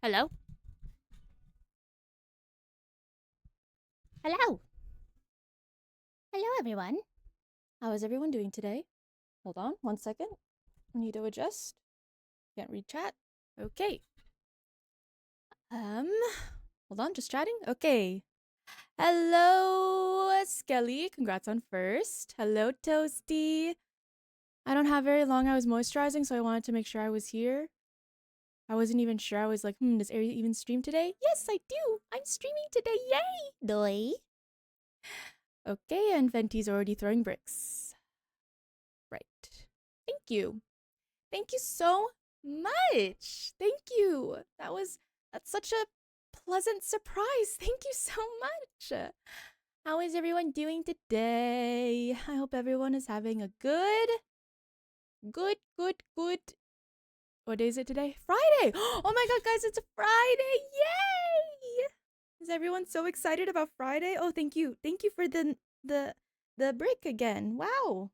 Hello? Hello? Hello, everyone. How is everyone doing today? Hold on 1 second. I need to adjust. Can't read chat. Okay. Um, Hold on, just chatting. Okay. Hello, Skelly. Congrats on first. Hello, Toasty. I don't have very long. I was moisturizing, so I wanted to make sure I was here. I wasn't even sure. I was like, does Ari even stream today? Yes, I do. I'm streaming today. Yay! Doy. Okay, and Venti's already throwing bricks. Right. Thank you. Thank you so much. Thank you. That's such a pleasant surprise. Thank you so much. How is everyone doing today? I hope everyone is having a good. What day is it today? Friday. Oh my god, guys, it's a Friday. Yay! Is everyone so excited about Friday? Oh, thank you. Thank you for the the brick again. Wow.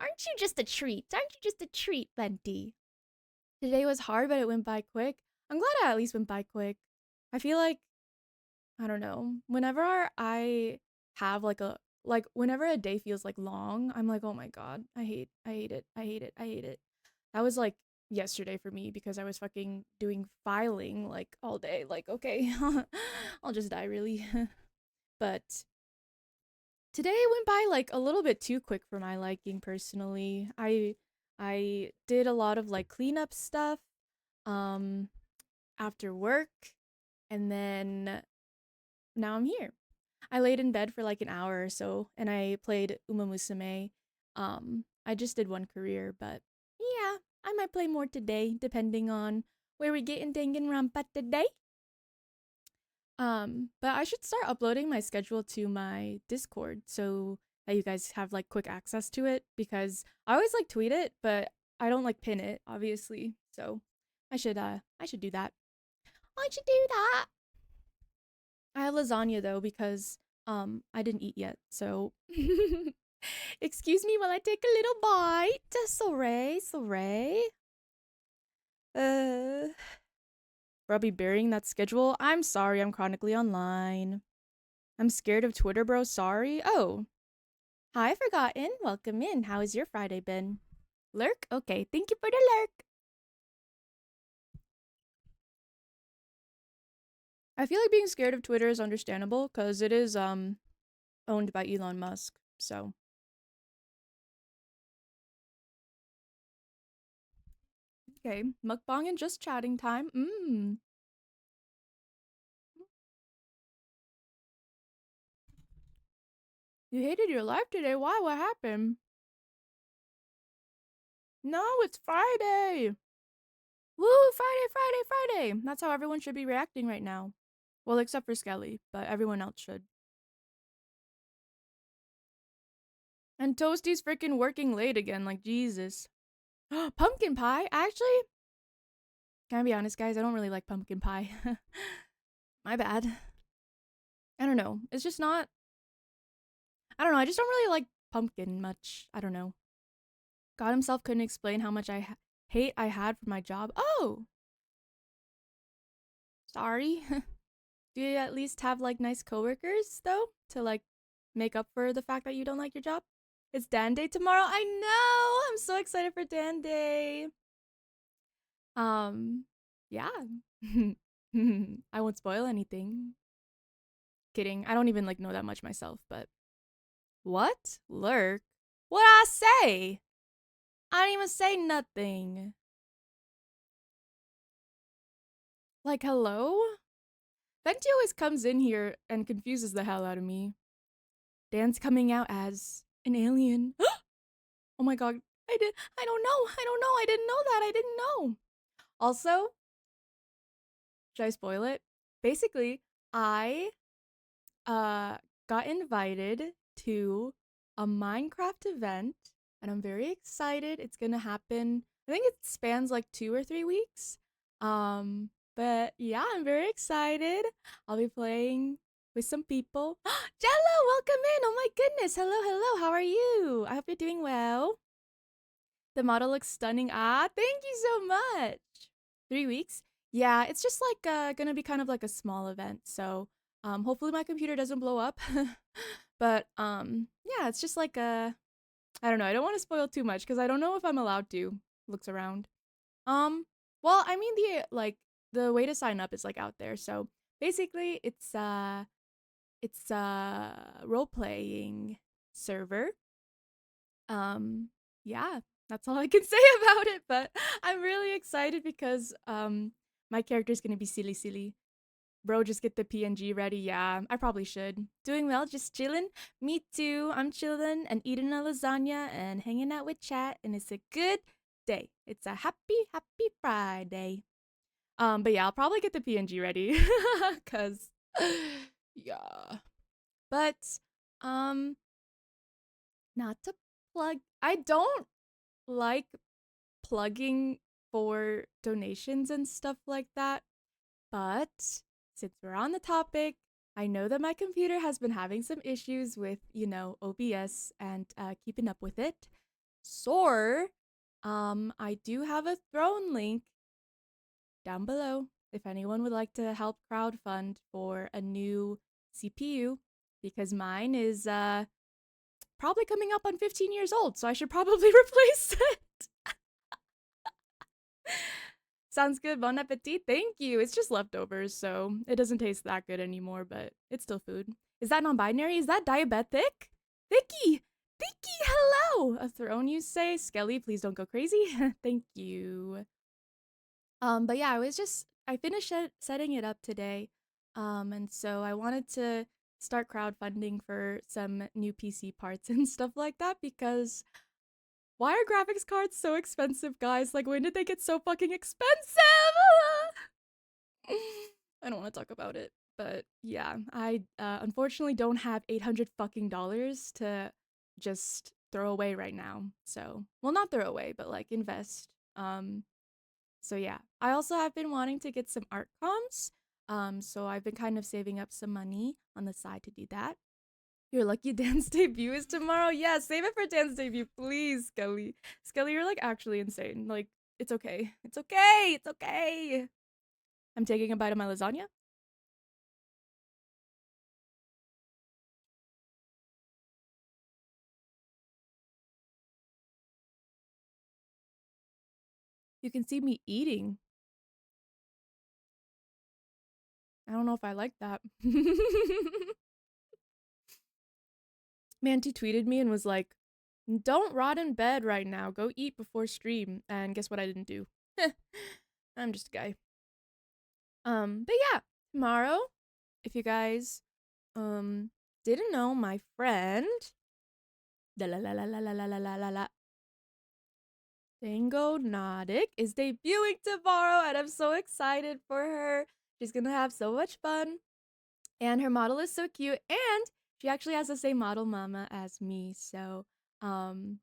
Aren't you just a treat? Aren't you just a treat, Venti? Today was hard, but it went by quick. I'm glad it at least went by quick. I feel like, I don't know, whenever I have whenever a day feels like long, I'm like, oh my god, I hate it. That was like yesterday for me because I was fucking doing filing like all day. Like, okay, I'll just die really. But today went by like a little bit too quick for my liking personally. I did a lot of like cleanup stuff um after work, and then now I'm here. I laid in bed for like an hour or so and I played Uma Musume. I just did one career, but yeah, I might play more today depending on where we get in Danganronpa today. But I should start uploading my schedule to my Discord so that you guys have like quick access to it because I always like tweet it, but I don't like pin it, obviously. So I should do that. I should do that. I have lasagna though because I didn't eat yet. So excuse me while I take a little bite. Sorry, sorry. Uh I'll be burying that schedule. I'm sorry, I'm chronically online. I'm scared of Twitter, bro. Sorry. Oh, hi, Forgotten. Welcome in. How has your Friday been? Lurk? Okay, thank you for the lurk. I feel like being scared of Twitter is understandable because it is owned by Elon Musk. So, okay, mukbang and just chatting time. You hated your life today. Why? What happened? No, it's Friday. Woo, Friday, Friday, Friday. That's how everyone should be reacting right now. Well, except for Skelly, but everyone else should. And Toasty's freaking working late again, like Jesus. Pumpkin pie? Actually, can I be honest, guys? I don't really like pumpkin pie. My bad. I don't know. It's just not. I don't know. I just don't really like pumpkin much. I don't know. God himself couldn't explain how much hate I had for my job. Oh, sorry. Do you at least have like nice coworkers though to like make up for the fact that you don't like your job? It's Dan Day tomorrow. I know. I'm so excited for Dan Day. Um, yeah. I won't spoil anything. Kidding. I don't even like know that much myself, but what? Lurk? What I say? I didn't even say nothing. Like, hello? Venti always comes in here and confuses the hell out of me. Dan's coming out as an alien. Oh my god. I don't know. I didn't know that. I didn't know. Also, should I spoil it? Basically, I uh got invited to a Minecraft event and I'm very excited. It's going to happen. I think it spans like 2 or 3 weeks. But yeah, I'm very excited. I'll be playing with some people. Jello, welcome in. Oh my goodness. Hello, hello. How are you? I hope you're doing well. The model looks stunning. Ah, thank you so much. 3 weeks? Yeah, it's just like gonna be kind of like a small event. So hopefully my computer doesn't blow up. But yeah, it's just like a I don't know. I don't want to spoil too much because I don't know if I'm allowed to. Looks around. Um, well, I mean the way to sign up is like out there. So basically it's a role playing server. Um, yeah, that's all I can say about it, but I'm really excited because my character's gonna be silly silly. Bro, just get the PNG ready. Yeah, I probably should. Doing well, just chilling. Me too. I'm chilling and eating a lasagna and hanging out with chat, and it's a good day. It's a happy Friday. But yeah, I'll probably get the PNG ready, cause yeah. But um, not to plug. I don't like plugging for donations and stuff like that. But since we're on the topic, I know that my computer has been having some issues with, OBS and keeping up with it. So, I do have a throne link down below if anyone would like to help crowdfund for a new CPU because mine is probably coming up on 15 years old, so I should probably replace it. Sounds good. Bon appetit. Thank you. It's just leftovers, so it doesn't taste that good anymore, but it's still food. Is that non binary? Is that diabetic? Vicky! Vicky, hello! A throne, you say? Skelly, please don't go crazy. Thank you. But yeah, I finished setting it up today. And so I wanted to start crowdfunding for some new PC parts and stuff like that because why are graphics cards so expensive, guys? Like, when did they get so fucking expensive? I don't want to talk about it, but yeah, I unfortunately don't have 800 fucking dollars to just throw away right now. So, well, not throw away, but like invest. So yeah, I also have been wanting to get some art comms. So I've been kind of saving up some money on the side to do that. Your lucky dance debut is tomorrow. Yeah, save it for dance debut, please, Skelly. Skelly, you're like actually insane. Like, it's okay. It's okay. It's okay. I'm taking a bite of my lasagna. You can see me eating. I don't know if I like that. Manty tweeted me and was like, don't rot in bed right now. Go eat before stream. And guess what I didn't do? I'm just a guy. But yeah, tomorrow, if you guys didn't know, my friend la la la la la la la la la la la Danganronpa is debuting tomorrow, and I'm so excited for her. She's gonna have so much fun, and her model is so cute, and she actually has the same model mama as me. So,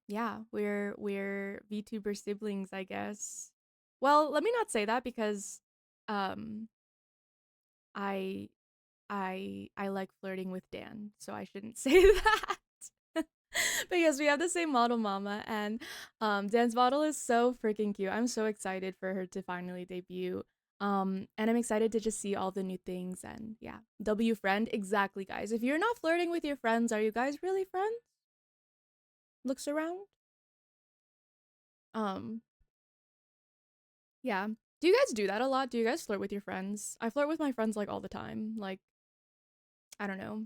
yeah, we're VTuber siblings, I guess. Well, let me not say that because, um, I I like flirting with Dan, so I shouldn't say that. But yes, we have the same model mama, and Dan's model is so freaking cute. I'm so excited for her to finally debut. And I'm excited to just see all the new things and yeah. W friend, exactly, guys. If you're not flirting with your friends, are you guys really friends? Looks around. Um, yeah. Do you guys do that a lot? Do you guys flirt with your friends? I flirt with my friends like all the time. Like, I don't know.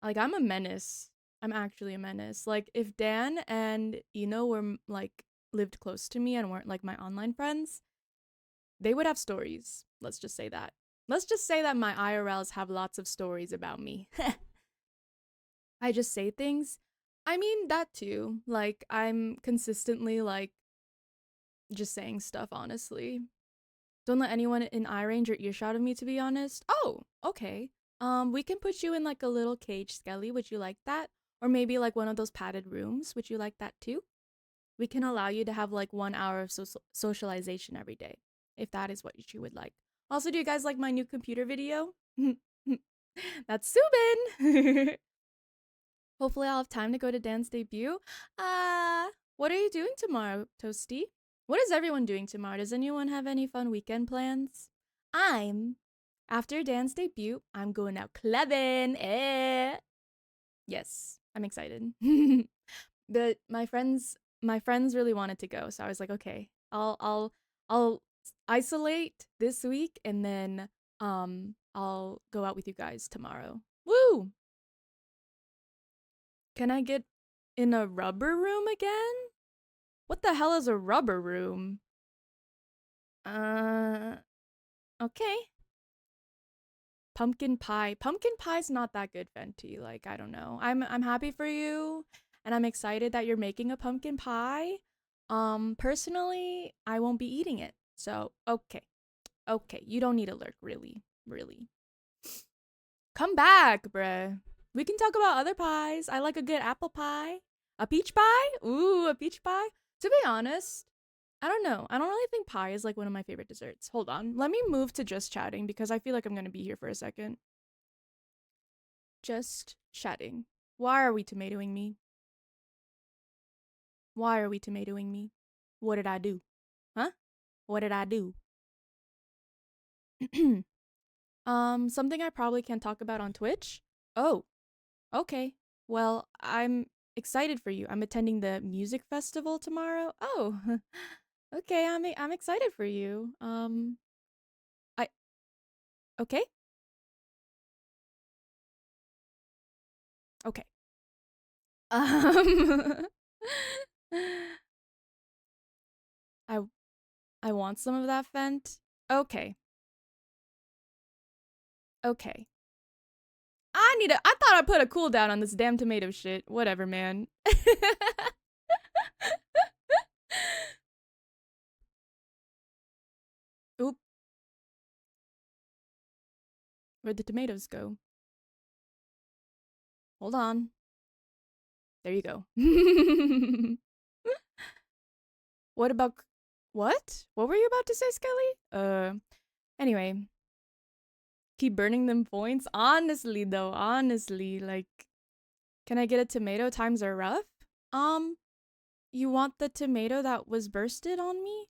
Like, I'm a menace. I'm actually a menace. Like, if Dan and were like lived close to me and weren't like my online friends, they would have stories. Let's just say that. Let's just say that my IRLs have lots of stories about me. I just say things. I mean, that too. Like, I'm consistently like just saying stuff, honestly. Don't let anyone in eye range or earshot of me, to be honest. Oh, okay. We can put you in like a little cage, Skelly. Would you like that? Or maybe like one of those padded rooms. Would you like that too? We can allow you to have like 1 hour of socialization every day, if that is what you would like. Also, do you guys like my new computer video? That's Subin! Hopefully, I'll have time to go to Dan's debut. What are you doing tomorrow, Toasty? What is everyone doing tomorrow? Does anyone have any fun weekend plans? I'm after Dan's debut, I'm going out clubbing. Yes, I'm excited. But my friends really wanted to go, so I was like, okay, I'll isolate this week and then I'll go out with you guys tomorrow. Woo! Can I get in a rubber room again? What the hell is a rubber room? Uh, okay. Pumpkin pie. Pumpkin pie's not that good, Fenty. Like, I don't know. I'm happy for you and I'm excited that you're making a pumpkin pie. Personally, I won't be eating it. So, okay. Okay, you don't need a lurk, really. Really. Come back, bruh. We can talk about other pies. I like a good apple pie. A peach pie? Ooh, a peach pie. To be honest, I don't know. I don't really think pie is like one of my favorite desserts. Hold on. Let me move to just chatting because I feel like I'm going to be here for a second. Just chatting. Why are we tomatoing me? Why are we tomatoing me? What did I do? Huh? What did I do? Something I probably can't talk about on Twitch? Oh, okay. Well, I'm excited for you. I'm attending the music festival tomorrow. Oh, okay. I'm excited for you. I okay. Okay. Um, I I want some of that Fent. Okay. Okay. I thought I put a cooldown on this damn tomato shit. Whatever, man. Oop, where'd the tomatoes go? Hold on. There you go. What about what? What were you about to say, Skelly? Anyway, keep burning them points. Honestly though, honestly, like can I get a tomato? Times are rough. Um, you want the tomato that was bursted on me?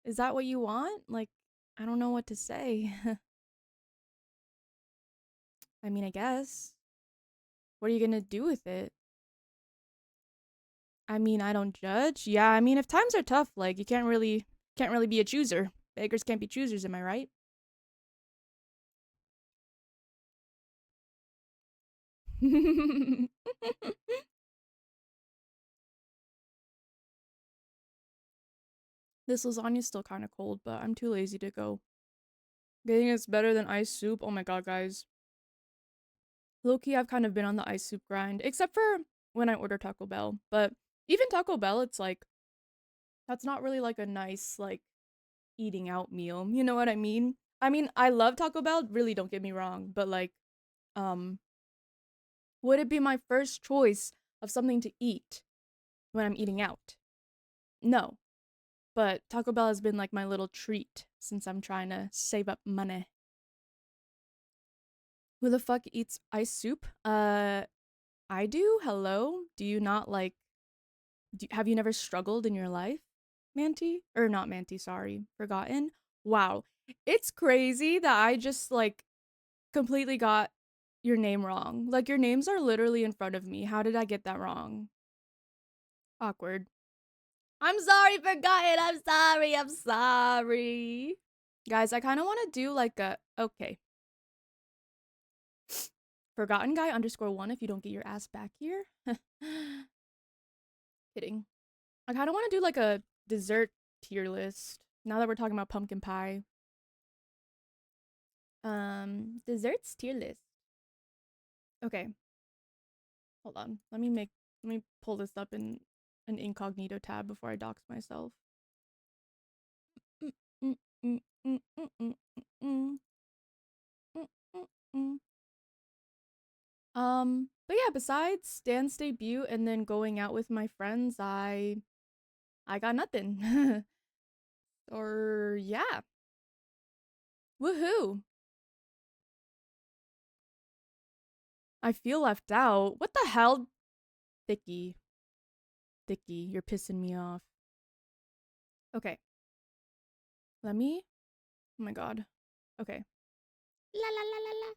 Is that what you want? Like, I don't know what to say. I mean, I guess. What are you gonna do with it? I mean, I don't judge. Yeah, I mean, if times are tough, like you can't really be a chooser. Beggars can't be choosers, am I right? This lasagna's still kind of cold, but I'm too lazy to go. Getting it's better than ice soup. Oh my god, guys. Low-key, I've kind of been on the ice soup grind, except for when I order Taco Bell. But even Taco Bell, it's like that's not really like a nice like eating out meal. You know what I mean? I mean, I love Taco Bell, really don't get me wrong, but like um would it be my first choice of something to eat when I'm eating out? No. But Taco Bell has been like my little treat since I'm trying to save up money. Who the fuck eats ice soup? I do. Hello. Do you not like have you never struggled in your life? Manti? Or not Manti, sorry. Forgotten? Wow. It's crazy that I just like completely got your name wrong. Like your names are literally in front of me. How did I get that wrong? Awkward. I'm sorry, Forgotten. I'm sorry. I'm sorry. Guys, I kind of want to do like a okay. Forgotten guy underscore one if you don't get your ass back here. Kidding. I kind of want to do like a dessert tier list now that we're talking about pumpkin pie. Desserts tier list. Okay, hold on. Let me pull this up in an incognito tab before I dox myself. Mm, mm, mm, mm, mm, mm, mm, mm, mm, mm. But yeah, besides dance debut and then going out with my friends, I got nothing. Or yeah. Woohoo. I feel left out. What the hell? Thicky. Thicky, you're pissing me off. Okay. Let me Oh my god. Okay. La la la la la.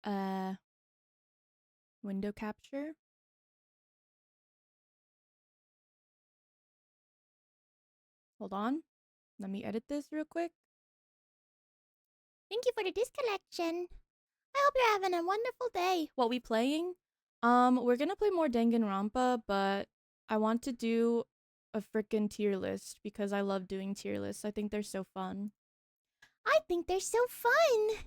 Uh, window capture. Hold on. Let me edit this real quick. Thank you for the disc collection. I hope you're having a wonderful day. What we playing? We're gonna play more Danganronpa, but I want to do a freaking tier list because I love doing tier lists. I think they're so fun. I think they're so fun.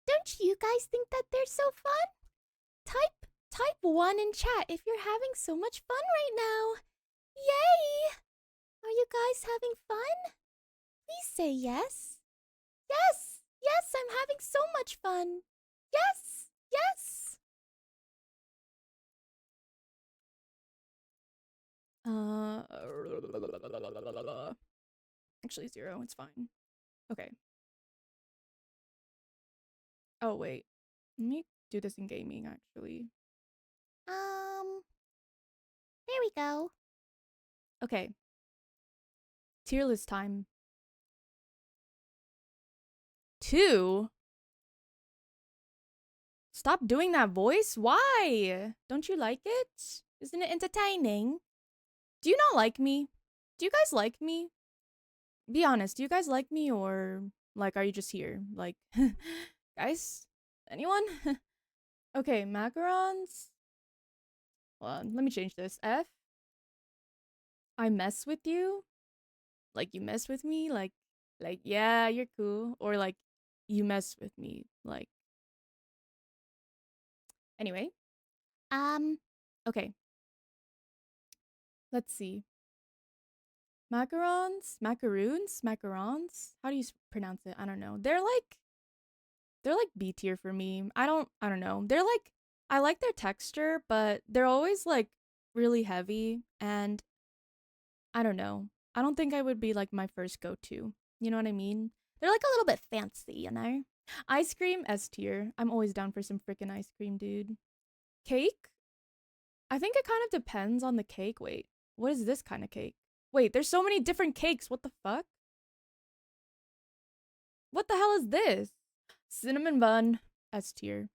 Don't you guys think that they're so fun? Type 1 in chat if you're having so much fun right now. Yay! Are you guys having fun? Please say yes. Yes! Yes, I'm having so much fun. Yes! Yes! Actually 0, it's fine. Okay. Oh wait. Let me do this in gaming actually. There we go. Okay. Tier list time. 2? Stop doing that voice. Why? Don't you like it? Isn't it entertaining? Do you not like me? Do you guys like me? Be honest, do you guys like me or like are you just here? Like guys? Anyone? Okay, macarons. Hold on, let me change this. F. I mess with you? Like you mess with me? Like yeah, you're cool. Or like you mess with me. Like anyway. Okay. Let's see. Macarons? Macaroons? Macarons? How do you pronounce it? I don't know. They're like B tier for me. I don't know. They're like I like their texture, but they're always like really heavy and I don't know. I don't think I would be like my first go-to. You know what I mean? They're like a little bit fancy, you know? Ice cream S tier. I'm always down for some freaking ice cream, dude. Cake? I think it kind of depends on the cake. Wait, what is this kind of cake? Wait, there's so many different cakes. What the fuck? What the hell is this? Cinnamon bun. S tier.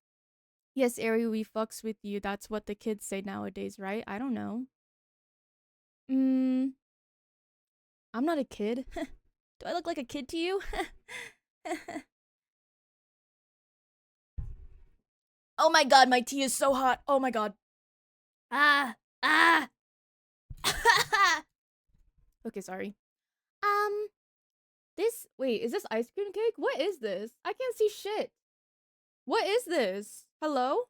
Yes, Ari, we fucks with you. That's what the kids say nowadays, right? I don't know. I'm not a kid. Do I look like a kid to you? Oh my god, my tea is so hot. Oh my god. Ah, ah. Okay, sorry. Wait, is this ice cream cake? What is this? I can't see shit. What is this? Hello?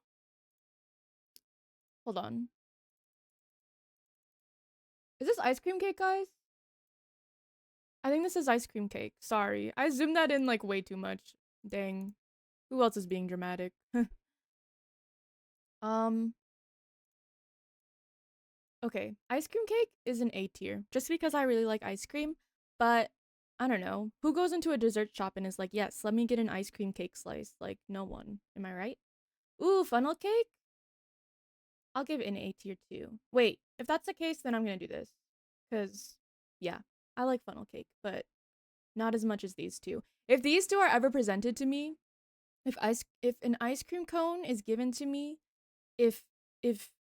Hold on. Is this ice cream cake, guys? I think this is ice cream cake. Sorry. I zoomed that in like way too much. Dang. Who else is being dramatic? um Okay, ice cream cake is an A tier, just because I really like ice cream, but I don't know. Who goes into a dessert shop and is like, yes, let me get an ice cream cake slice? Like, no one. Am I right? Ooh, funnel cake? I'll give it an A tier too. Wait, if that's the case, then I'm gonna do this. Because, yeah, I like funnel cake, but not as much as these two. If these two are ever presented to me, if an ice cream cone is given to me, if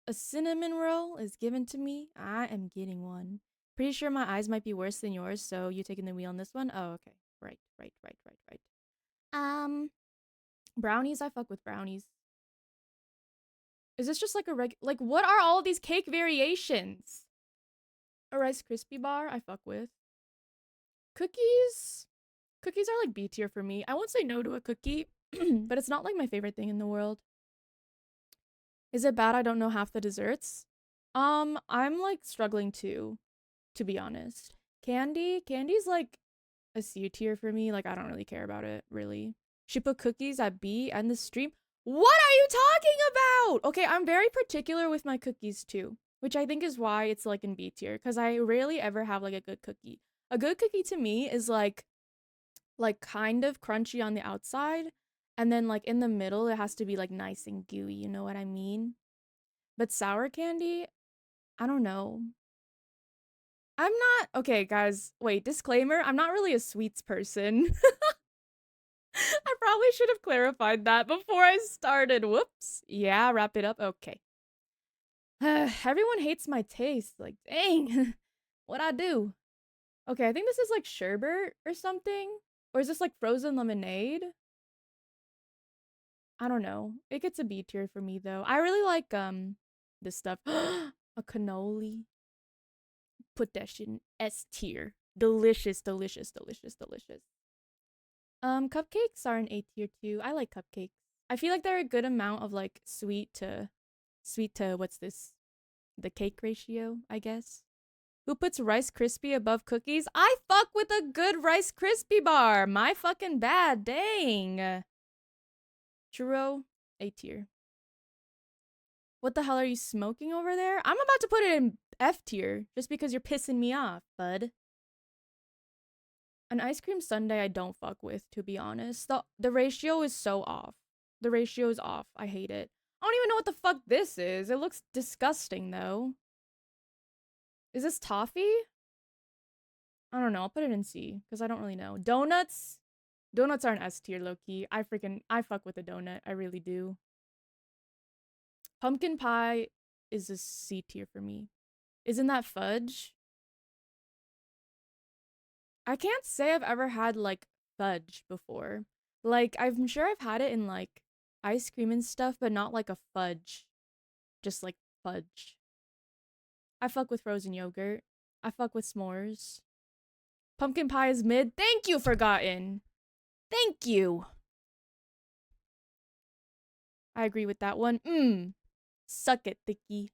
a cinnamon roll is given to me, I am getting one. Pretty sure my eyes might be worse than yours, so you taking the wheel on this one? Oh, okay. Right. Brownies, I fuck with brownies. Is this just like a like what are all these cake variations? A Rice Krispie bar, I fuck with. Cookies? Cookies are like B tier for me. I won't say no to a cookie, but it's not like my favorite thing in the world. Is it bad I don't know half the desserts? I'm like struggling to be honest. Candy's like a C tier for me. Like I don't really care about it, really. She put cookies at B and the stream. What are you talking about? Okay, I'm very particular with my cookies too, which I think is why it's like in B tier because I rarely ever have like a good cookie. A good cookie to me is like kind of crunchy on the outside and then like in the middle it has to be like nice and gooey, you know what I mean? But sour candy, I don't know. I'm not okay, guys. Wait, disclaimer, I'm not really a sweets person. I probably should have clarified that before I started. Whoops. Yeah, wrap it up. Okay. Everyone hates my taste. Like, dang. What I do? Okay, I think this is like sherbet or something. Or is this like frozen lemonade? I don't know. It gets a B tier for me though. I really like this stuff. A cannoli. Put that shit in S tier. Delicious, delicious, delicious, delicious. Cupcakes are an A tier too. I like cupcakes. I feel like they're a good amount of like sweet to what's this? The cake ratio, I guess. Who puts Rice Krispie above cookies? I fuck with a good Rice Krispie bar. My fucking bad. Dang. Churro, A tier. What the hell are you smoking over there? I'm about to put it in F tier just because you're pissing me off, bud. An ice cream sundae I don't fuck with, to be honest. The ratio is so off. The ratio is off. I hate it. I don't even know what the fuck this is. It looks disgusting though. Is this toffee? I don't know. I'll put it in C because I don't really know. Donuts? Donuts are an S tier, low key. I fuck with a donut. I really do. Pumpkin pie is a C tier for me. Isn't that fudge? I can't say I've ever had like fudge before. Like, I'm sure I've had it in like ice cream and stuff, but not like a fudge. Just like fudge. I fuck with frozen yogurt. I fuck with s'mores. Pumpkin pie is mid. Thank you, Forgotten. Thank you. I agree with that one. Suck it, Thicky.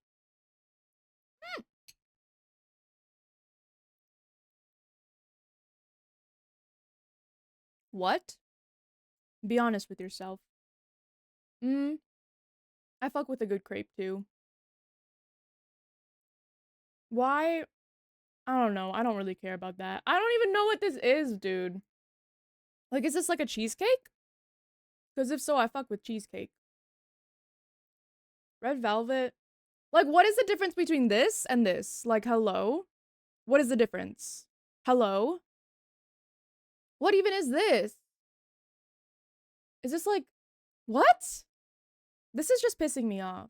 What? Be honest with yourself. I fuck with a good crepe too. Why? I don't know. I don't really care about that. I don't even know what this is, dude. Like, is this like a cheesecake? Because if so, I fuck with cheesecake. Red velvet. Like, what is the difference between this and this? Like, hello? What is the difference? Hello? What even is this? Is this like, what? This is just pissing me off.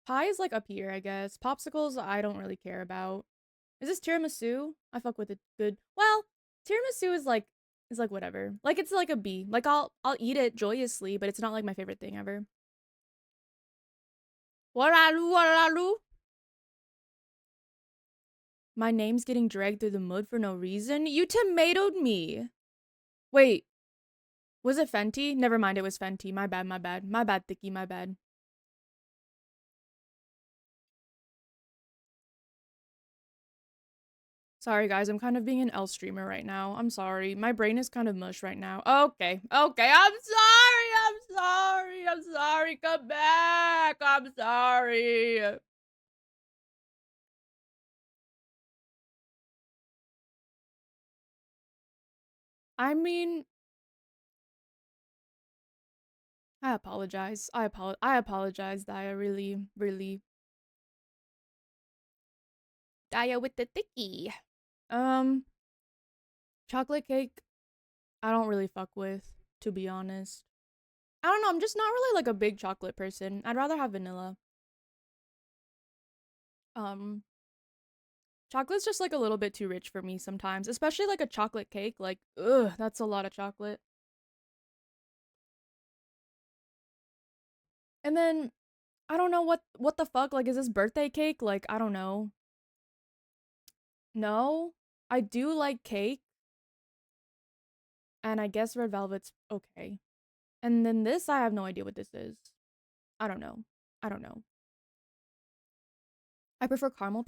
Pie is like up here, I guess. Popsicles, I don't really care about. Is this tiramisu? I fuck with it good. Well, tiramisu is like whatever. Like it's like a B. Like I'll eat it joyously, but it's not like my favorite thing ever. Waralu. My name's getting dragged through the mud for no reason. You tomatoed me. Wait, was it Fenty? Never mind, it was Fenty. My bad, my bad. My bad, Thicky, my bad. Sorry, guys, I'm kind of being an L streamer right now. I'm sorry. My brain is kind of mush right now. Okay, okay, I'm sorry, I'm sorry, I'm sorry. Come back, I'm sorry. I mean, I apologize. I apologize, Daya. Really, really. Daya with the thicky. Um, chocolate cake, I don't really fuck with, to be honest. I don't know, I'm just not really like a big chocolate person. I'd rather have vanilla. Um, Chocolate's just like a little bit too rich for me sometimes, especially like a chocolate cake. Like, ugh, that's a lot of chocolate. And then I don't know what the fuck. Like, is this birthday cake? Like, I don't know. No, I do like cake, and I guess red velvet's okay. And then this, I have no idea what this is. I don't know. I don't know. I prefer caramel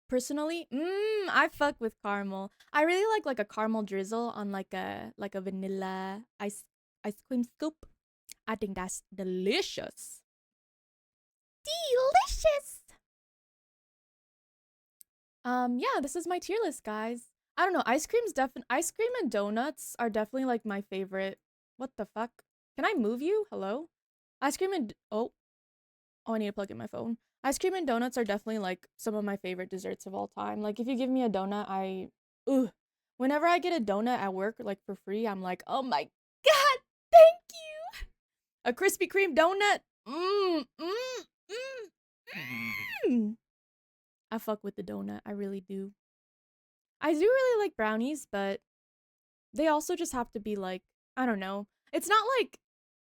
personally. I fuck with caramel. I really like a caramel drizzle on like a vanilla ice cream scoop. I think that's delicious. Delicious! Yeah, this is my tier list, guys. I don't know. Ice cream and donuts are definitely like my favorite. What the fuck? Can I move you? Hello? Ice cream and oh, I need to plug in my phone. Ice cream and donuts are definitely like some of my favorite desserts of all time. Like if you give me a donut, ooh, whenever I get a donut at work like for free, I'm like, "Oh my god, thank you." A Krispy Kreme donut. Mmm, mmm, mmm, mmm. I fuck with the donut. I really do. I do really like brownies, but they also just have to be like, I don't know. It's not like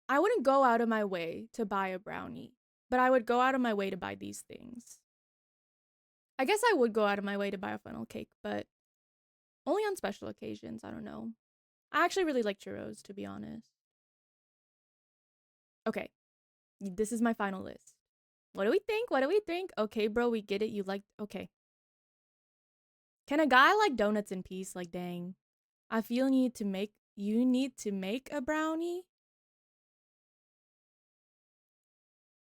I wouldn't go out of my way to buy a brownie, but I would go out of my way to buy these things. I guess I would go out of my way to buy a funnel cake, but only on special occasions. I don't know. I actually really like churros, to be honest. Okay, this is my final list. What do we think? What do we think? Okay, bro, we get it. You like, okay. Can a guy like donuts in peace? Like, dang. I feel you need to make a brownie.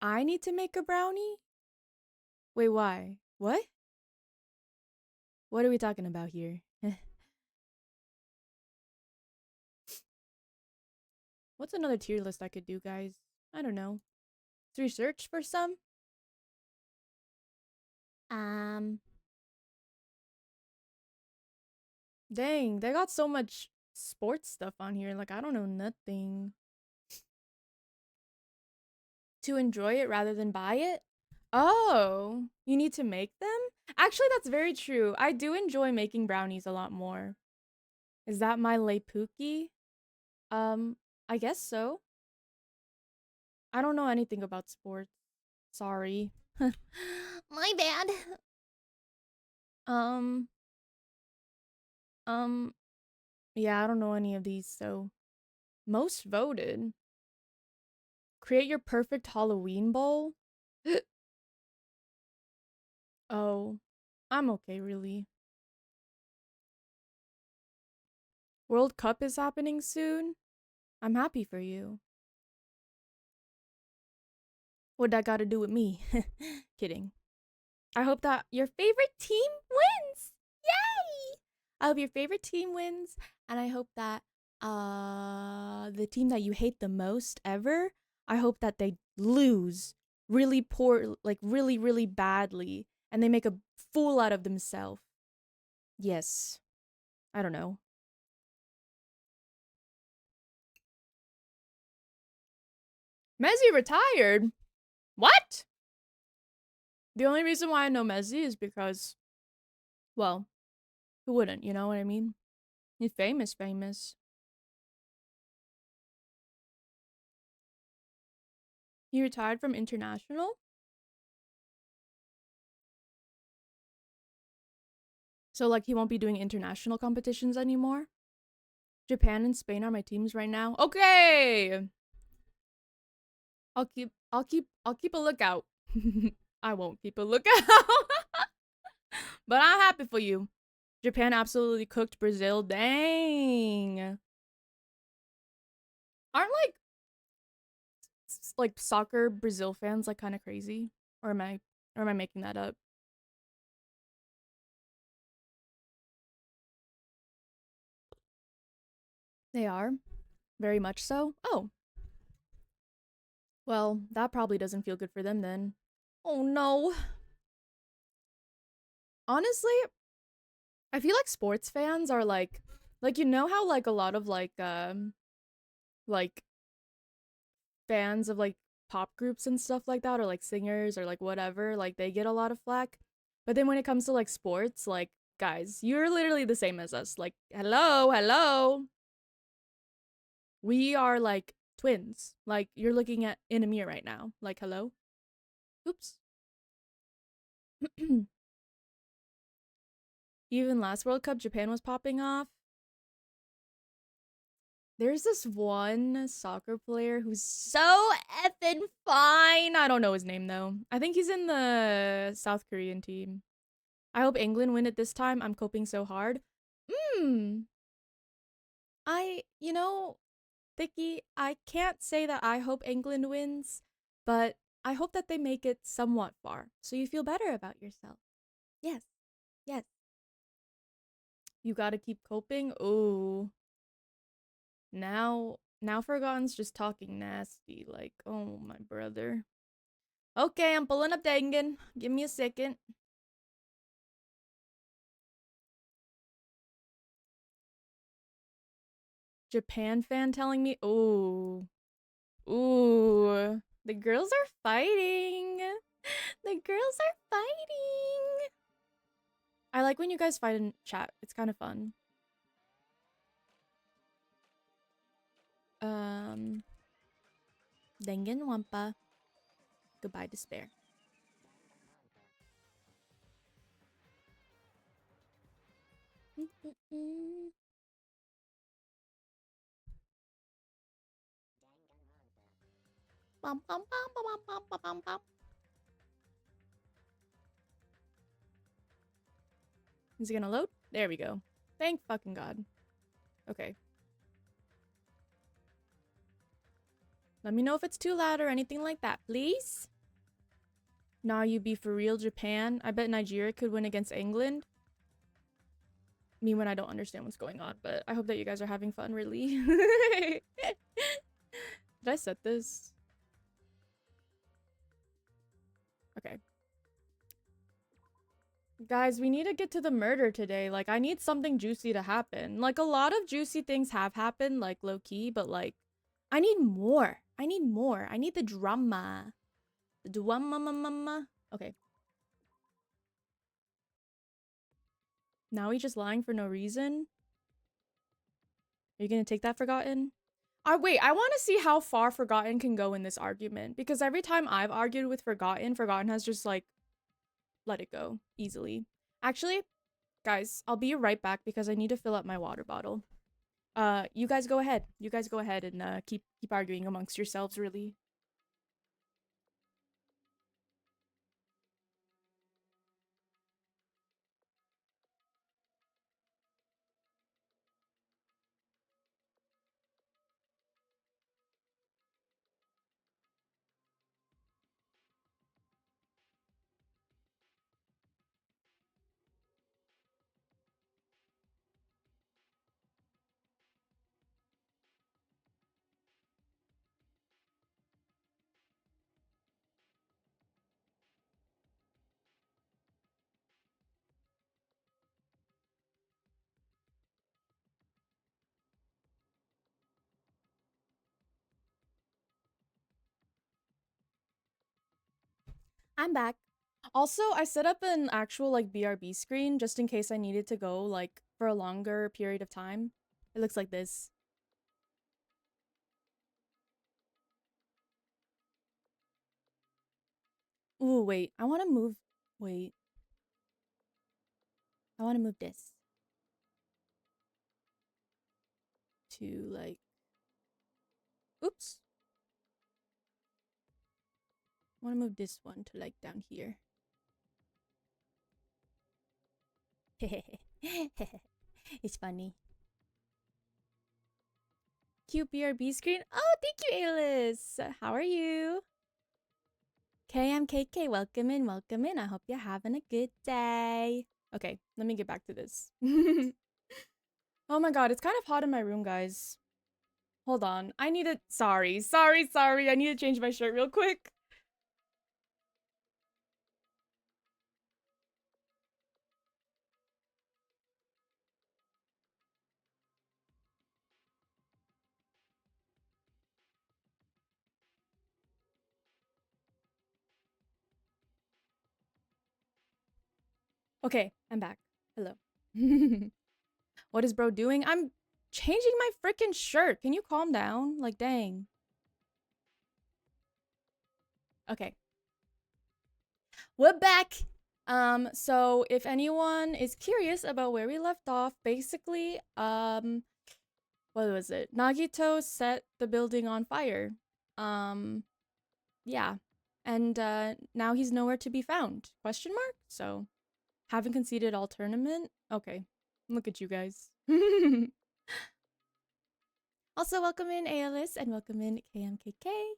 I need to make a brownie? Wait, why? What? What are we talking about here? What's another tier list I could do, guys? I don't know. Let's research for some. Um, Dang, they got so much sports stuff on here. Like, I don't know nothing. To enjoy it rather than buy it? Oh, you need to make them? Actually, that's very true. I do enjoy making brownies a lot more. Is that my Lepuki? Um, I guess so. I don't know anything about sports. Sorry. my bad. Um, um, yeah, I don't know any of these, so. Most voted. Create your perfect Halloween bowl? Oh, I'm okay, really. World Cup is happening soon? I'm happy for you. What that got to do with me? Kidding. I hope that your favorite team wins. Yay! I hope your favorite team wins, and I hope that the team that you hate the most ever, I hope that they lose really poor, like really really badly, and they make a fool out of themselves. Yes. I don't know. Messi retired? What? The only reason why I know Messi is because, well, who wouldn't, you know what I mean? He's famous, famous. He retired from international? So, like, he won't be doing international competitions anymore? Japan and Spain are my teams right now. Okay! I'll keep a lookout. I won't keep a lookout. But I'm happy for you. Japan absolutely cooked Brazil. Dang. Aren't like soccer Brazil fans like kind of crazy? Or am I making that up? They are. Very much so. Oh, well, that probably doesn't feel good for them then. Oh no. Honestly, I feel like sports fans are like you know how like a lot of like fans of like pop groups and stuff like that or like singers or like whatever, like they get a lot of flack. But then when it comes to like sports, like guys, you're literally the same as us. Like, hello, hello. We are like twins. Like you're looking at in a mirror right now. Like, hello. Oops. Even last World Cup, Japan was popping off. There's this one soccer player who's so effing fine. I don't know his name though. I think he's in the South Korean team. I hope England win it this time. I'm coping so hard. Hmm. You know, Vicky, I can't say that I hope England wins, but I hope that they make it somewhat far so you feel better about yourself. Yes. Yes. You gotta keep coping. Ooh. Now Forgotten's just talking nasty, like, oh my brother. Okay, I'm pulling up Dangan. Give me a second. Japan fan telling me, ooh, ooh, the girls are fighting. The girls are fighting. I like when you guys fight in chat. It's kind of fun. Danganronpa. Goodbye, despair. Bum, bum, bum, bum, bum, bum, bum, bum. Is it gonna load? There we go. Thank fucking God. Okay. Let me know if it's too loud or anything like that, please. Nah, you be for real, Japan. I bet Nigeria could win against England. Me when I don't understand what's going on, but I hope that you guys are having fun, really. Did I set this? Okay. Guys, we need to get to the murder today. Like, I need something juicy to happen. Like, a lot of juicy things have happened, like, low-key, but, like, I need more. I need more. I need the drama. The drama. Okay. Now he's just lying for no reason? Are you gonna take that, Forgotten? Wait, I want to see how far Forgotten can go in this argument. Because every time I've argued with Forgotten, Forgotten has just, like, let it go easily. Actually, guys, I'll be right back because I need to fill up my water bottle. You guys go ahead. You guys go ahead and keep arguing amongst yourselves, really. I'm back. Also, I set up an actual like BRB screen just in case I needed to go like for a longer period of time. It looks like this. Ooh, wait. I want to move. Wait. I want to move this to like. Oops. I want to move this one to like down here. It's funny. Cute BRB screen. Oh, thank you, Alice. How are you? KMKK, welcome in, welcome in. I hope you're having a good day. Okay, let me get back to this. Oh my god, it's kind of hot in my room, guys. Hold on. I need to. Sorry. I need to change my shirt real quick. Okay, I'm back. Hello. What is bro doing? I'm changing my freaking shirt. Can you calm down? Like, dang. Okay. We're back. So if anyone is curious about where we left off, basically, what was it? Nagito set the building on fire. Yeah. And now he's nowhere to be found. Question mark? So, haven't conceded all tournament? Okay. Look at you guys. Also, welcome in ALS and welcome in KMKK.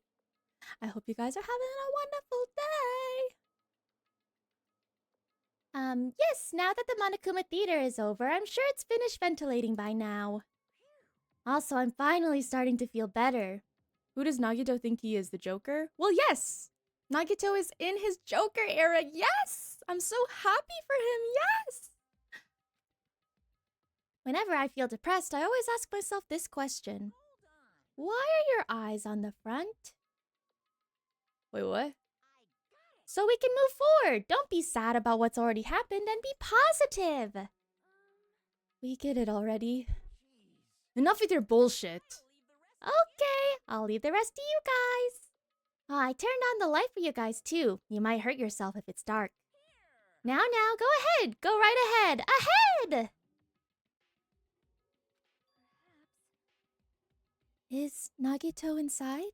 I hope you guys are having a wonderful day. Yes, now that the Monokuma Theater is over, I'm sure it's finished ventilating by now. Also, I'm finally starting to feel better. Who does Nagito think he is, the Joker? Well, yes! Nagito is in his Joker era. Yes! I'm so happy for him. Yes! Whenever I feel depressed, I always ask myself this question. Why are your eyes on the front? Wait, what? So we can move forward. Don't be sad about what's already happened and be positive. We get it already. Enough with your bullshit. Okay, I'll leave the rest to you guys. Oh, I turned on the light for you guys too. You might hurt yourself if it's dark. Now, go ahead. Go right ahead. Ahead! Is Nagito inside?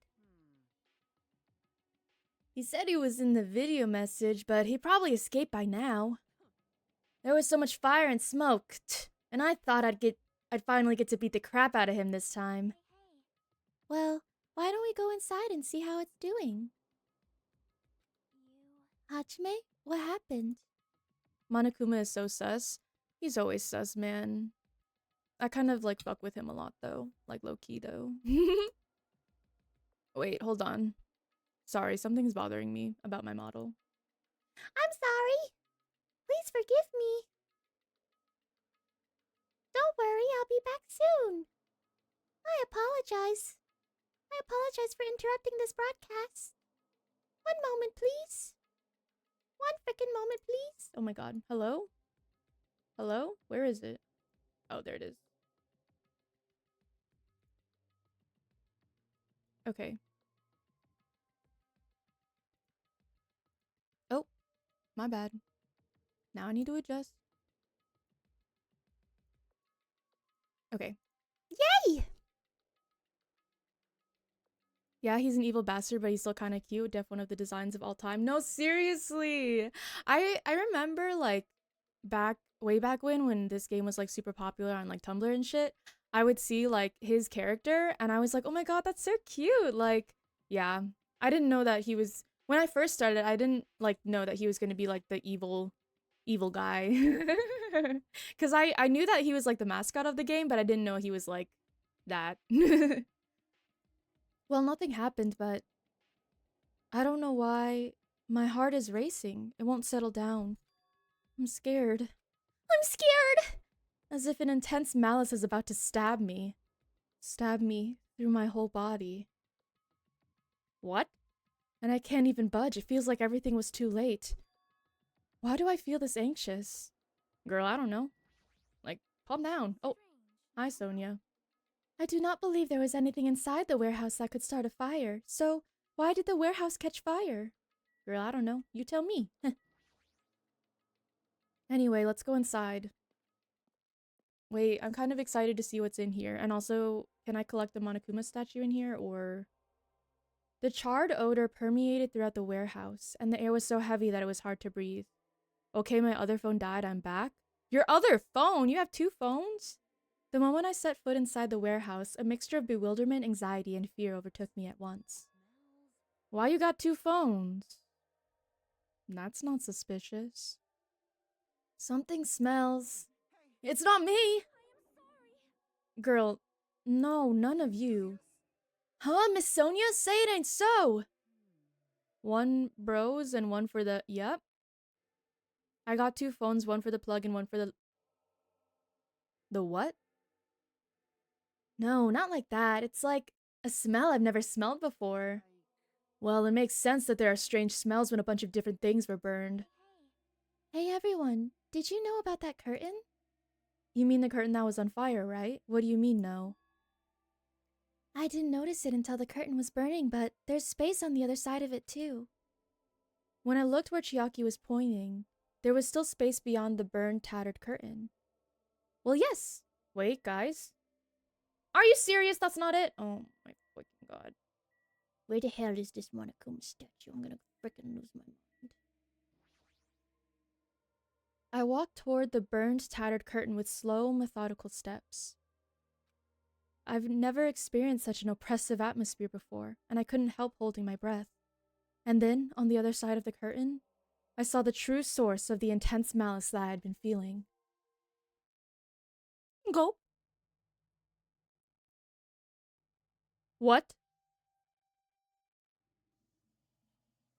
He said he was in the video message, but he probably escaped by now. There was so much fire and smoke, and I thought I'd finally get to beat the crap out of him this time. Well, why don't we go inside and see how it's doing? Hachime, what happened? Monokuma is so sus. He's always sus, man. I kind of like fuck with him a lot though. Like low key though. Wait, hold on. Sorry, something's bothering me about my model. I'm sorry. Please forgive me. Don't worry, I'll be back soon. I apologize. I apologize for interrupting this broadcast. One moment, please. One frickin' moment, please. Oh my god. Hello? Hello? Where is it? Oh, there it is. Okay. Oh, my bad. Now I need to adjust. Okay. Yay! Yeah, he's an evil bastard, but he's still kind of cute. Def one of the designs of all time. No, seriously. I remember like way back when this game was like super popular on like Tumblr and shit. I would see like his character and I was like, "Oh my god, that's so cute." Like, yeah. I didn't know that he was when I first started, I didn't like know that he was going to be like the evil guy. Cuz I knew that he was like the mascot of the game, but I didn't know he was like that. Well, nothing happened, but I don't know why my heart is racing. It won't settle down. I'm scared. I'm scared! As if an intense malice is about to stab me. Stab me through my whole body. What? And I can't even budge. It feels like everything was too late. Why do I feel this anxious? Girl, I don't know. Like, calm down. Oh, hi, Sonia. I do not believe there was anything inside the warehouse that could start a fire. So, why did the warehouse catch fire? Girl, I don't know. You tell me. Anyway, let's go inside. Wait, I'm kind of excited to see what's in here. And also, can I collect the Monokuma statue in here, or... The charred odor permeated throughout the warehouse, and the air was so heavy that it was hard to breathe. Okay, my other phone died, I'm back. Your other phone? You have two phones? The moment I set foot inside the warehouse, a mixture of bewilderment, anxiety, and fear overtook me at once. Why you got two phones? That's not suspicious. Something smells. It's not me! Girl, no, none of you. Huh, Miss Sonia? Say it ain't so! One bros and one for the... Yep. I got two phones, one for the plug and one for the... The what? No, not like that. It's like a smell I've never smelled before. Well, it makes sense that there are strange smells when a bunch of different things were burned. Hey everyone, did you know about that curtain? You mean the curtain that was on fire, right? What do you mean, no? I didn't notice it until the curtain was burning, but there's space on the other side of it too. When I looked where Chiaki was pointing, there was still space beyond the burned, tattered curtain. Well, yes. Wait, guys. Are you serious? That's not it? Oh my fucking god. Where the hell is this Monokuma statue? I'm gonna frickin' lose my mind. I walked toward the burned, tattered curtain with slow, methodical steps. I've never experienced such an oppressive atmosphere before, and I couldn't help holding my breath. And then, on the other side of the curtain, I saw the true source of the intense malice that I had been feeling. Go. What?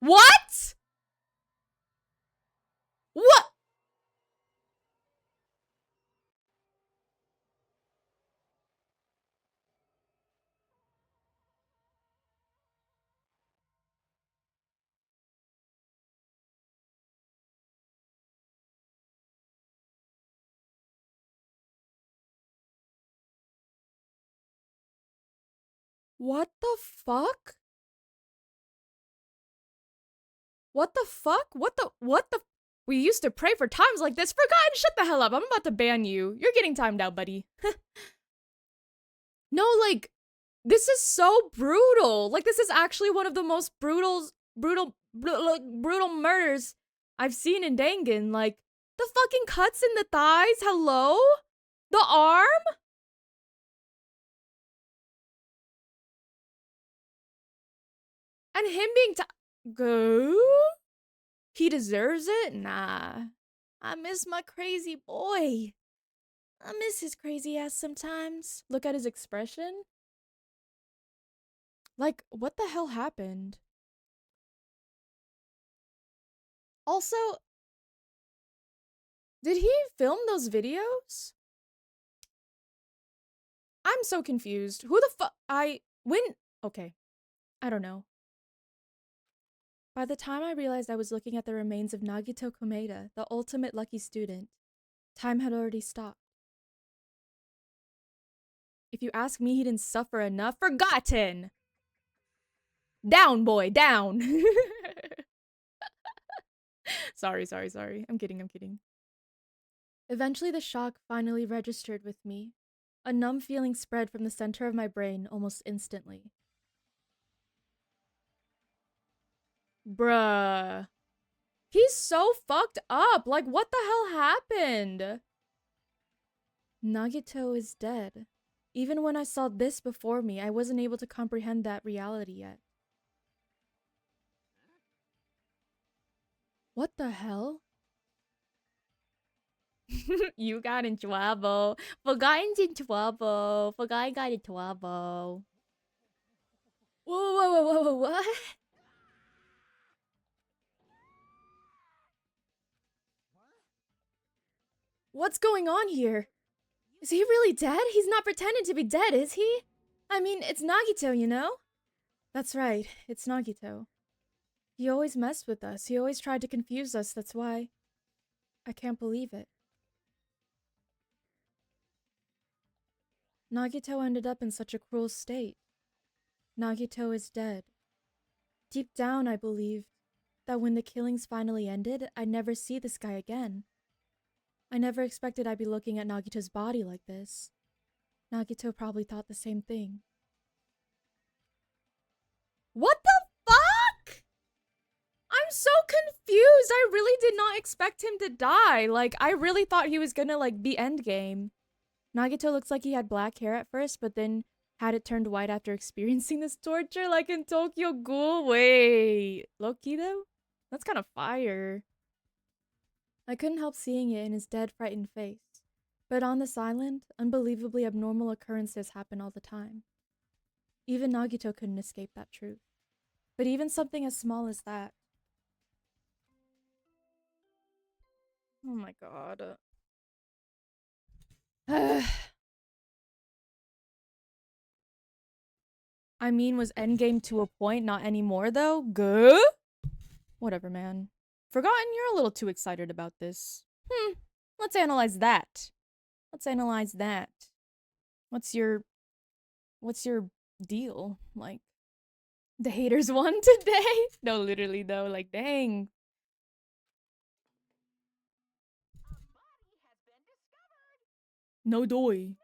What? What? What the fuck? What the fuck? What the? We used to pray for times like this. Forgotten? Shut the hell up. I'm about to ban you. You're getting timed out, buddy. No, like, this is so brutal. Like, this is actually one of the most brutal murders I've seen in Dangan. Like, the fucking cuts in the thighs. Hello? The arm? And him being go? He deserves it? Nah. I miss my crazy boy. I miss his crazy ass sometimes. Look at his expression. Like, what the hell happened? Also, did he film those videos? I'm so confused. Who the fuck? Okay. I don't know. By the time I realized I was looking at the remains of Nagito Komeda, the ultimate lucky student, time had already stopped. If you ask me, he didn't suffer enough. Forgotten! Down, boy, down! Sorry. I'm kidding. Eventually, the shock finally registered with me. A numb feeling spread from the center of my brain almost instantly. Bruh. He's so fucked up. Like, what the hell happened? Nagito is dead. Even when I saw this before me, I wasn't able to comprehend that reality yet. What the hell? You got in trouble. Forgotten's in trouble. Forgotten got in trouble. Whoa, what? What's going on here? Is he really dead? He's not pretending to be dead, is he? I mean, it's Nagito, you know? That's right, it's Nagito. He always messed with us. He always tried to confuse us, that's why. I can't believe it. Nagito ended up in such a cruel state. Nagito is dead. Deep down, I believed that when the killings finally ended, I'd never see this guy again. I never expected I'd be looking at Nagito's body like this. Nagito probably thought the same thing. What the fuck? I'm so confused. I really did not expect him to die. Like, I really thought he was gonna, like, be endgame. Nagito looks like he had black hair at first, but then had it turned white after experiencing this torture, like in Tokyo Ghoul. Wait, low-key though? That's kind of fire. I couldn't help seeing it in his dead, frightened face. But on this island, unbelievably abnormal occurrences happen all the time. Even Nagito couldn't escape that truth. But even something as small as that. Oh my god. I mean, was Endgame to a point, not anymore though? Good? Whatever, man. Forgotten, you're a little too excited about this. Let's analyze that. What's your deal? Like, the haters won today? No, literally though, like, dang. No doy.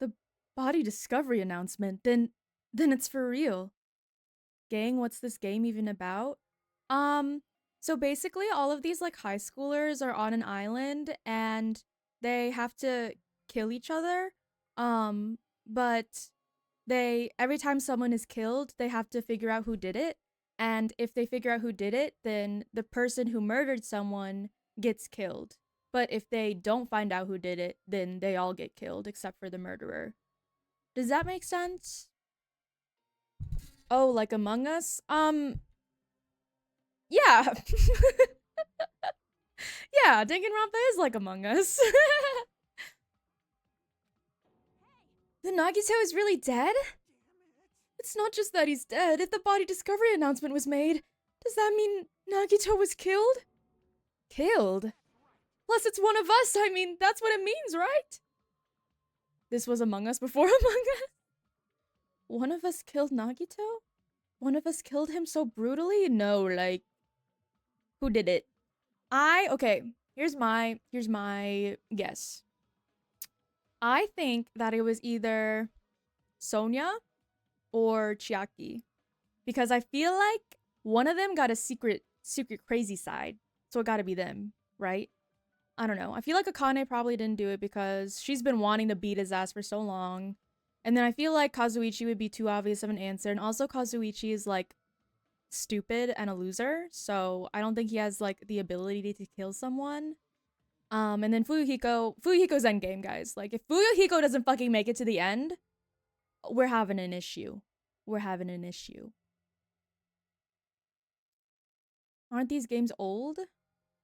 The body discovery announcement, then it's for real. Gang, what's this game even about? So basically all of these like high schoolers are on an island and they have to kill each other. But they every time someone is killed, they have to figure out who did it. And if they figure out who did it, then the person who murdered someone gets killed. But if they don't find out who did it, then they all get killed except for the murderer. Does that make sense? Oh, like Among Us? Yeah. Yeah, Danganronpa is like Among Us. The Nagito is really dead? It's not just that he's dead. If the body discovery announcement was made, does that mean Nagito was killed? Killed? Plus, it's one of us. I mean, that's what it means, right? This was Among Us before Among Us? One of us killed Nagito? One of us killed him so brutally? No, like, who did it? Okay, here's my guess. I think that it was either Sonia or Chiaki. Because I feel like one of them got a secret crazy side. So it gotta be them, right? I don't know. I feel like Akane probably didn't do it because she's been wanting to beat his ass for so long. And then I feel like Kazuichi would be too obvious of an answer. And also Kazuichi is like stupid and a loser. So I don't think he has like the ability to kill someone. And then Fuyuhiko's endgame, guys. Like if Fuyuhiko doesn't fucking make it to the end, we're having an issue. We're having an issue. Aren't these games old?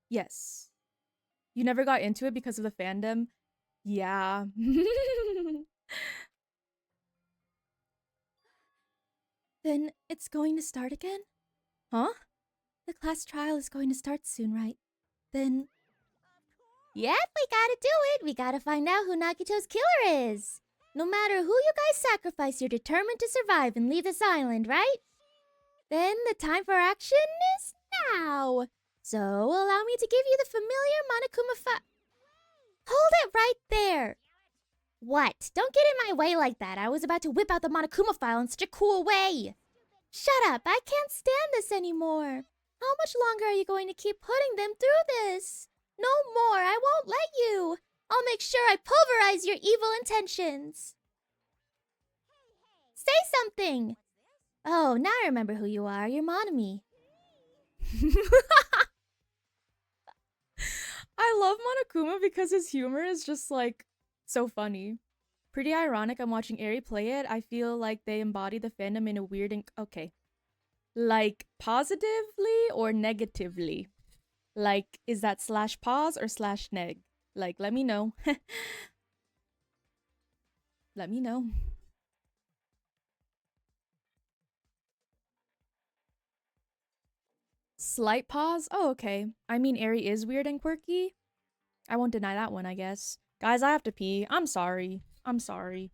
Yes. You never got into it because of the fandom? Yeah. Then it's going to start again? Huh? The class trial is going to start soon, right? Then. Yep, we gotta do it. We gotta find out who Nagito's killer is. No matter who you guys sacrifice, you're determined to survive and leave this island, right? Then the time for action is now. So allow me to give you the familiar Monokuma Hold it right there! What? Don't get in my way like that. I was about to whip out the Monokuma file in such a cool way. Shut up, I can't stand this anymore. How much longer are you going to keep putting them through this? No more, I won't let you. I'll make sure I pulverize your evil intentions. Say something! Oh, now I remember who you are. You're Monami. I love Monokuma because his humor is just like so funny. Pretty ironic I'm watching Aeri play it. I feel like they embody the fandom in a weird and okay. Like positively or negatively? Like is that slash pause or slash neg? Like let me know. Let me know. Slight pause? Oh, okay. I mean, Aeri is weird and quirky. I won't deny that one, I guess. Guys, I have to pee. I'm sorry. I'm sorry.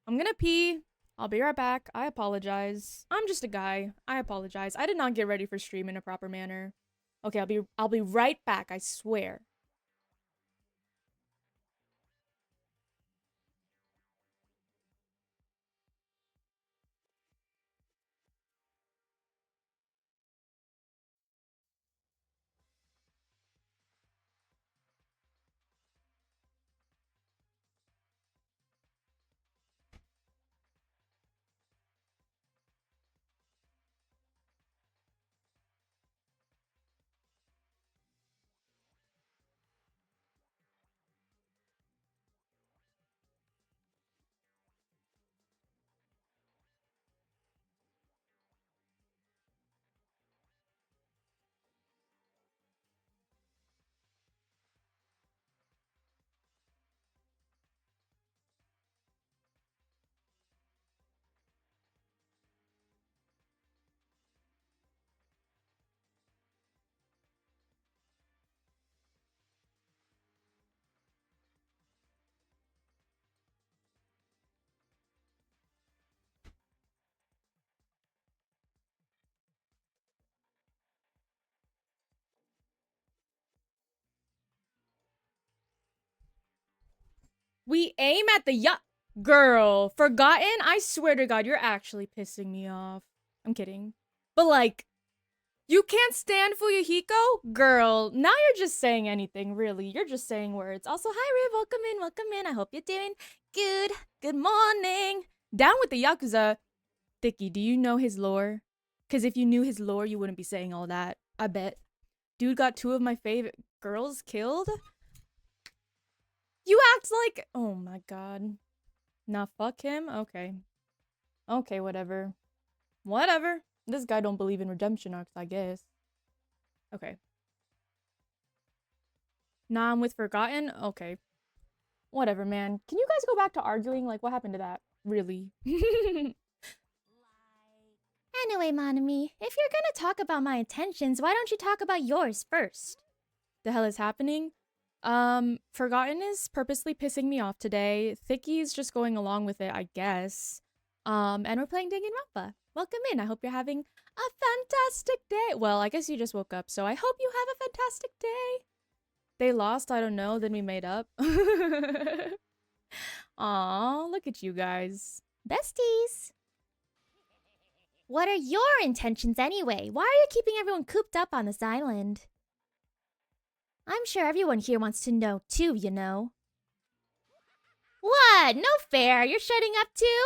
I'm gonna pee. I'll be right back. I apologize. I'm just a guy. I apologize. I did not get ready for stream in a proper manner. Okay, I'll be right back, I swear. We aim at the girl. Forgotten? I swear to God, you're actually pissing me off. I'm kidding. But like, you can't stand Fuyuhiko? Girl, now you're just saying anything, really. You're just saying words. Also, hi, Riv. Welcome in, welcome in. I hope you're doing good. Good morning. Down with the Yakuza. Thicky, do you know his lore? Because if you knew his lore, you wouldn't be saying all that. I bet. Dude got 2 of my favorite girls killed? You act like... Oh my god. Nah, fuck him? Okay. Okay, whatever. Whatever. This guy don't believe in redemption arcs, I guess. Okay. Nah, I'm with Forgotten? Okay. Whatever, man. Can you guys go back to arguing? Like, what happened to that? Really? Anyway, Monami, if you're gonna talk about my intentions, why don't you talk about yours first? The hell is happening? Forgotten is purposely pissing me off today. Thicky's just going along with it, I guess. And we're playing Danganronpa. Welcome in. I hope you're having a fantastic day. Well, I guess you just woke up, so I hope you have a fantastic day. They lost, I don't know, then we made up. Aw, look at you guys. Besties! What are your intentions anyway? Why are you keeping everyone cooped up on this island? I'm sure everyone here wants to know too, you know. What? No fair! You're shutting up too?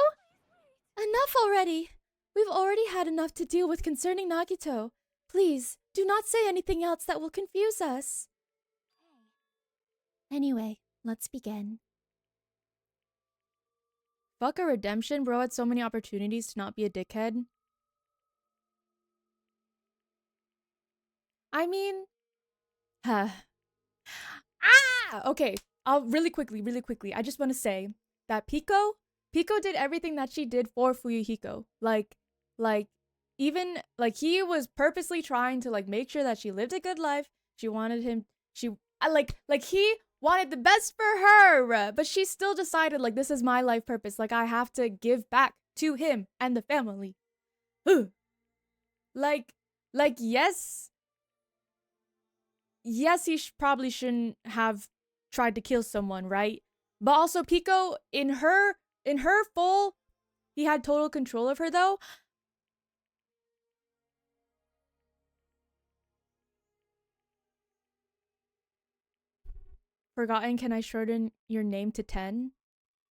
Enough already! We've already had enough to deal with concerning Nagito. Please, do not say anything else that will confuse us. Anyway, let's begin. Fuck a redemption, bro had so many opportunities to not be a dickhead. I mean... Okay, I'll really quickly, I just want to say that Pico did everything that she did for Fuyuhiko. Even, he was purposely trying to, make sure that she lived a good life. She wanted him, he wanted the best for her, but she still decided, this is my life purpose. I have to give back to him and the family. Yes, he probably shouldn't have tried to kill someone, right? But also Pico, in her full, he had total control of her though. Forgotten, can I shorten your name to 10?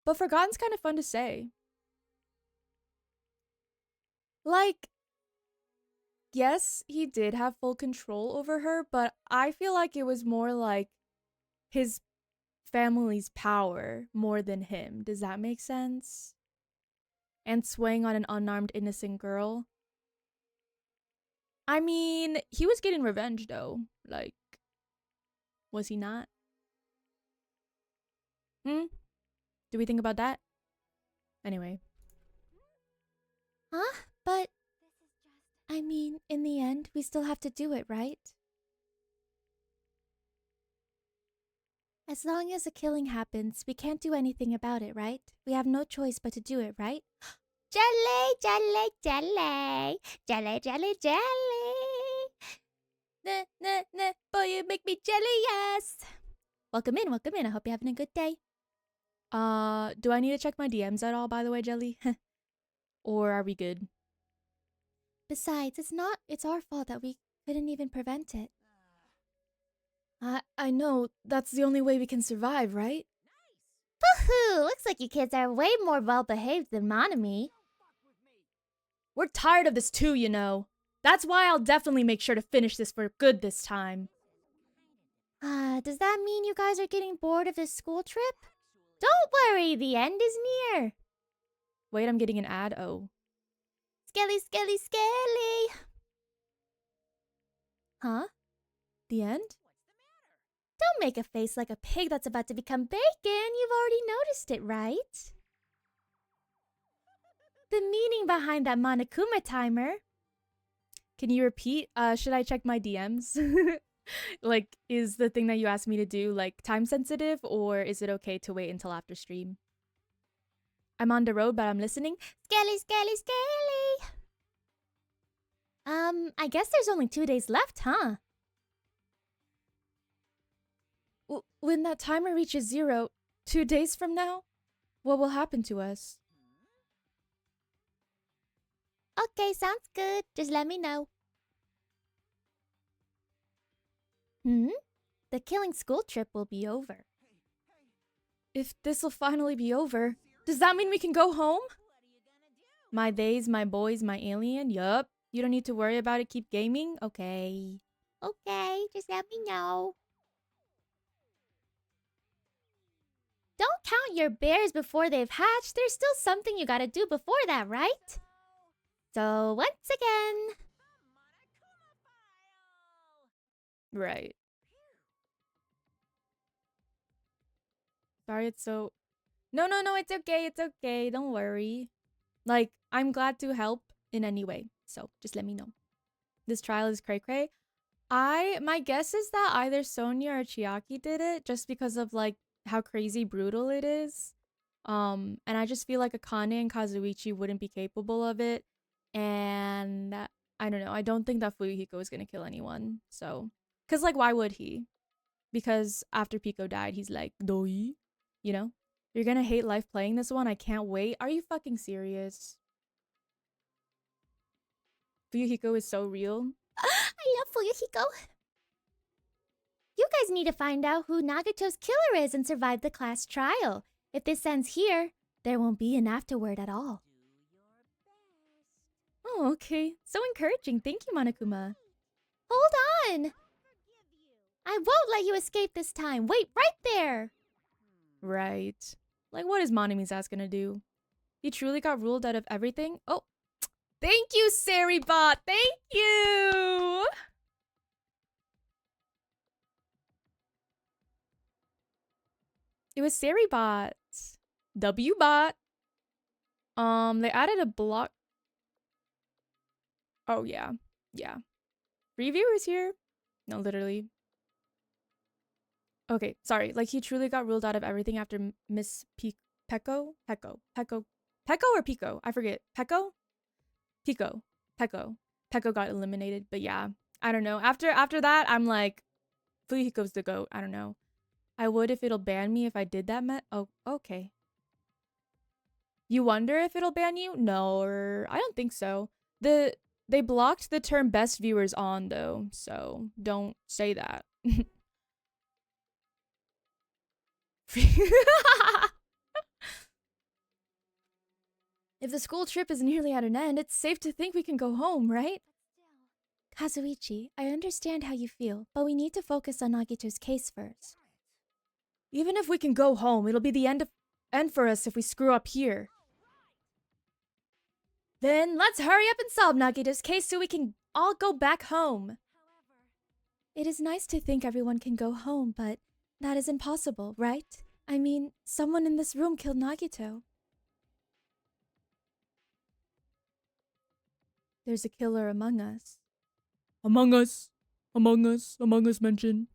But Forgotten's kind of fun to say. Yes, he did have full control over her, but I feel like it was more like his family's power more than him. Does that make sense? And swaying on an unarmed innocent girl. I mean, he was getting revenge though. Was he not? Do we think about that? Anyway. Huh? But... I mean, in the end, we still have to do it, right? As long as a killing happens, we can't do anything about it, right? We have no choice but to do it, right? Jelly, jelly, jelly, jelly, jelly, jelly. Boy, you make me jealous. Welcome in, welcome in. I hope you're having a good day. Do I need to check my DMs at all, by the way, Jelly? Or are we good? Besides, it's our fault that we couldn't even prevent it. I know, that's the only way we can survive, right? Woohoo! Looks like you kids are way more well-behaved than Monami. We're tired of this too, you know. That's why I'll definitely make sure to finish this for good this time. Does that mean you guys are getting bored of this school trip? Don't worry, the end is near. Wait, I'm getting an ad? Oh. Skelly, skelly, skelly. Huh? The end? Don't make a face like a pig that's about to become bacon. You've already noticed it, right? The meaning behind that Monokuma timer. Can you repeat? Should I check my DMs? Is the thing that you asked me to do, time sensitive, or is it okay to wait until after stream? I'm on the road, but I'm listening. Skelly, skelly, skelly. I guess there's only 2 days left, huh? When that timer reaches 0, 2 days from now, what will happen to us? Okay, sounds good. Just let me know. The killing school trip will be over. If this'll finally be over, does that mean we can go home? My theys, my boys, my alien? Yup. You don't need to worry about it. Keep gaming? Okay. Okay, just let me know. Don't count your bears before they've hatched. There's still something you gotta do before that, right? So, once again, Right. Sorry, it's so... No, no, no, it's okay. It's okay. Don't worry. Like, I'm glad to help in any way. So, just let me know. This trial is cray-cray. My guess is that either Sonia or Chiaki did it just because of, like, how crazy brutal it is. And I just feel like Akane and Kazuichi wouldn't be capable of it. And I don't know. I don't think that Fuyuhiko is gonna kill anyone. So, cause like, why would he? Because after Pico died, he's like, doi, you know? You're gonna hate life playing this one. I can't wait. Are you fucking serious? Fuyuhiko is so real. I love Fuyuhiko. You guys need to find out who Nagato's killer is and survive the class trial. If this ends here, there won't be an afterword at all. Oh, okay. So encouraging. Thank you, Monokuma. Hold on! I won't let you escape this time. Wait right there! Right. Like, what is Monami's ass gonna do? He truly got ruled out of everything? Oh, thank you, Saribot! Thank you! It was Saribot. W-bot. They added a block. Oh, yeah. Yeah. Reviewers here? No, literally. Okay, sorry. Like, he truly got ruled out of everything after Miss Pecco? Pecco or Pico? I forget. Pecco? Pico. Pecco. Pecco got eliminated, but yeah. I don't know. After that, I'm like, Fuyuhiko's the GOAT. I don't know. I would if it'll ban me if I did that oh, okay. You wonder if it'll ban you? No, I don't think so. They blocked the term best viewers on though, so don't say that. If the school trip is nearly at an end, it's safe to think we can go home, right? Kazuichi, I understand how you feel, but we need to focus on Nagito's case first. Even if we can go home, it'll be the end for us if we screw up here. Then let's hurry up and solve Nagito's case so we can all go back home. It is nice to think everyone can go home, but that is impossible, right? I mean, someone in this room killed Nagito. There's a killer among us. Among us. Among us. Among us mentioned.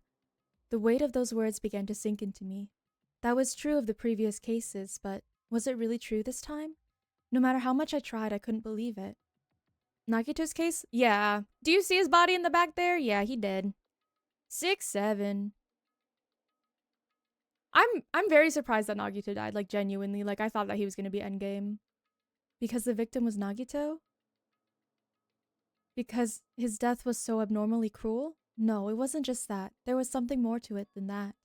The weight of those words began to sink into me. That was true of the previous cases, but was it really true this time? No matter how much I tried, I couldn't believe it. Nagito's case? Yeah. Do you see his body in the back there? Yeah, he did. 6-7. I'm very surprised that Nagito died, like genuinely. Like I thought that he was gonna be endgame. Because the victim was Nagito? Because his death was so abnormally cruel? No, it wasn't just that. There was something more to it than that.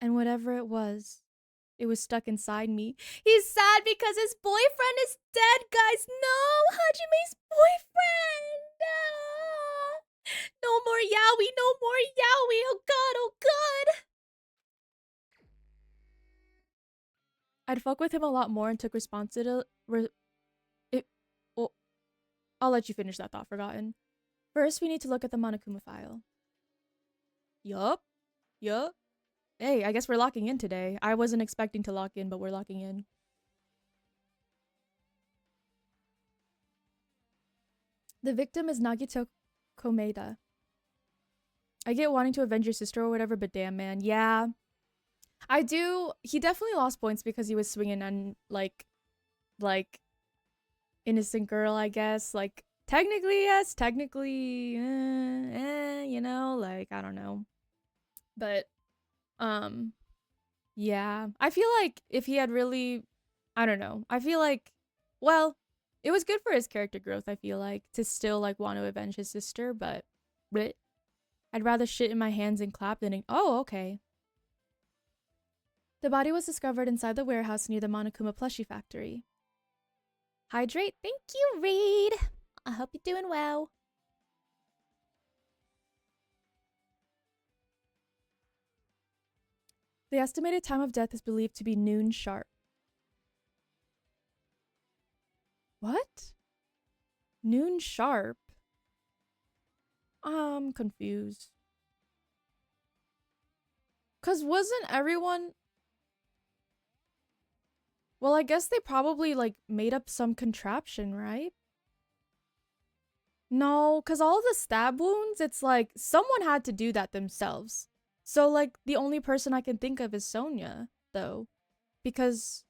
And whatever it was stuck inside me. He's sad because his boyfriend is dead, guys. No, Hajime's boyfriend. No more yaoi, no more yaoi. Oh god, oh god. I'd fuck with him a lot more and took responsibility. Well, I'll let you finish that thought, Forgotten. First, we need to look at the Monokuma file. Yup. Yup. Hey, I guess we're locking in today. I wasn't expecting to lock in, but we're locking in. The victim is Nagito Komeda. I get wanting to avenge your sister or whatever, but damn, man. Yeah. I do. He definitely lost points because he was swinging on, like, innocent girl, I guess. Like, technically, yes. Technically, you know? Like, I don't know. But, yeah. I feel like if he had really, I don't know. I feel like, well, it was good for his character growth, I feel like, to still, like, want to avenge his sister, but bleh. I'd rather shit in my hands and clap than, oh, okay. The body was discovered inside the warehouse near the Monokuma plushie factory. Hydrate? Thank you, Reed! I hope you're doing well. The estimated time of death is believed to be noon sharp. What? Noon sharp? I'm confused. Cause wasn't everyone... Well, I guess they probably like made up some contraption, right? No, cause all the stab wounds, it's like someone had to do that themselves. So like the only person I can think of is Sonia, though. Because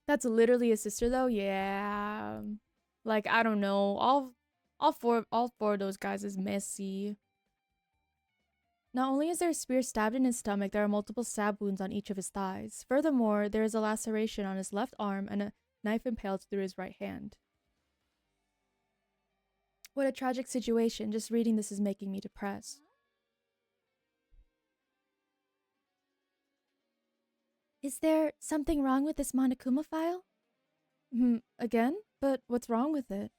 that's literally his sister though. Yeah. Like I don't know. All four of those guys is messy. Not only is there a spear stabbed in his stomach, there are multiple stab wounds on each of his thighs. Furthermore, there is a laceration on his left arm and a knife impaled through his right hand. What a tragic situation. Just reading this is making me depressed. Is there something wrong with this Monokuma file? Again? But what's wrong with it?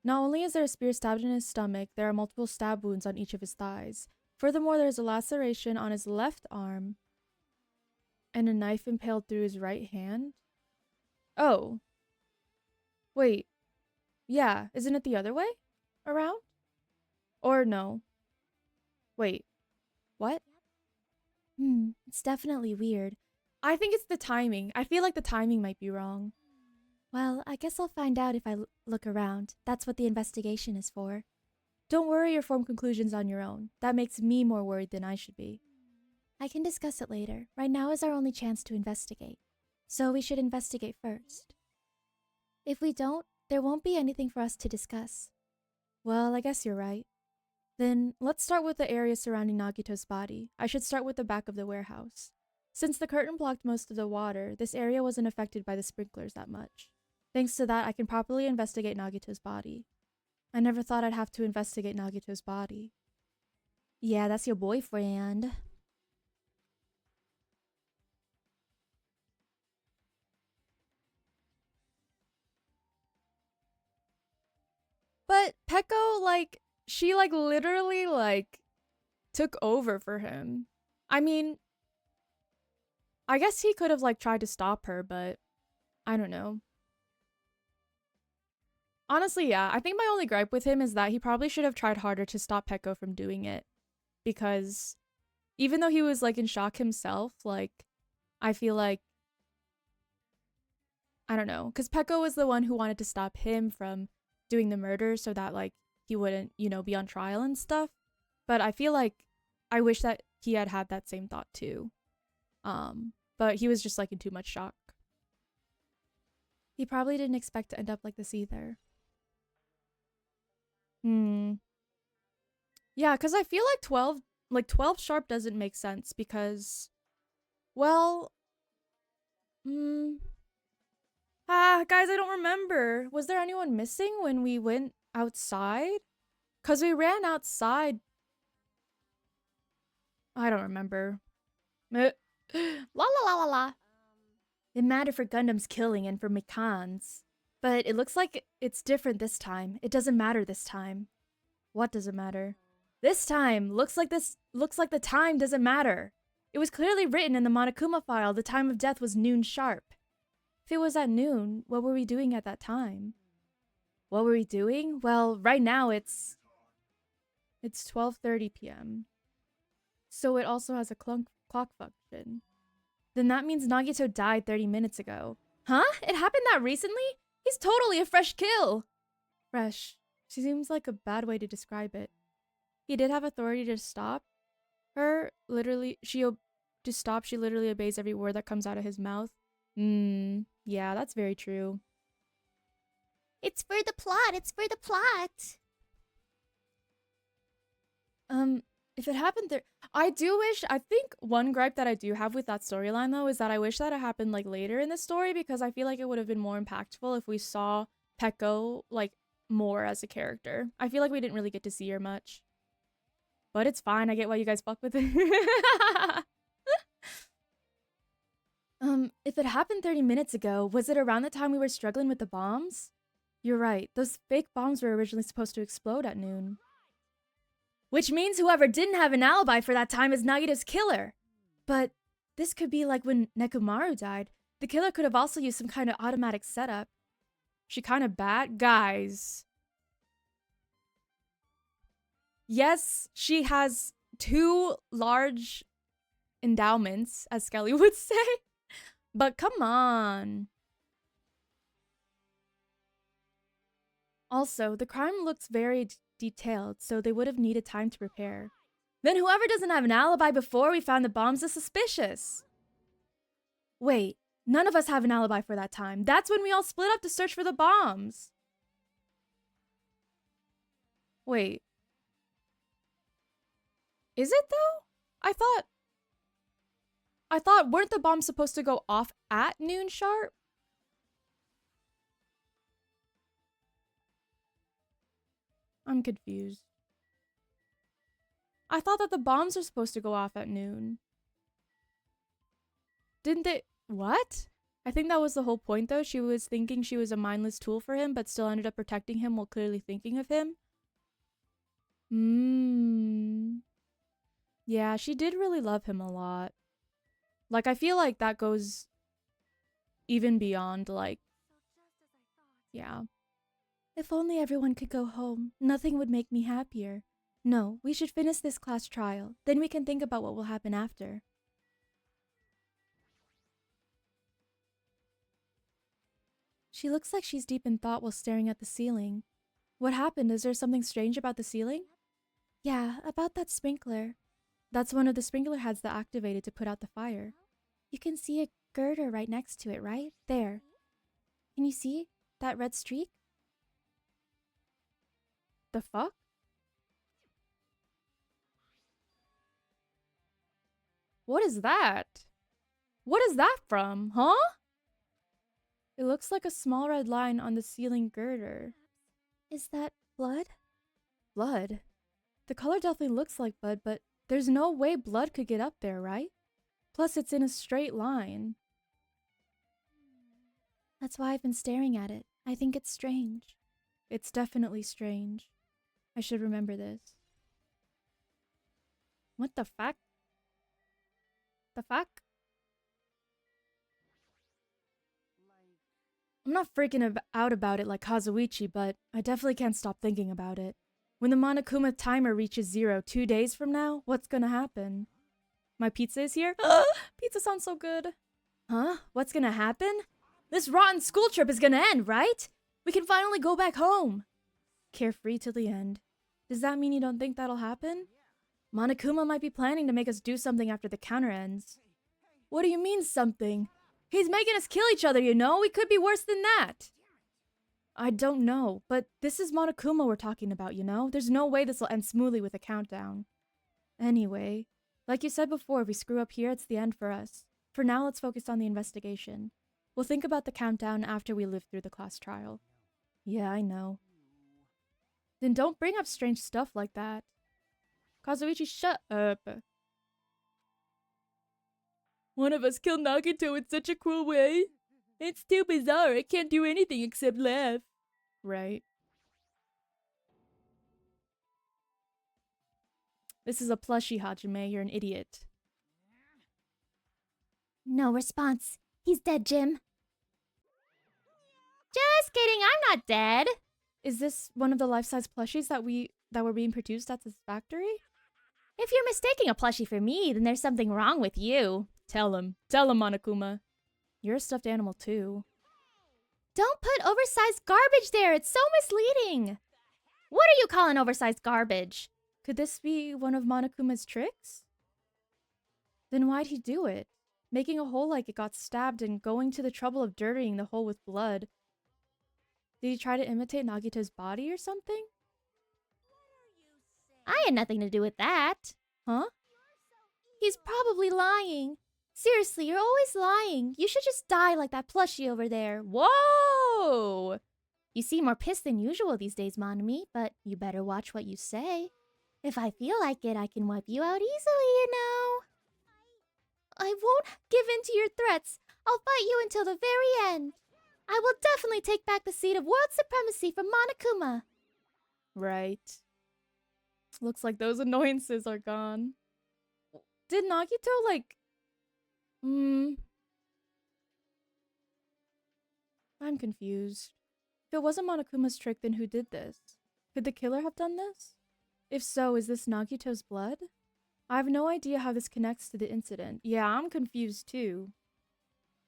Not only is there a spear stabbed in his stomach, there are multiple stab wounds on each of his thighs. Furthermore, there is a laceration on his left arm and a knife impaled through his right hand. Oh. Wait. Yeah, isn't it the other way around? Or no? Wait. What? It's definitely weird. I think it's the timing. I feel like the timing might be wrong. Well, I guess I'll find out if I look around. That's what the investigation is for. Don't worry or form conclusions on your own. That makes me more worried than I should be. I can discuss it later. Right now is our only chance to investigate. So we should investigate first. If we don't, there won't be anything for us to discuss. Well, I guess you're right. Then let's start with the area surrounding Nagito's body. I should start with the back of the warehouse. Since the curtain blocked most of the water, this area wasn't affected by the sprinklers that much. Thanks to that, I can properly investigate Nagito's body. I never thought I'd have to investigate Nagito's body. Yeah, that's your boyfriend. But Peko, like, she, like, literally, like, took over for him. I mean, I guess he could have, like, tried to stop her, but I don't know. Honestly, yeah, I think my only gripe with him is that he probably should have tried harder to stop Peko from doing it. Because even though he was, like, in shock himself, like, I feel like, I don't know. Because Peko was the one who wanted to stop him from doing the murder so that, like, he wouldn't, you know, be on trial and stuff. But I feel like I wish that he had had that same thought too. But he was just, like, in too much shock. He probably didn't expect to end up like this either. Yeah, because I feel like 12 sharp doesn't make sense because, well, guys, I don't remember. Was there anyone missing when we went outside? Because we ran outside. I don't remember. La la la la la. It mattered for Gundam's killing and for Mikan's. But it looks like it's different this time. It doesn't matter this time. What doesn't matter? This time! Looks like the time doesn't matter. It was clearly written in the Monokuma file the time of death was noon sharp. If it was at noon, what were we doing at that time? What were we doing? Well, right now it's 12:30 p.m. So it also has a clock function. Then that means Nagito died 30 minutes ago. Huh? It happened that recently? He's totally a fresh kill! Fresh. She seems like a bad way to describe it. He did have authority to stop her. She literally obeys every word that comes out of his mouth. Yeah, that's very true. It's for the plot. It's for the plot. If it happened there, I think one gripe that I do have with that storyline though is that I wish that it happened like later in the story because I feel like it would have been more impactful if we saw Peko like more as a character. I feel like we didn't really get to see her much. But it's fine. I get why you guys fuck with it. If it happened 30 minutes ago, was it around the time we were struggling with the bombs? You're right, those fake bombs were originally supposed to explode at noon. Which means whoever didn't have an alibi for that time is Nagita's killer. But this could be like when Nekomaru died. The killer could have also used some kind of automatic setup. She kind of bad? Guys. Yes, she has 2 large endowments, as Skelly would say. But come on. Also, the crime looks very detailed, so they would have needed time to prepare. Then whoever doesn't have an alibi before we found the bombs is suspicious. Wait, none of us have an alibi for that time. That's when we all split up to search for the bombs. Wait. Is it though? I thought weren't the bombs supposed to go off at noon sharp? I'm confused. I thought that the bombs are supposed to go off at noon. Didn't they? What? I think that was the whole point though. She was thinking she was a mindless tool for him, but still ended up protecting him while clearly thinking of him. Yeah, she did really love him a lot. Like, I feel like that goes even beyond, like, yeah. If only everyone could go home, nothing would make me happier. No, we should finish this class trial. Then we can think about what will happen after. She looks like she's deep in thought while staring at the ceiling. What happened? Is there something strange about the ceiling? Yeah, about that sprinkler. That's one of the sprinkler heads that activated to put out the fire. You can see a girder right next to it, right? There. Can you see that red streak? The fuck? What is that? What is that from, huh? It looks like a small red line on the ceiling girder. Is that blood? Blood? The color definitely looks like blood, but there's no way blood could get up there, right? Plus, it's in a straight line. That's why I've been staring at it. I think it's strange. It's definitely strange. I should remember this. What the fuck? The fuck? I'm not freaking out about it like Kazuichi, but I definitely can't stop thinking about it. When the Monokuma timer reaches 0 2 days from now, what's gonna happen? My pizza is here? Pizza sounds so good. Huh? What's gonna happen? This rotten school trip is gonna end, right? We can finally go back home. Carefree till the end. Does that mean you don't think that'll happen? Monokuma might be planning to make us do something after the counter ends. What do you mean something? He's making us kill each other, you know? We could be worse than that. I don't know, but this is Monokuma we're talking about, you know? There's no way this will end smoothly with a countdown. Anyway, like you said before, if we screw up here, it's the end for us. For now, let's focus on the investigation. We'll think about the countdown after we live through the class trial. Yeah, I know. Then don't bring up strange stuff like that. Kazuichi, shut up. One of us killed Nagito in such a cruel way. It's too bizarre. I can't do anything except laugh. Right. This is a plushie, Hajime. You're an idiot. No response. He's dead, Jim. Just kidding, I'm not dead. Is this one of the life-size plushies that were being produced at this factory? If you're mistaking a plushie for me, then there's something wrong with you. Tell him, Monokuma. You're a stuffed animal too. Don't put oversized garbage there. It's so misleading. What are you calling oversized garbage? Could this be one of Monokuma's tricks? Then why'd he do it? Making a hole like it got stabbed and going to the trouble of dirtying the hole with blood. Did he try to imitate Nagita's body or something? I had nothing to do with that. Huh? He's probably lying. Seriously, you're always lying. You should just die like that plushie over there. Whoa! You seem more pissed than usual these days, Monami, but you better watch what you say. If I feel like it, I can wipe you out easily, you know. I won't give in to your threats. I'll fight you until the very end. I will definitely take back the seat of world supremacy from Monokuma. Right. Looks like those annoyances are gone. Did Nagito, like... I'm confused. If it wasn't Monokuma's trick, then who did this? Could the killer have done this? If so, is this Nagito's blood? I have no idea how this connects to the incident. Yeah, I'm confused too.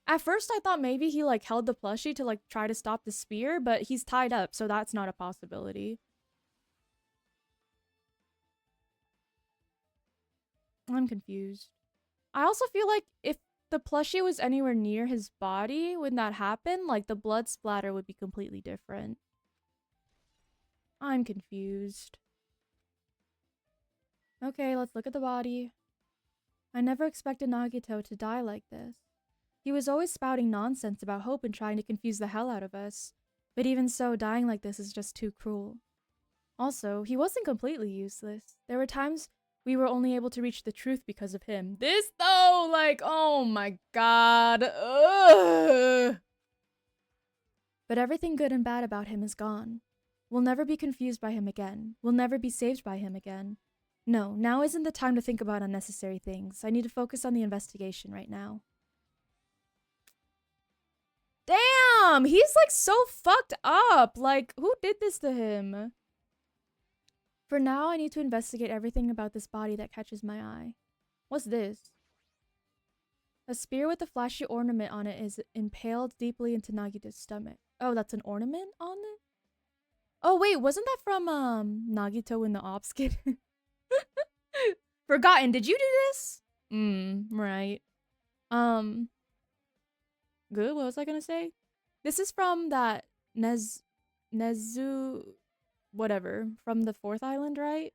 At first I thought maybe he like held the plushie to like try to stop the spear, but he's tied up, so that's not a possibility. I'm confused. I also feel like if the plushie was anywhere near his body when that happened, like the blood splatter would be completely different. I'm confused. Okay, let's look at the body. I never expected Nagito to die like this. He was always spouting nonsense about hope and trying to confuse the hell out of us. But even so, dying like this is just too cruel. Also, he wasn't completely useless. There were times we were only able to reach the truth because of him. This though, like, oh my god. Ugh. But everything good and bad about him is gone. We'll never be confused by him again. We'll never be saved by him again. No, now isn't the time to think about unnecessary things. I need to focus on the investigation right now. Damn! He's like so fucked up! Like, who did this to him? For now, I need to investigate everything about this body that catches my eye. What's this? A spear with a flashy ornament on it is impaled deeply into Nagito's stomach. Oh, that's an ornament on it? Oh wait, wasn't that from Nagito in the Ops Kid? Forgotten, did you do this? Right. Good, what was I gonna say? This is from that Nezu whatever, from the 4th island, right?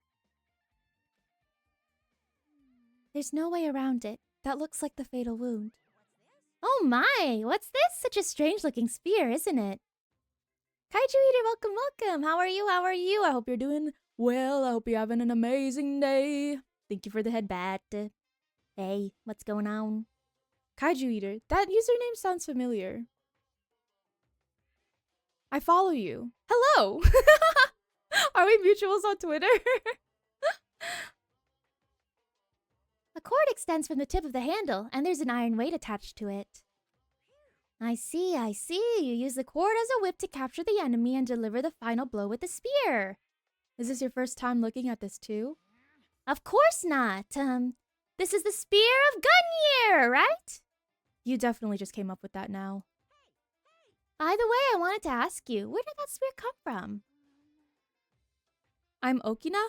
There's no way around it. That looks like the fatal wound. Oh my! What's this? Such a strange looking spear, isn't it? Kaiju Eater, welcome, welcome! How are you? How are you? I hope you're doing well. I hope you're having an amazing day. Thank you for the headbat. Hey, what's going on? Kaiju Eater, that username sounds familiar. I follow you. Hello! Are we mutuals on Twitter? A cord extends from the tip of the handle, and there's an iron weight attached to it. I see. You use the cord as a whip to capture the enemy and deliver the final blow with the spear. Is this your first time looking at this too? Of course not. This is the Spear of Gunyear, right? You definitely just came up with that now. By the way, I wanted to ask you, where did that spear come from? I'm Okina?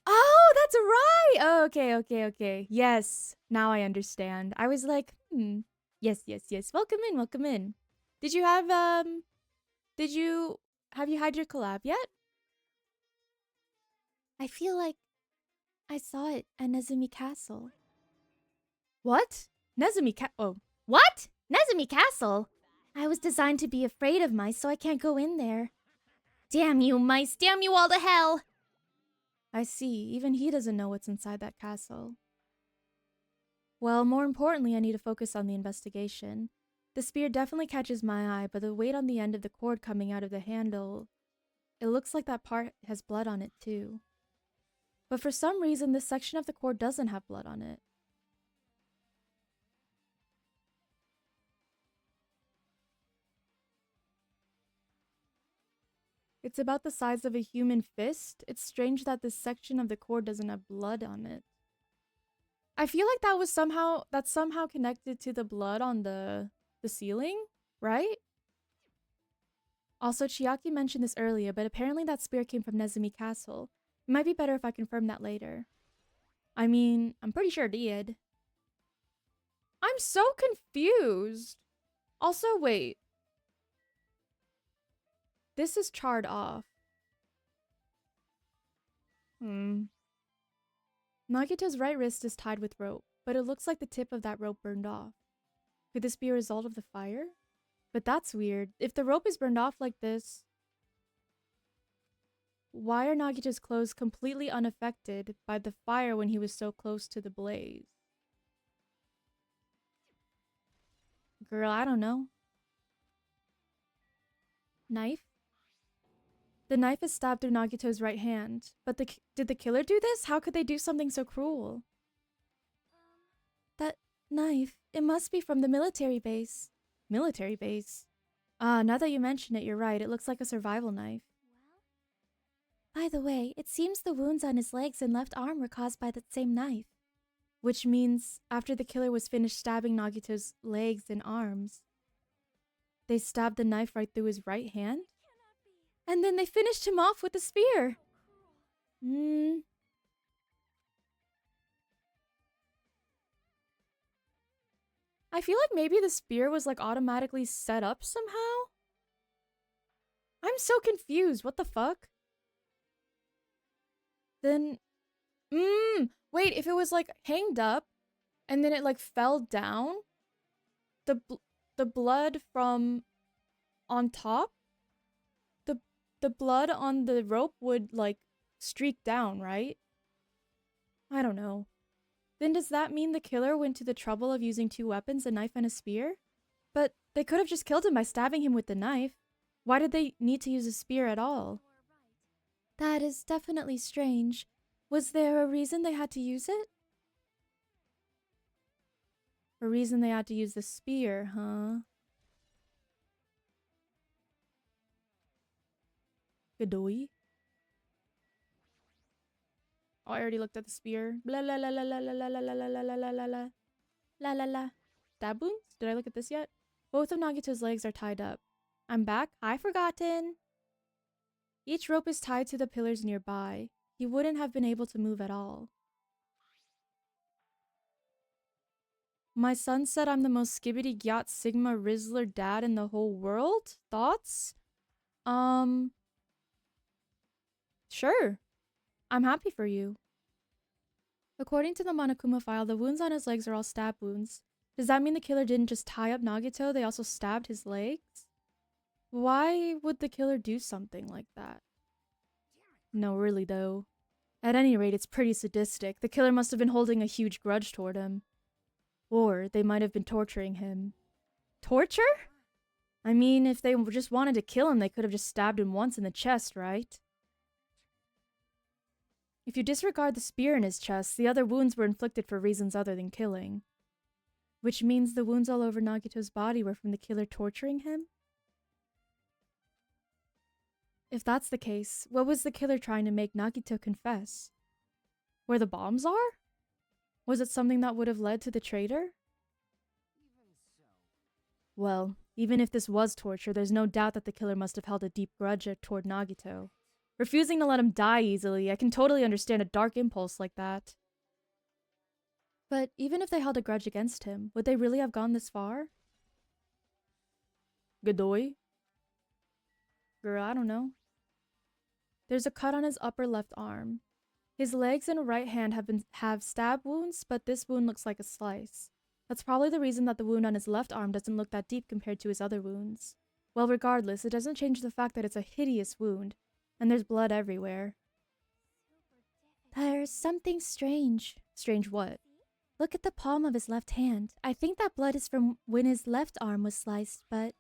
Oh, that's right! Oh, okay. Yes, now I understand. I was like, Yes. Welcome in. Have you had your collab yet? I feel like I saw it at Nezumi Castle. What? What? Nezumi Castle? I was designed to be afraid of mice, so I can't go in there. Damn you, mice! Damn you all to hell! I see. Even he doesn't know what's inside that castle. Well, more importantly, I need to focus on the investigation. The spear definitely catches my eye, but the weight on the end of the cord coming out of the handle, it looks like that part has blood on it too. But for some reason, this section of the cord doesn't have blood on it. It's about the size of a human fist. It's strange that this section of the cord doesn't have blood on it. I feel like that's somehow connected to the blood on the ceiling, right? Also, Chiaki mentioned this earlier, but apparently that spear came from Nezumi Castle. It might be better if I confirm that later. I mean, I'm pretty sure it did. I'm so confused. Also, wait. This is charred off. Nagito's right wrist is tied with rope, but it looks like the tip of that rope burned off. Could this be a result of the fire? But that's weird. If the rope is burned off like this, why are Nagito's clothes completely unaffected by the fire when he was so close to the blaze? Girl, I don't know. Knife? The knife is stabbed through Nagito's right hand. But did the killer do this? How could they do something so cruel? That knife, it must be from the military base. Military base? Ah, now that you mention it, you're right. It looks like a survival knife. By the way, it seems the wounds on his legs and left arm were caused by that same knife. Which means, after the killer was finished stabbing Nagito's legs and arms, they stabbed the knife right through his right hand? And then they finished him off with a spear! I feel like maybe the spear was like automatically set up somehow? I'm so confused, what the fuck? Then, wait, if it was like hanged up and then it like fell down, the blood from on top, the blood on the rope would like streak down, right? I don't know. Then does that mean the killer went to the trouble of using two weapons, a knife and a spear? But they could have just killed him by stabbing him with the knife. Why did they need to use a spear at all? That is definitely strange. Was there a reason they had to use it? A reason they had to use the spear, huh? Gadoi? Oh, I already looked at the spear. Blah la la la la la la la la la la la la la la la la la. Stab wounds? Did I look at this yet? Both of Nagito's legs are tied up. I'm back. I forgotten. Each rope is tied to the pillars nearby. He wouldn't have been able to move at all. My son said I'm the most skibbity gyat sigma rizzler dad in the whole world? Thoughts? Sure. I'm happy for you. According to the Monokuma file, the wounds on his legs are all stab wounds. Does that mean the killer didn't just tie up Nagito, they also stabbed his legs? Why would the killer do something like that? No, really though. At any rate, it's pretty sadistic. The killer must have been holding a huge grudge toward him. Or they might have been torturing him. Torture? I mean, if they just wanted to kill him, they could have just stabbed him once in the chest, right? If you disregard the spear in his chest, the other wounds were inflicted for reasons other than killing. Which means the wounds all over Nagito's body were from the killer torturing him? If that's the case, what was the killer trying to make Nagito confess? Where the bombs are? Was it something that would have led to the traitor? Well, even if this was torture, there's no doubt that the killer must have held a deep grudge toward Nagito. Refusing to let him die easily, I can totally understand a dark impulse like that. But even if they held a grudge against him, would they really have gone this far? Gadoi? Girl, I don't know. There's a cut on his upper left arm. His legs and right hand have stab wounds, but this wound looks like a slice. That's probably the reason that the wound on his left arm doesn't look that deep compared to his other wounds. Well, regardless, it doesn't change the fact that it's a hideous wound, and there's blood everywhere. There's something strange. Strange what? Look at the palm of his left hand. I think that blood is from when his left arm was sliced, but...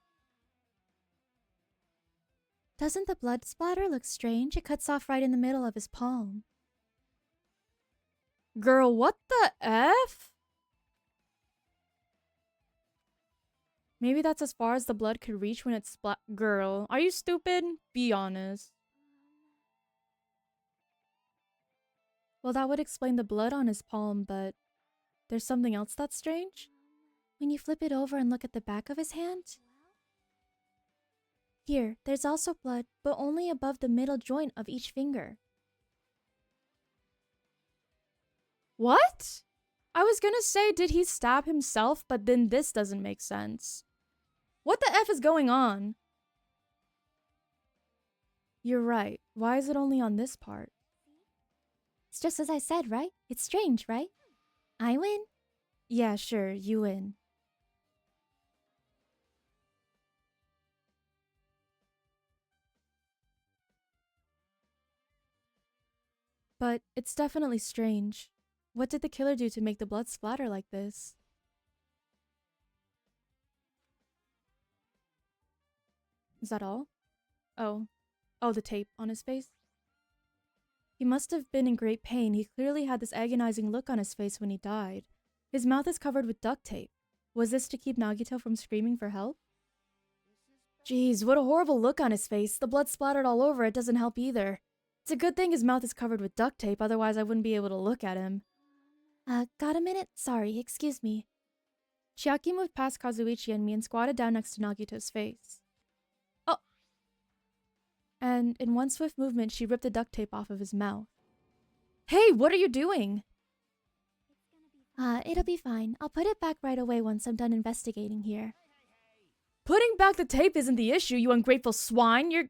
Doesn't the blood splatter look strange? It cuts off right in the middle of his palm. Girl, what the F? Maybe that's as far as the blood could reach when it splat- Girl, are you stupid? Be honest. Well, that would explain the blood on his palm, but... There's something else that's strange? When you flip it over and look at the back of his hand? Here, there's also blood, but only above the middle joint of each finger. What? I was gonna say, did he stab himself? But then this doesn't make sense. What the F is going on? You're right. Why is it only on this part? It's just as I said, right? It's strange, right? I win. Yeah, sure, you win. But it's definitely strange. What did the killer do to make the blood splatter like this? Is that all? Oh. Oh, the tape on his face? He must have been in great pain. He clearly had this agonizing look on his face when he died. His mouth is covered with duct tape. Was this to keep Nagito from screaming for help? Jeez, what a horrible look on his face. The blood splattered all over it doesn't help either. It's a good thing his mouth is covered with duct tape, otherwise I wouldn't be able to look at him. Got a minute? Sorry, excuse me. Chiaki moved past Kazuichi and me and squatted down next to Nagito's face. Oh! And in one swift movement, she ripped the duct tape off of his mouth. Hey, what are you doing? It'll be fine. I'll put it back right away once I'm done investigating here. Putting back the tape isn't the issue, you ungrateful swine. You're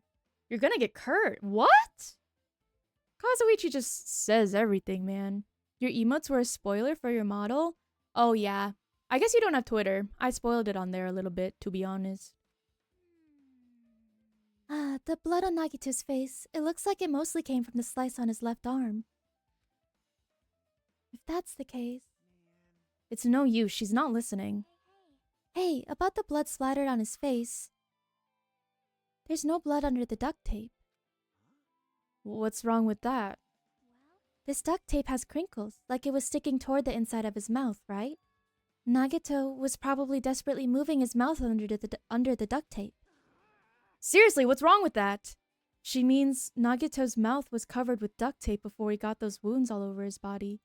gonna get hurt. What? Kazuichi just says everything, man. Your emotes were a spoiler for your model? Oh yeah. I guess you don't have Twitter. I spoiled it on there a little bit, to be honest. The blood on Nagito's face. It looks like it mostly came from the slice on his left arm. If that's the case... It's no use, she's not listening. Hey, about the blood splattered on his face. There's no blood under the duct tape. What's wrong with that? This duct tape has crinkles, like it was sticking toward the inside of his mouth, right? Nagito was probably desperately moving his mouth under the duct tape. Seriously, what's wrong with that? She means Nagito's mouth was covered with duct tape before he got those wounds all over his body.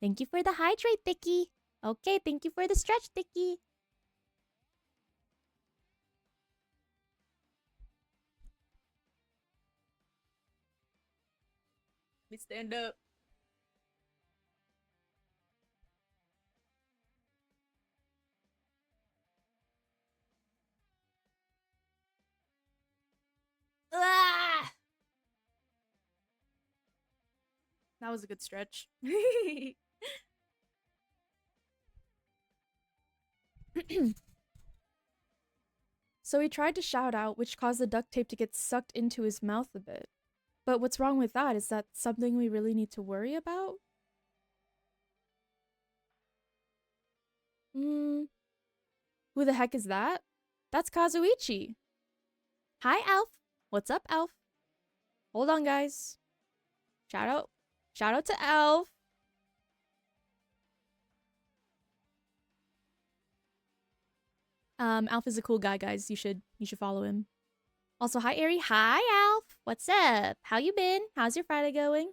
Thank you for the hydrate, Thicky. Okay, thank you for the stretch, Thicky. Let me stand up. Ah! That was a good stretch. So he tried to shout out, which caused the duct tape to get sucked into his mouth a bit. But what's wrong with that? Is that something we really need to worry about? Who the heck is that? That's Kazuichi. Hi, Alf. What's up, Alf? Hold on, guys. Shout out to Alf. Alf is a cool guy, guys. You should follow him. Also, hi, Aeri. Hi, Alf. What's up? How you been? How's your Friday going?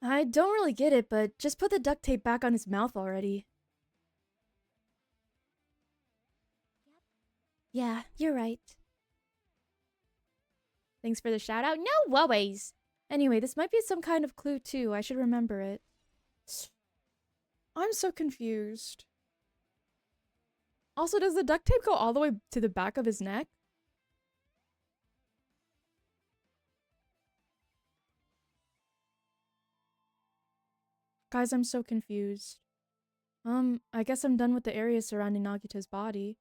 I don't really get it, but just put the duct tape back on his mouth already. Yeah, you're right. Thanks for the shout out. No worries. Anyway, this might be some kind of clue too. I should remember it. I'm so confused. Also, does the duct tape go all the way to the back of his neck? Guys, I'm so confused. I guess I'm done with the area surrounding Nagito's body.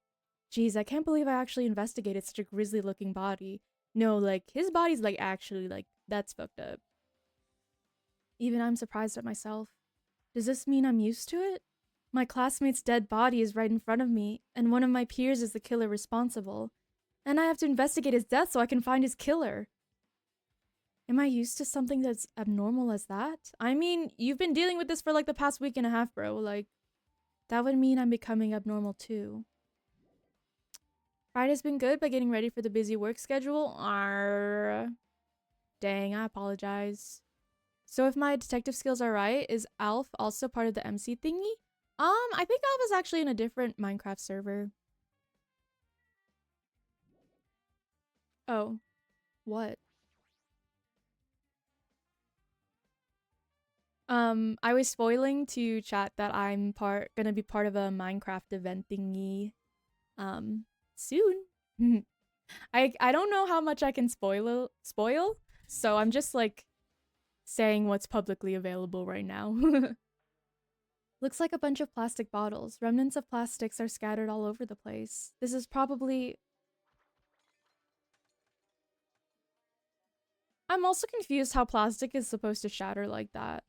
Jeez, I can't believe I actually investigated such a grisly looking body. No, like, his body's like actually like, that's fucked up. Even I'm surprised at myself. Does this mean I'm used to it? My classmate's dead body is right in front of me, and one of my peers is the killer responsible. And I have to investigate his death so I can find his killer. Am I used to something that's abnormal as that? I mean, you've been dealing with this for like the past week and a half, bro. Like, that would mean I'm becoming abnormal too. Friday's been good, but getting ready for the busy work schedule? Dang, I apologize. So if my detective skills are right, is Alf also part of the MC thingy? I think Alf is actually in a different Minecraft server. Oh. What? I was spoiling to chat that I'm gonna be part of a Minecraft event thingy, soon. I don't know how much I can spoil, so I'm just like saying what's publicly available right now. Looks like a bunch of plastic bottles. Remnants of plastics are scattered all over the place. This is probably... I'm also confused how plastic is supposed to shatter like that.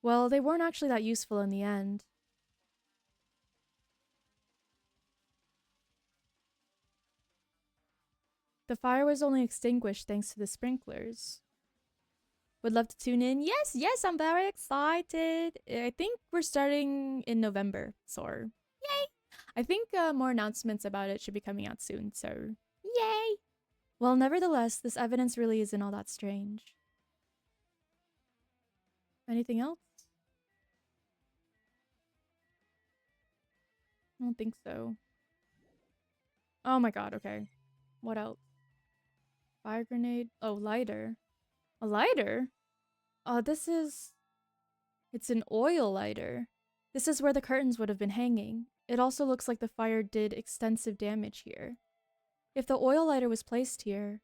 Well, they weren't actually that useful in the end. The fire was only extinguished thanks to the sprinklers. Would love to tune in. Yes, yes, I'm very excited. I think we're starting in November, so yay! I think more announcements about it should be coming out soon, so yay! Well, nevertheless, this evidence really isn't all that strange. Anything else? I don't think so. Oh my god, okay. What else? Fire grenade. Oh, lighter. A lighter? Oh, this is... It's an oil lighter. This is where the curtains would have been hanging. It also looks like the fire did extensive damage here. If the oil lighter was placed here...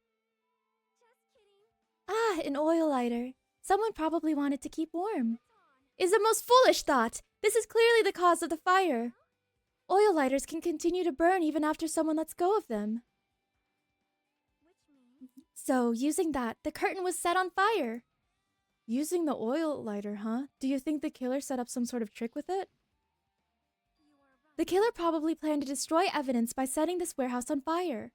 Ah, an oil lighter. Someone probably wanted to keep warm. Is the most foolish thought. This is clearly the cause of the fire. Oil lighters can continue to burn even after someone lets go of them. So, using that, the curtain was set on fire. Using the oil lighter, huh? Do you think the killer set up some sort of trick with it? The killer probably planned to destroy evidence by setting this warehouse on fire.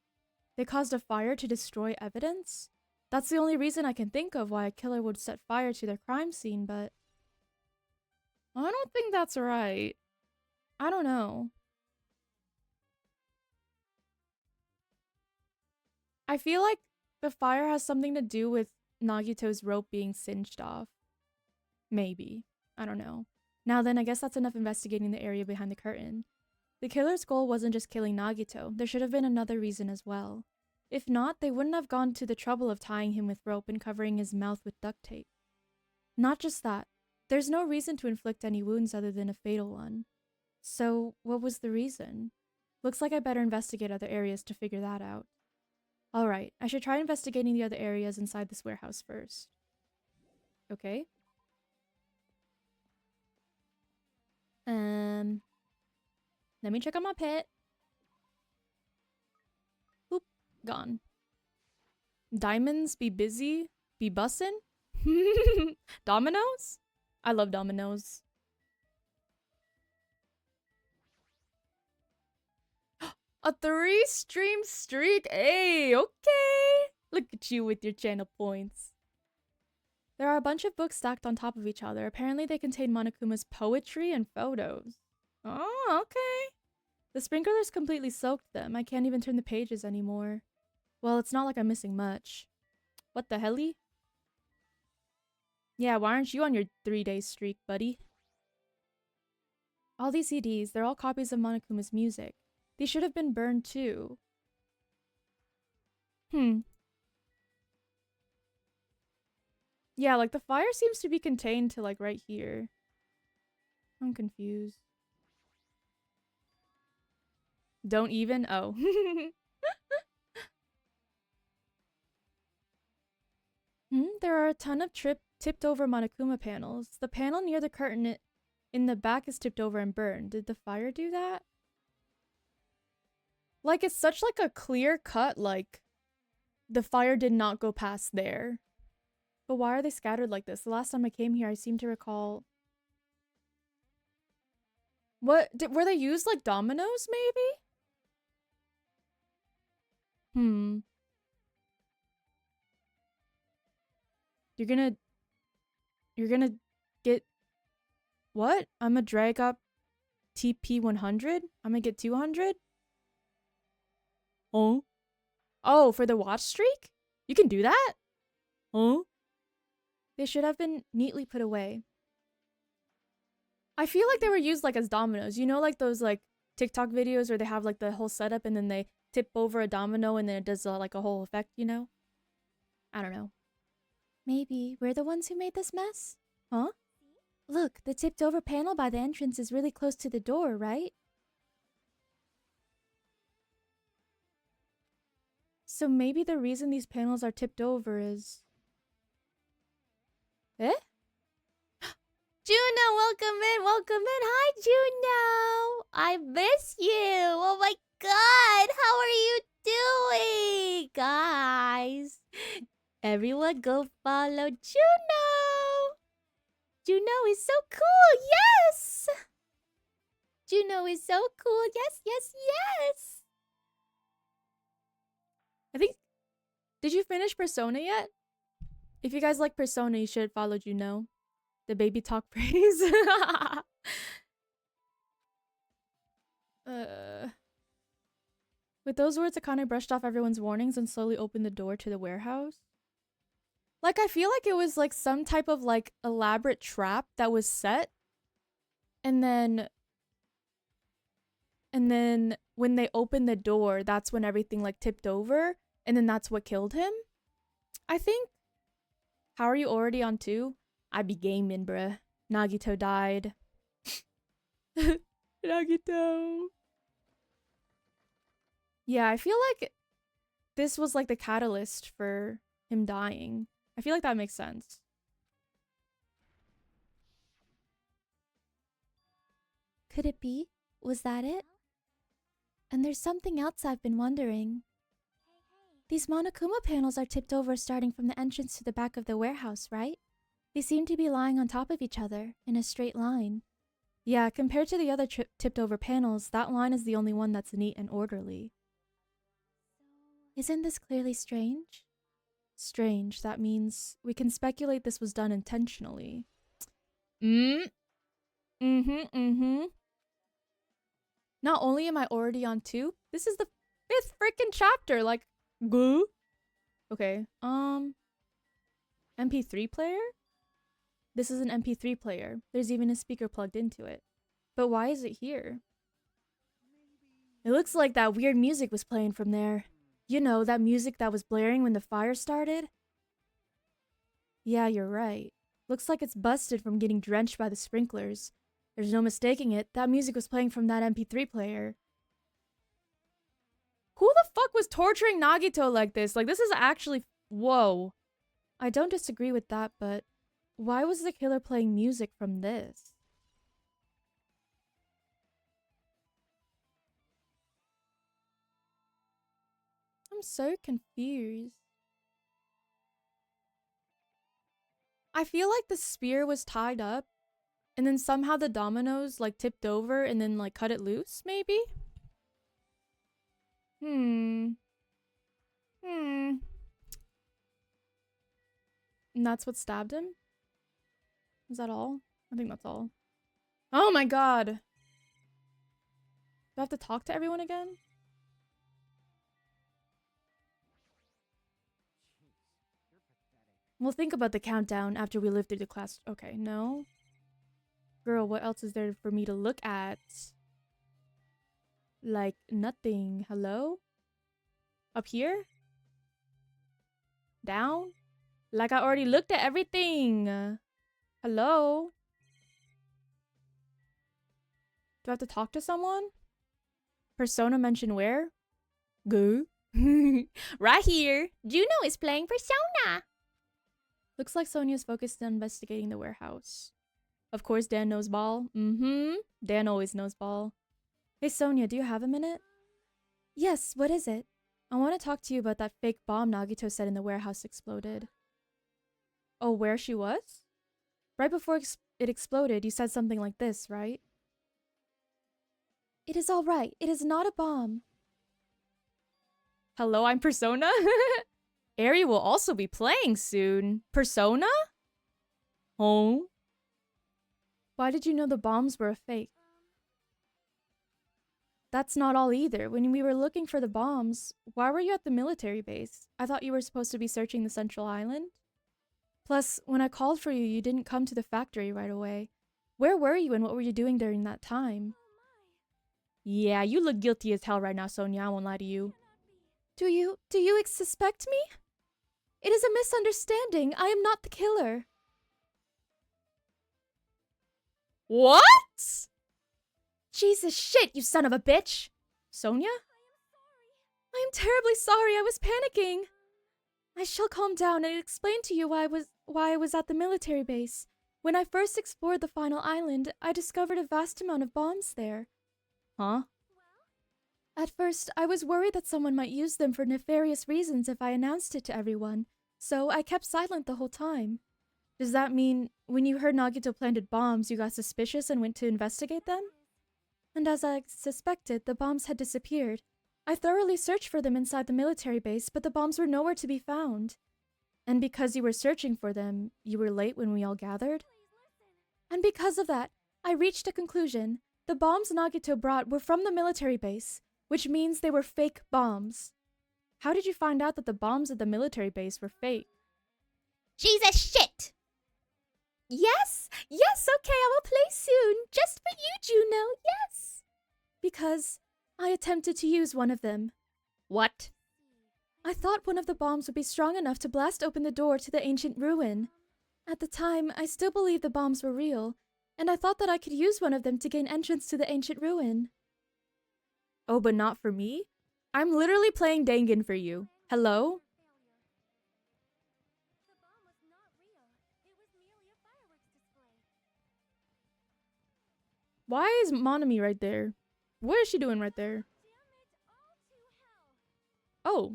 They caused a fire to destroy evidence? That's the only reason I can think of why a killer would set fire to their crime scene, but... I don't think that's right. I don't know. I feel like the fire has something to do with Nagito's rope being singed off. Maybe. I don't know. Now then, I guess that's enough investigating the area behind the curtain. The killer's goal wasn't just killing Nagito. There should have been another reason as well. If not, they wouldn't have gone to the trouble of tying him with rope and covering his mouth with duct tape. Not just that. There's no reason to inflict any wounds other than a fatal one. So, what was the reason? Looks like I better investigate other areas to figure that out. Alright, I should try investigating the other areas inside this warehouse first. Okay. Let me check on my pet. Oop, gone. Diamonds be busy, be bussin'? Dominoes? I love dominoes. A 3-stream streak? Hey, okay. Look at you with your channel points. There are a bunch of books stacked on top of each other. Apparently they contain Monokuma's poetry and photos. Oh, okay. The sprinklers completely soaked them. I can't even turn the pages anymore. Well, it's not like I'm missing much. What the helly? Yeah, why aren't you on your 3-day streak, buddy? All these CDs, they're all copies of Monokuma's music. These should have been burned too. Yeah, like the fire seems to be contained to like right here. I'm confused. Don't even? Oh. There are a ton of tipped over Monokuma panels. The panel near the curtain in the back is tipped over and burned. Did the fire do that? Like, it's such like a clear cut, like, the fire did not go past there. But why are they scattered like this? The last time I came here, I seem to recall... What? Were they used like dominoes, maybe? You're gonna get... What? I'm gonna drag up TP 100? I'm gonna get 200? Oh? Oh, for the watch streak? You can do that? Huh? They should have been neatly put away. I feel like they were used like as dominoes. You know, like those like TikTok videos where they have like the whole setup and then they tip over a domino and then it does like a whole effect, you know? I don't know. Maybe we're the ones who made this mess? Huh? Look, the tipped over panel by the entrance is really close to the door, right? So maybe the reason these panels are tipped over is... Eh? Juno, welcome in, welcome in. Hi, Juno. I miss you. Oh my god, how are you doing? Guys, everyone go follow Juno. Juno is so cool, yes. Juno is so cool, yes, yes, yes. I think Did you finish Persona yet? If you guys like Persona, you should follow Juno. The baby talk praise. uh, with those words, Akane brushed off everyone's warnings and slowly opened the door to the warehouse. Like, I feel like it was like some type of like elaborate trap that was set. And then when they opened the door, that's when everything like tipped over. And then that's what killed him. I think. How are you already on 2? I be gaming, bruh. Nagito died. Nagito. Yeah, I feel like this was like the catalyst for him dying. I feel like that makes sense. Could it be? Was that it? And there's something else I've been wondering. These Monokuma panels are tipped over starting from the entrance to the back of the warehouse, right? They seem to be lying on top of each other, in a straight line. Yeah, compared to the other tipped over panels, that line is the only one that's neat and orderly. Isn't this clearly strange? Strange, that means we can speculate this was done intentionally. Mm-hmm. Not only am I already on 2, this is the 5th freaking chapter. Like, goo. Okay. MP3 player? This is an MP3 player. There's even a speaker plugged into it. But why is it here? It looks like that weird music was playing from there. You know, that music that was blaring when the fire started? Yeah, you're right. Looks like it's busted from getting drenched by the sprinklers. There's no mistaking it. That music was playing from that MP3 player. Who the fuck was torturing Nagito like this? Like, this is actually... Whoa. I don't disagree with that, but why was the killer playing music from this? I'm so confused. I feel like the spear was tied up, and then somehow the dominoes, like, tipped over and then, like, cut it loose, maybe? And that's what stabbed him? Is that all? I think that's all. Oh my god! Do I have to talk to everyone again? We'll think about the countdown after we live through the class. Okay, no. Girl, what else is there for me to look at? Like, nothing. Hello? Up here? Down? Like, I already looked at everything. Hello? Do I have to talk to someone? Persona mentioned where? Go. Right here. Juno is playing Persona. Looks like Sonia's focused on investigating the warehouse. Of course, Dan knows ball. Dan always knows ball. Hey, Sonia, do you have a minute? Yes, what is it? I want to talk to you about that fake bomb Nagito said in the warehouse exploded. Oh, where she was? Right before it exploded, you said something like this, right? It is all right. It is not a bomb. Hello, I'm Persona? Aeri will also be playing soon. Persona? Oh? Why did you know the bombs were a fake? That's not all either. When we were looking for the bombs, why were you at the military base? I thought you were supposed to be searching the central island. Plus, when I called for you, you didn't come to the factory right away. Where were you and what were you doing during that time? Yeah, you look guilty as hell right now, Sonia. I won't lie to you. Do you suspect me? It is a misunderstanding. I am not the killer. What? Jesus shit, you son of a bitch! Sonia? I am terribly sorry. I was panicking. I shall calm down and explain to you why I was at the military base. When I first explored the final island, I discovered a vast amount of bombs there. Huh? At first, I was worried that someone might use them for nefarious reasons if I announced it to everyone, so I kept silent the whole time. Does that mean when you heard Nagito planted bombs, you got suspicious and went to investigate them? And as I suspected, the bombs had disappeared. I thoroughly searched for them inside the military base, but the bombs were nowhere to be found. And because you were searching for them, you were late when we all gathered? And because of that, I reached a conclusion. The bombs Nagito brought were from the military base, which means they were fake bombs. How did you find out that the bombs at the military base were fake? Jesus shit! Yes, okay, I will play soon. Just for you, Juno, yes. Because I attempted to use one of them. What? I thought one of the bombs would be strong enough to blast open the door to the ancient ruin. At the time, I still believed the bombs were real, and I thought that I could use one of them to gain entrance to the ancient ruin. Oh, but not for me? I'm literally playing Dangan for you. Hello? Why is Monami right there? What is she doing right there? Oh.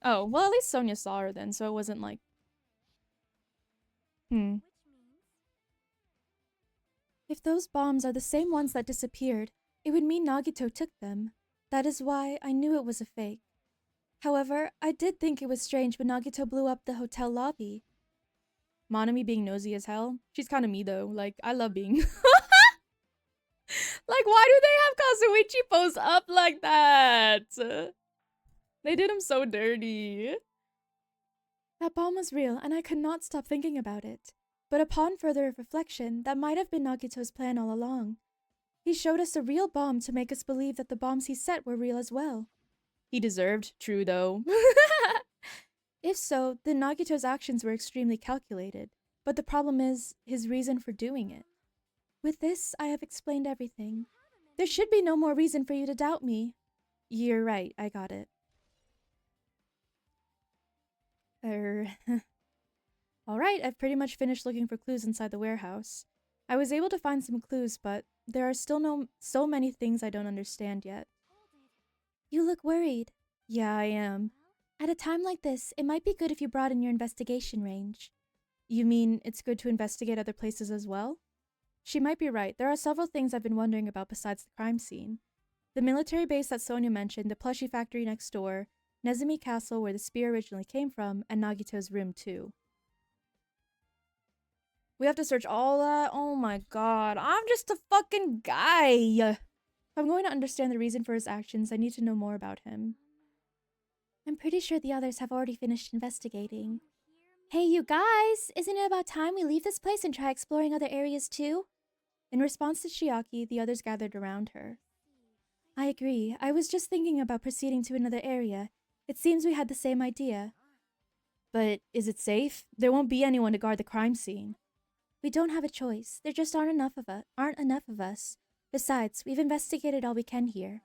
Oh, well, at least Sonia saw her then, so it wasn't like... If those bombs are the same ones that disappeared, it would mean Nagito took them. That is why I knew it was a fake. However, I did think it was strange when Nagito blew up the hotel lobby. Monami being nosy as hell? She's kind of me though. Like, I love being... Like, why do they have Kazuichi pose up like that? They did him so dirty. That bomb was real, and I could not stop thinking about it. But upon further reflection, that might have been Nagito's plan all along. He showed us a real bomb to make us believe that the bombs he set were real as well. He deserved, true though. If so, then Nagito's actions were extremely calculated. But the problem is his reason for doing it. With this, I have explained everything. There should be no more reason for you to doubt me. You're right, I got it. Alright, I've pretty much finished looking for clues inside the warehouse. I was able to find some clues, but there are still so many things I don't understand yet. You look worried. Yeah, I am. At a time like this, it might be good if you broaden your investigation range. You mean it's good to investigate other places as well? She might be right. There are several things I've been wondering about besides the crime scene. The military base that Sonia mentioned, the plushie factory next door, Nezumi Castle where the spear originally came from, and Nagito's room too. We have to search all that? Oh my god, I'm just a fucking guy! If I'm going to understand the reason for his actions, I need to know more about him. I'm pretty sure the others have already finished investigating. Hey, you guys! Isn't it about time we leave this place and try exploring other areas too? In response to Chiaki, the others gathered around her. I agree. I was just thinking about proceeding to another area. It seems we had the same idea. But is it safe? There won't be anyone to guard the crime scene. We don't have a choice. There just aren't enough of us. Besides, we've investigated all we can here.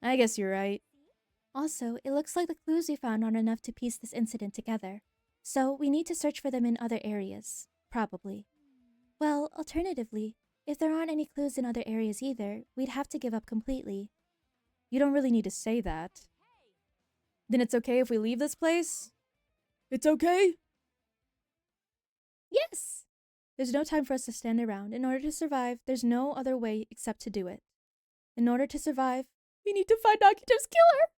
I guess you're right. Also, it looks like the clues we found aren't enough to piece this incident together. So, we need to search for them in other areas. Probably. Well, alternatively, if there aren't any clues in other areas either, we'd have to give up completely. You don't really need to say that. Then it's okay if we leave this place? It's okay? Yes! There's no time for us to stand around. In order to survive, there's no other way except to do it. In order to survive, we need to find Nagito's killer!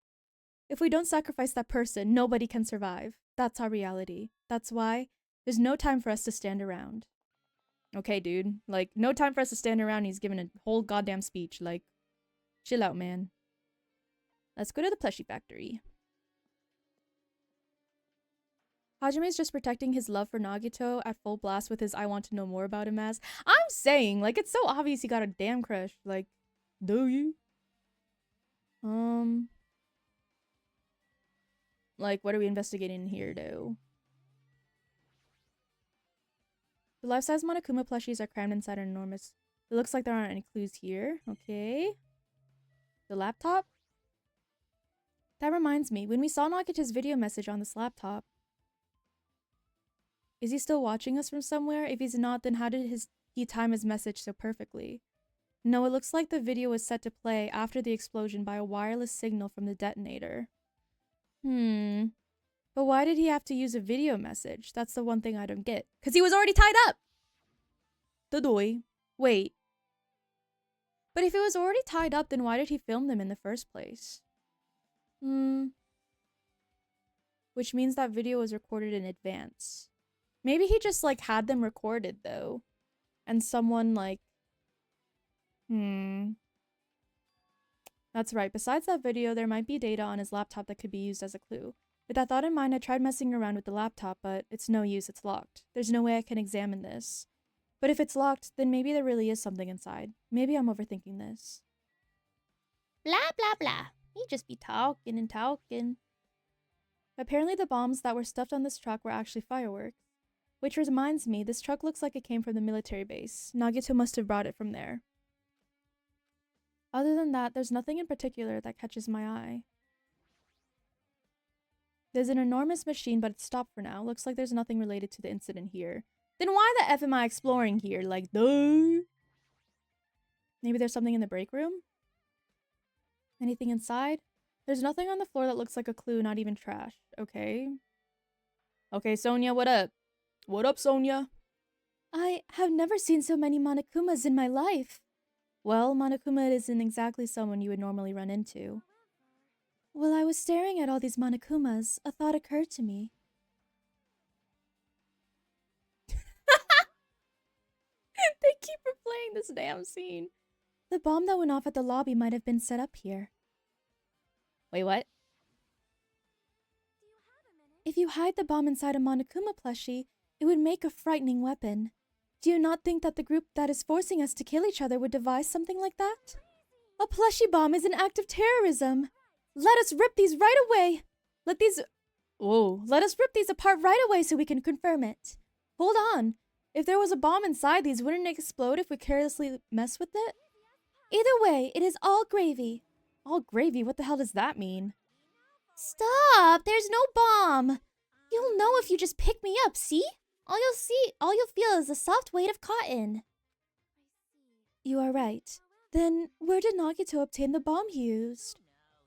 If we don't sacrifice that person, nobody can survive. That's our reality. That's why there's no time for us to stand around. Okay, dude. Like, no time for us to stand around. He's giving a whole goddamn speech. Like, chill out, man. Let's go to the plushie factory. Hajime's just protecting his love for Nagito at full blast with his I want to know more about him as. I'm saying, like, it's so obvious he got a damn crush. Like, do you? Like, what are we investigating here, though? The life-size Monokuma plushies are crammed inside an enormous... It looks like there aren't any clues here. Okay. The laptop? That reminds me, when we saw Nagito's video message on this laptop... Is he still watching us from somewhere? If he's not, then how did he time his message so perfectly? No, it looks like the video was set to play after the explosion by a wireless signal from the detonator. But why did he have to use a video message? That's the one thing I don't get. Because he was already tied up! Dodoy. Wait. But if it was already tied up, then why did he film them in the first place? Which means that video was recorded in advance. Maybe he just, like, had them recorded, though. And someone, like... That's right. Besides that video, there might be data on his laptop that could be used as a clue. With that thought in mind, I tried messing around with the laptop, but it's no use, it's locked. There's no way I can examine this. But if it's locked, then maybe there really is something inside. Maybe I'm overthinking this. Blah, blah, blah. You just be talking and talking. Apparently the bombs that were stuffed on this truck were actually fireworks. Which reminds me, this truck looks like it came from the military base. Nagito must have brought it from there. Other than that, there's nothing in particular that catches my eye. There's an enormous machine, but it's stopped for now. Looks like there's nothing related to the incident here. Then why the F am I exploring here? Like, duh. Maybe there's something in the break room? Anything inside? There's nothing on the floor that looks like a clue, not even trash. Okay. Okay, Sonia, what up? What up, Sonia? I have never seen so many Monokumas in my life. Well, Monokuma isn't exactly someone you would normally run into. While I was staring at all these Monokumas, a thought occurred to me. They keep replaying this damn scene. The bomb that went off at the lobby might have been set up here. Wait, what? If you hide the bomb inside a Monokuma plushie, it would make a frightening weapon. Do you not think that the group that is forcing us to kill each other would devise something like that? A plushie bomb is an act of terrorism. Let us rip these right away. Let us rip these apart right away so we can confirm it. Hold on. If there was a bomb inside these, wouldn't it explode if we carelessly mess with it? Either way, it is all gravy. All gravy? What the hell does that mean? Stop! There's no bomb! You'll know if you just pick me up, see? All you'll feel is the soft weight of cotton. You are right. Then, where did Nagito obtain the bomb he used?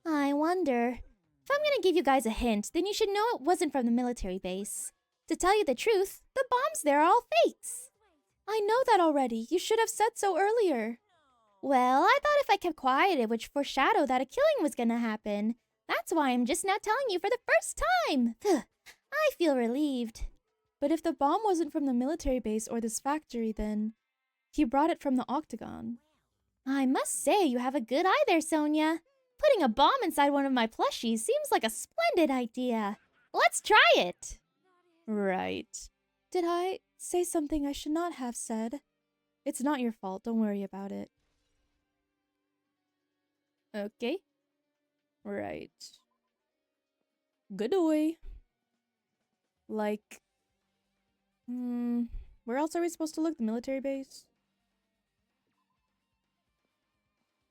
I wonder. If I'm gonna give you guys a hint, then you should know it wasn't from the military base. To tell you the truth, the bombs there are all fakes. I know that already. You should have said so earlier. Well, I thought if I kept quiet, it would foreshadow that a killing was gonna happen. That's why I'm just now telling you for the first time. I feel relieved. But if the bomb wasn't from the military base or this factory, then he brought it from the Octagon. I must say, you have a good eye there, Sonia. Putting a bomb inside one of my plushies seems like a splendid idea. Let's try it. Right. Did I say something I should not have said? It's not your fault. Don't worry about it. Okay. Right. Good boy. Like... where else are we supposed to look? The military base?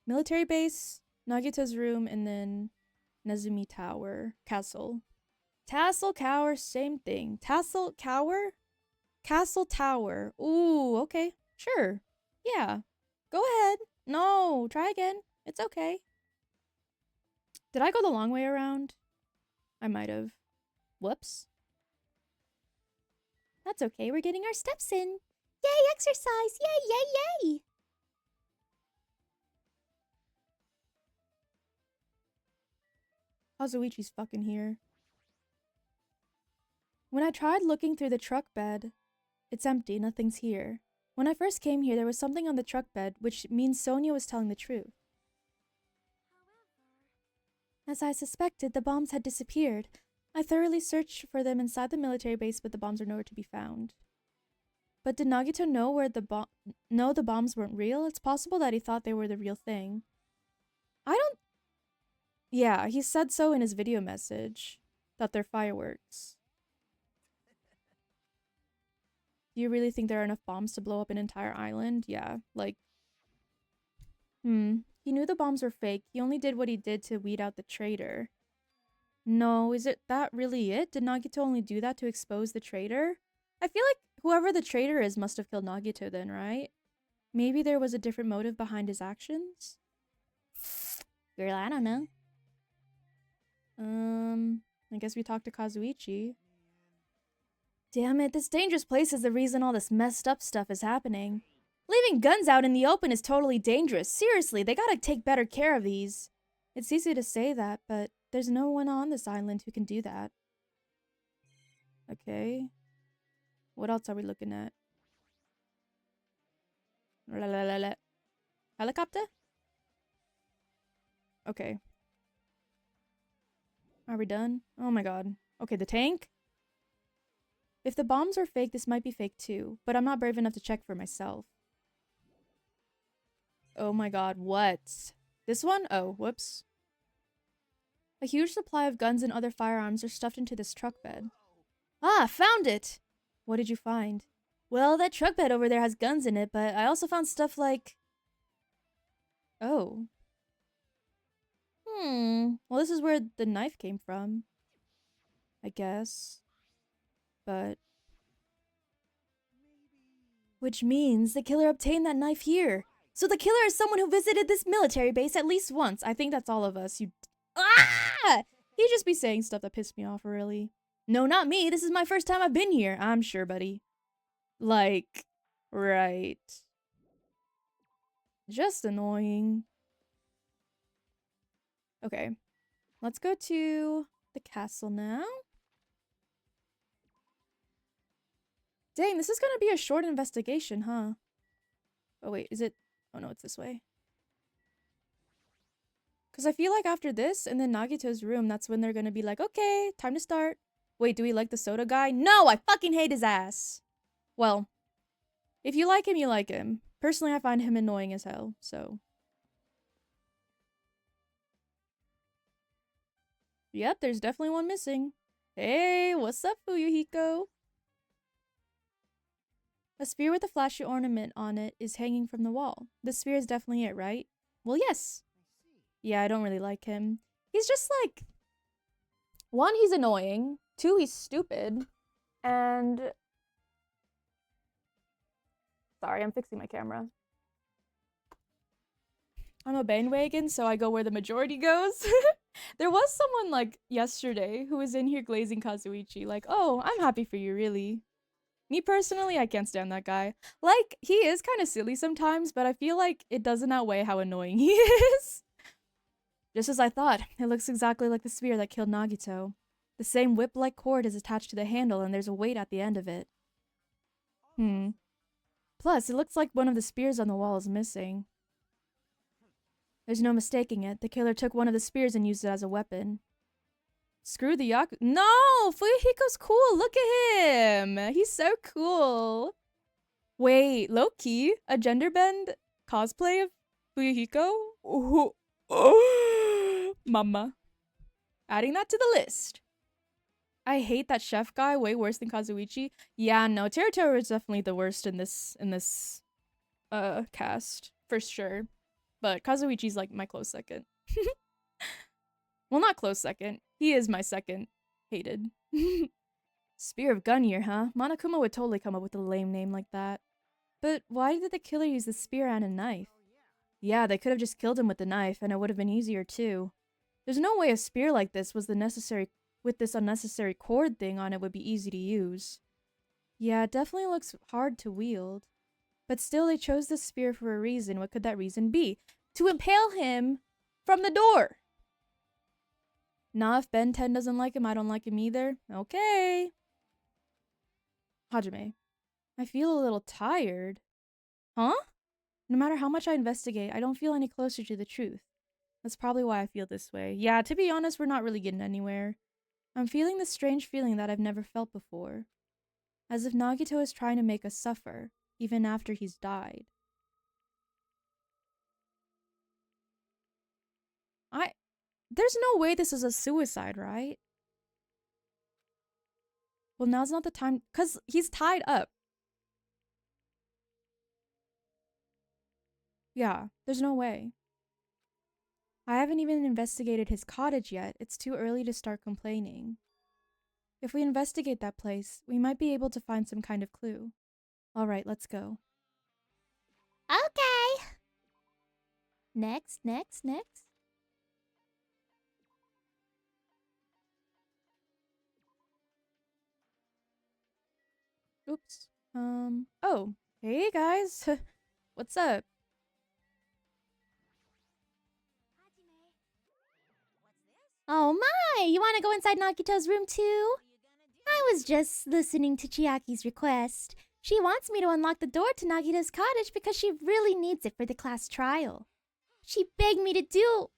Military base, Nagita's room, and then Nezumi Tower. Castle. Tassel Tower, same thing. Tassel Tower? Castle Tower. Ooh, okay. Sure. Yeah. Go ahead. No, try again. It's okay. Did I go the long way around? I might have. Whoops. That's okay, we're getting our steps in. Yay, exercise! Yay, yay, yay! Kazuichi's fucking here. When I tried looking through the truck bed, it's empty, nothing's here. When I first came here, there was something on the truck bed, which means Sonia was telling the truth. As I suspected, the bombs had disappeared. I thoroughly searched for them inside the military base, but the bombs are nowhere to be found. But did Nagito know the bombs weren't real? It's possible that he thought they were the real thing. Yeah, he said so in his video message, that they're fireworks. Do you really think there are enough bombs to blow up an entire island? Yeah, like... He knew the bombs were fake. He only did what he did to weed out the traitor. No, is it that really it? Did Nagito only do that to expose the traitor? I feel like whoever the traitor is must have killed Nagito then, right? Maybe there was a different motive behind his actions? Girl, I don't know. I guess we talked to Kazuichi. Damn it, this dangerous place is the reason all this messed up stuff is happening. Leaving guns out in the open is totally dangerous. Seriously, they gotta take better care of these. It's easy to say that, but there's no one on this island who can do that. Okay. What else are we looking at? Helicopter? Okay. Are we done? Oh my god. Okay, the tank? If the bombs are fake, this might be fake too, but I'm not brave enough to check for myself. Oh my god, what? This one? Oh, whoops. A huge supply of guns and other firearms are stuffed into this truck bed. Ah, found it! What did you find? Well, that truck bed over there has guns in it, but I also found stuff like... Oh. Well, this is where the knife came from. I guess. But... Which means the killer obtained that knife here. So the killer is someone who visited this military base at least once. I think that's all of us. Ah! He'd just be saying stuff that pissed me off, really. No, not me. This is my first time I've been here. I'm sure, buddy. Like, right. Just annoying. Okay. Let's go to the castle now. Dang, this is gonna be a short investigation, huh? Oh, wait, is it? Oh, no, it's this way. Because I feel like after this and then Nagito's room, that's when they're gonna be like, okay, time to start. Wait, do we like the soda guy? No, I fucking hate his ass. Well, if you like him, you like him. Personally, I find him annoying as hell, so. Yep, there's definitely one missing. Hey, what's up, Fuyuhiko? A spear with a flashy ornament on it is hanging from the wall. The spear is definitely it, right? Well, yes. Yeah, I don't really like him. He's just like... One, he's annoying. Two, he's stupid. And... Sorry, I'm fixing my camera. I'm a bandwagon, so I go where the majority goes. There was someone, like, yesterday who was in here glazing Kazuichi. Like, oh, I'm happy for you, really. Me personally, I can't stand that guy. Like, he is kind of silly sometimes, but I feel like it doesn't outweigh how annoying he is. Just as I thought, it looks exactly like the spear that killed Nagito. The same whip-like cord is attached to the handle and there's a weight at the end of it. Plus, it looks like one of the spears on the wall is missing. There's no mistaking it. The killer took one of the spears and used it as a weapon. Screw the Yaku- No! Fuyuhiko's cool! Look at him! He's so cool! Wait, low-key? A gender bend cosplay of Fuyuhiko? Oh, mama. Adding that to the list. I hate that chef guy way worse than Kazuichi. Yeah, no, Terutoru is definitely the worst in this cast. For sure. But Kazuichi's like my close second. Well, not close second. He is my second hated. Spear of Gunyear, huh? Monokuma would totally come up with a lame name like that. But why did the killer use the spear and a knife? Yeah, they could have just killed him with the knife, and it would have been easier too. There's no way a spear like this with this unnecessary cord thing on it would be easy to use. Yeah, it definitely looks hard to wield. But still, they chose this spear for a reason. What could that reason be? To impale him from the door! Nah, if Ben 10 doesn't like him, I don't like him either. Okay. Hajime, I feel a little tired. Huh? No matter how much I investigate, I don't feel any closer to the truth. That's probably why I feel this way. Yeah, to be honest, we're not really getting anywhere. I'm feeling this strange feeling that I've never felt before. As if Nagito is trying to make us suffer, even after he's died. There's no way this is a suicide, right? Well, now's not the time, 'cause he's tied up. Yeah, there's no way. I haven't even investigated his cottage yet. It's too early to start complaining. If we investigate that place, we might be able to find some kind of clue. Alright, let's go. Okay. Next. Oops. Oh, hey guys. What's up? Oh my, you want to go inside Nagito's room too? I was just listening to Chiaki's request. She wants me to unlock the door to Nagito's cottage because she really needs it for the class trial. She begged me to do.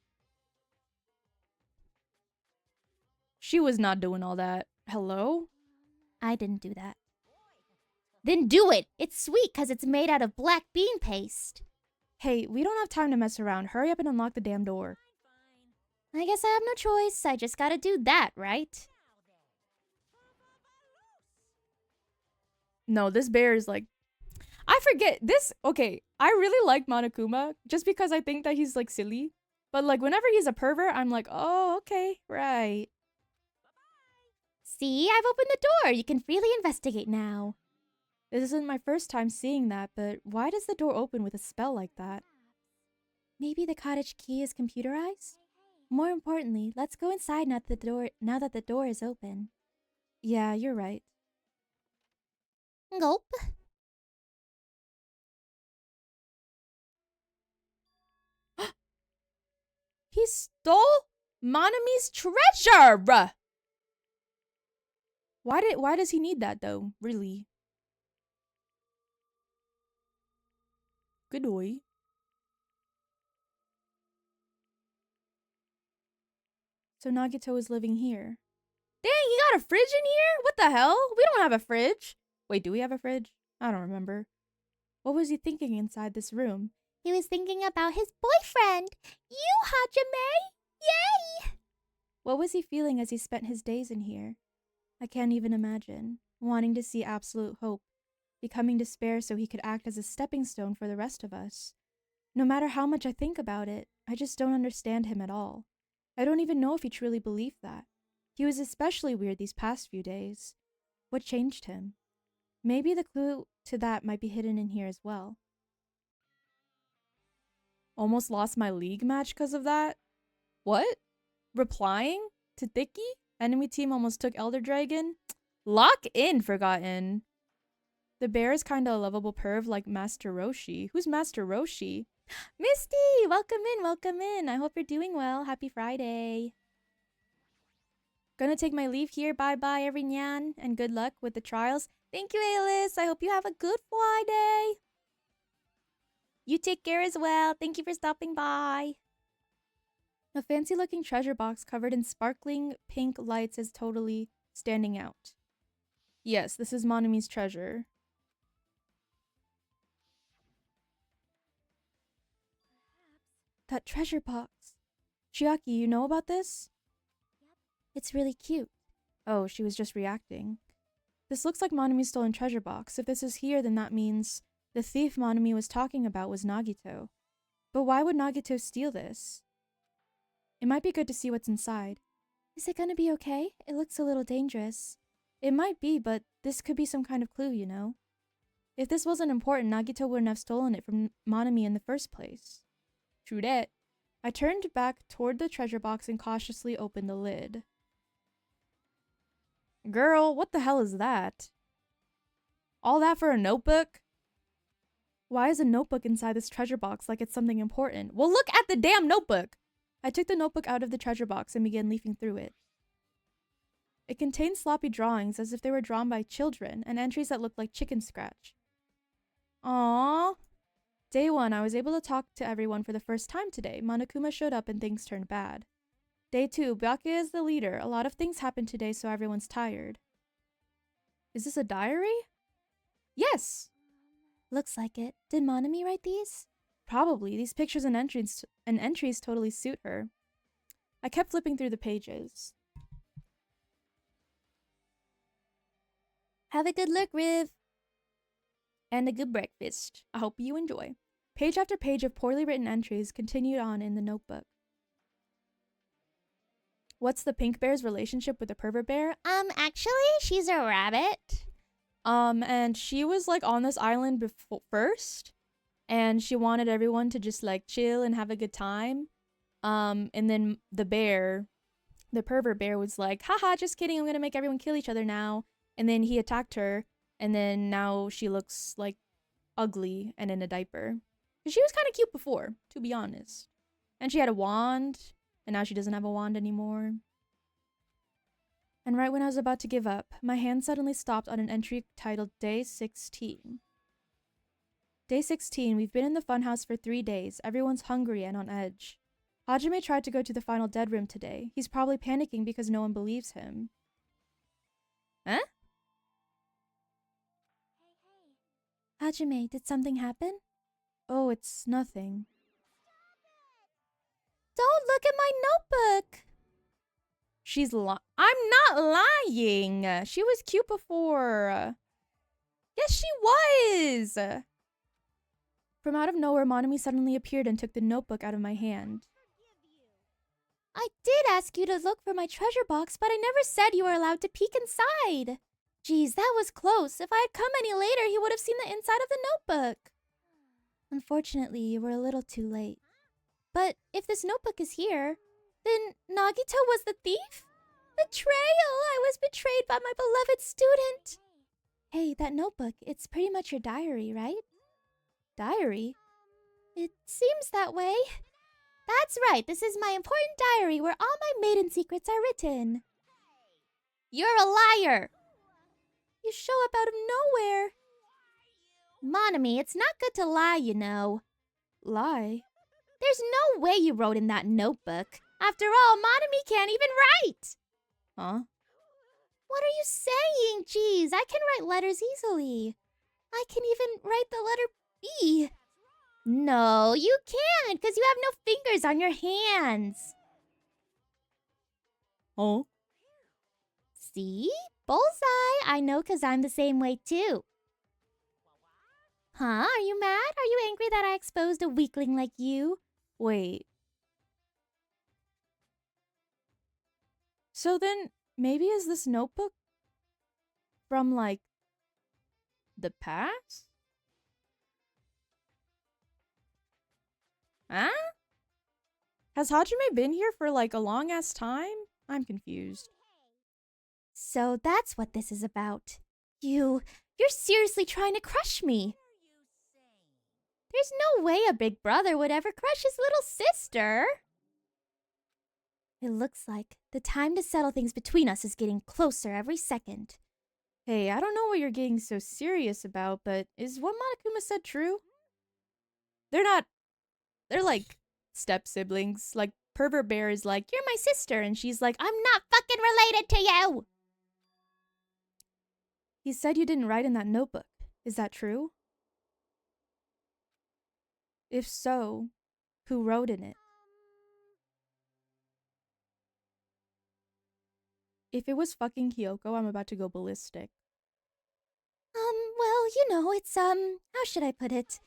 She was not doing all that. Hello? I didn't do that. Then do it! It's sweet because it's made out of black bean paste. Hey, we don't have time to mess around. Hurry up and unlock the damn door. I guess I have no choice. I just gotta do that, right? No, this bear is like... I forget. This... Okay, I really like Monokuma just because I think that he's like silly. But like whenever he's a pervert, I'm like, oh, okay, right. See, I've opened the door. You can freely investigate now. This isn't my first time seeing that, but why does the door open with a spell like that? Maybe the cottage key is computerized? More importantly, let's go inside now that the door is open. Yeah, you're right. Gulp. He stole Monami's treasure! Why does he need that though, really? Good boy. So Nagito is living here. Dang, he got a fridge in here? What the hell? We don't have a fridge. Wait, do we have a fridge? I don't remember. What was he thinking inside this room? He was thinking about his boyfriend. You, Hajime! Yay! What was he feeling as he spent his days in here? I can't even imagine. Wanting to see absolute hope. Becoming despair so he could act as a stepping stone for the rest of us. No matter how much I think about it, I just don't understand him at all. I don't even know if he truly believed that. He was especially weird these past few days. What changed him? Maybe the clue to that might be hidden in here as well. Almost lost my league match because of that? What? Replying? To Thicky? Enemy team almost took Elder Dragon? Lock in, Forgotten. The bear is kinda a lovable perv like Master Roshi. Who's Master Roshi? Misty! Welcome in, welcome in. I hope you're doing well. Happy Friday. Gonna take my leave here. Bye-bye, everyone, and good luck with the trials. Thank you, Alice. I hope you have a good Friday. You take care as well. Thank you for stopping by. A fancy-looking treasure box covered in sparkling pink lights is totally standing out. Yes, this is Monami's treasure. That treasure box. Chiaki, you know about this? It's really cute. Oh, she was just reacting. This looks like Monami's stolen treasure box. If this is here, then that means the thief Monami was talking about was Nagito. But why would Nagito steal this? It might be good to see what's inside. Is it gonna be okay? It looks a little dangerous. It might be, but this could be some kind of clue, you know? If this wasn't important, Nagito wouldn't have stolen it from Monami in the first place. True that. I turned back toward the treasure box and cautiously opened the lid. Girl, what the hell is that? All that for a notebook? Why is a notebook inside this treasure box like it's something important? Well, look at the damn notebook! I took the notebook out of the treasure box and began leafing through it. It contained sloppy drawings as if they were drawn by children and entries that looked like chicken scratch. Aww. Day 1, I was able to talk to everyone for the first time today. Monokuma showed up and things turned bad. Day 2, Byakuya is the leader. A lot of things happened today, so everyone's tired. Is this a diary? Yes! Looks like it. Did Monami write these? Probably. These pictures and entries totally suit her. I kept flipping through the pages. Have a good look, Riv. And a good breakfast. I hope you enjoy. Page after page of poorly written entries continued on in the notebook. What's the pink bear's relationship with the pervert bear? Actually, she's a rabbit. And she was like on this island first, and she wanted everyone to just like chill and have a good time. And then the pervert bear was like, haha, just kidding, I'm gonna make everyone kill each other now. And then he attacked her, And then now she looks like ugly and in a diaper. She was kind of cute before, to be honest. And she had a wand, and now she doesn't have a wand anymore. And right when I was about to give up, my hand suddenly stopped on an entry titled Day 16. Day 16, we've been in the funhouse for 3 days. Everyone's hungry and on edge. Hajime tried to go to the final dead room today. He's probably panicking because no one believes him. Huh? Hajime, did something happen? Oh, it's nothing. Don't look at my notebook! I'm not lying! She was cute before. Yes, she was! From out of nowhere, Monami suddenly appeared and took the notebook out of my hand. I did ask you to look for my treasure box, but I never said you were allowed to peek inside. Geez, that was close. If I had come any later, he would have seen the inside of the notebook. Unfortunately, you were a little too late. But if this notebook is here, then Nagito was the thief? Betrayal! I was betrayed by my beloved student! Hey, that notebook, it's pretty much your diary, right? Diary? It seems that way. That's right, this is my important diary where all my maiden secrets are written. You're a liar! You show up out of nowhere. Monami, it's not good to lie, you know. Lie? There's no way you wrote in that notebook. After all, Monami can't even write! Huh? What are you saying? Jeez, I can write letters easily. I can even write the letter B. No, you can't, because you have no fingers on your hands. Oh? See? Bullseye. I know, because I'm the same way, too. Huh? Are you mad? Are you angry that I exposed a weakling like you? Wait. So then, maybe is this notebook from, like, the past? Huh? Has Hajime been here for, like, a long-ass time? I'm confused. So that's what this is about. You're seriously trying to crush me. There's no way a big brother would ever crush his little sister. It looks like the time to settle things between us is getting closer every second. Hey, I don't know what you're getting so serious about, but is what Monokuma said true? They're like step-siblings. Like, Pervert Bear is like, you're my sister, and she's like, I'm not fucking related to you! He said you didn't write in that notebook. Is that true? If so, who wrote in it? If it was fucking Kyoko, I'm about to go ballistic. Well, you know, it's, how should I put it?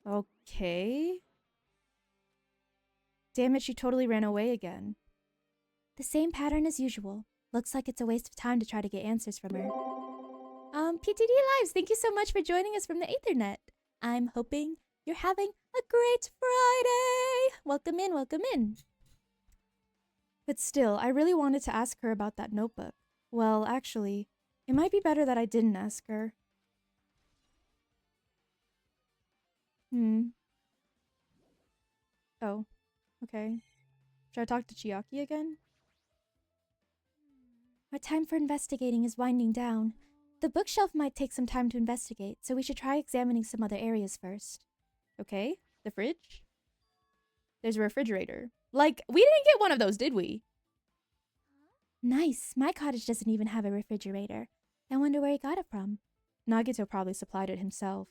Okay. Damn it, she totally ran away again. The same pattern as usual. Looks like it's a waste of time to try to get answers from her. PTD Lives, thank you so much for joining us from the Ethernet. I'm hoping you're having a great Friday. Welcome in, welcome in. But still, I really wanted to ask her about that notebook. Well, actually, it might be better that I didn't ask her. Oh, okay. Should I talk to Chiaki again? Our time for investigating is winding down. The bookshelf might take some time to investigate, so we should try examining some other areas first. Okay, the fridge? There's a refrigerator. Like, we didn't get one of those, did we? Nice. My cottage doesn't even have a refrigerator. I wonder where he got it from. Nagito probably supplied it himself.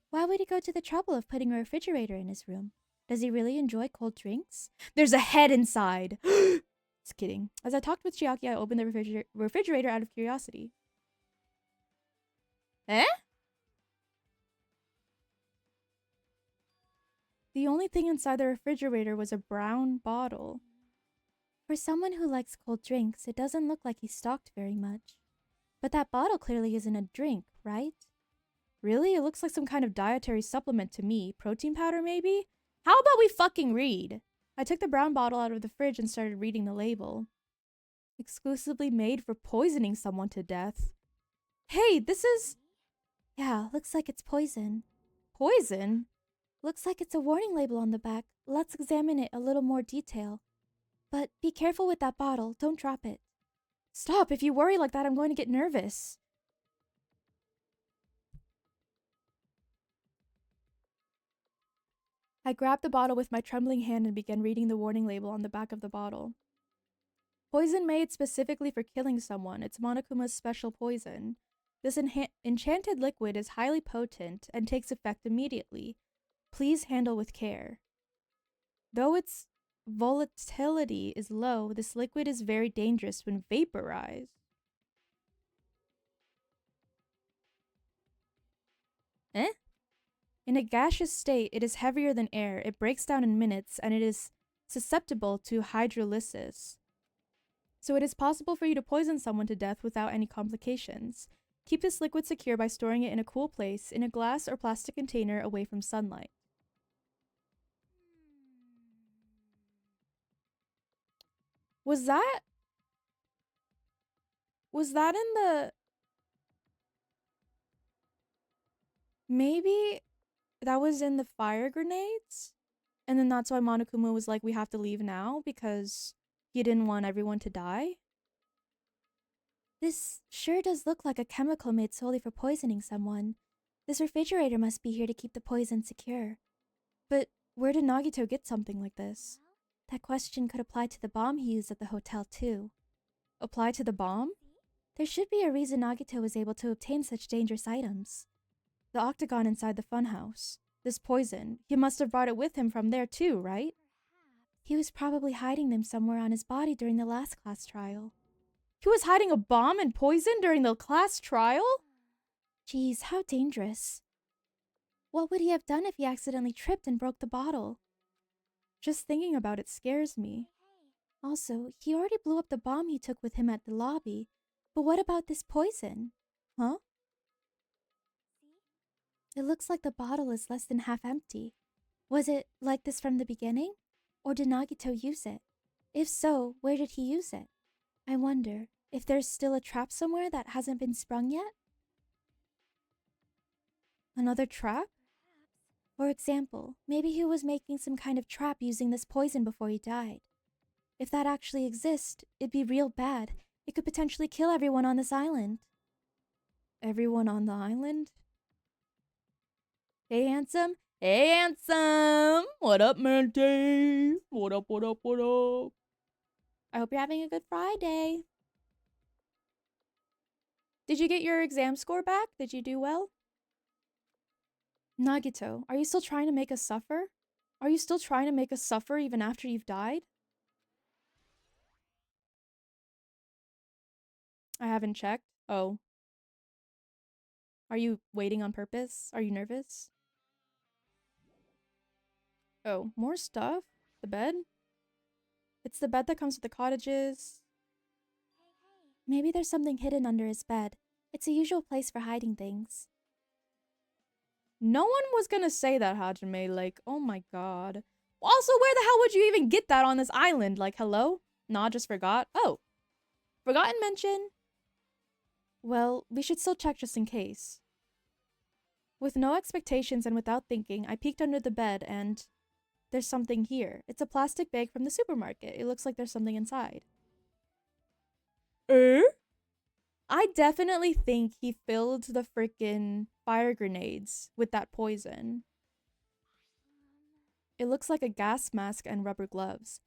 Why would he go to the trouble of putting a refrigerator in his room? Does he really enjoy cold drinks? There's a head inside! Just kidding. As I talked with Chiaki, I opened the refrigerator out of curiosity. Eh? The only thing inside the refrigerator was a brown bottle. For someone who likes cold drinks, it doesn't look like he's stocked very much. But that bottle clearly isn't a drink, right? Really? It looks like some kind of dietary supplement to me. Protein powder, maybe? How about we fucking read? I took the brown bottle out of the fridge and started reading the label. Exclusively made for poisoning someone to death. Hey, this is... Yeah, looks like it's poison. poison? Looks like it's a warning label on the back. Let's examine it a little more detail. But be careful with that bottle. Don't drop it. Stop, if you worry like that, I'm going to get nervous. I grabbed the bottle with my trembling hand and began reading the warning label on the back of the bottle. Poison made specifically for killing someone. It's Monokuma's special poison. This enchanted liquid is highly potent and takes effect immediately. Please handle with care. Though its volatility is low, this liquid is very dangerous when vaporized. Eh? In a gaseous state, it is heavier than air. It breaks down in minutes, and it is susceptible to hydrolysis. So it is possible for you to poison someone to death without any complications. Keep this liquid secure by storing it in a cool place, in a glass or plastic container away from sunlight. Was that in the... Maybe that was in the fire grenades? And then that's why Monokuma was like, we have to leave now because he didn't want everyone to die? This sure does look like a chemical made solely for poisoning someone. This refrigerator must be here to keep the poison secure. But where did Nagito get something like this? That question could apply to the bomb he used at the hotel, too. Apply to the bomb? There should be a reason Nagito was able to obtain such dangerous items. The octagon inside the funhouse. This poison. He must have brought it with him from there too, right? He was probably hiding them somewhere on his body during the last class trial. He was hiding a bomb and poison during the class trial? Geez, how dangerous. What would he have done if he accidentally tripped and broke the bottle? Just thinking about it scares me. Also, he already blew up the bomb he took with him at the lobby. But what about this poison? Huh? It looks like the bottle is less than half empty. Was it like this from the beginning? Or did Nagito use it? If so, where did he use it? I wonder if there's still a trap somewhere that hasn't been sprung yet? Another trap? For example, maybe he was making some kind of trap using this poison before he died. If that actually exists, it'd be real bad. It could potentially kill everyone on this island. Everyone on the island? Hey, handsome. Hey, handsome. What up, man? Dave? What up, what up, what up? I hope you're having a good Friday. Did you get your exam score back? Did you do well? Nagito, are you still trying to make us suffer? Are you still trying to make us suffer even after you've died? I haven't checked. Oh. Are you waiting on purpose? Are you nervous? Oh, more stuff? The bed? It's the bed that comes with the cottages. Maybe there's something hidden under his bed. It's a usual place for hiding things. No one was gonna say that, Hajime. Like, oh my god. Also, where the hell would you even get that on this island? Like, hello? Nah, just forgot. Oh. Forgotten mention. Well, we should still check just in case. With no expectations and without thinking, I peeked under the bed and... There's something here. It's a plastic bag from the supermarket. It looks like there's something inside. I definitely think he filled the freaking fire grenades with that poison. It looks like a gas mask and rubber gloves.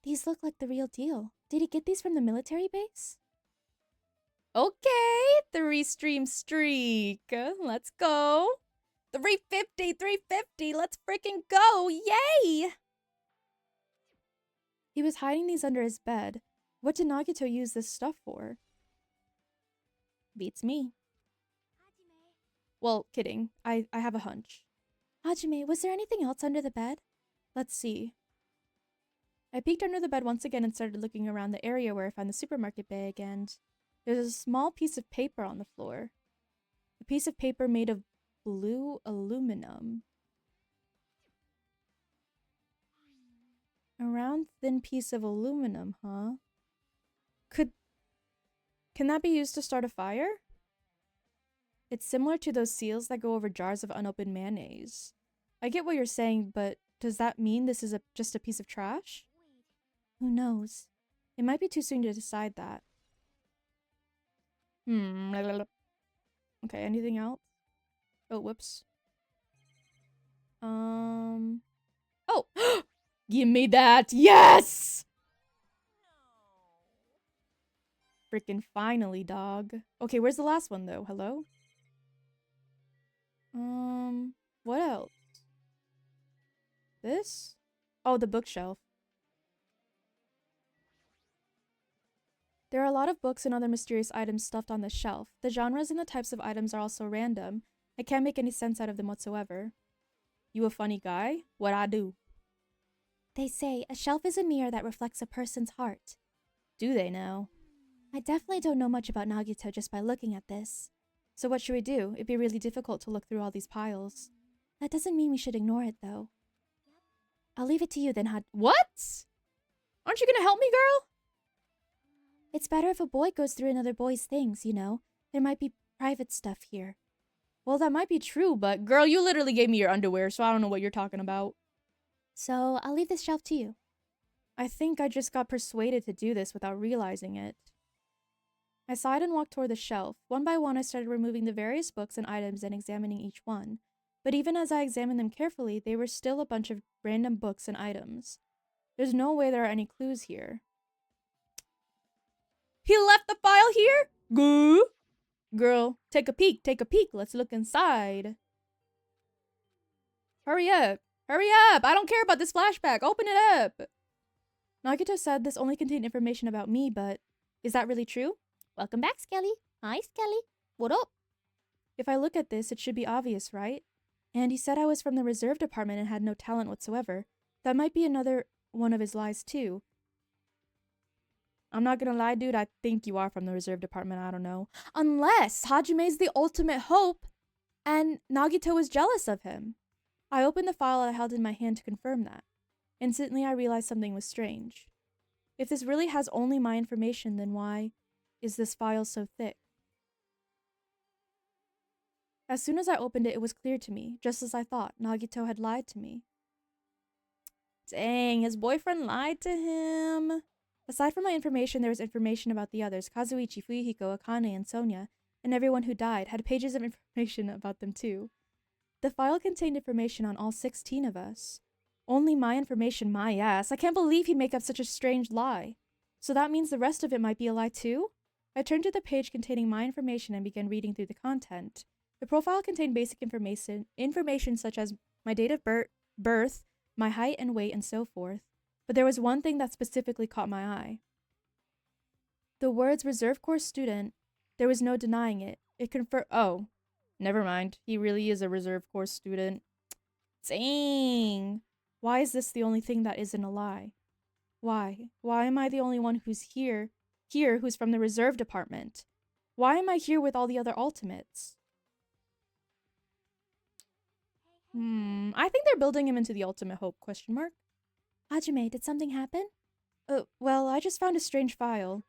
These look like the real deal. Did he get these from the military base? Okay, 3-stream streak. Let's go. 350, 350. Let's freaking go. Yay! He was hiding these under his bed. What did Nagito use this stuff for? Beats me. Well, kidding. I have a hunch. Hajime, was there anything else under the bed? Let's see. I peeked under the bed once again and started looking around the area where I found the supermarket bag, and there's a small piece of paper on the floor. A piece of paper made of blue aluminum. A round, thin piece of aluminum, huh? Can that be used to start a fire? It's similar to those seals that go over jars of unopened mayonnaise. I get what you're saying, but does that mean this is just a piece of trash? Who knows? It might be too soon to decide that. Okay, anything else? Oh, whoops. Oh! Give me that! Yes! Freaking finally, dog. Okay, where's the last one, though? Hello? What else? This? Oh, the bookshelf. There are a lot of books and other mysterious items stuffed on this shelf. The genres and the types of items are also random. I can't make any sense out of them whatsoever. You a funny guy? What I do? They say a shelf is a mirror that reflects a person's heart. Do they now? I definitely don't know much about Nagito just by looking at this. So what should we do? It'd be really difficult to look through all these piles. That doesn't mean we should ignore it, though. I'll leave it to you then, What? Aren't you gonna help me, girl? It's better if a boy goes through another boy's things, you know. There might be private stuff here. Well, that might be true, but girl, you literally gave me your underwear, so I don't know what you're talking about. So, I'll leave this shelf to you. I think I just got persuaded to do this without realizing it. I sighed and walked toward the shelf. One by one, I started removing the various books and items and examining each one. But even as I examined them carefully, they were still a bunch of random books and items. There's no way there are any clues here. He left the file here? Goo? Girl, take a peek, let's look inside. Hurry up, I don't care about this flashback, open it up. Nagito said this only contained information about me, but is that really true? Welcome back, Skelly. Hi, Skelly. What up? If I look at this, it should be obvious, right? And he said I was from the reserve department and had no talent whatsoever. That might be another one of his lies, too. I'm not gonna lie, dude, I think you are from the reserve department, I don't know. Unless Hajime's the ultimate hope and Nagito is jealous of him. I opened the file I held in my hand to confirm that. Instantly, I realized something was strange. If this really has only my information, then why is this file so thick? As soon as I opened it, it was clear to me. Just as I thought, Nagito had lied to me. Dang, his boyfriend lied to him. Aside from my information, there was information about the others. Kazuichi, Fuyuhiko, Akane, and Sonia, and everyone who died, had pages of information about them too. The file contained information on all 16 of us. Only my information, my ass. I can't believe he'd make up such a strange lie. So that means the rest of it might be a lie too? I turned to the page containing my information and began reading through the content. The profile contained basic information such as my date of birth, my height and weight, and so forth. But there was one thing that specifically caught my eye. The words reserve course student, there was no denying it. It confirmed. Oh, never mind. He really is a reserve course student. Dang. Why is this the only thing that isn't a lie? Why? Why am I the only one who's here who's from the reserve department? Why am I here with all the other ultimates? I think they're building him into the ultimate hope, question mark. Hajime, did something happen? Well, I just found a strange file.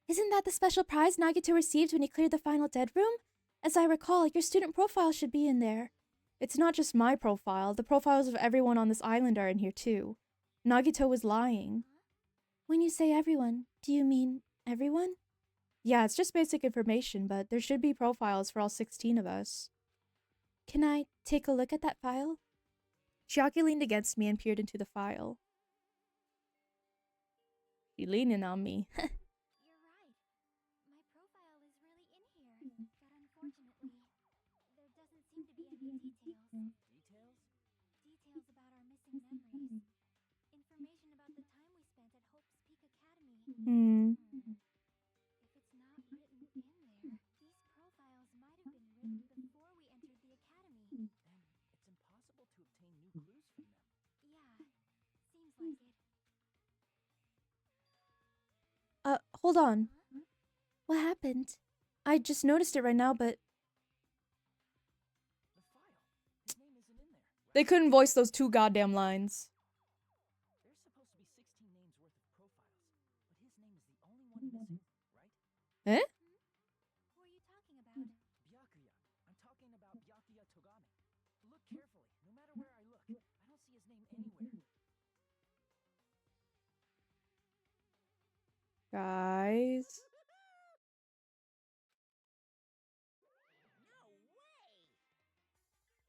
Isn't that the special prize Nagito received when he cleared the final dead room? As I recall, your student profile should be in there. It's not just my profile. The profiles of everyone on this island are in here too. Nagito was lying. When you say everyone, do you mean everyone? Yeah, it's just basic information, but there should be profiles for all 16 of us. Can I take a look at that file? Chiaki leaned against me and peered into the file. She's leaning on me. You're right. My profile is really in here. But unfortunately, there doesn't seem to be any details. Details about our missing memories. Information about the time we spent at Hope's Peak Academy. If it's not written in there, these profiles might have been written before we entered the academy. Then it's impossible to obtain new clues from them. Yeah, seems like it. Hold on. What happened? I just noticed it right now, but The file. His name isn't in there. they couldn't voice those 2 goddamn lines. There's supposed to be 16 names worth of profiles, but his name is the only one missing, right? Eh? Who are you talking about? look carefully. No matter where I look, I don't see his name anywhere. Guys.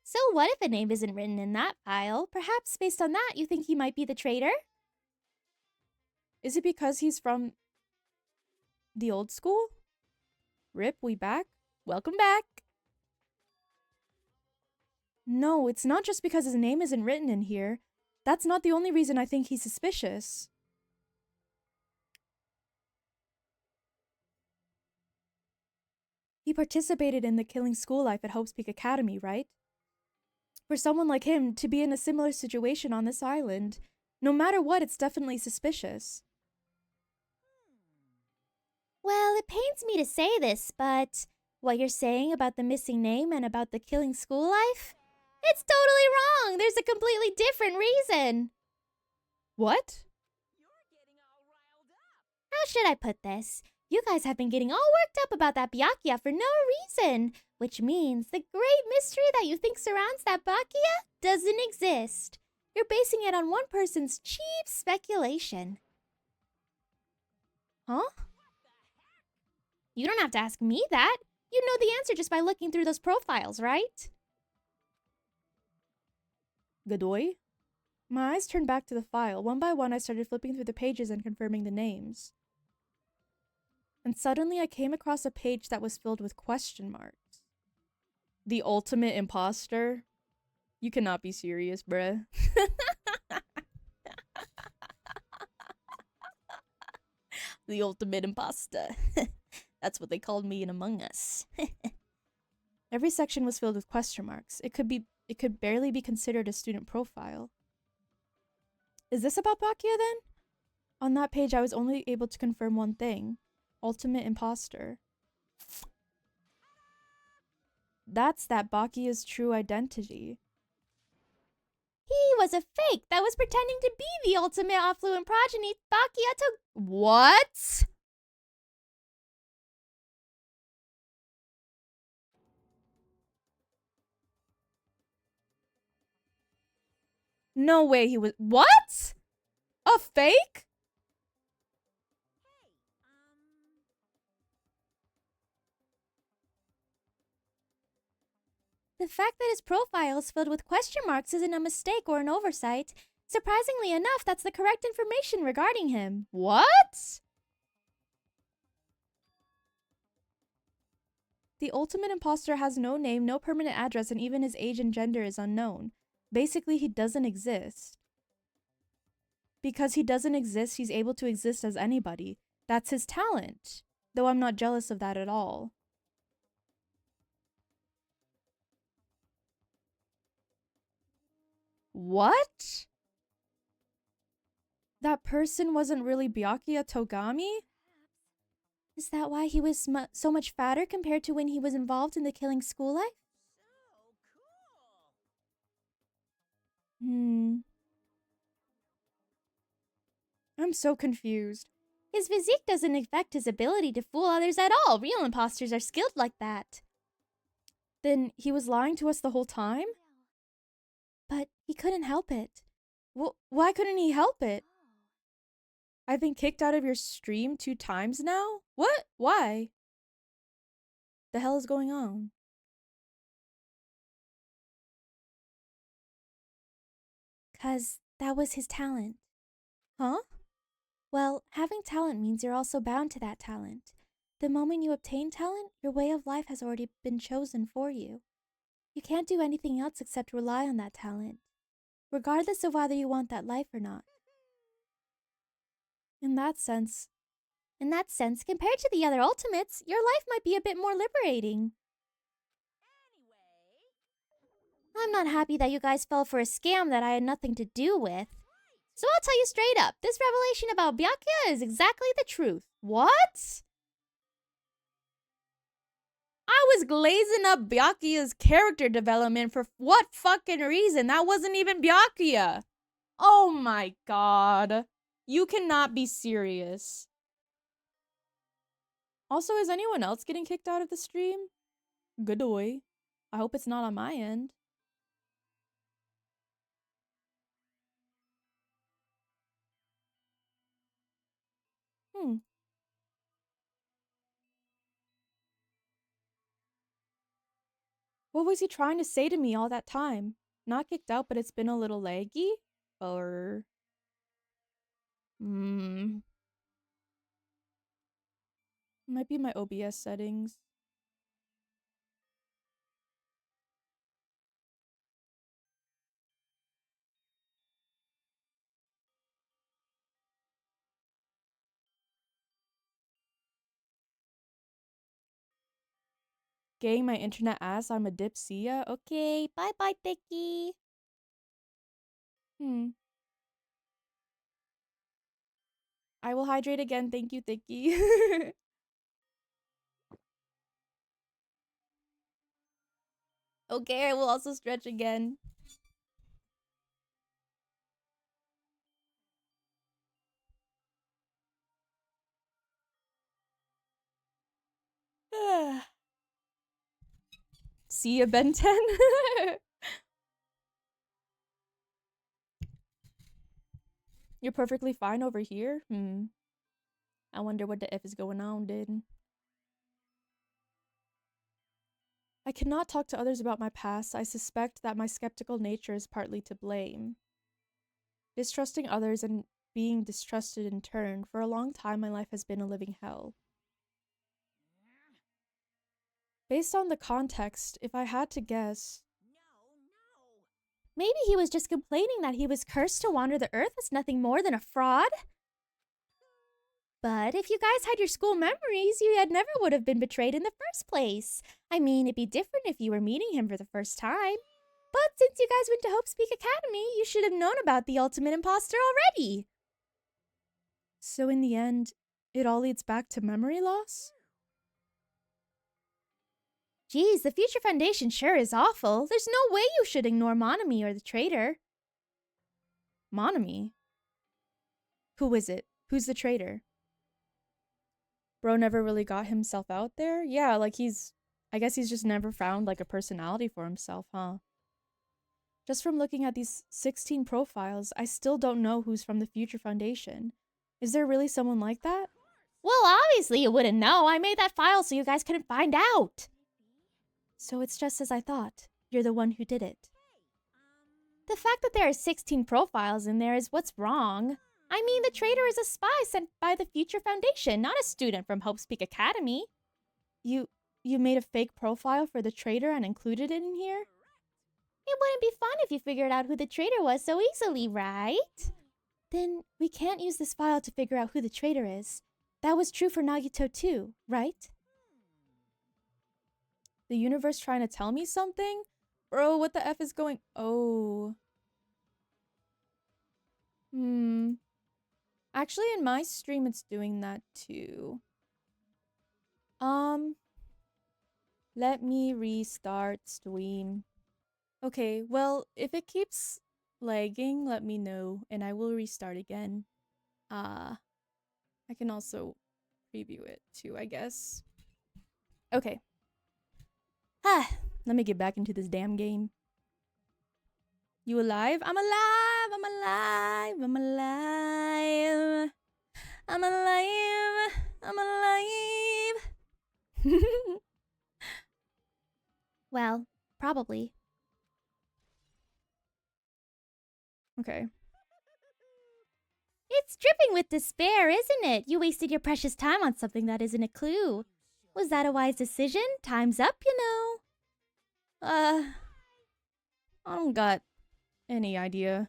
So what if a name isn't written in that file? Perhaps based on that, you think he might be the traitor? Is it because he's from the old school? Rip, we back? Welcome back. No, it's not just because his name isn't written in here. That's not the only reason I think he's suspicious. He participated in the killing school life at Hope's Peak Academy, right? For someone like him to be in a similar situation on this island, no matter what, it's definitely suspicious. Well, it pains me to say this, but what you're saying about the missing name and about the killing school life? It's totally wrong! There's a completely different reason! What? You're getting all riled up. How should I put this? You guys have been getting all worked up about that Byakuya for no reason, which means the great mystery that you think surrounds that Byakuya doesn't exist. You're basing it on one person's cheap speculation. Huh? You don't have to ask me that. You know the answer just by looking through those profiles, right? Godoy? My eyes turned back to the file. One by one, I started flipping through the pages and confirming the names. And suddenly I came across a page that was filled with question marks. The ultimate imposter? You cannot be serious, bruh. The ultimate imposter. That's what they called me in Among Us. Every section was filled with question marks. It could barely be considered a student profile. Is this about Byakuya then? On that page, I was only able to confirm one thing. Ultimate imposter. That's that Byakuya's true identity. He was a fake that was pretending to be the ultimate affluent progeny Byakuya to... What? No way he was... What? A fake? The fact that his profile is filled with question marks isn't a mistake or an oversight. Surprisingly enough, that's the correct information regarding him. What? The ultimate imposter has no name, no permanent address, and even his age and gender is unknown. Basically, he doesn't exist. Because he doesn't exist, he's able to exist as anybody. That's his talent. Though I'm not jealous of that at all. What? That person wasn't really Byakuya Togami? Is that why he was so much fatter compared to when he was involved in the killing school life? I'm so confused. His physique doesn't affect his ability to fool others at all. Real imposters are skilled like that. Then he was lying to us the whole time? But he couldn't help it. Why couldn't he help it? I've been kicked out of your stream 2 times now? What? Why? The hell is going on? Cause that was his talent. Huh? Well, having talent means you're also bound to that talent. The moment you obtain talent, your way of life has already been chosen for you. You can't do anything else except rely on that talent, regardless of whether you want that life or not. In that sense, compared to the other ultimates, your life might be a bit more liberating. I'm not happy that you guys fell for a scam that I had nothing to do with. So I'll tell you straight up, this revelation about Byakuya is exactly the truth. what? I was glazing up Byakuya's character development for what fucking reason? That wasn't even Byakuya. Oh my god. You cannot be serious. Also, is anyone else getting kicked out of the stream? Godoy. I hope it's not on my end. What was he trying to say to me all that time? Not kicked out, but it's been a little laggy? Or... Might be my OBS settings. Getting my internet ass, I'm a dipsia. Okay, bye-bye, Dicky. I will hydrate again. Thank you, Dicky. Okay, I will also stretch again. See ya, Ben 10. You're perfectly fine over here? I wonder what the F is going on, dude. I cannot talk to others about my past. I suspect that my skeptical nature is partly to blame. Distrusting others and being distrusted in turn. For a long time, my life has been a living hell. Based on the context, if I had to guess... Maybe he was just complaining that he was cursed to wander the earth as nothing more than a fraud? But if you guys had your school memories, you had never would have been betrayed in the first place. I mean, it'd be different if you were meeting him for the first time. But since you guys went to Hope Speak Academy, you should have known about the ultimate imposter already. So in the end, it all leads back to memory loss? Geez, the Future Foundation sure is awful. There's no way you should ignore Monami or the traitor. Monami? Who is it? Who's the traitor? Bro never really got himself out there? Yeah, like I guess he's just never found like a personality for himself, huh? Just from looking at these 16 profiles, I still don't know who's from the Future Foundation. Is there really someone like that? Well, obviously you wouldn't know. I made that file so you guys couldn't find out. So it's just as I thought. You're the one who did it. The fact that there are 16 profiles in there is what's wrong. I mean, the traitor is a spy sent by the Future Foundation, not a student from Hope Speak Academy. You made a fake profile for the traitor and included it in here? It wouldn't be fun if you figured out who the traitor was so easily, right? Then we can't use this file to figure out who the traitor is. That was true for Nagito too, right? The universe trying to tell me something? Bro, what the F is going... Oh. Actually, in my stream, it's doing that too. Let me restart stream. Okay, well, if it keeps lagging, let me know, and I will restart again. I can also preview it too, I guess. Okay. Let me get back into this damn game. You alive? I'm alive! I'm alive! I'm alive! I'm alive! I'm alive! Well, probably. Okay. It's dripping with despair, isn't it? You wasted your precious time on something that isn't a clue. Was that a wise decision? Time's up, you know. I don't got any idea.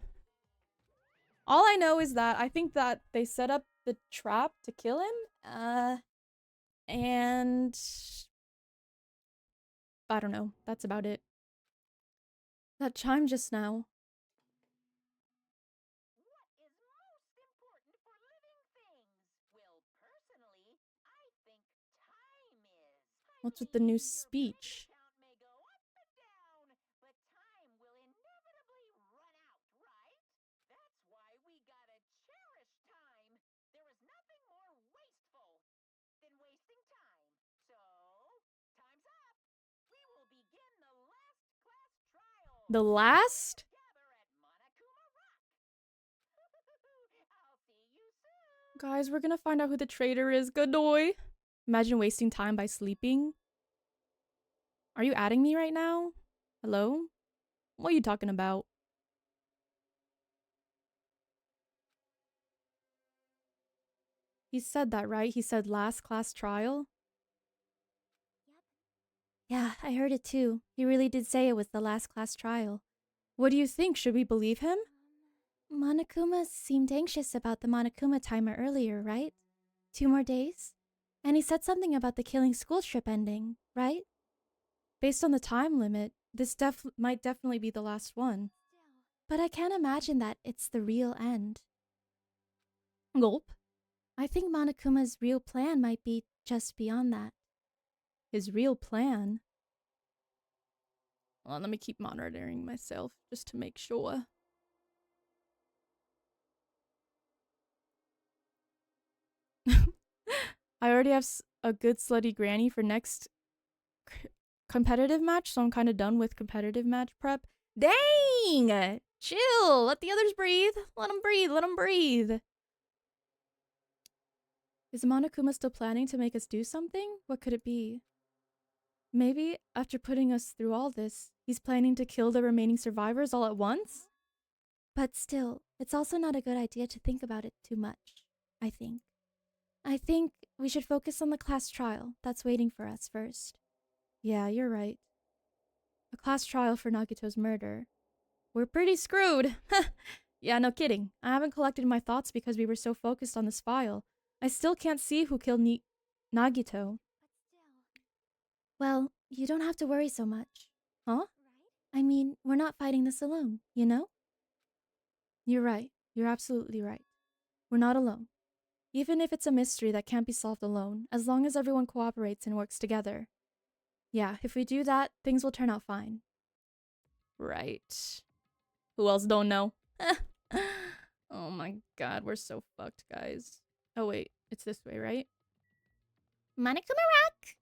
All I know is that I think that they set up the trap to kill him. And I don't know. That's about it. That chime just now. What's with the new speech? The last? Guys, we're gonna find out who the traitor is. Good boy. Imagine wasting time by sleeping. Are you adding me right now? Hello? What are you talking about? He said that, right? He said last class trial? Yeah, I heard it too. He really did say it was the last class trial. What do you think? Should we believe him? Monokuma seemed anxious about the Monokuma timer earlier, right? 2 more days? And he said something about the killing school trip ending, right? Based on the time limit, this might definitely be the last one. But I can't imagine that it's the real end. Gulp. I think Monokuma's real plan might be just beyond that. His real plan? Well, let me keep monitoring myself just to make sure. I already have a good slutty granny for next competitive match, so I'm kind of done with competitive match prep. Dang! Chill! Let the others breathe. Let them breathe. Let them breathe. Is Monokuma still planning to make us do something? What could it be? Maybe, after putting us through all this, he's planning to kill the remaining survivors all at once? But still, it's also not a good idea to think about it too much, I think. I think we should focus on the class trial that's waiting for us first. Yeah, you're right. A class trial for Nagito's murder. We're pretty screwed. Yeah, no kidding. I haven't collected my thoughts because we were so focused on this file. I still can't see who killed Nagito. Well, you don't have to worry so much. Huh? I mean, we're not fighting this alone, you know? You're right. You're absolutely right. We're not alone. Even if it's a mystery that can't be solved alone, as long as everyone cooperates and works together. Yeah, if we do that, things will turn out fine. Right. Who else don't know? Oh my god, we're so fucked, guys. Oh wait, it's this way, right? Monokuma rock!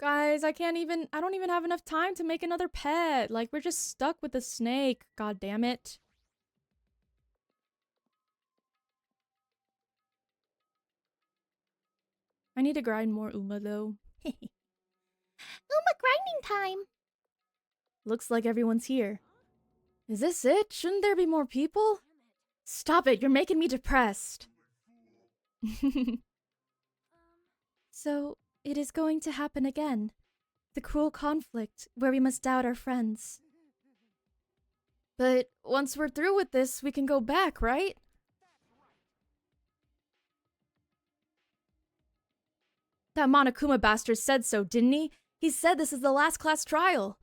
Guys, I don't even have enough time to make another pet. Like, we're just stuck with the snake. God damn it. I need to grind more Uma, though. Uma grinding time! Looks like everyone's here. Is this it? Shouldn't there be more people? Stop it, you're making me depressed. So, it is going to happen again. The cruel conflict where we must doubt our friends. But once we're through with this, we can go back, right? That Monokuma bastard said so, didn't he? He said this is the last class trial.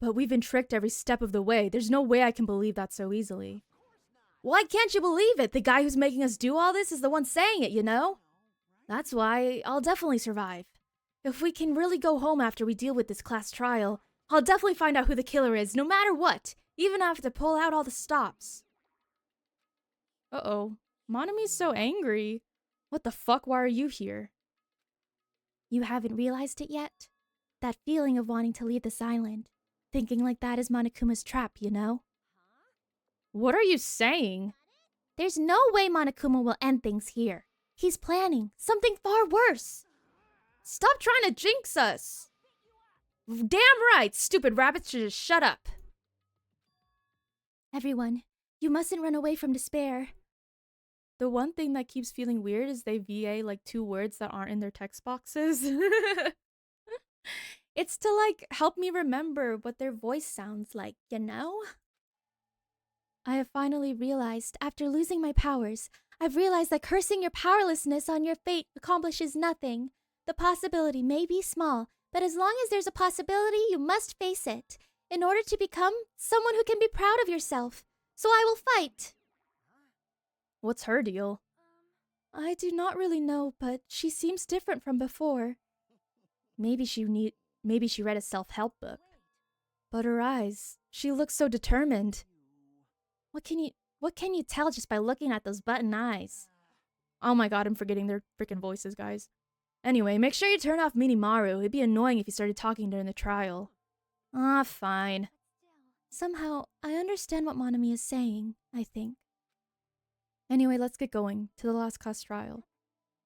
But we've been tricked every step of the way. There's no way I can believe that so easily. Why can't you believe it? The guy who's making us do all this is the one saying it, you know? That's why I'll definitely survive. If we can really go home after we deal with this class trial, I'll definitely find out who the killer is, no matter what, even if I have to pull out all the stops. Uh-oh. Monami's so angry. What the fuck? Why are you here? You haven't realized it yet? That feeling of wanting to leave this island. Thinking like that is Monokuma's trap, you know? What are you saying? There's no way Monokuma will end things here. He's planning something far worse. Stop trying to jinx us! Damn right! Stupid rabbits should just shut up. Everyone, you mustn't run away from despair. The one thing that keeps feeling weird is they VA like 2 words that aren't in their text boxes. It's to like help me remember what their voice sounds like, you know? I have finally realized, after losing my powers, I've realized that cursing your powerlessness on your fate accomplishes nothing. The possibility may be small, but as long as there's a possibility, you must face it, in order to become someone who can be proud of yourself. So I will fight. What's her deal? I do not really know, but she seems different from before. Maybe she read a self-help book. But her eyes, she looks so determined. What can you tell just by looking at those button eyes? Oh my god, I'm forgetting their freaking voices, guys. Anyway, make sure you turn off Minimaru. It'd be annoying if he started talking during the trial. Ah, fine. Somehow, I understand what Monami is saying, I think. Anyway, let's get going to the last class trial.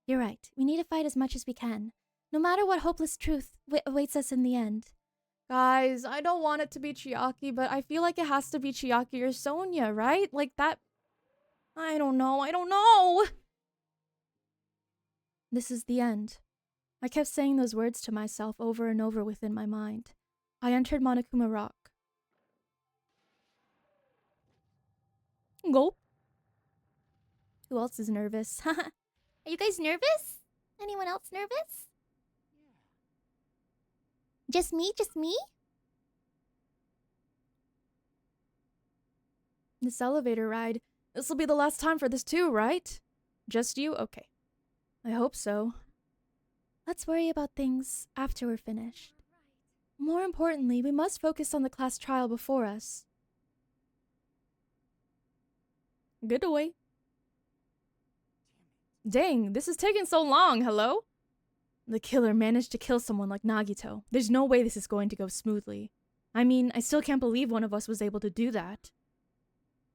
You're right. We need to fight as much as we can, no matter what hopeless truth awaits us in the end. Guys, I don't want it to be Chiaki, but I feel like it has to be Chiaki or Sonia, right? Like that. I don't know. This is the end. I kept saying those words to myself over and over within my mind. I entered Monokuma Rock. Gulp. Who else is nervous? Are you guys nervous? Anyone else nervous? Just me? Just me? This elevator ride. This'll be the last time for this too, right? Just you? Okay. I hope so. Let's worry about things after we're finished. More importantly, we must focus on the class trial before us. Good away. Dang, this is taking so long, hello? The killer managed to kill someone like Nagito. There's no way this is going to go smoothly. I mean, I still can't believe one of us was able to do that.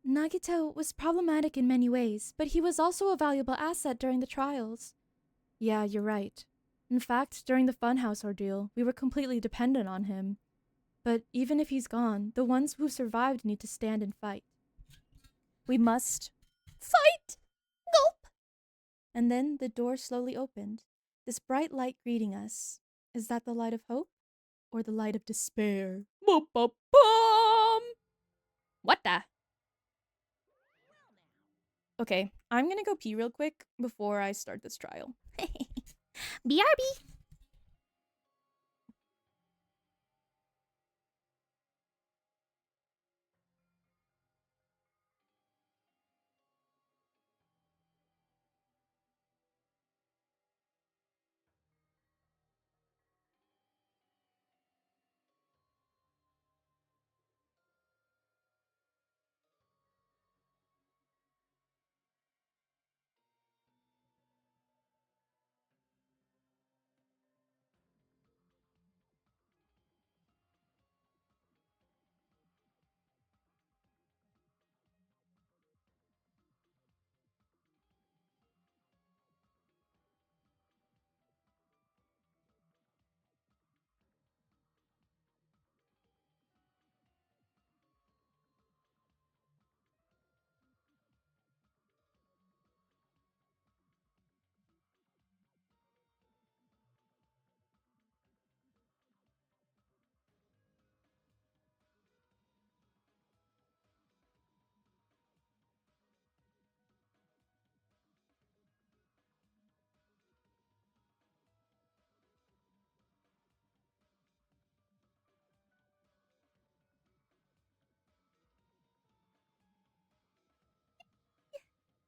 Nagito was problematic in many ways, but he was also a valuable asset during the trials. Yeah, you're right. In fact, during the Funhouse ordeal, we were completely dependent on him. But even if he's gone, the ones who survived need to stand and fight. We must fight! Gulp! And then the door slowly opened. This bright light greeting us. Is that the light of hope? Or the light of despair? Ba-ba-bum! What the? Okay, I'm gonna go pee real quick before I start this trial. BRB!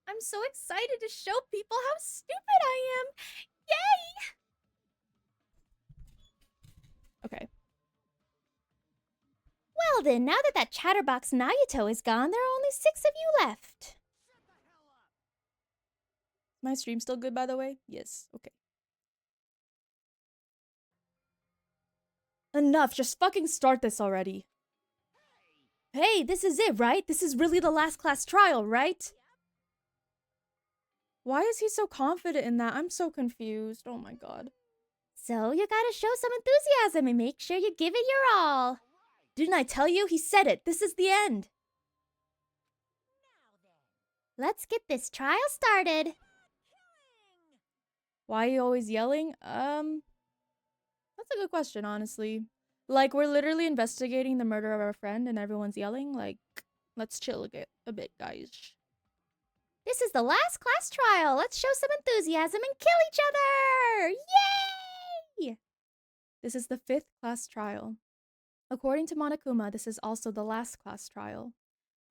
I'm so excited to show people how stupid I am! Yay! Okay. Well then, now that chatterbox Nagito is gone, there are only 6 of you left. My stream still good, by the way? Yes. Okay. Enough. Just fucking start this already. Hey, this is it, right? This is really the last class trial, right? Why is he so confident in that? I'm so confused. Oh my god. So you gotta show some enthusiasm and make sure you give it your all. Didn't I tell you? He said it. This is the end. Let's get this trial started. Why are you always yelling? That's a good question, honestly. Like, we're literally investigating the murder of our friend and everyone's yelling. Like, let's chill a bit, guys. This is the last class trial. Let's show some enthusiasm and kill each other! Yay! This is the 5th class trial. According to Monokuma, this is also the last class trial.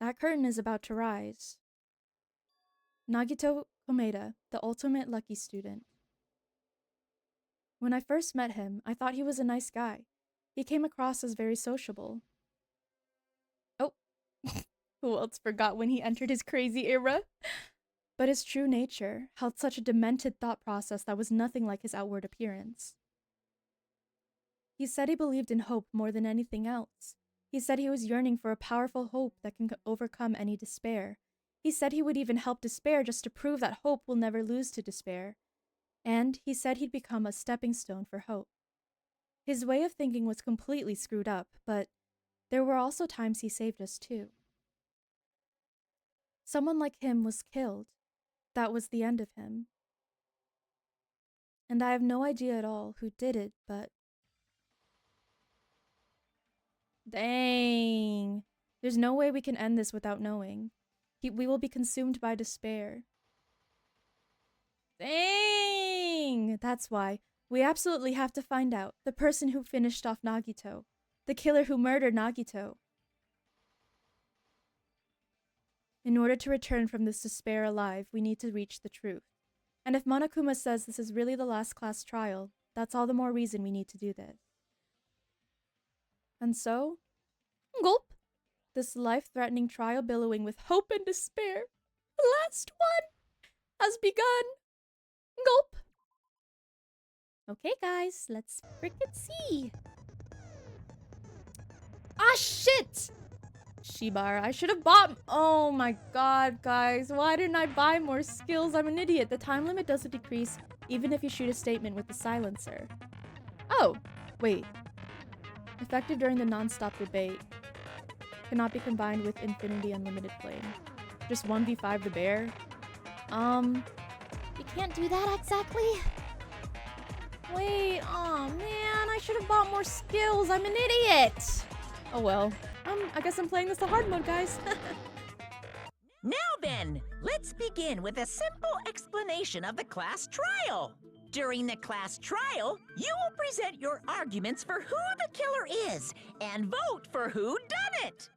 That curtain is about to rise. Nagito Komeda, the ultimate lucky student. When I first met him, I thought he was a nice guy. He came across as very sociable. Oh, who else forgot when he entered his crazy era? But his true nature held such a demented thought process that was nothing like his outward appearance. He said he believed in hope more than anything else. He said he was yearning for a powerful hope that can overcome any despair. He said he would even help despair just to prove that hope will never lose to despair. And he said he'd become a stepping stone for hope. His way of thinking was completely screwed up, but there were also times he saved us too. Someone like him was killed. That was the end of him. And I have no idea at all who did it, but... Dang. There's no way we can end this without knowing. We will be consumed by despair. Dang! That's why. We absolutely have to find out. The person who finished off Nagito. The killer who murdered Nagito. In order to return from this despair alive, we need to reach the truth. And if Monokuma says this is really the last class trial, that's all the more reason we need to do this. And so, gulp, this life-threatening trial billowing with hope and despair, the last one, has begun. Gulp. Okay, guys, let's frickin' see. Ah, shit! Shibara, I should have bought... Oh my god, guys. Why didn't I buy more skills? I'm an idiot. The time limit doesn't decrease even if you shoot a statement with the silencer. Oh, wait. Effective during the non-stop debate. Cannot be combined with Infinity Unlimited playing. Just 1v5 the bear? You can't do that exactly. Wait, oh man, I should have bought more skills. I'm an idiot. Oh well. I guess I'm playing this the hard mode, guys. Now then, let's begin with a simple explanation of the class trial. During the class trial, you will present your arguments for who the killer is and vote for who done it.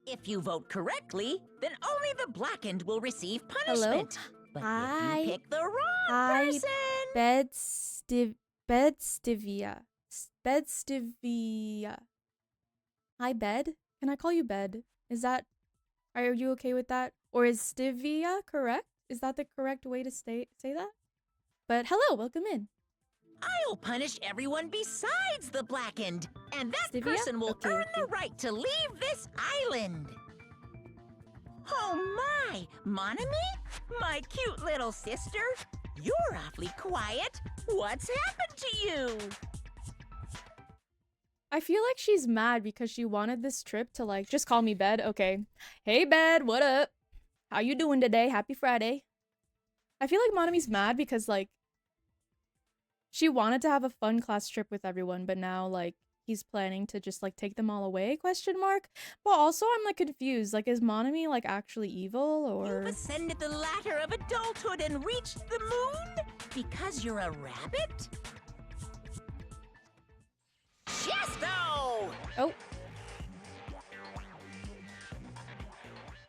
If you vote correctly, then only the blackened will receive punishment. But Hi. if you pick the wrong Hi, person... Bedstivia. Hi, Bed? Can I call you Bed? Are you okay with that? Or is Stivia correct? Is that the correct way to say that? But hello, welcome in. I'll punish everyone besides the blackened, and that Stivia? person will Okay, earn okay. the right to leave this island. Oh my, Monami? My cute little sister? You're awfully quiet. What's happened to you? I feel like she's mad because she wanted this trip to like, just call me Bed, okay. Hey Bed, what up? How you doing today? Happy Friday. I feel like Monami's mad because like, she wanted to have a fun class trip with everyone, but now like, he's planning to just like take them all away, question mark? But also I'm like confused, like is Monami like actually evil or? You've ascended the ladder of adulthood and reached the moon? Because you're a rabbit? Chesto! Oh.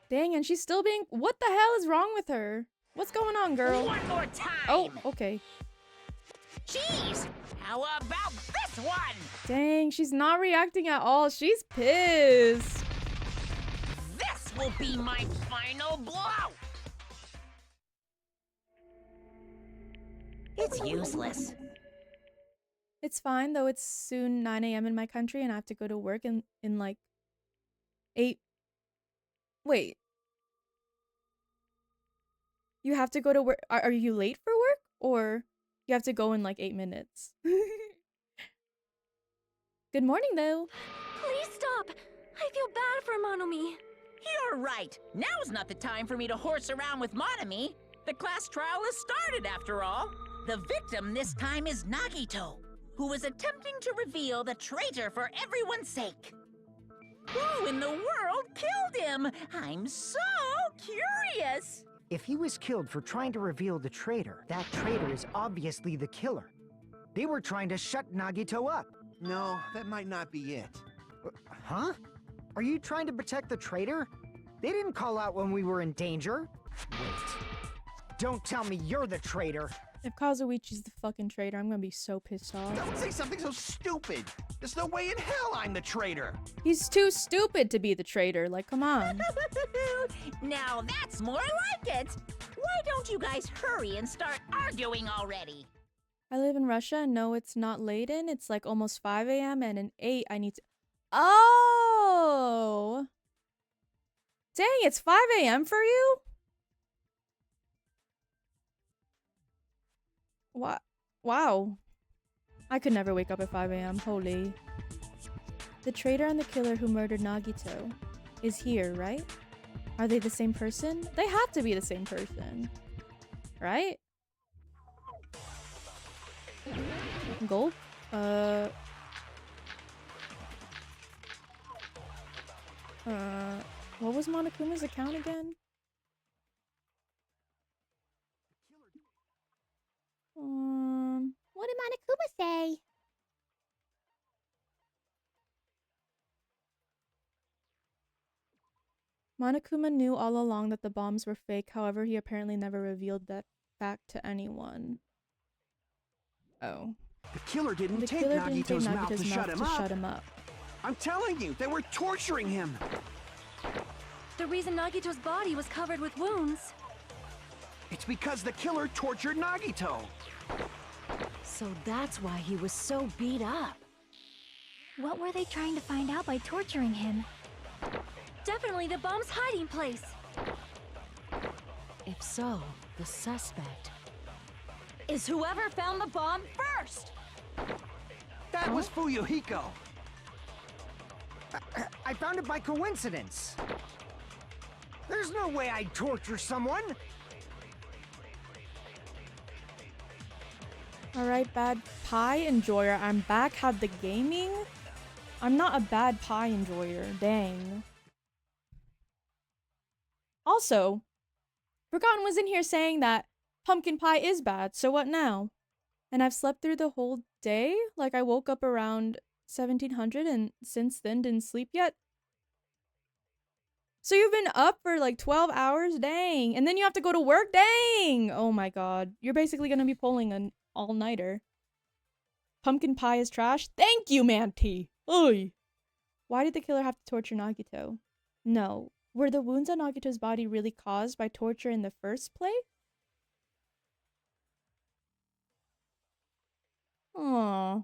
Dang, and she's still being- what the hell is wrong with her? What's going on, girl? One more time! Oh, okay. Jeez! How about this one? Dang, she's not reacting at all. She's pissed. This will be my final blow! It's useless. It's fine, though it's soon 9 a.m. in my country and I have to go to work in like 8... Wait. You have to go to work... Are you late for work? Or you have to go in like 8 minutes? Good morning, though. Please stop. I feel bad for Monomi. You're right. Now's not the time for me to horse around with Monami. The class trial has started, after all. The victim this time is Nagito, who was attempting to reveal the traitor for everyone's sake. Who in the world killed him? I'm so curious. If he was killed for trying to reveal the traitor, that traitor is obviously the killer. They were trying to shut Nagito up. No, that might not be it. Huh? Are you trying to protect the traitor? They didn't call out when we were in danger. Wait. Don't tell me you're the traitor. If Kazuichi's the fucking traitor, I'm gonna be so pissed off. Don't say something so stupid. There's no way in hell I'm the traitor. He's too stupid to be the traitor. Like, come on. Now that's more like it. Why don't you guys hurry and start arguing already? I live in Russia and no, it's not Leiden. It's like almost 5 a.m. and in 8 I need to... Oh! Dang, it's 5 a.m. for you? What? Wow. I could never wake up at 5 a.m. Holy. The traitor and the killer who murdered Nagito is here, right? Are they the same person? They have to be the same person. Right? Gulp? What was Monokuma's account again? What did Monokuma say? Monokuma knew all along that the bombs were fake, however, he apparently never revealed that fact to anyone. Oh. The killer didn't The take killer didn't take Nagito's mouth to shut him up. I'm telling you, they were torturing him. The reason Nagito's body was covered with wounds. It's because the killer tortured Nagito. So that's why he was so beat up. What were they trying to find out by torturing him? Definitely the bomb's hiding place. If so, the suspect is whoever found the bomb first. That was Fuyuhiko. I found it by coincidence. There's no way I'd torture someone. Alright, bad pie enjoyer. I'm back. Have the gaming? I'm not a bad pie enjoyer. Dang. Also, Forgotten was in here saying that pumpkin pie is bad, so what now? And I've slept through the whole day? Like I woke up around 1700 and since then didn't sleep yet? So you've been up for like 12 hours? Dang. And then you have to go to work? Dang! Oh my god. You're basically gonna be pulling an all-nighter. Pumpkin pie is trash? Thank you, Manti! Oy! Why did the killer have to torture Nagito? No. Were the wounds on Nagito's body really caused by torture in the first place? Aww.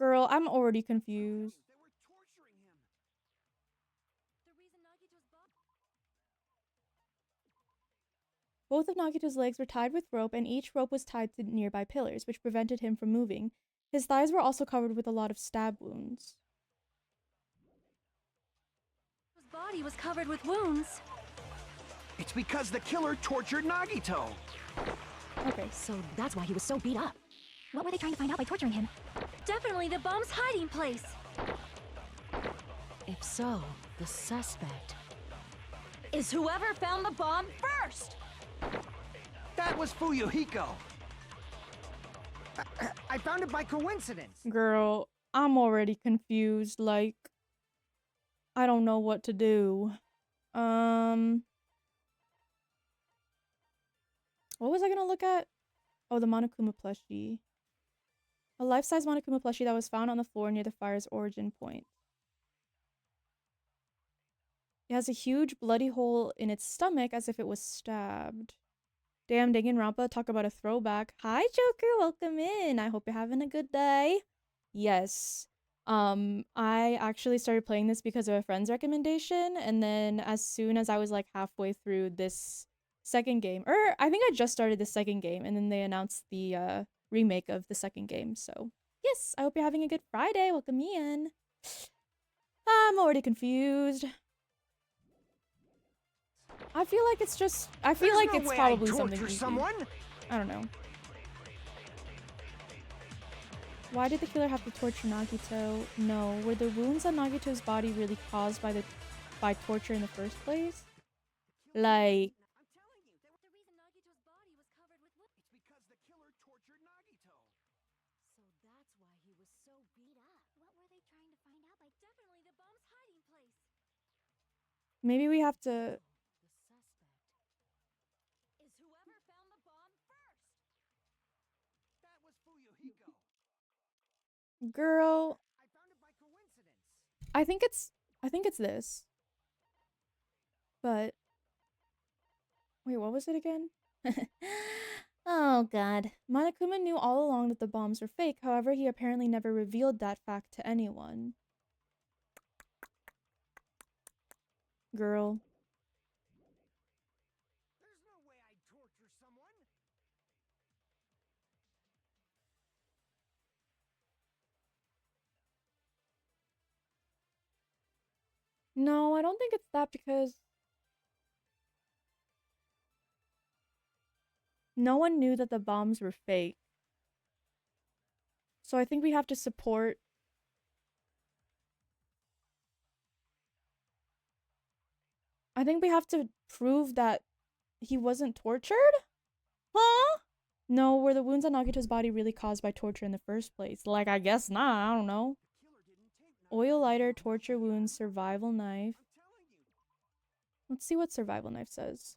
Girl, I'm already confused. Both of Nagito's legs were tied with rope, and each rope was tied to nearby pillars, which prevented him from moving. His thighs were also covered with a lot of stab wounds. His body was covered with wounds. It's because the killer tortured Nagito. Okay. So that's why he was so beat up. What were they trying to find out by torturing him? Definitely the bomb's hiding place. If so, the suspect is whoever found the bomb first. That was Fuyuhiko. I found it by coincidence. Girl, I'm already confused. Like, I don't know what to do. What was I gonna look at? Oh, the Monokuma plushie. A life-size Monokuma plushie that was found on the floor near the fire's origin point. It has a huge bloody hole in its stomach as if it was stabbed. Damn, Danganronpa, talk about a throwback. Hi, Joker, welcome in. I hope you're having a good day. Yes. I actually started playing this because of a friend's recommendation, and then as soon as I was like halfway through this second game, or I think I just started the second game, and then they announced the remake of the second game. So yes, I hope you're having a good Friday. Welcome me in. I'm already confused. I feel like it's just. I feel like it's probably something easy. I don't know. Why did the killer have to torture Nagito? No. Were the wounds on Nagito's body really caused by torture in the first place? Like. The reason Nagito's body was covered with wounds. It's because the killer tortured Nagito. So that's why he was so beat up. What were they trying to find out by Definitely the bomb's hiding place. Maybe we have to. The suspect is whoever found the bomb first. That was Fuyuhiko. Girl. I found it by coincidence. I think it's this. But. Wait, what was it again? Oh god. Monokuma knew all along that the bombs were fake, however, he apparently never revealed that fact to anyone. Girl. There's no way I'd torture someone. No, I don't think it's that because no one knew that the bombs were fake. So I think we have to support. I think we have to prove that he wasn't tortured? Huh? No, were the wounds on Nagito's body really caused by torture in the first place? Like, I guess not. I don't know. Oil lighter, torture wounds, survival knife. Let's see what survival knife says.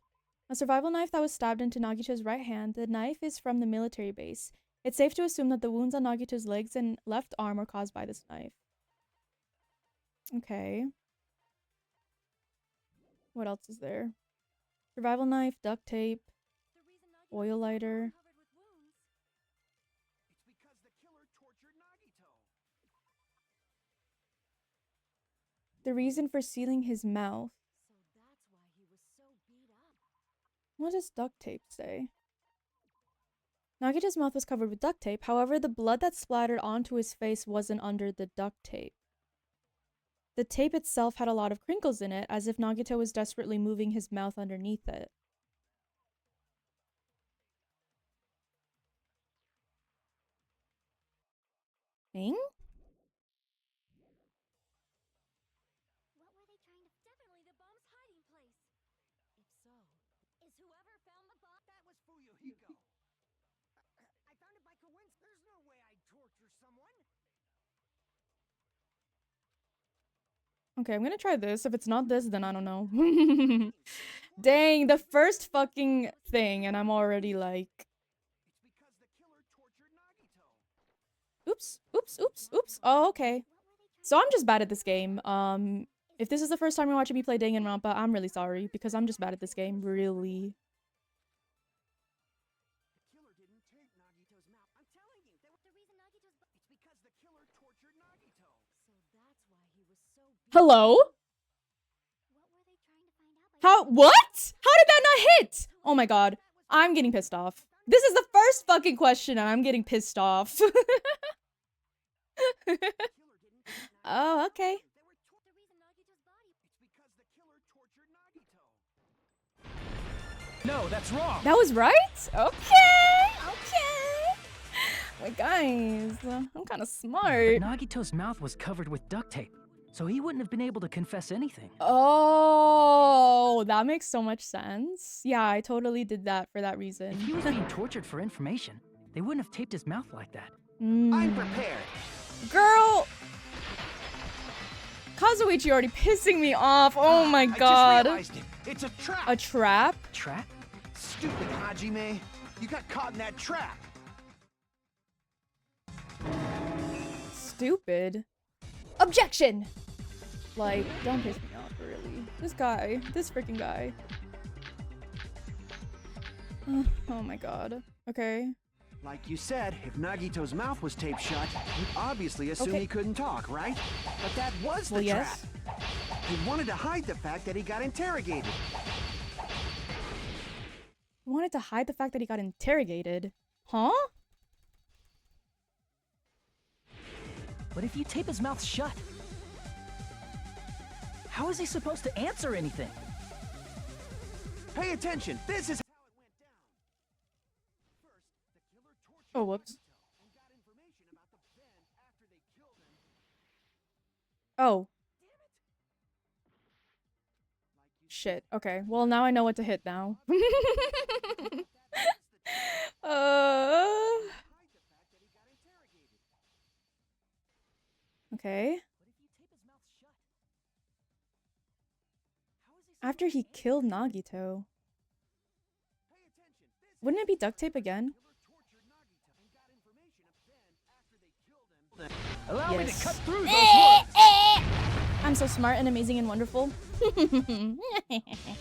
A survival knife that was stabbed into Nagito's right hand. The knife is from the military base. It's safe to assume that the wounds on Nagito's legs and left arm were caused by this knife. Okay. What else is there? Survival knife, duct tape, oil lighter. It's because the killer tortured Nagito. The reason for sealing his mouth. So that's why he was so beat up. What does duct tape say? Nagito's mouth was covered with duct tape. However, the blood that splattered onto his face wasn't under the duct tape. The tape itself had a lot of crinkles in it, as if Nagito was desperately moving his mouth underneath it. Thing? What were they trying to... Definitely the bomb's hiding place. If so, is whoever found the bomb... That was Fuyuhiko. I found it by coincidence. There's no way I'd torture someone. Okay, I'm gonna try this. If it's not this, then I don't know. Dang, the first fucking thing, and I'm already like... It's because the killer tortured Nagito. Oops, oops, oops, oops. Oh, okay. So I'm just bad at this game. If this is the first time you're watching me play Danganronpa, I'm really sorry, because I'm just bad at this game, really. The killer didn't take Nagito's mouth. I'm telling you, The reason Nagito's... it's because the killer tortured Nagito. So that's why he was so beat Hello? What were they trying to find out by... How- what? How did that not hit? Oh my god. I'm getting pissed off. This is the first fucking question and I'm getting pissed off. Oh, okay. They were The reason Nagito's body... It's because the killer tortured Nagito. No, that's wrong. That was right? Okay. Okay. Wait, guys. I'm kind of smart. Nagito's mouth was covered with duct tape, so he wouldn't have been able to confess anything. Oh, that makes so much sense. Yeah, I totally did that for that If reason. he was being tortured for information, they wouldn't have taped his mouth like that. I'm prepared. Girl! Kazuichi already pissing me off. Oh my I god. just realized it. It's a trap. A trap? Trap? Stupid Hajime. You got caught in that trap. Stupid. Objection! Like, don't piss me off, really. This guy. This freaking guy. Oh my god. Okay. Like you said, if Nagito's mouth was taped shut, you'd obviously assume Okay. he couldn't talk, right? But that was the Well, trap. yes. He wanted to hide the fact that he got interrogated. He wanted to hide the fact that he got interrogated. Huh? But if you tape his mouth shut, how is he supposed to answer anything? Pay attention. This is how it went down. First, the killer tortured Oh, whoops. Nagito and got information about the band after they killed him. Oh. Shit. Okay. Well, now I know what to hit now. Okay. After he killed Nagito. Wouldn't it be duct tape again? Allow me to Yes. cut through those words. I'm so smart and amazing and wonderful.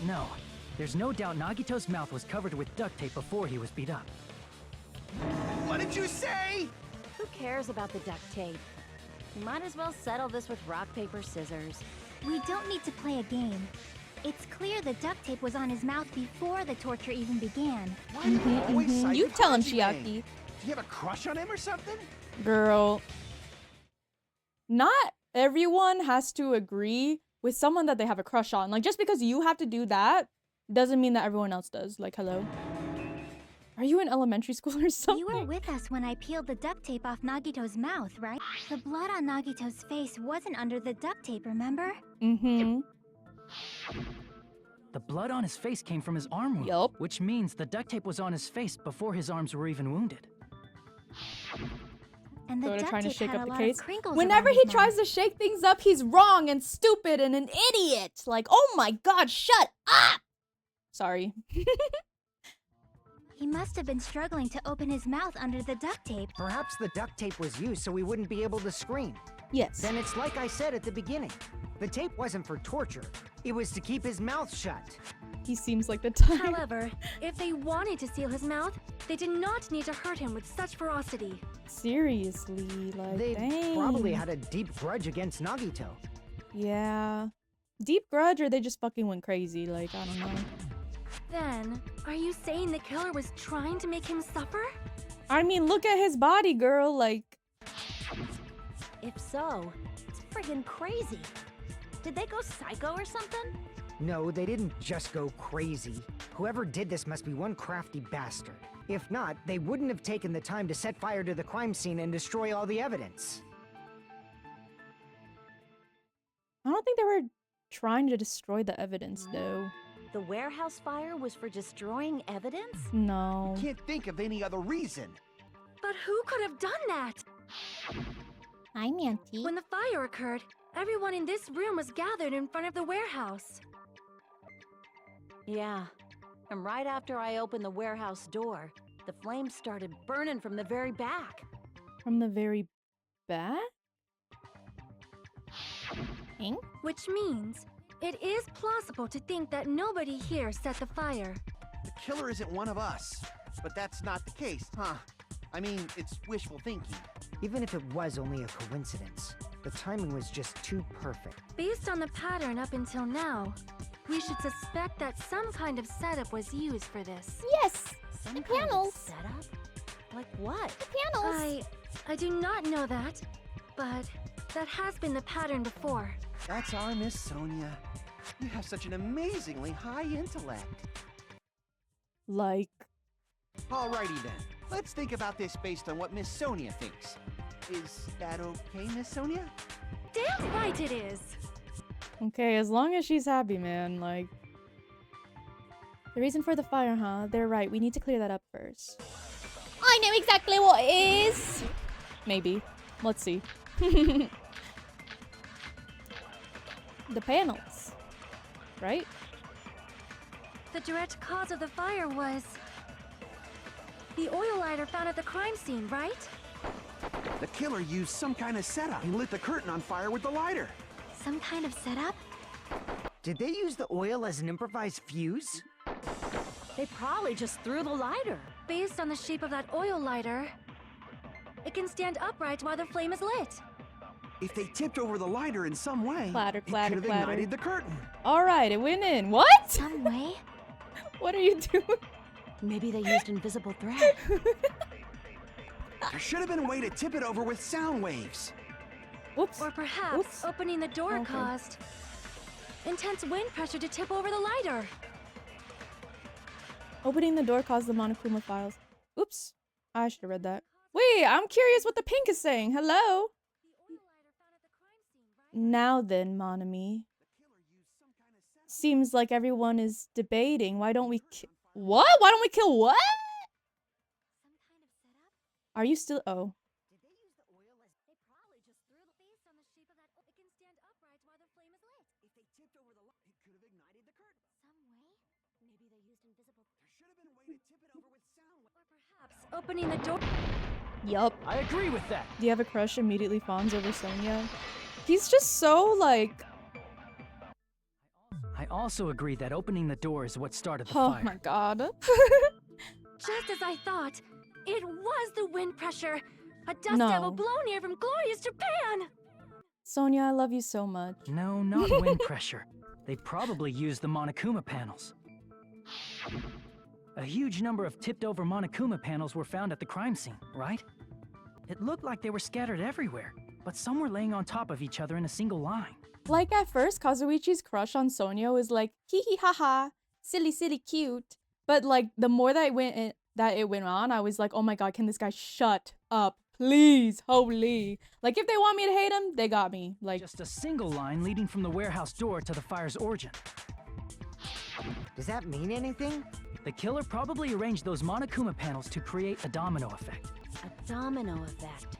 No, there's no doubt Nagito's mouth was covered with duct tape before he was beat up. What did you say? Who cares about the duct tape? We might as well settle this with rock, paper, scissors. We don't need to play a game. It's clear the duct tape was on his mouth before the torture even began. Why do you always side You with tell him, Hajime? Chiaki. Do you have a crush on him or something? Girl. Not everyone has to agree with someone that they have a crush on. Like, just because you have to do that doesn't mean that everyone else does. Like, hello? Are you in elementary school or something? You were with us when I peeled the duct tape off Nagito's mouth, right? The blood on Nagito's face wasn't under the duct tape, remember? Mm-hmm. The blood on his face came from his arm wound, Yup. which means the duct tape was on his face before his arms were even wounded. And the Sort of duct trying to tape shake had up a the lot case. of crinkles Whenever around he his tries mouth. to shake things up, he's wrong and stupid and an idiot. Like, oh my god, shut up! Sorry. He must have been struggling to open his mouth under the duct tape. Perhaps the duct tape was used so we wouldn't be able to scream. Yes. Then it's like I said at the beginning. The tape wasn't for torture. It was to keep his mouth shut. He seems like the type. However, if they wanted to seal his mouth, they did not need to hurt him with such ferocity. Seriously, like, They dang. probably had a deep grudge against Nagito. Yeah. Deep grudge, or they just fucking went crazy. Like, I don't know. Then, are you saying the killer was trying to make him suffer? I mean, look at his body, girl. Like, If so, it's friggin' crazy. Did they go psycho or something? No, they didn't just go crazy. Whoever did this must be one crafty bastard. If not, they wouldn't have taken the time to set fire to the crime scene and destroy all the evidence. I don't think they were trying to destroy the evidence, though. The warehouse fire was for destroying evidence? No. Can't think of any other reason. But who could have done that? I'm Auntie. When the fire occurred, everyone in this room was gathered in front of the warehouse. Yeah. And right after I opened the warehouse door, the flames started burning from the very back. From the very back? Which means, it is plausible to think that nobody here set the fire. The killer isn't one of us. But that's not the case, huh? I mean, it's wishful thinking. Even if it was only a coincidence, the timing was just too perfect. Based on the pattern up until now, we should suspect that some kind of setup was used for this. Yes! Some The kind of panels. setup? Like what? Panels! I do not know that, but that has been the pattern before. That's our Miss Sonia. You have such an amazingly high intellect. Like, Alrighty then. Let's think about this based on what Miss Sonia thinks. Is that okay, Miss Sonia? Damn right it is! okay, as long as she's happy, man. Like, the reason for the fire, huh? They're right. We need to clear that up first. I know exactly what it is! Maybe. Let's see. The panels. Right? The direct cause of the fire was the oil lighter found at the crime scene, right? The killer used some kind of setup and lit the curtain on fire with the lighter. Some kind of setup? Did they use the oil as an improvised fuse? They probably just threw the lighter. Based on the shape of that oil lighter, it can stand upright while the flame is lit. If they tipped over the lighter in some way, Clatter, it clatter, could have clatter. ignited the curtain. Alright, it went in. What? Some way? What are you doing? Maybe they used invisible thread. There should have been a way to tip it over with sound waves. Whoops. Or perhaps Oops. opening the door Okay. caused intense wind pressure to tip over the lighter. Opening the door caused the Monokuma files. Oops. I should have read that. Wait, I'm curious what the pink is saying. Hello? Now then, Monami. Seems like everyone is debating. Why don't we what? Why don't we kill what? Are you still— oh. Opening the door. Yup. I agree with that. Do you have a crush immediately fawns over Sonia? He's just so, like— I also agree that opening the door is what started the oh fire. my god. Just as I thought, it was the wind pressure. A dust No. devil blown here from glorious Japan. Sonia, I love you so much. No, not wind pressure. They probably used the Monokuma panels. A huge number of tipped-over Monokuma panels were found at the crime scene, right? It looked like they were scattered everywhere, but some were laying on top of each other in a single line. Like at first, Kazuichi's crush on Sonia was like, hee hee ha ha, silly, silly, cute. But like, the more that it went on, I was like, oh my god, can this guy shut up? Please, holy. Like, if they want me to hate him, they got me. Like, Just a single line leading from the warehouse door to the fire's origin. Does that mean anything? The killer probably arranged those Monokuma panels to create a domino effect. A domino effect.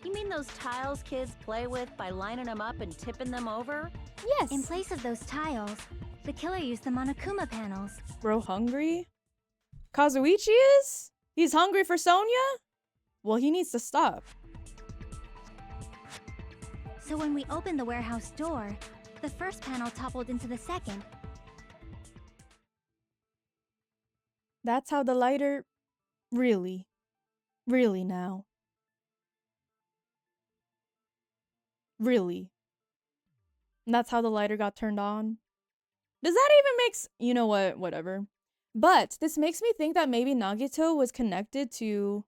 You mean those tiles kids play with by lining them up and tipping them over? yes. In place of those tiles, the killer used the Monokuma panels. Bro hungry? Kazuichi is? He's hungry for Sonia? Well, he needs to stop. So when we opened the warehouse door, the first panel toppled into the second. That's how the lighter... Really? Really now? Really? That's how the lighter got turned on? Does that even make you know what? Whatever. But this makes me think that maybe Nagito was connected to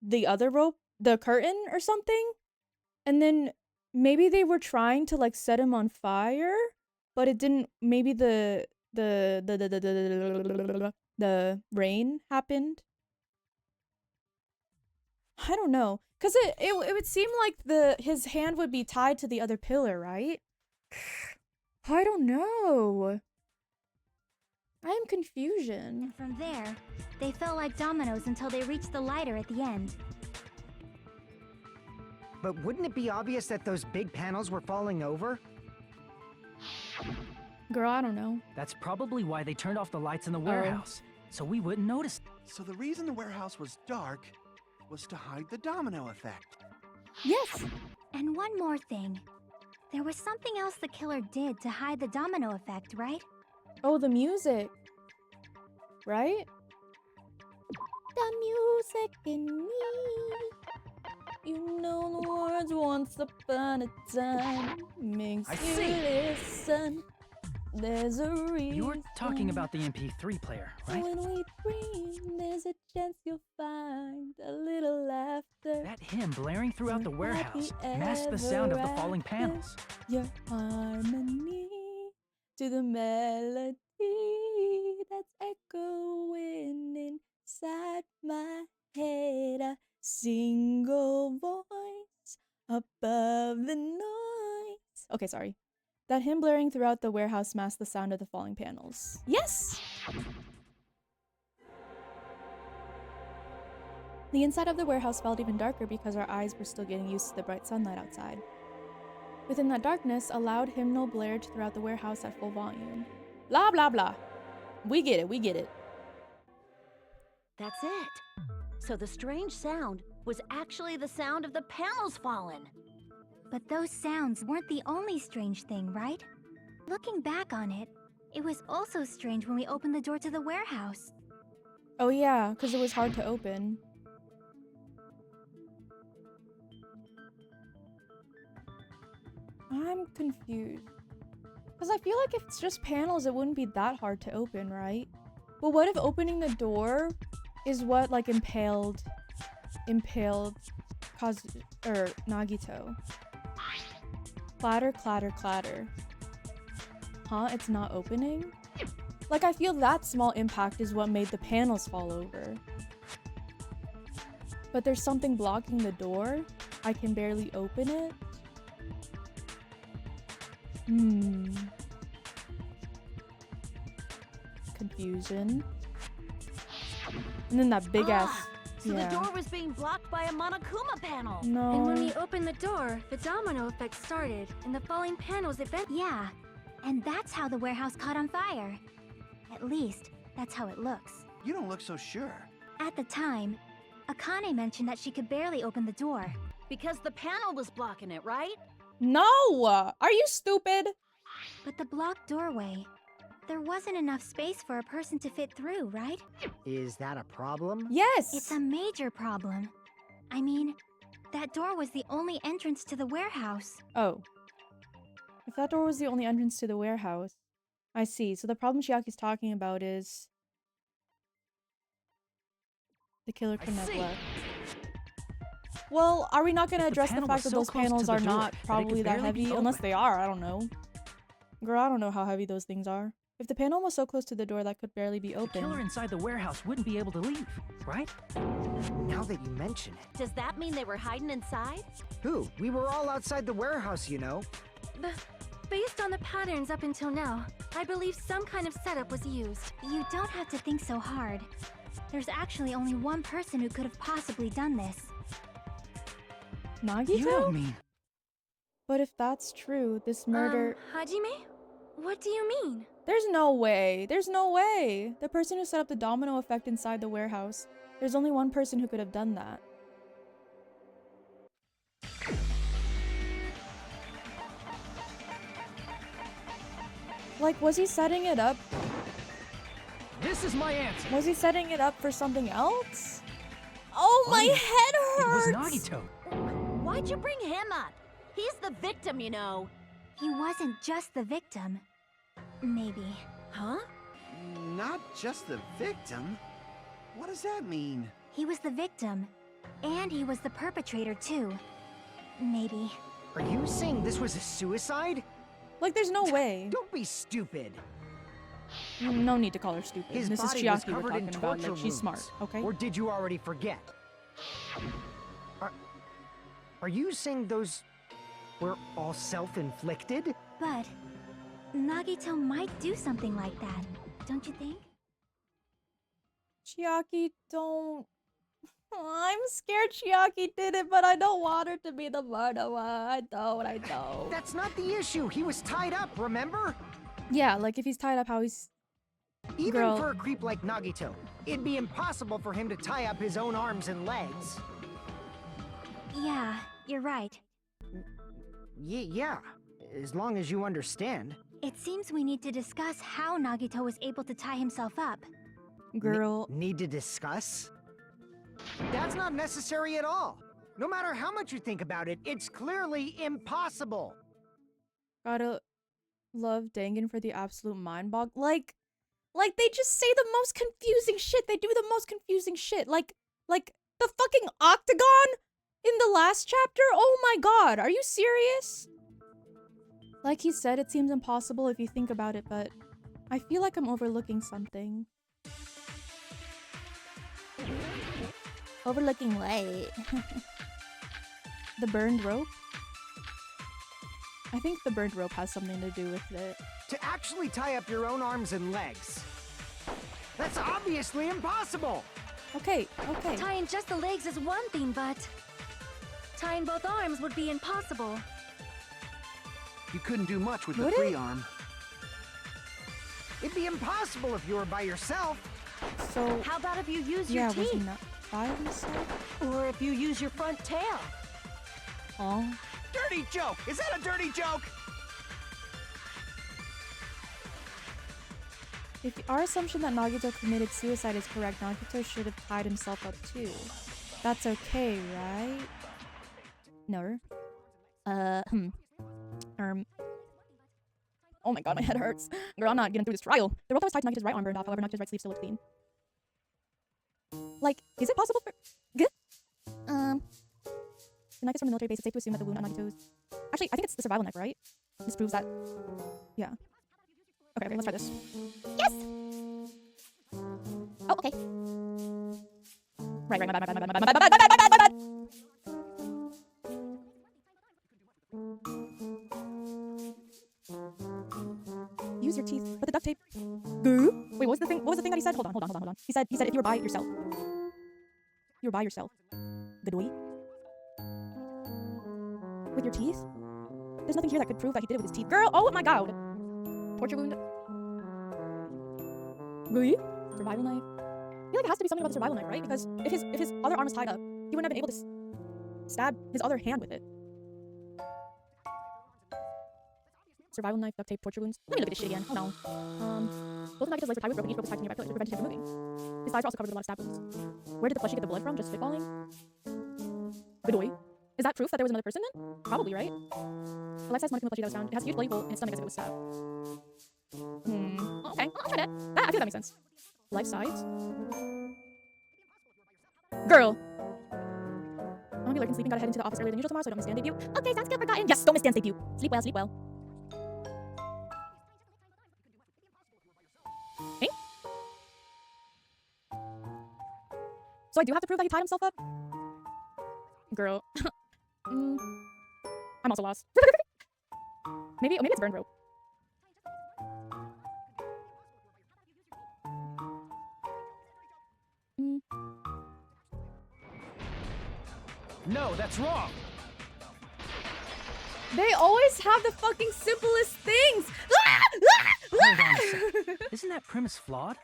the other rope, the curtain or something. And then maybe they were trying to like set him on fire, but it didn't. Maybe the rain happened. I don't know, cause it would seem like his hand would be tied to the other pillar, right? I don't know. I am confusion. And from there, they felt like dominoes until they reached the lighter at the end. But wouldn't it be obvious that those big panels were falling over? Girl, I don't know. That's probably why they turned off the lights in the warehouse, so we wouldn't notice. So the reason the warehouse was dark was to hide the domino effect. Yes. And one more thing. There was something else the killer did to hide the domino effect, right? Oh, the music. Right? The music in me. You know the words once upon a time makes I you see. listen. There's a reason. You were talking about the MP3 player, right? When we dream, there's a chance you'll find a little laughter. That hymn blaring throughout the Happy warehouse masked the sound of the ever falling after. panels. Your harmony to the melody that's echoing inside my head. A single voice above the noise. Okay, sorry. That hymn blaring throughout the warehouse masked the sound of the falling panels. Yes! The inside of the warehouse felt even darker because our eyes were still getting used to the bright sunlight outside. Within that darkness, a loud hymnal blared throughout the warehouse at full volume. Blah, blah, blah. We get it, we get it. That's it. So the strange sound was actually the sound of the panels falling. But those sounds weren't the only strange thing, right? Looking back on it, it was also strange when we opened the door to the warehouse. Oh yeah, because it was hard to open. I'm confused. Because I feel like if it's just panels, it wouldn't be that hard to open, right? But what if opening the door is what, like, impaled Nagito? Clatter, clatter, clatter. Huh? It's not opening? Like, I feel that small impact is what made the panels fall over. But there's something blocking the door. I can barely open it. Confusion. And then that big ass. So the door was being blocked by a Monokuma panel. No. And when we opened the door, the domino effect started, and the falling panels eventually... Yeah, and that's how the warehouse caught on fire. At least, that's how it looks. You don't look so sure. At the time, Akane mentioned that she could barely open the door. Because the panel was blocking it, right? No! Are you stupid? But the blocked doorway, there wasn't enough space for a person to fit through, right? Is that a problem? Yes! It's a major problem. I mean, that door was the only entrance to the warehouse. Oh. If that door was the only entrance to the warehouse. I see. So the problem Chiaki's talking about is... the killer couldn't have left. Well, are we not going to address the panel fact was that so those close to panels the are door not that it could probably that barely be heavy? Unless open. they are, I don't know. Girl, I don't know how heavy those things are. If the panel was so close to the door that could barely be The killer open. inside the warehouse wouldn't be able to leave, right? Now that you mention it. Does that mean they were hiding inside? Who? We were all outside the warehouse, you know. Based on the patterns up until now, I believe some kind of setup was used. You don't have to think so hard. There's actually only one person who could have possibly done this. Nagito? You don't mean... But if that's true, this murder... Hajime? What do you mean? There's no way. There's no way. The person who set up the domino effect inside the warehouse. There's only one person who could have done that. Like, was he setting it up? This is my answer. Was he setting it up for something else? Oh, my Funny. head It was hurts! Nagito. Why'd you bring him up? He's the victim, you know. He wasn't just the victim. Maybe. Huh? Not just the victim? What does that mean? He was the victim. And he was the perpetrator, too. Maybe. Are you saying this was a suicide? Like, there's no way. Don't be stupid. No need to call her stupid. His This is body was Chiaki we're covered in talking about. torture Like, she's smart, wounds. okay? Or did you already forget? Are you saying those were all self-inflicted? But Nagito might do something like that, don't you think? Chiaki, don't... I'm scared Chiaki did it, but I don't want her to be the murderer. I don't. That's not the issue. He was tied up, remember? Yeah, like if he's tied up, how he's... Even Girl. for a creep like Nagito, it'd be impossible for him to tie up his own arms and legs. Yeah, you're right. Yeah, as long as you understand. It seems we need to discuss how Nagito was able to tie himself up. Girl... Need to discuss? That's not necessary at all. No matter how much you think about it, it's clearly impossible. Gotta love Dangan for the absolute mind bog. Like they just say the most confusing shit. They do the most confusing shit. Like the fucking octagon in the last chapter. Oh my god, are you serious? Like he said, it seems impossible if you think about it, but I feel like I'm overlooking something. Overlooking what? The burned rope? I think the burned rope has something to do with it. To actually tie up your own arms and legs. That's obviously impossible! Okay. Tying just the legs is one thing, but tying both arms would be impossible. You couldn't do much with the Would it? free arm. It'd be impossible if you were by yourself. So, How about if you use yeah, your was he teeth? not by himself? Or if you use your front tail? Oh. Dirty joke! Is that a dirty joke? If our assumption that Nagito committed suicide is correct, Nagito should have tied himself up too. That's okay, right? No. Oh my god, my head hurts. Girl, I'm not getting through this trial. The rope that was tied to Nagito's right arm burned off, however, Nagito's right sleeve still looked clean. Like, is it possible for... Good? The knife is from a military base. It's safe to assume that the wound on Nagito's... Actually, I think it's the survival knife, right? This proves that... Yeah. Okay, let's try this. Yes! Oh, okay. Right, my bad. Use your teeth, but the duct tape. Wait, what was the thing? What was the thing that he said? Hold on. He said if you were by yourself. You were by yourself. Gadoy. With your teeth? There's nothing here that could prove that he did it with his teeth. Girl, oh my god. Torture wound. Really? Survival knife. I feel like it has to be something about the survival knife, right? Because if his other arm was tied up, he wouldn't have been able to stab his other hand with it. Survival knife, duct tape, torture wounds. Let me look at this shit again. Oh no. Both of Nagito's legs were tied with rope and each rope was tied to nearby pillars to prevent him from moving. His thighs were also covered with a lot of stab wounds. Where did the flesh get the blood from? Just spitballing? Bidoy. Is that proof that there was another person then? Probably, right? The life-size Monokuma plushie that was found, it has a huge bloody hole in its stomach as if it was stabbed. Oh, okay, I'll try that. I feel that makes sense. Life-size? Girl! I'm gonna be lurking sleeping, gotta head into the office earlier than usual tomorrow so I don't miss Dan debut. Okay, sounds good, forgotten. Yes, don't miss Dan's debut. Sleep well, sleep well. Hey? So I do have to prove that he tied himself up? Girl. I'm also lost. maybe it's burn rope. No, that's wrong. They always have the fucking simplest things. Hold on a second. Isn't that premise flawed?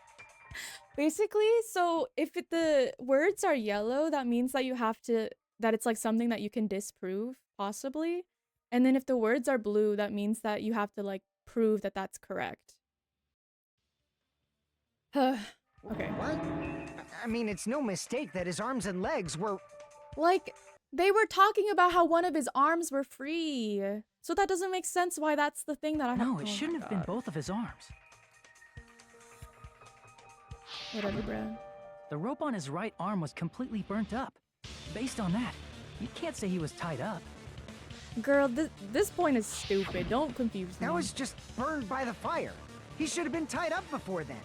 Basically, so if the words are yellow, that means that you have to, that it's like something that you can disprove, possibly. And then if the words are blue, that means that you have to like prove that that's correct. Okay. What? I mean, it's no mistake that his arms and legs were... Like, they were talking about how one of his arms were free. So that doesn't make sense why that's the thing that I have. No, it shouldn't have been both of his arms. Whatever, bro. The rope on his right arm was completely burnt up. Based on that, you can't say he was tied up. Girl, this point is stupid. Don't confuse me. That was just burned by the fire. He should have been tied up before then.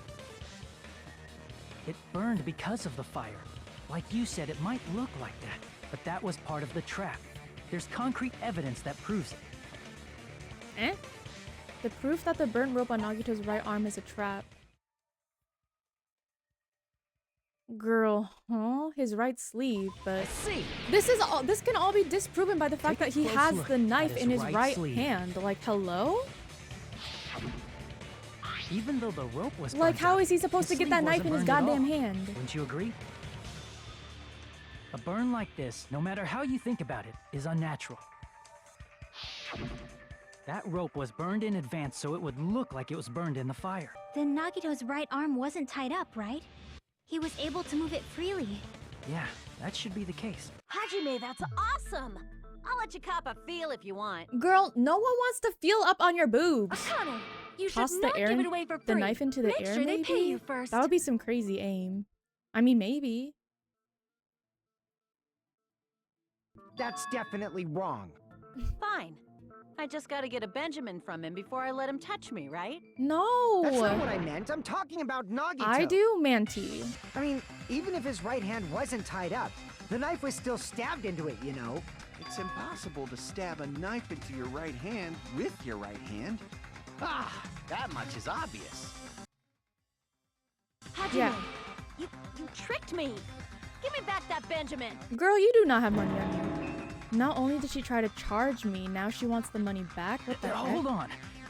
It burned because of the fire. Like you said, it might look like that, but that was part of the trap. There's concrete evidence that proves it. Eh? The proof that the burnt rope on Nagito's right arm is a trap. Girl, huh? His right sleeve, but this can all be disproven by the fact that he has the knife in his right hand. Like, hello? Even though the rope was like, burnt how up, is he supposed to get that knife in his goddamn hand? Wouldn't you agree? A burn like this, no matter how you think about it, is unnatural. That rope was burned in advance so it would look like it was burned in the fire. Then Nagito's right arm wasn't tied up, right? He was able to move it freely. Yeah, that should be the case. Hajime, that's awesome! I'll let you cop a feel if you want. Girl, no one wants to feel up on your boobs. Akane, you should Toss not the air, give it away for free. the knife into the Make air, sure maybe? they pay you first. That would be some crazy aim. I mean, maybe. That's definitely wrong. Fine. I just gotta get a Benjamin from him before I let him touch me, right? No! That's not what I meant. I'm talking about Nagito. I do, Manti. I mean, even if his right hand wasn't tied up, the knife was still stabbed into it, you know? It's impossible to stab a knife into your right hand with your right hand. Ah, that much is obvious. Hajime, Yeah. you tricked me. Give me back that Benjamin. Girl, you do not have money on you. Not only did she try to charge me, now she wants the money back? What the heck? Hold on.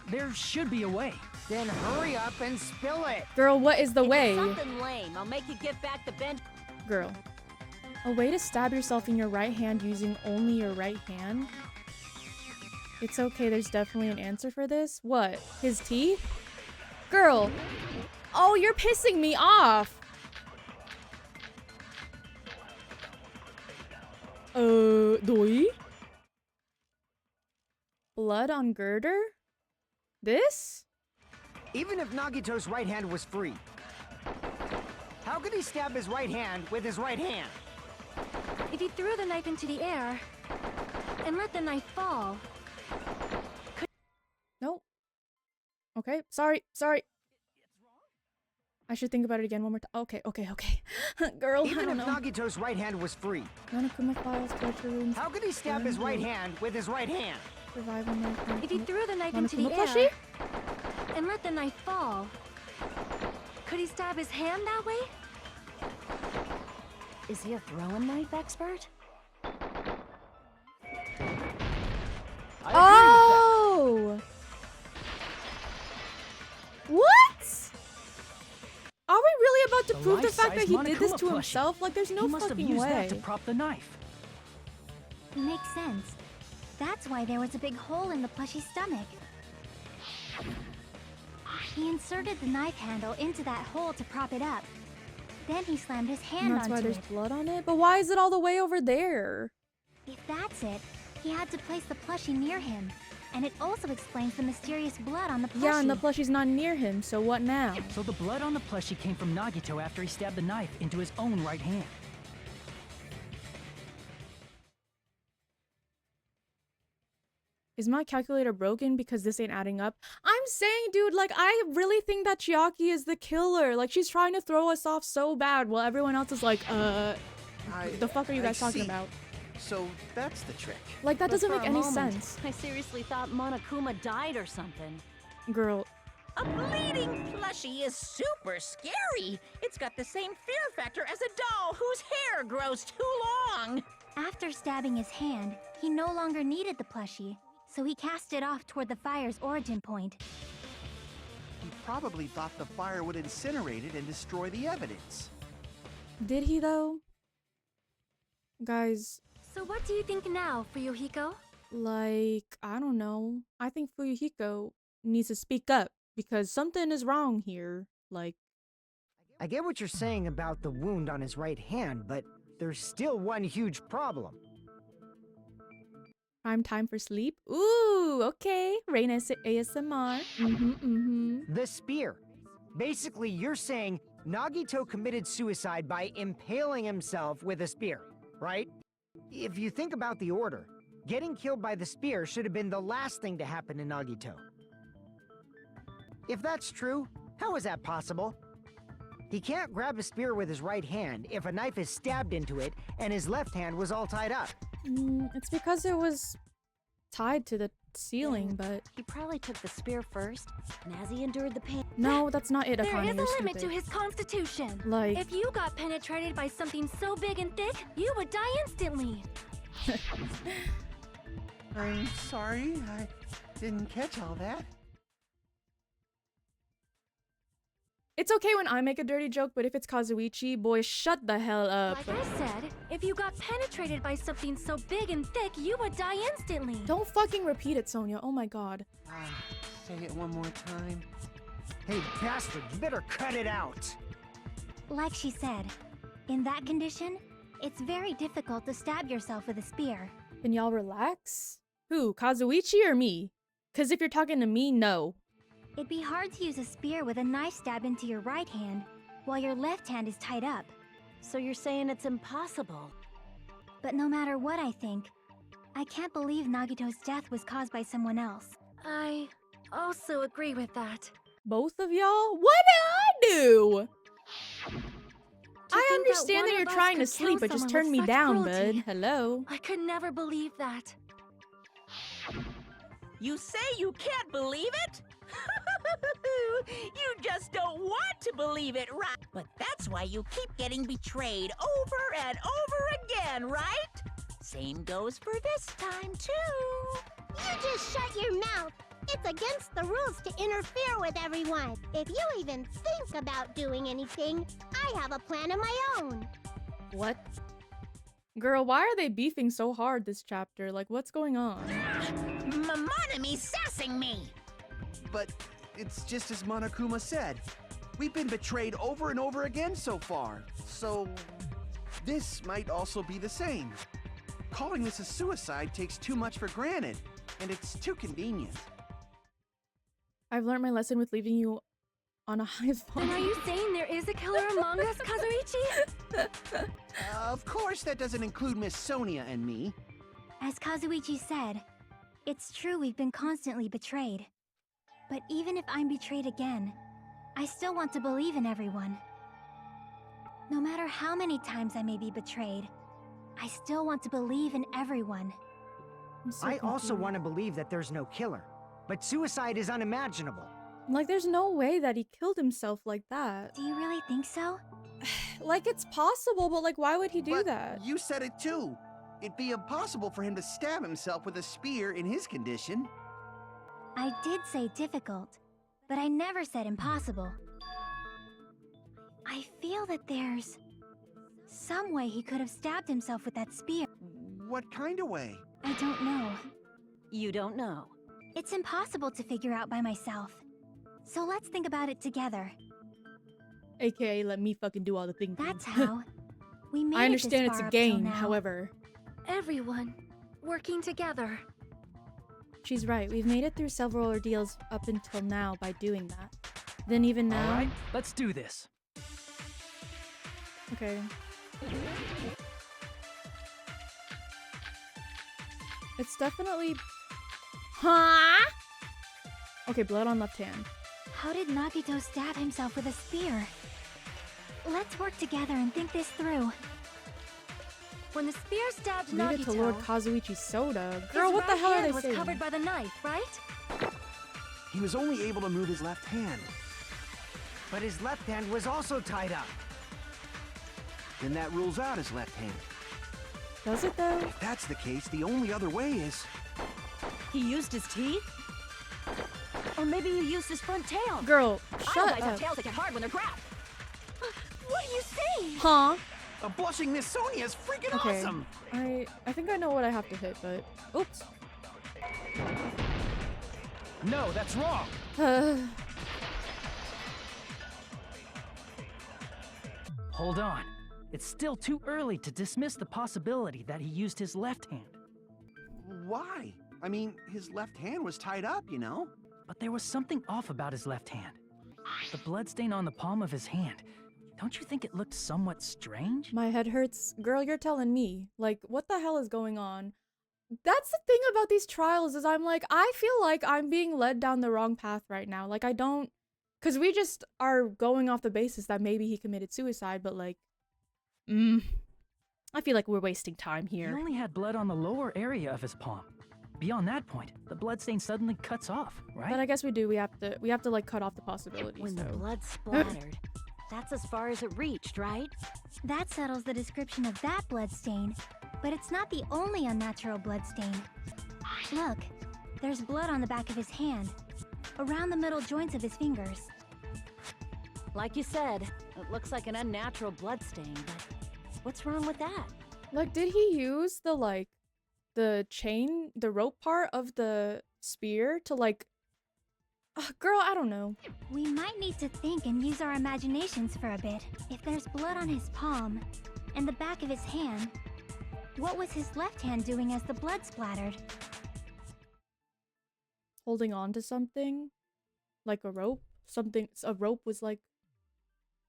There should be a way. Then hurry up and spill it. Girl, what is the way? Something lame. I'll make you give back the Benjamin. Girl. A way to stab yourself in your right hand using only your right hand? It's okay, there's definitely an answer for this. What? His teeth? Girl. Oh, you're pissing me off. Doi? Blood on girder? This? Even if Nagito's right hand was free, how could he stab his right hand with his right hand? If you threw the knife into the air and let the knife fall. Nope. Okay, sorry. I should think about it again one more time. Okay. Girl, Even I don't if know. Nagito's right hand was free, Monokuma files, torture rooms. how could he stab his right hand with his right hand? Survival knife. If you threw the knife into the Monokuma air plushie? and let the knife fall, could he stab his hand that way? Is he a throwing knife expert? Oh! What? Are we really about to The prove the fact that he life-size did this Monokuma to plushie. himself? Like, there's no He must have fucking used way. that to prop the knife. Makes sense. That's why there was a big hole in the plushie's stomach. He inserted the knife handle into that hole to prop it up. Then he slammed his hand And that's why onto there's it. blood on it? But why is it all the way over there? If that's That's it. He had to place the plushie near him. And it also explains the mysterious blood on the plushie. Yeah, and the plushie's not near him, so what now? So the blood on the plushie came from Nagito after he stabbed the knife into his own right hand. Is my calculator broken because this ain't adding up? I'm saying, dude, like, I really think that Chiaki is the killer. Like, she's trying to throw us off so bad while everyone else is like, the fuck are you guys talking about? So that's the trick. Like, that But doesn't for make a any moment, sense. I seriously thought Monokuma died or something. Girl, A bleeding plushie is super scary. It's got the same fear factor as a doll whose hair grows too long. After stabbing his hand, he no longer needed the plushie, so he cast it off toward the fire's origin point. He probably thought the fire would incinerate it and destroy the evidence. did he though? Guys, So what do you think now, Fuyuhiko? like, I don't know. I think Fuyuhiko needs to speak up because something is wrong here. Like, I get what you're saying about the wound on his right hand, but there's still one huge problem. prime time for sleep? Ooh, okay. Reina ASMR. The spear. Basically, you're saying Nagito committed suicide by impaling himself with a spear, right? If you think about the order, getting killed by the spear should have been the last thing to happen to Nagito. If that's true, how is that possible? He can't grab a spear with his right hand if a knife is stabbed into it and his left hand was all tied up. It's because it was tied to the ceiling, but He probably took the spear first, and as he endured the pain... no, that's not it, There Akane. is You're a limit to stupid. his constitution. Like, If you got penetrated by something so big and thick, you would die instantly. I'm sorry, I didn't catch all that. it's okay when I make a dirty joke, but if it's Kazuichi, boy, shut the hell up. Like I said, if you got penetrated by something so big and thick, you would die instantly. Don't fucking repeat it, Sonia. Oh my god. Say it one more time. Hey, bastard, you better cut it out! Like she said, in that condition, it's very difficult to stab yourself with a spear. Can y'all relax? Who, Kazuichi or me? Cause if you're talking to me, no. It'd be hard to use a spear with a knife stabbed into your right hand, while your left hand is tied up. So you're saying it's impossible? But no matter what I think, I can't believe Nagito's death was caused by someone else. I also agree with that. Both of y'all? What did I do? I think understand one that you're of us trying to could sleep, kill but just someone turn with me such down, cruelty. bud. Hello? I could never believe that. You say you can't believe it? You just don't want to believe it, right? But that's why you keep getting betrayed over and over again, right? Same goes for this time, too. You just shut your mouth. It's against the rules to interfere with everyone. If you even think about doing anything, I have a plan of my own. What? Girl, why are they beefing so hard this chapter? Like, what's going on? Monami sassing me. But it's just as Monokuma said. We've been betrayed over and over again so far. So this might also be the same. Calling this a suicide takes too much for granted, and it's too convenient. I've learned my lesson with leaving you on a high Then are thought. you saying there is a killer among us, Kazuichi? Of course, that doesn't include Miss Sonia and me. As Kazuichi said, it's true we've been constantly betrayed. But even if I'm betrayed again, I still want to believe in everyone. No matter how many times I may be betrayed, I still want to believe in everyone. I'm so I also confused. want to believe that there's no killer, but suicide is unimaginable. Like, there's no way that he killed himself like that. Do you really think so? Like, it's possible, but like, why would he do But that? you said it too. It'd be impossible for him to stab himself with a spear in his condition. I did say difficult, but I never said impossible. I feel that there's some way he could have stabbed himself with that spear. What kind of way? I don't know. You don't know. It's impossible to figure out by myself. So let's think about it together. AKA, let me fucking do all the thinking. That's how we made I it understand this it's far a up till game, now. however. Everyone, working together. She's right. We've made it through several ordeals up until now by doing that. Then even now... All right, let's do this. Okay. It's definitely... Huh? Okay, blood on left hand. How did Nagito stab himself with a spear? Let's work together and think this through. When the spear stabbed Leave it to Lord Nagito, Kazuichi Soda. his Girl, what the right hell are hand they was saying? covered by the knife, right? He was only able to move his left hand. But his left hand was also tied up. Then that rules out his left hand. Does it though? If that's the case, the only other way is... He used his teeth? Or maybe he used his front tail. Girl, I know shut guys have up. tails that get hard when they're grabbed. What do you say? Huh? A blushing Miss Sonia is freaking Okay. awesome! I think I know what I have to hit, but... Oops. No, that's wrong. Hold on. It's still too early to dismiss the possibility that he used his left hand. Why? I mean, his left hand was tied up, you know? But there was something off about his left hand. The bloodstain on the palm of his hand. Don't you think it looked somewhat strange? My head hurts. Girl, you're telling me. Like, what the hell is going on? That's the thing about these trials is I'm like, I feel like I'm being led down the wrong path right now. Like, I don't... Because we just are going off the basis that maybe he committed suicide, but like... I feel like we're wasting time He here. only had blood on the lower area of his palm. Beyond that point, the bloodstain suddenly cuts off, right? But I guess we do. We have to like cut off the possibilities. When the so. blood splattered, that's as far as it reached, right? That settles the description of that bloodstain, but it's not the only unnatural bloodstain. Look, there's blood on the back of his hand, around the middle joints of his fingers. Like you said, it looks like an unnatural bloodstain, but what's wrong with that? Like, did he use the chain, the rope part of the spear to like... girl, I don't know. We might need to think and use our imaginations for a bit. If there's blood on his palm and the back of his hand, what was his left hand doing as the blood splattered? Holding on to something? Like a rope? Something... A rope was like...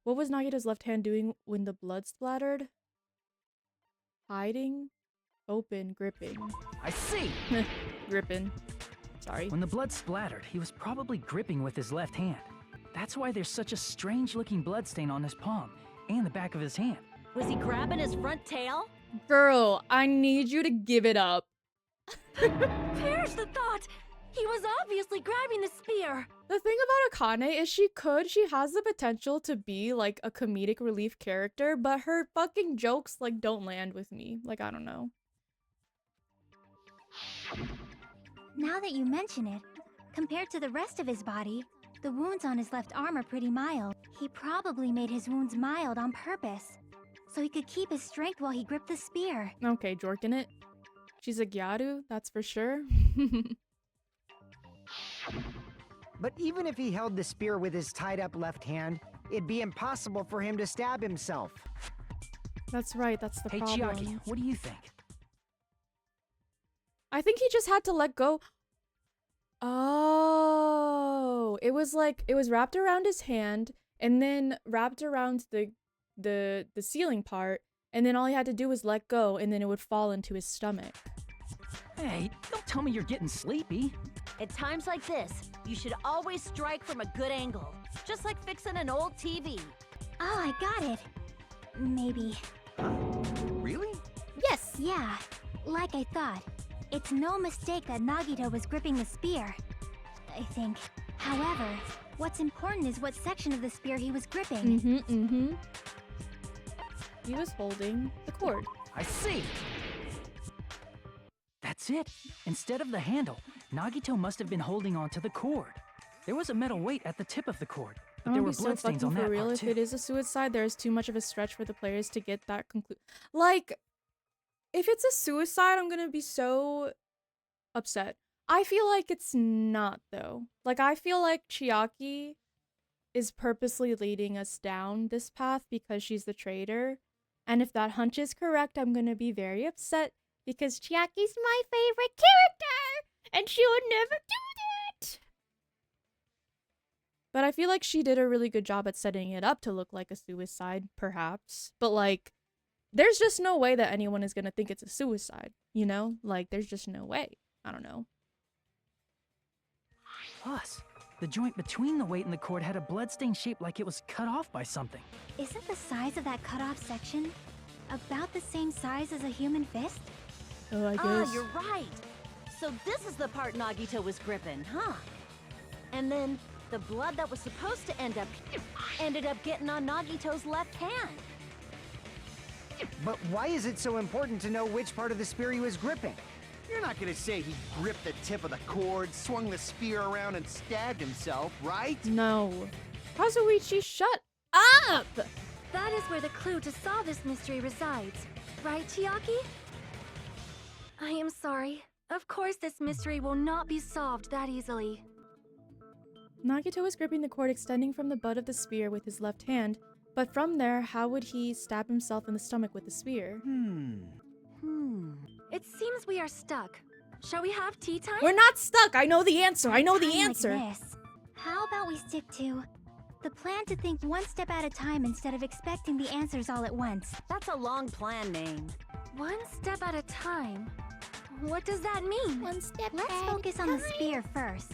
What was Nagito's left hand doing when the blood splattered? Hiding? Open, gripping. I see! Gripping. Sorry. When the blood splattered, he was probably gripping with his left hand. That's why there's such a strange-looking bloodstain on his palm and the back of his hand. Was he grabbing his front tail? Girl, I need you to give it up. Perish the thought! He was obviously grabbing the spear! The thing about Akane is she has the potential to be like a comedic relief character, but her fucking jokes like don't land with me. Like, I don't know. Now that you mention it, compared to the rest of his body, the wounds on his left arm are pretty mild. He probably made his wounds mild on purpose, so he could keep his strength while he gripped the spear. Okay, jorking it. She's a Gyaru, that's for sure. But even if he held the spear with his tied-up left hand, it'd be impossible for him to stab himself. That's right, that's the Hey, problem. Chiaki, what do you think? I think he just had to let go. Oh, it was like, it was wrapped around his hand and then wrapped around the ceiling part, and then all he had to do was let go and then it would fall into his stomach. Hey, don't tell me you're getting sleepy. At times like this, you should always strike from a good angle. Just like fixing an old TV. Oh, I got it. Maybe. Really? Yes! Yeah, like I thought. It's no mistake that Nagito was gripping the spear, I think. However, what's important is what section of the spear he was gripping. He was holding the cord. I see! That's it. Instead of the handle, Nagito must have been holding on to the cord. There was a metal weight at the tip of the cord, but there were bloodstains on that for real. part If too. it is a suicide, there is too much of a stretch for the players to get that conclusion. Like, if it's a suicide, I'm gonna be so upset. I feel like it's not, though. Like, I feel like Chiaki is purposely leading us down this path because she's the traitor. And if that hunch is correct, I'm gonna be very upset Because Chiaki's my favorite character, and she would never do that. But I feel like she did a really good job at setting it up to look like a suicide, perhaps. But like, there's just no way that anyone is gonna think it's a suicide, you know? Like, there's just no way. I don't know. Plus, the joint between the weight and the cord had a bloodstain shaped like it was cut off by something. Isn't the size of that cut-off section about the same size as a human fist? Oh, I guess. Ah, you're right. So this is the part Nagito was gripping, huh? And then the blood that was supposed to end up ended up getting on Nagito's left hand. But why is it so important to know which part of the spear he was gripping? You're not gonna say he gripped the tip of the cord, swung the spear around, and stabbed himself, right? No. Kazuichi, shut up! That is where the clue to solve this mystery resides. Right, Chiaki? I am sorry. Of course this mystery will not be solved that easily. Nagito was gripping the cord extending from the butt of the spear with his left hand, but from there, how would he stab himself in the stomach with the spear? It seems we are stuck. Shall we have tea time? We're not stuck! I know the answer! I know the Time like answer! this. How about we stick to the plan to think one step at a time instead of expecting the answers all at once? That's a long plan name. One step at a time? What does that mean? One step Let's at focus a on the time. spear first.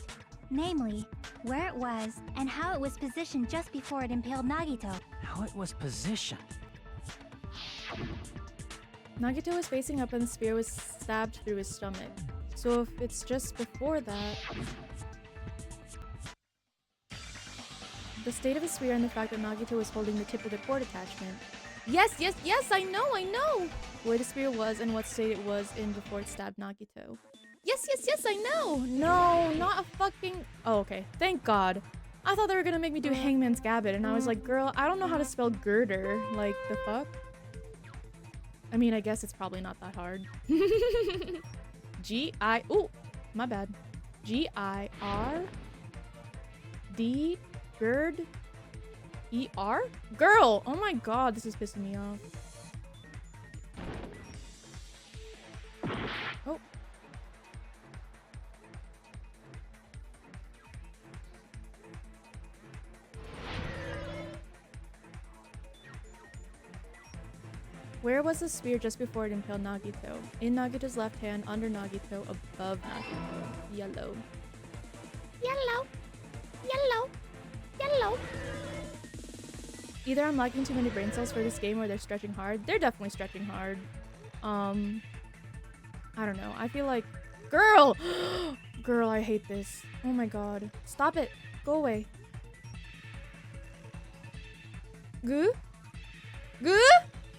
Namely, where it was and how it was positioned just before it impaled Nagito. How it was positioned. Nagito was facing up and the spear was stabbed through his stomach. So if it's just before that... The state of the spear and the fact that Nagito was holding the tip of the cord attachment. Yes, yes, yes, I know! Where the spear was and what state it was in before it stabbed Nagito. Yes, yes, yes, I know! No, not a fucking... Oh, okay. Thank God. I thought they were gonna make me do Hangman's Gambit, and I was like, girl, I don't know how to spell girder. Like, the fuck? I mean, I guess it's probably not that hard. G-I... Ooh! My bad. G-I-R-D... Gird... E-R? Girl! Oh my god, this is pissing me off. Oh. Where was the spear just before it impaled Nagito? In Nagito's left hand, under Nagito, above Nagito. Yellow. Yellow. Yellow. Yellow. Either I'm lacking too many brain cells for this game or they're stretching hard. They're definitely stretching hard. I don't know. I feel like... Girl! Girl, I hate this. Oh my god. Stop it. Go away. Goo? Goo?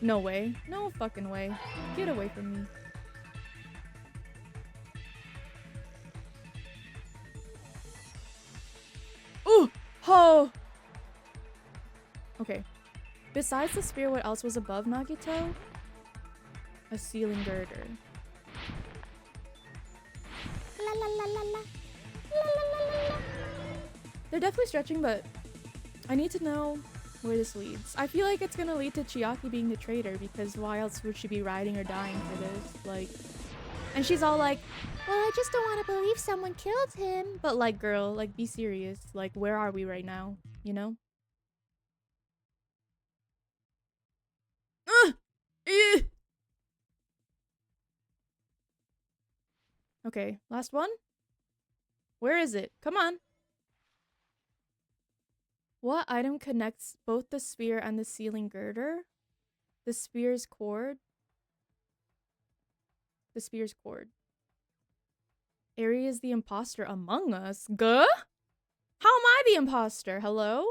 No way. No fucking way. Get away from me. Ooh! Ho! Okay. Besides the spear, what else was above Nagito? A ceiling girder. La la la la la. La la la la la. They're definitely stretching, but I need to know where this leads. I feel like it's gonna lead to Chiaki being the traitor, because why else would she be riding or dying for this? Like, and she's all like, Well, I just don't want to believe someone killed him. but like, girl, like, be serious. Like, where are we right now? You know? Okay, last one? Where is it? Come on. What item connects both the spear and the ceiling girder? The spear's cord? The spear's cord. Aeri is the imposter among us. Guh? How am I the imposter? Hello?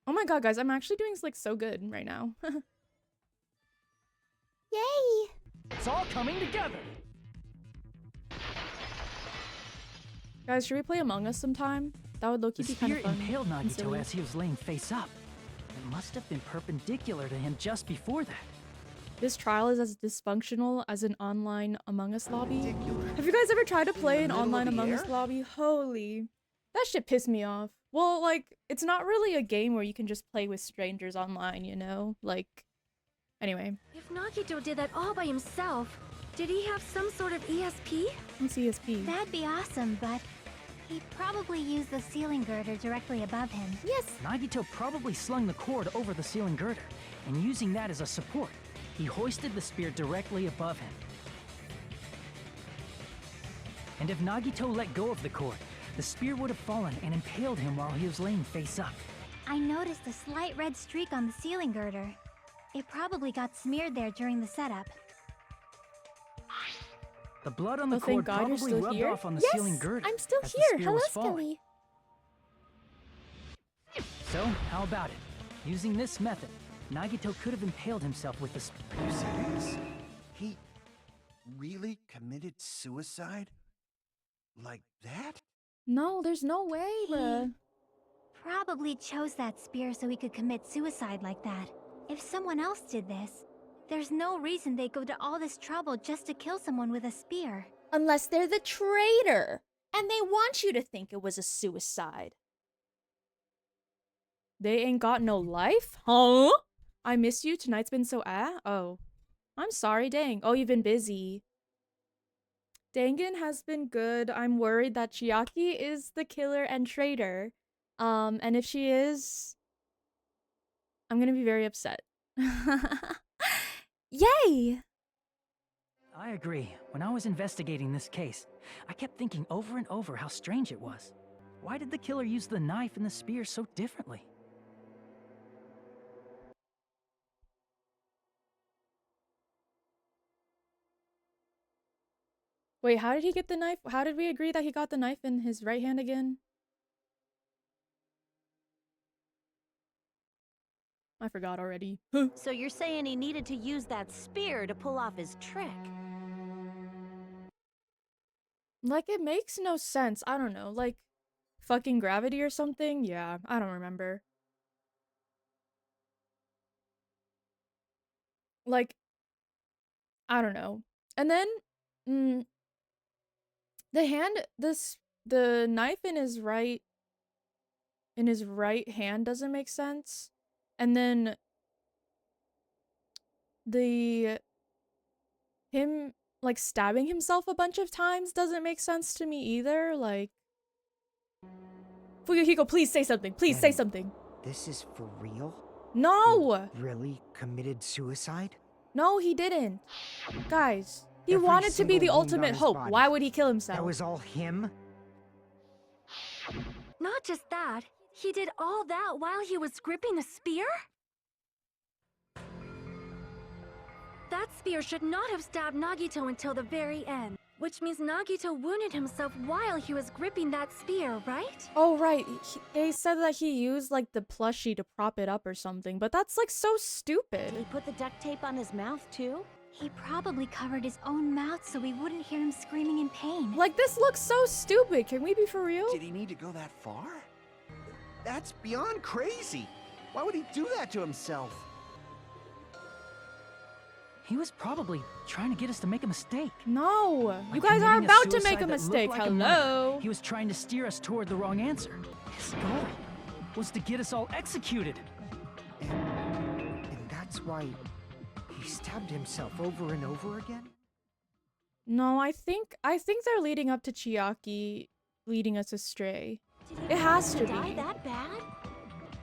Oh my god, guys, I'm actually doing like so good right now. Yay! It's all coming together. Guys, should we play Among Us sometime? That would low-key The be kind spear of fun. impaled and silly. Nagito as he was laying face up. It must have been perpendicular to him just before that. This trial is as dysfunctional as an online Among Us lobby. Have you guys ever tried to play an middle of online the Among air? Us lobby? Holy. That shit pissed me off. Well, like, it's not really a game where you can just play with strangers online, you know? Like, Anyway, If Nagito did that all by himself, did he have some sort of ESP? what's ESP? That'd be awesome, but he probably used the ceiling girder directly above him. Yes. Nagito probably slung the cord over the ceiling girder, and using that as a support, he hoisted the spear directly above him. And if Nagito let go of the cord, the spear would have fallen and impaled him while he was laying face up. I noticed a slight red streak on the ceiling girder. It probably got smeared there during the setup. The blood on the Oh, thank cord God you're probably still rubbed here. off on the Yes, ceiling girder. I'm still as the here. spear Hello, was falling. Skelly. So, how about it? Using this method, Nagito could have impaled himself with the spear. Are you serious? He really committed suicide? Like that? No, there's no way, bruh. Probably chose that spear so he could commit suicide like that. If someone else did this, there's no reason they'd go to all this trouble just to kill someone with a spear. Unless they're the traitor, and they want you to think it was a suicide. They ain't got no life? Huh? I miss you. Tonight's been so Oh. I'm sorry, dang. Oh, you've been busy. Dangan has been good. I'm worried that Chiaki is the killer and traitor. And if she is, I'm gonna be very upset. Yay! I agree. When I was investigating this case, I kept thinking over and over how strange it was. Why did the killer use the knife and the spear so differently? Wait, how did he get the knife? How did we agree that he got the knife in his right hand again? I forgot already. So you're saying he needed to use that spear to pull off his trick? Like, it makes no sense. I don't know. Like, fucking gravity or something? Yeah, I don't remember. Like, I don't know. And then, the knife in his right hand doesn't make sense. And then him like stabbing himself a bunch of times doesn't make sense to me either. Like, Fuyuhiko, please say something. Please say something. This is for real? No! He really committed suicide? No, he didn't. Guys, he Every wanted to be single the wound on ultimate his hope. body. Why would he kill himself? That was all him? Not just that, he did all that while he was gripping the spear? That spear should not have stabbed Nagito until the very end. Which means Nagito wounded himself while he was gripping that spear, right? Oh, right. They said that he used, like, the plushie to prop it up or something, but that's, like, so stupid. Did he put the duct tape on his mouth, too? He probably covered his own mouth so we wouldn't hear him screaming in pain. Like, this looks so stupid. Can we be for real? Did he need to go that far? That's beyond crazy. Why would he do that to himself? He was probably trying to get us to make a mistake. No. You Like guys are committing a about to suicide make a that looked mistake. like a murder. Hello. He was trying to steer us toward the wrong answer. His goal was to get us all executed. And that's why he stabbed himself over and over again? No, I think they're leading up to Chiaki leading us astray. It has to die be. that bad?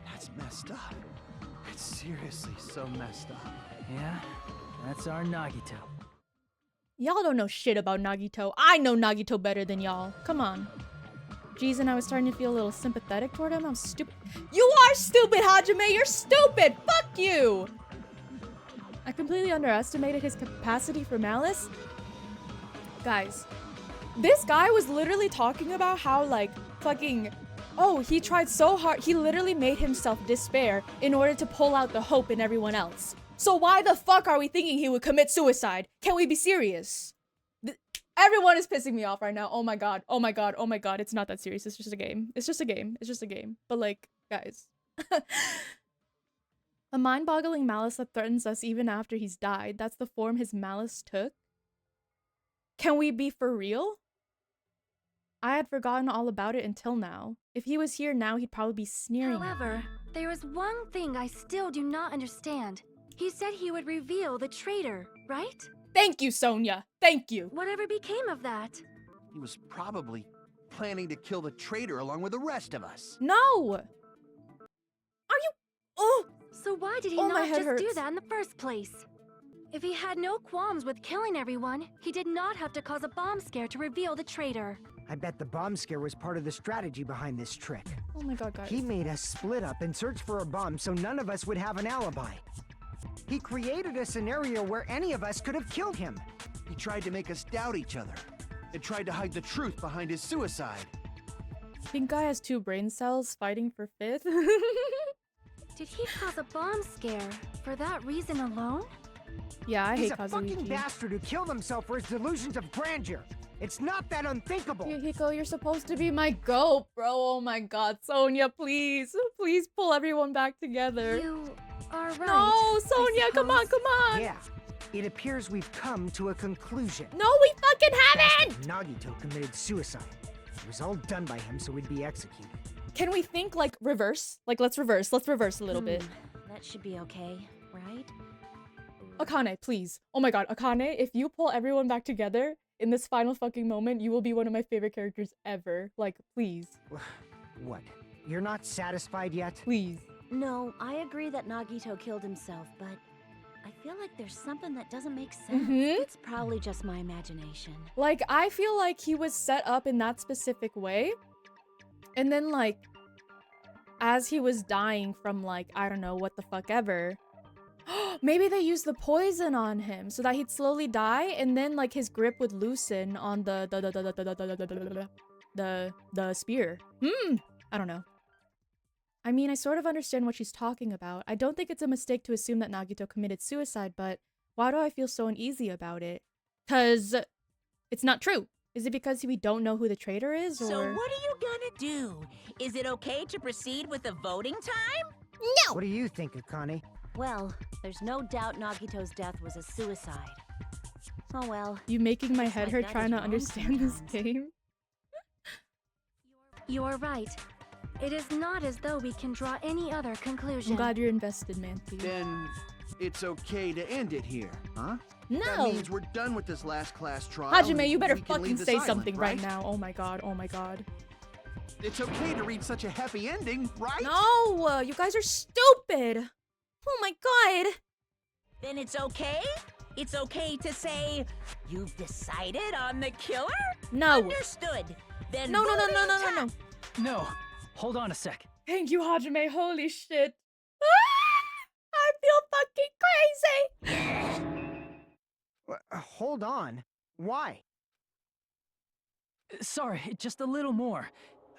That's messed up. That's seriously so messed up. Yeah, that's our Nagito. Y'all don't know shit about Nagito. I know Nagito better than y'all. Come on. Jeez, and I was starting to feel a little sympathetic toward him. I'm stupid. You are stupid, Hajime! You're stupid! Fuck you! I completely underestimated his capacity for malice. Guys, this guy was literally talking about how, like, fucking... Oh, he tried so hard. He literally made himself despair in order to pull out the hope in everyone else. So why the fuck are we thinking he would commit suicide? Can we be serious? Everyone is pissing me off right now. Oh my god. Oh my god. Oh my god. It's not that serious. It's just a game. It's just a game. It's just a game. But like, guys. A mind-boggling malice that threatens us even after he's died. That's the form his malice took. Can we be for real? I had forgotten all about it until now. If he was here now, he'd probably be sneering at me. However, there is one thing I still do not understand. He said he would reveal the traitor, right? Thank you, Sonia. Thank you. Whatever became of that? He was probably planning to kill the traitor along with the rest of us. No. Are you? Oh. So why did he Oh, my not head just do hurts. that in the first place? If he had no qualms with killing everyone, he did not have to cause a bomb scare to reveal the traitor. I bet the bomb scare was part of the strategy behind this trick. Oh my god, guys. He made us split up and search for a bomb so none of us would have an alibi. He created a scenario where any of us could have killed him. He tried to make us doubt each other and tried to hide the truth behind his suicide. Pink guy has 2 brain cells fighting for 5th. Did he cause a bomb scare for that reason alone? Yeah, I He's hate a fucking Kazuichi. bastard who killed himself for his delusions of grandeur. It's not that unthinkable. Hiko, you're supposed to be my goat, bro. Oh my god, Sonia, please. Please pull everyone back together. You are right. No, Sonia, come on, suppose. come on. Yeah, it appears we've come to a conclusion. No, we fucking haven't! Nagito committed suicide. It was all done by him so he'd be executed. Can we think, like, reverse? Like, let's reverse a little bit. That should be okay, right? Akane, please. Oh my god, Akane, if you pull everyone back together in this final fucking moment, you will be one of my favorite characters ever. Like, please. What? You're not satisfied yet? Please. No, I agree that Nagito killed himself, but I feel like there's something that doesn't make sense. Mhm. It's probably just my imagination. Like, I feel like he was set up in that specific way. And then, like, as he was dying from, like, I don't know, what the fuck ever, maybe they used the poison on him so that he'd slowly die, and then, like, his grip would loosen on the spear. I don't know. I mean, I sort of understand what she's talking about. I don't think it's a mistake to assume that Nagito committed suicide, but why do I feel so uneasy about it? 'Cause it's not true. Is it because we don't know who the traitor is, or? So what are you gonna do? Is it okay to proceed with the voting time? What do you think, Akane? Well, there's no doubt Nagito's death was a suicide. Oh well. You making my head Like hurt that trying is to wrong understand this sometimes. game? You are right. It is not as though we can draw any other conclusion. I'm glad you're invested, Manty. Then it's okay to end it here, huh? That No! means we're done with this last class trial. Hajime, and you better we can fucking leave this say island, something right right now. Oh my god, oh my god. It's okay to read such a happy ending, right? No! You guys are stupid! Oh my god! Then it's okay? It's okay to say, you've decided on the killer? No! Understood. Then No, no, no, no, voting no, no, no. time- No, hold on a sec. Thank you, Hajime. Holy shit. Ah! I feel fucking crazy! Hold on. Why? Sorry, just a little more.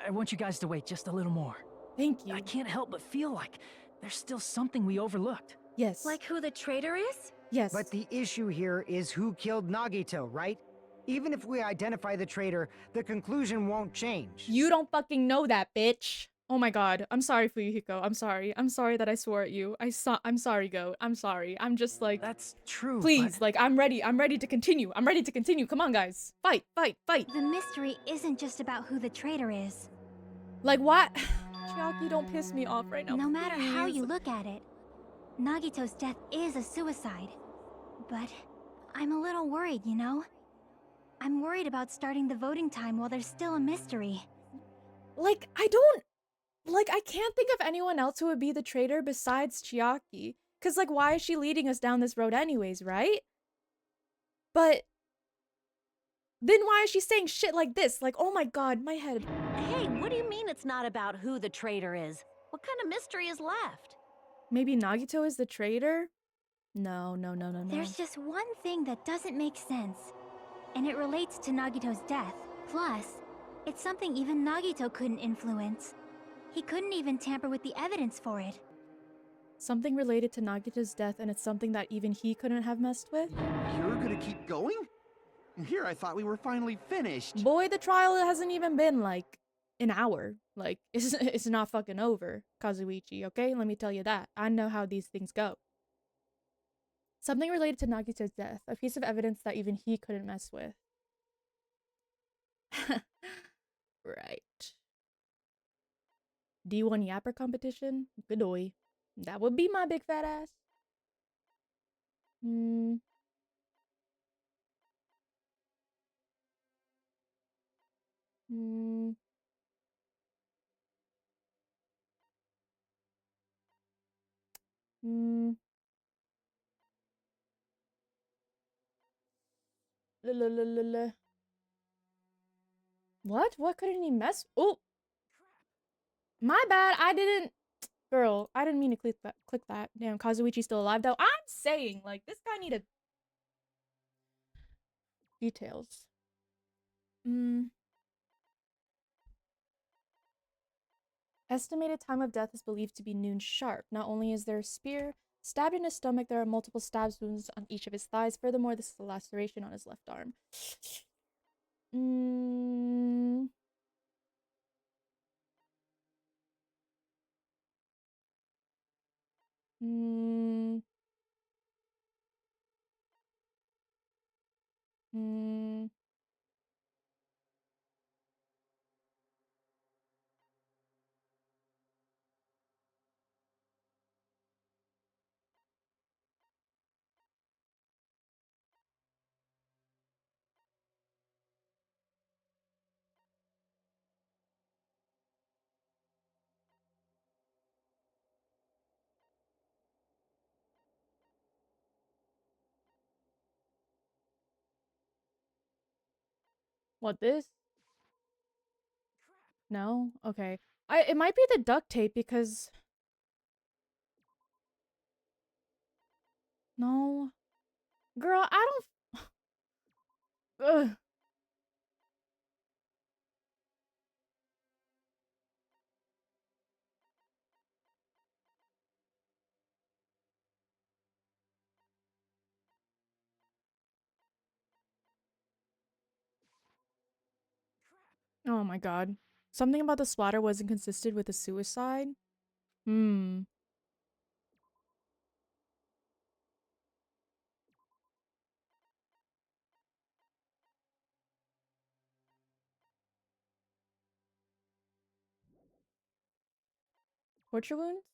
I want you guys to wait just a little more. Thank you. I can't help but feel like there's still something we overlooked. Yes. Like who the traitor is? yes. But the issue here is who killed Nagito, right? Even if we identify the traitor, the conclusion won't change. You don't fucking know that, bitch. Oh my god. I'm sorry, Fuyuhiko. I'm sorry. I'm sorry that I swore at you. I'm sorry, Goat. I'm sorry. I'm just like, That's true. please, but like, I'm ready. I'm ready to continue. I'm ready to continue. Come on, guys. Fight, fight, fight. The mystery isn't just about who the traitor is. Like, what? Chiaki, don't piss me off right now. No matter how please. you look at it, Nagito's death is a suicide. But I'm a little worried, you know? I'm worried about starting the voting time while there's still a mystery. Like, I can't think of anyone else who would be the traitor besides Chiaki. Cause, like, why is she leading us down this road anyways, right? But then why is she saying shit like this? Like, oh my god, my head. Hey, what do you mean it's not about who the traitor is? What kind of mystery is left? Maybe Nagito is the traitor? No, no, no, no, no. There's just one thing that doesn't make sense, and it relates to Nagito's death. Plus, it's something even Nagito couldn't influence. He couldn't even tamper with the evidence for it. Something related to Nagito's death, and it's something that even he couldn't have messed with? You're gonna keep going? Here, I thought we were finally finished. Boy, the trial hasn't even been, like, an hour. Like, it's not fucking over, Kazuichi, okay? Let me tell you that. I know how these things go. Something related to Nagito's death. A piece of evidence that even he couldn't mess with. Right. D1 Yapper competition? Good oi. That would be my big fat ass. Hmm. Hmm. Hmm. La. What? What couldn't he mess? Oh, my bad. I didn't. Girl, I didn't mean to click that. Click that. Damn, Kazuichi's still alive though. I'm saying, like, this guy needed details. Hmm. Estimated time of death is believed to be noon sharp. Not only is there a spear stabbed in his stomach, there are multiple stab wounds on each of his thighs. Furthermore, this is a laceration on his left arm. Mm, mm, mm. What, this? No? Okay. It might be the duct tape because... No. Girl, I don't... Ugh. Oh my god. Something about the splatter wasn't consistent with the suicide? Hmm. Torture wounds?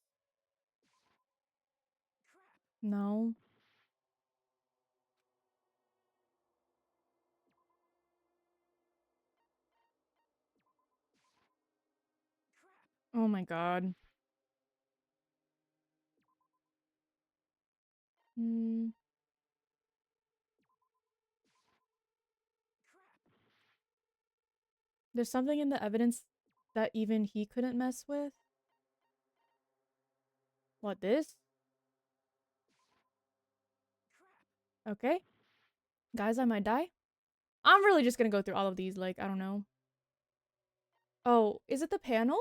No. Oh my god. Hmm. There's something in the evidence that even he couldn't mess with. What, this? Okay. Guys, I might die. I'm really just gonna go through all of these, like, I don't know. Oh, is it the panels?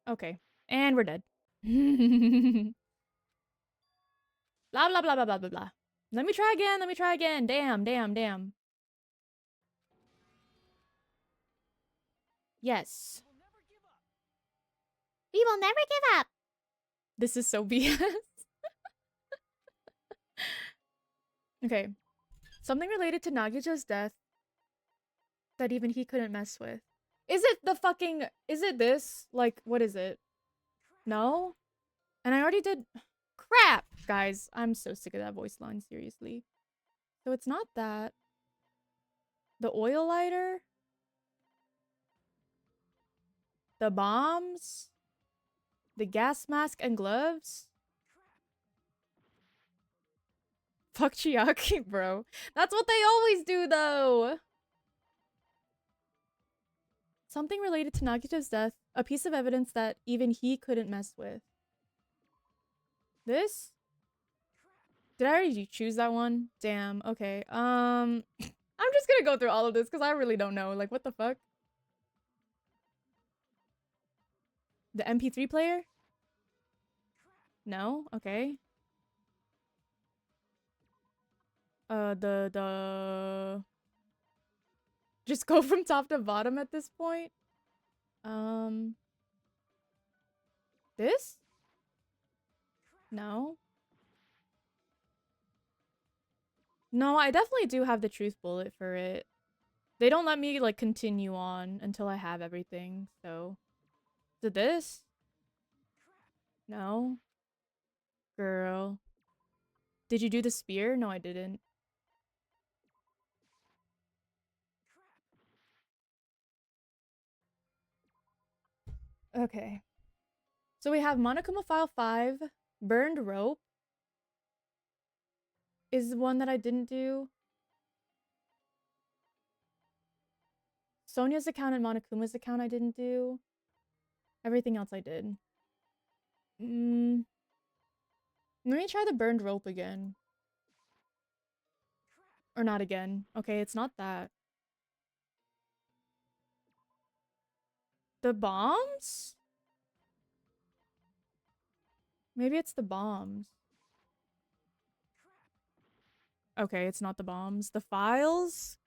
Okay. And we're dead. Blah, blah, blah, blah, blah, blah, blah. Let me try again, let me try again. Damn, damn, damn. Yes. We will never give up. This is so BS. Okay. Something related to Nagito's death that even he couldn't mess with. Is it the fucking... Is it this? Like, what is it? No? And I already did... Crap! Guys, I'm so sick of that voice line, seriously. So it's not that. The oil lighter? The bombs? The gas mask and gloves? Fuck Chiaki, bro. That's what they always do, though! Something related to Nagito's death. A piece of evidence that even he couldn't mess with. This? Did I already choose that one? Damn, okay. I'm just gonna go through all of this because I really don't know. Like, what the fuck? The MP3 player? No? Okay. The... Just go from top to bottom at this point? Um... This? No? No, I definitely do have the truth bullet for it. They don't let me, like, continue on until I have everything, so... Is it this? No? Girl. Did you do the spear? No, I didn't. Okay. So we have Monokuma File 5, Burned Rope. Is one that I didn't do. Sonia's account and Monokuma's account I didn't do. Everything else I did. Let me try the Burned Rope again. Or not again. Okay, it's not that. The bombs? Maybe it's the bombs. Okay, it's not the bombs. The files?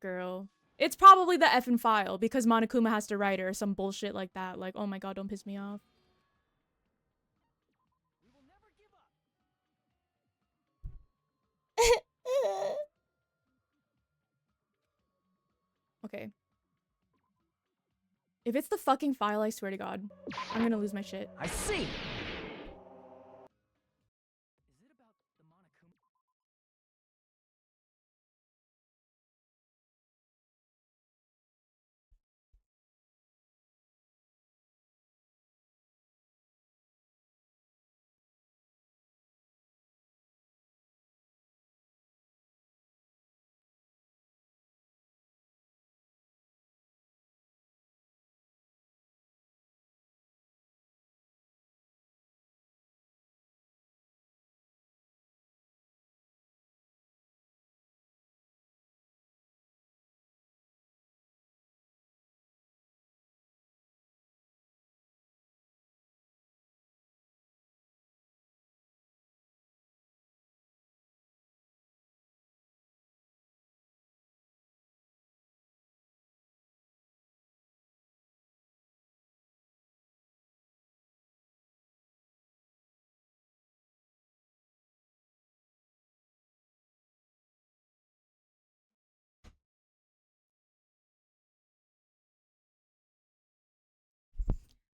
Girl. It's probably the effing file because Monokuma has to write it or some bullshit like that. Like, oh my god, don't piss me off. Okay. If it's the fucking file, I swear to god, I'm gonna lose my shit. I see! Is it about the Monokuma?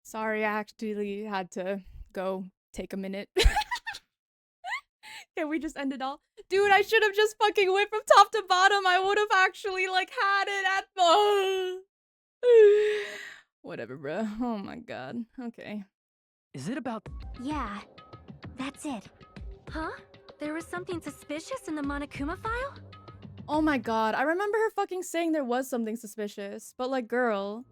Sorry, I actually had to go take a minute. Can we just end it all? Dude, I should have just fucking went from top to bottom. I would have actually, like, had it at the... Whatever, bruh. Oh my god. Okay. Is it about... Yeah, that's it. Huh? There was something suspicious in the Monokuma file? Oh my god. I remember her fucking saying there was something suspicious. But, like, girl...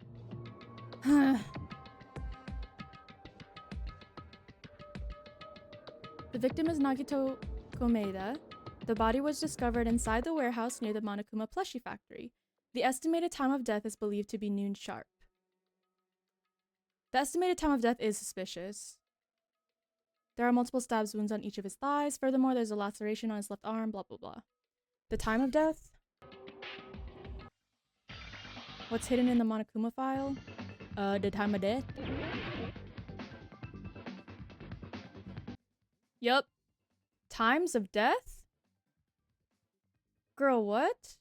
The victim is Nagito Komeda. The body was discovered inside the warehouse near the Monokuma plushie factory. The estimated time of death is believed to be noon sharp. The estimated time of death is suspicious. There are multiple stab wounds on each of his thighs. Furthermore, there's a laceration on his left arm, blah blah blah. The time of death? What's hidden in the Monokuma file? The time of death? Yup. Times of death? Girl, what?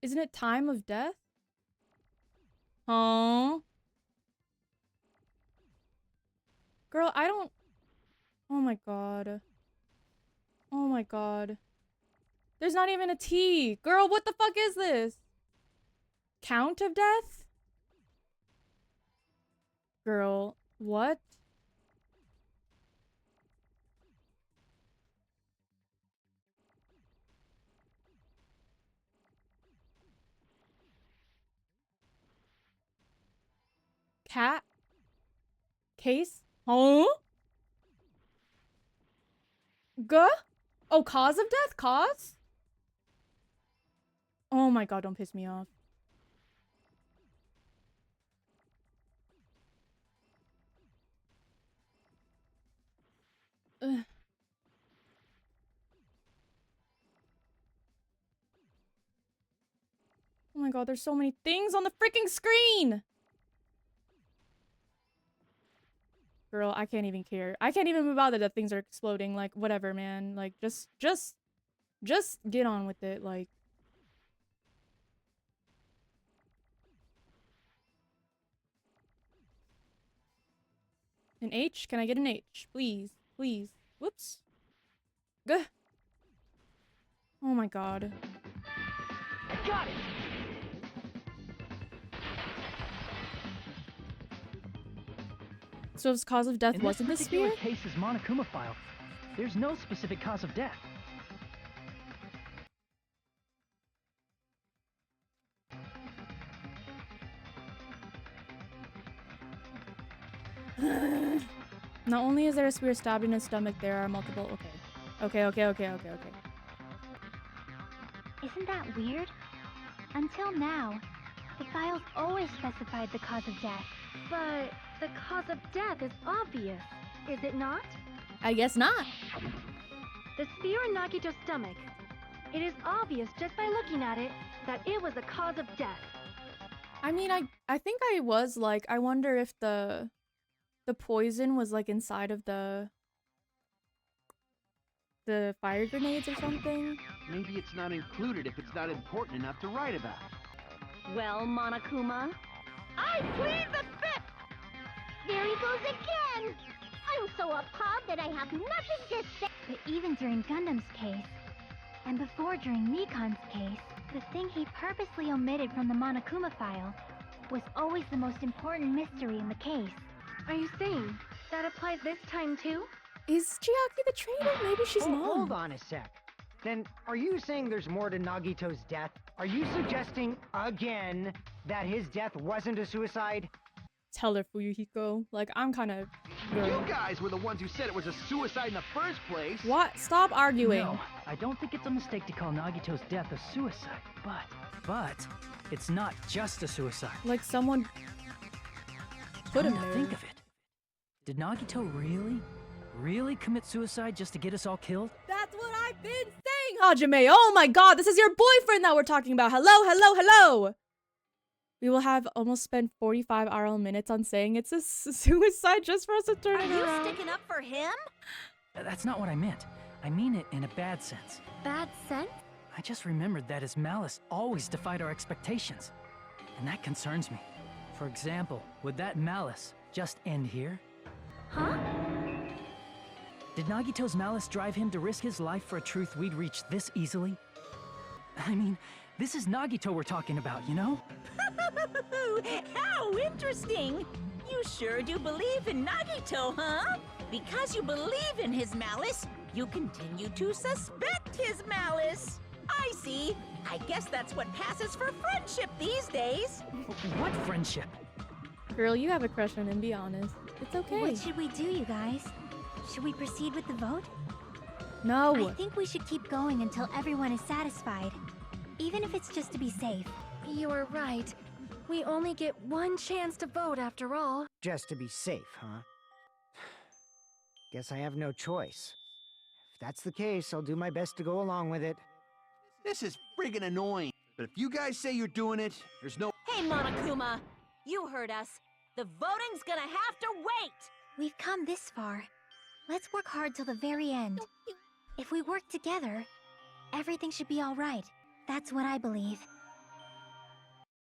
Isn't it time of death? Huh? Girl, I don't... Oh my god. Oh my god. There's not even a T. Girl, what the fuck is this? Count of death? Girl, what? Cat? Case? Huh? Guh? Oh, cause of death? Cause? Oh my god, don't piss me off. Ugh. Oh my god, there's so many things on the freaking screen! Girl, I can't even care. I can't even move out that things are exploding. Like, whatever, man. Like, just get on with it. Like, An H? Can I get an H? Please. Please. Whoops. Gah. Oh my god. I got it! So his cause of death In wasn't the this particular spear? case's Monokuma file, there's no specific cause of death. Not only is there a spear stabbed in his stomach, there are multiple. Okay. Okay. Isn't that weird? Until now, the files always specified the cause of death. But the cause of death is obvious, is it not? I guess not. The spear in Nagito's stomach. It is obvious just by looking at it that it was the cause of death. I mean, I think I was like, I wonder if the poison was like inside of the fire grenades or something. Maybe it's not included if it's not important enough to write about. Well, Monokuma, I plead the fifth! There he goes again! I'm so appalled that I have nothing to say. But even during Gundam's case, and before during Nikon's case, the thing he purposely omitted from the Monokuma file was always the most important mystery in the case. Are you saying that applies this time too? Is Chiaki the traitor? Maybe she's not. Hold on a sec. Then, are you saying there's more to Nagito's death? Are you suggesting, again, that his death wasn't a suicide? Tell her, Fuyuhiko. Like, I'm kind of... You guys were the ones who said it was a suicide in the first place. What? Stop arguing. No, I don't think it's a mistake to call Nagito's death a suicide, but it's not just a suicide. Like, someone put him Come to there. think of it, did Nagito really commit suicide just to get us all killed? That's what I've been saying, Hajime! Oh my god, this is your boyfriend that we're talking about! Hello! We will have almost spent 45 RL minutes on saying it's a suicide just for us to turn are it you around. sticking up for him? That's not what I meant. I mean it in a bad sense. Bad sense? I just remembered that his malice always defied our expectations. And that concerns me. For example, would that malice just end here? Huh? Did Nagito's malice drive him to risk his life for a truth we'd reach this easily? I mean, this is Nagito we're talking about, you know? How interesting! You sure do believe in Nagito, huh? Because you believe in his malice, you continue to suspect his malice. I see. I guess that's what passes for friendship these days. What friendship? Girl, you have a crush on him, be honest. It's okay. What should we do, you guys? Should we proceed with the vote? No. I think we should keep going until everyone is satisfied. Even if it's just to be safe. You are right. We only get one chance to vote after all. Just to be safe, huh? Guess I have no choice. If that's the case, I'll do my best to go along with it. This is friggin' annoying. But if you guys say you're doing it, there's no... Hey, Monokuma, you heard us. The voting's gonna have to wait. We've come this far. Let's work hard till the very end. If we work together, everything should be all right. That's what I believe.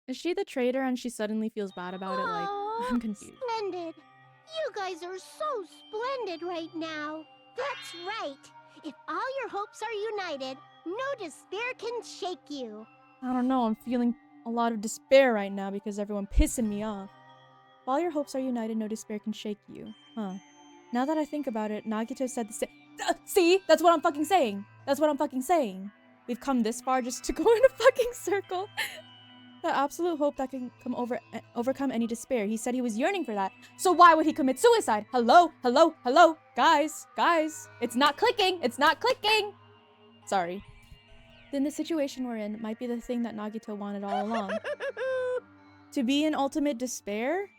Is she the traitor and she suddenly feels bad about it? Like, I'm confused. Splendid. You guys are so splendid right now. That's right. If all your hopes are united, no despair can shake you. I don't know, I'm feeling a lot of despair right now because everyone pissing me off. If all your hopes are united, no despair can shake you. Huh. Now that I think about it, Nagito said the same. See? That's what I'm fucking saying. That's what I'm fucking saying. We've come this far just to go in a fucking circle. The absolute hope that can overcome any despair. He said he was yearning for that. So why would he commit suicide? Hello? Guys. It's not clicking. Sorry. Then the situation we're in might be the thing that Nagito wanted all along. To be in ultimate despair?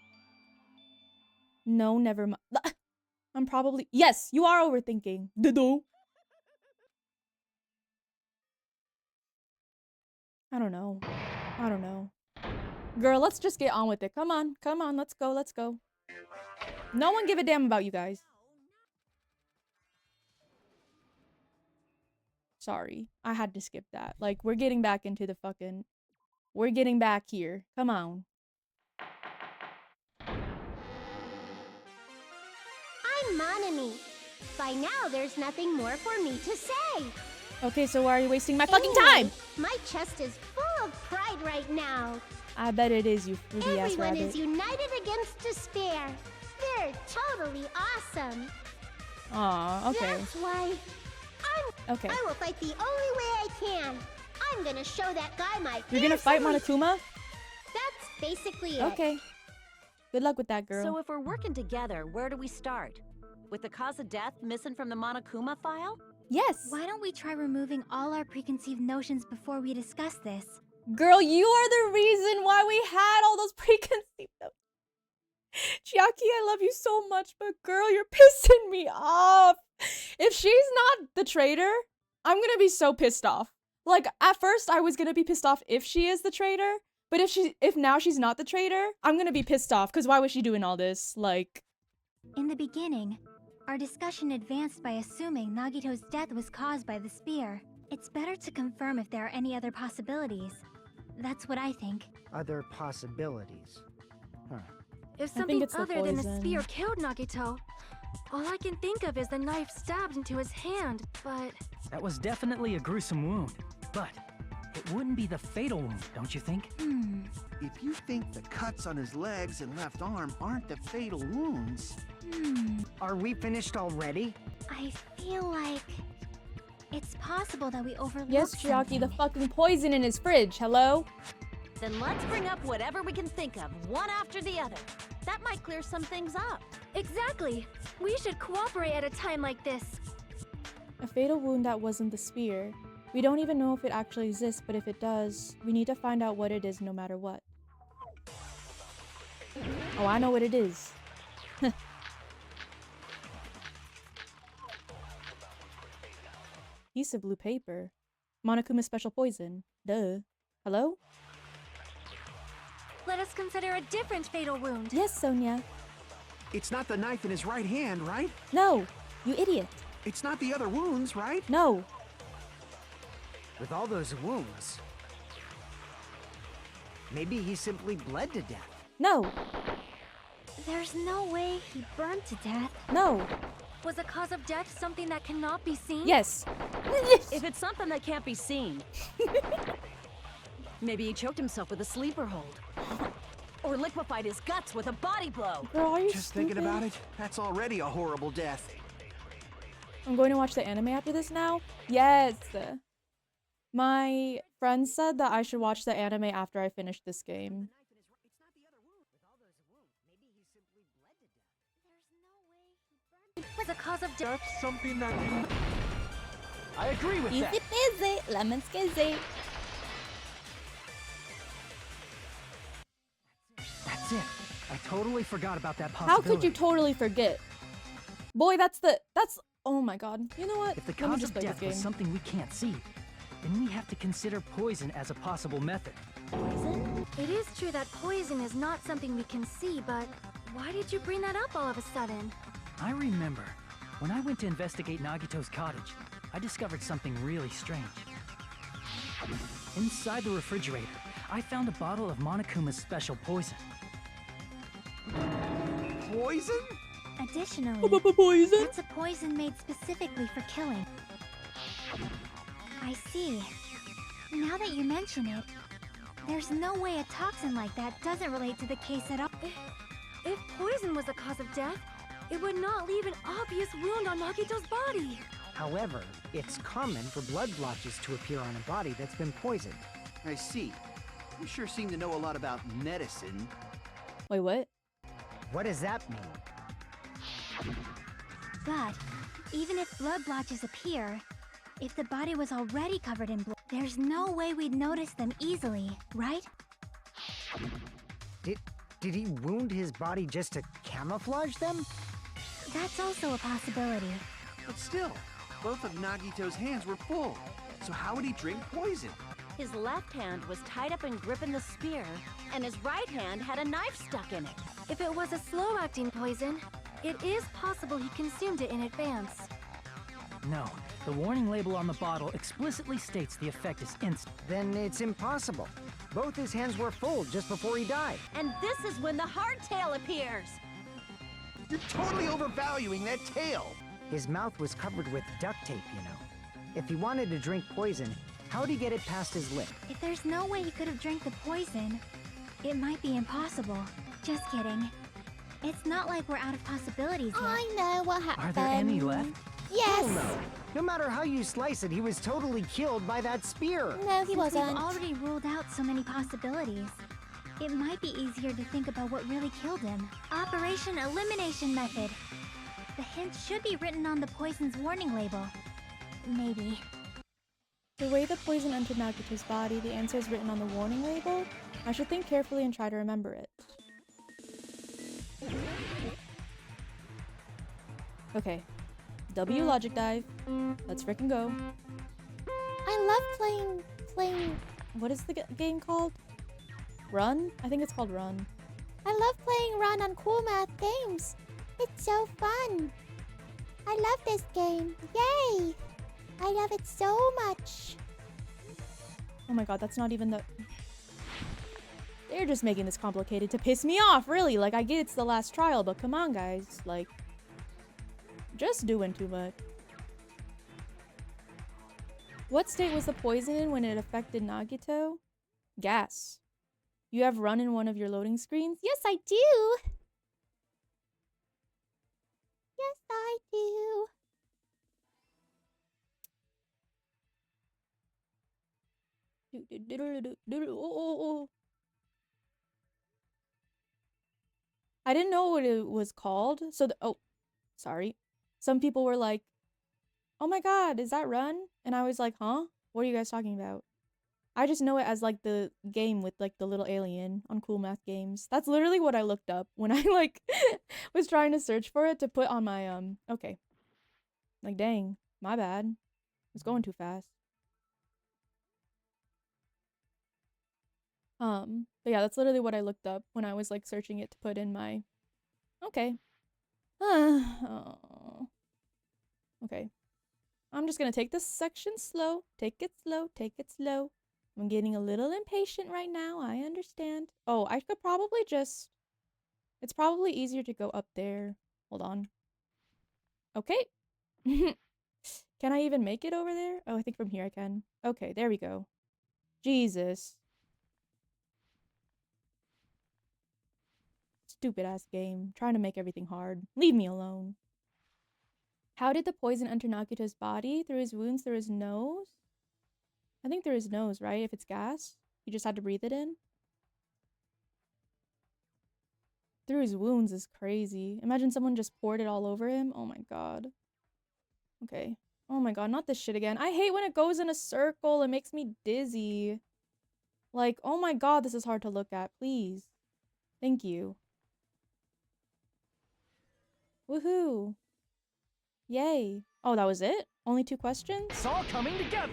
No, never mind. I'm probably... Yes, you are overthinking. Dido. I don't know. Girl, let's just get on with it. Come on, let's go. No one give a damn about you guys. Sorry, I had to skip that. Like, we're getting back into the fucking... We're getting back here. Come on. I'm Monami. By now, there's nothing more for me to say. Okay, so why are you wasting my fucking Anyway, time? My chest is full of pride right now. I bet it is, you fruity ass Everyone rabbit. is united against despair. They're totally awesome. Aw, okay. That's why Okay. I will fight the only way I can. I'm gonna show that guy my You're gonna fight fearsome- Monokuma? That's basically it. Okay. Good luck with that, girl. So if we're working together, where do we start? With the cause of death missing from the Monokuma file? Yes! Why don't we try removing all our preconceived notions before we discuss this? Girl, you are the reason why we had all those preconceived notions. Chiaki, I love you so much, but girl, you're pissing me off. If she's not the traitor, I'm gonna be so pissed off. Like, at first, I was gonna be pissed off if she is the traitor, but if now she's not the traitor, I'm gonna be pissed off, because why was she doing all this? Like... In the beginning, our discussion advanced by assuming Nagito's death was caused by the spear. It's better to confirm if there are any other possibilities. That's what I think. Other possibilities. Huh. If I think something it's the other than the poison. spear killed Nagito, all I can think of is the knife stabbed into his hand, but... That was definitely a gruesome wound, but it wouldn't be the fatal wound, don't you think? If you think the cuts on his legs and left arm aren't the fatal wounds... Are we finished already? I feel like... It's possible that we overlooked Yes, Chiaki, the something. fucking poison in his fridge, hello? Then let's bring up whatever we can think of, one after the other. That might clear some things up. Exactly! We should cooperate at a time like this. A fatal wound that wasn't the spear. We don't even know if it actually exists, but if it does, we need to find out what it is no matter what. Oh, I know what it is. Piece of blue paper. Monokuma's special poison. Duh. Hello? Let us consider a different fatal wound. Yes, Sonia. It's not the knife in his right hand, right? No, you idiot. It's not the other wounds, right? No. With all those wounds, maybe he simply bled to death. No. There's no way he burned to death. No. Was the cause of death something that cannot be seen? Yes. If it's something that can't be seen, maybe he choked himself with a sleeper hold. Or liquefied his guts with a body blow. Girl, are you Just thinking stupid? about it, that's already a horrible death. I'm going to watch the anime after this now? Yes! My friend said that I should watch the anime after I finish this game. Was the cause of death Something that... I agree with Easy that. peasy, lemon squeezy. That's it. I totally forgot about that How possibility. could you totally forget? Boy, that's... Oh my god. You know what? If the Let me cause just of play death this was game. something we can't see, then we have to consider poison as a possible method. poison? It is true that poison is not something we can see, but why did you bring that up all of a sudden? I remember, when I went to investigate Nagito's cottage, I discovered something really strange. Inside the refrigerator, I found a bottle of Monokuma's special poison. Poison? Additionally, Poison? that's a poison made specifically for killing. I see. Now that you mention it, there's no way a toxin like that doesn't relate to the case at all. If poison was the cause of death, it would not leave an obvious wound on Nagito's body. However, it's common for blood blotches to appear on a body that's been poisoned. I see. You sure seem to know a lot about medicine. Wait, what? What does that mean? But even if blood blotches appear, if the body was already covered in blood, there's no way we'd notice them easily, right? Did he wound his body just to camouflage them? That's also a possibility. But still, both of Nagito's hands were full. So how would he drink poison? His left hand was tied up and gripping the spear, and his right hand had a knife stuck in it. If it was a slow-acting poison, it is possible he consumed it in advance. No, the warning label on the bottle explicitly states the effect is instant. Then it's impossible. Both his hands were full just before he died. And this is when the hardtail appears. You're totally overvaluing that tail. His mouth was covered with duct tape, you know. If he wanted to drink poison, how'd he get it past his lip? If there's no way he could have drank the poison, it might be impossible. Just kidding. It's not like we're out of possibilities yet. I know what happened. Are there any left? Yes. Hell no. No matter how you slice it, he was totally killed by that spear. No, he Since wasn't. we've already ruled out so many possibilities, it might be easier to think about what really killed him. Operation Elimination Method. The hint should be written on the poison's warning label. Maybe. The way the poison entered Nagito's body, the answer is written on the warning label. I should think carefully and try to remember it. Okay. W logic dive. Let's frickin' go. I love playing. What is the game called? Run? I think it's called Run. I love playing Run on Cool Math games. It's so fun. I love this game. Yay! I love it so much. Oh my god, that's not even the... They're just making this complicated to piss me off, really. Like, I get it's the last trial, but come on, guys. Like, just doing too much. What state was the poison in when it affected Nagito? Gas. You have Run in one of your loading screens? Yes, I do. Yes, I do. I didn't know what it was called. So, oh, sorry. Some people were like, oh my god, is that Run? And I was like, huh? What are you guys talking about? I just know it as like the game with like the little alien on Cool Math Games. That's literally what I looked up when I like was trying to search for it to put on my okay. Like dang, my bad. It's going too fast. But yeah, that's literally what I looked up when I was like searching it to put in my okay. Oh. Okay. I'm just gonna take this section slow. Take it slow. Take it slow. I'm getting a little impatient right now. I understand. Oh, I could probably just... It's probably easier to go up there. Hold on. Okay. Can I even make it over there? Oh, I think from here I can. Okay, there we go. Jesus. Stupid ass game. Trying to make everything hard. Leave me alone. How did the poison enter Nagito's body? Through his wounds, through his nose? I think through his nose, right? If it's gas, you just had to breathe it in. Through his wounds is crazy. Imagine someone just poured it all over him. Oh my god. Okay. Oh my god, not this shit again. I hate when it goes in a circle. It makes me dizzy. Like, oh my god, this is hard to look at. Please. Thank you. Woohoo. Yay. Oh, that was it? Only 2 questions? It's all coming together!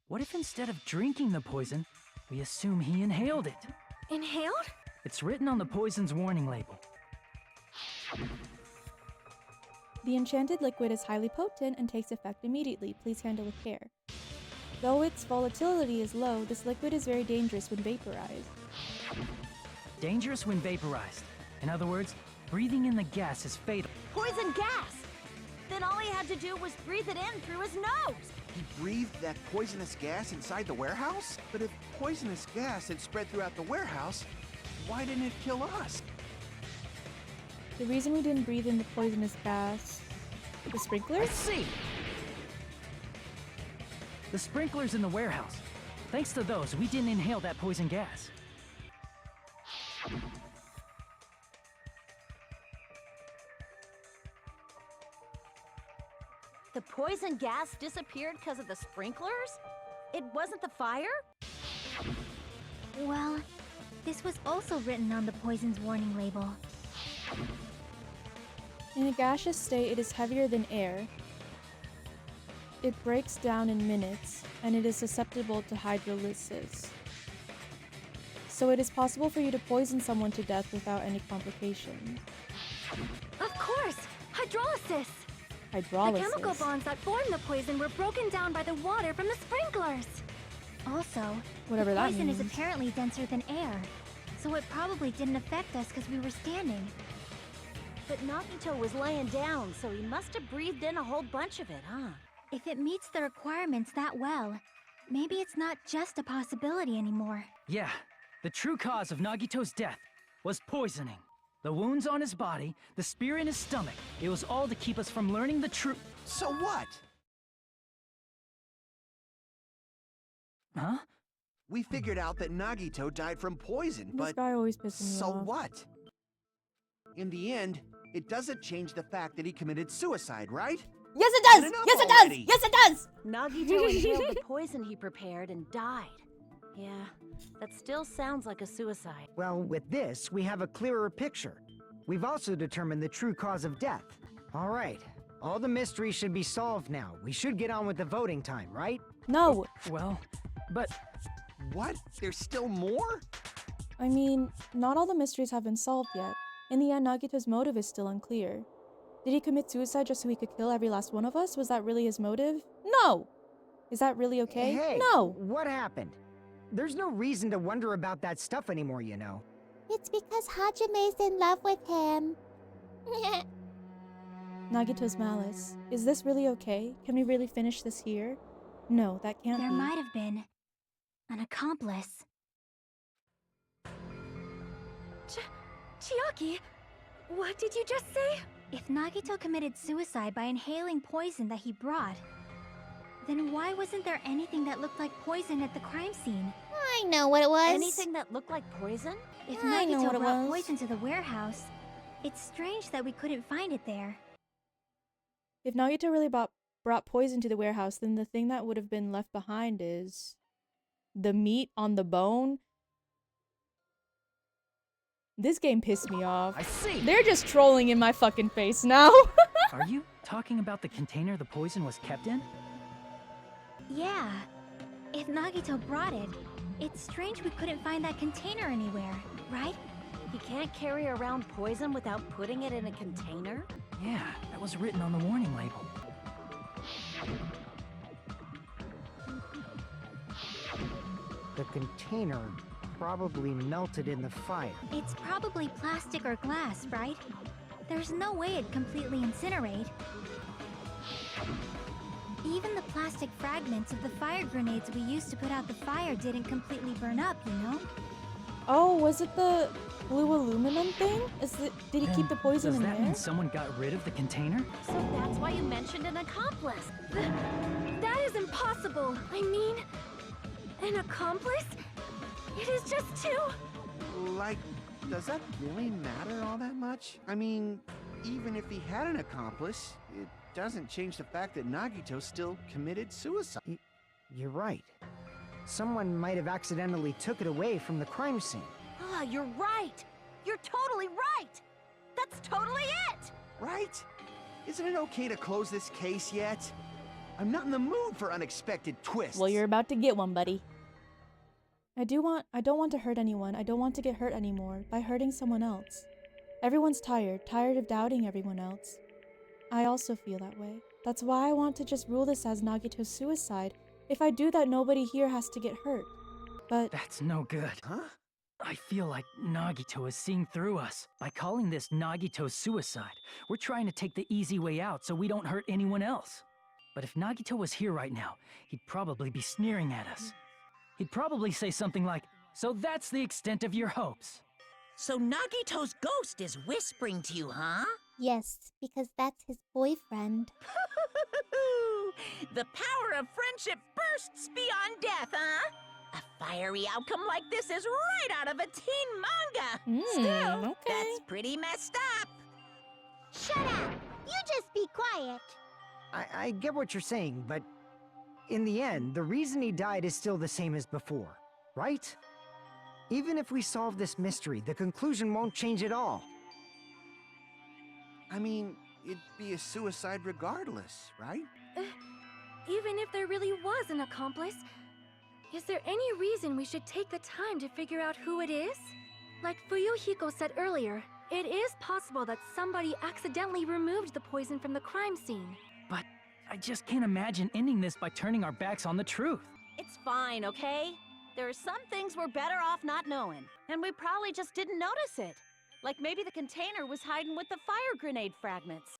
What if instead of drinking the poison, we assume he inhaled it? Inhaled? It's written on the poison's warning label. The enchanted liquid is highly potent and takes effect immediately. Please handle with care. Though its volatility is low, this liquid is very dangerous when vaporized. Dangerous when vaporized. In other words, breathing in the gas is fatal. Poison gas! Then all he had to do was breathe it in through his nose! He breathed that poisonous gas inside the warehouse? But if poisonous gas had spread throughout the warehouse, why didn't it kill us? The reason we didn't breathe in the poisonous gas... The sprinklers? I see! The sprinklers in the warehouse. Thanks to those, we didn't inhale that poison gas. The poison gas disappeared because of the sprinklers? It wasn't the fire? Well, this was also written on the poison's warning label. In a gaseous state, it is heavier than air. It breaks down in minutes, and it is susceptible to hydrolysis. So it is possible for you to poison someone to death without any complications. Of course! Hydrolysis! Hydrolysis. The chemical bonds that formed the poison were broken down by the water from the sprinklers. Also, Whatever the that poison is means. apparently denser than air, so it probably didn't affect us because we were standing. But Nagito was laying down, so he must have breathed in a whole bunch of it, huh? If it meets the requirements that well, maybe it's not just a possibility anymore. Yeah, the true cause of Nagito's death was poisoning. The wounds on his body, the spear in his stomach, it was all to keep us from learning the truth. So what? Huh? We figured out that Nagito died from poison, This but guy always pisses me so off. what? In the end, it doesn't change the fact that he committed suicide, right? Yes, it Get does! it up Yes, it already. does! Yes, it does! Nagito inhaled the poison he prepared and died. Yeah, that still sounds like a suicide. Well, with this, we have a clearer picture. We've also determined the true cause of death. All right, all the mysteries should be solved now. We should get on with the voting time, right? No. Well, but What? There's still more? I mean, not all the mysteries have been solved yet. In the end, Nagito's motive is still unclear. Did he commit suicide just so he could kill every last one of us? Was that really his motive? No! Is that really okay? Hey, No! what happened? There's no reason to wonder about that stuff anymore, you know. It's because Hajime's in love with him. Nagito's malice. Is this really okay? Can we really finish this here? No, that can't There be. might have been an accomplice. Chiaki, what did you just say? If Nagito committed suicide by inhaling poison that he brought, then why wasn't there anything that looked like poison at the crime scene? I know what it was. Anything that looked like poison? If I know Nagito what it brought was. poison to the warehouse, it's strange that we couldn't find it there. If Nagito really brought poison to the warehouse, then the thing that would have been left behind is the meat on the bone. This game pissed me off. I see! They're just trolling in my fucking face now. Are you talking about the container the poison was kept in? Yeah. If Nagito brought it, it's strange we couldn't find that container anywhere, right? He can't carry around poison without putting it in a container? Yeah, that was written on the warning label. The container probably melted in the fire. It's probably plastic or glass, right? There's no way it'd completely incinerate. Even the plastic fragments of the fire grenades we used to put out the fire didn't completely burn up, you know? Oh, was it the blue aluminum thing? Did he keep the poison Does in that there? mean someone got rid of the container? So that's why you mentioned an accomplice. That is impossible. I mean, an accomplice? It is just too... Like, does that really matter all that much? I mean, even if he had an accomplice, it doesn't change the fact that Nagito still committed suicide. You're right. Someone might have accidentally took it away from the crime scene. Ah, you're right. You're totally right. That's totally it. Right? Isn't it okay to close this case yet? I'm not in the mood for unexpected twists. Well, you're about to get one, buddy. I don't want to hurt anyone. I don't want to get hurt anymore by hurting someone else. Everyone's tired of doubting everyone else. I also feel that way. That's why I want to just rule this as Nagito's suicide. If I do that, nobody here has to get hurt. But That's no good. Huh? I feel like Nagito is seeing through us. By calling this Nagito's suicide, we're trying to take the easy way out so we don't hurt anyone else. But if Nagito was here right now, he'd probably be sneering at us. He'd probably say something like, "So that's the extent of your hopes." So Nagito's ghost is whispering to you, huh? Yes, because that's his boyfriend. The power of friendship bursts beyond death, huh? A fiery outcome like this is right out of a teen manga. Still, okay. that's pretty messed up. Shut up! You just be quiet. I get what you're saying, but in the end, the reason he died is still the same as before, right? Even if we solve this mystery, the conclusion won't change at all. I mean, it'd be a suicide regardless, right? Even if there really was an accomplice, is there any reason we should take the time to figure out who it is? Like Fuyuhiko said earlier, it is possible that somebody accidentally removed the poison from the crime scene. But I just can't imagine ending this by turning our backs on the truth. It's fine, okay? There are some things we're better off not knowing, and we probably just didn't notice it. Like maybe the container was hiding with the fire grenade fragments.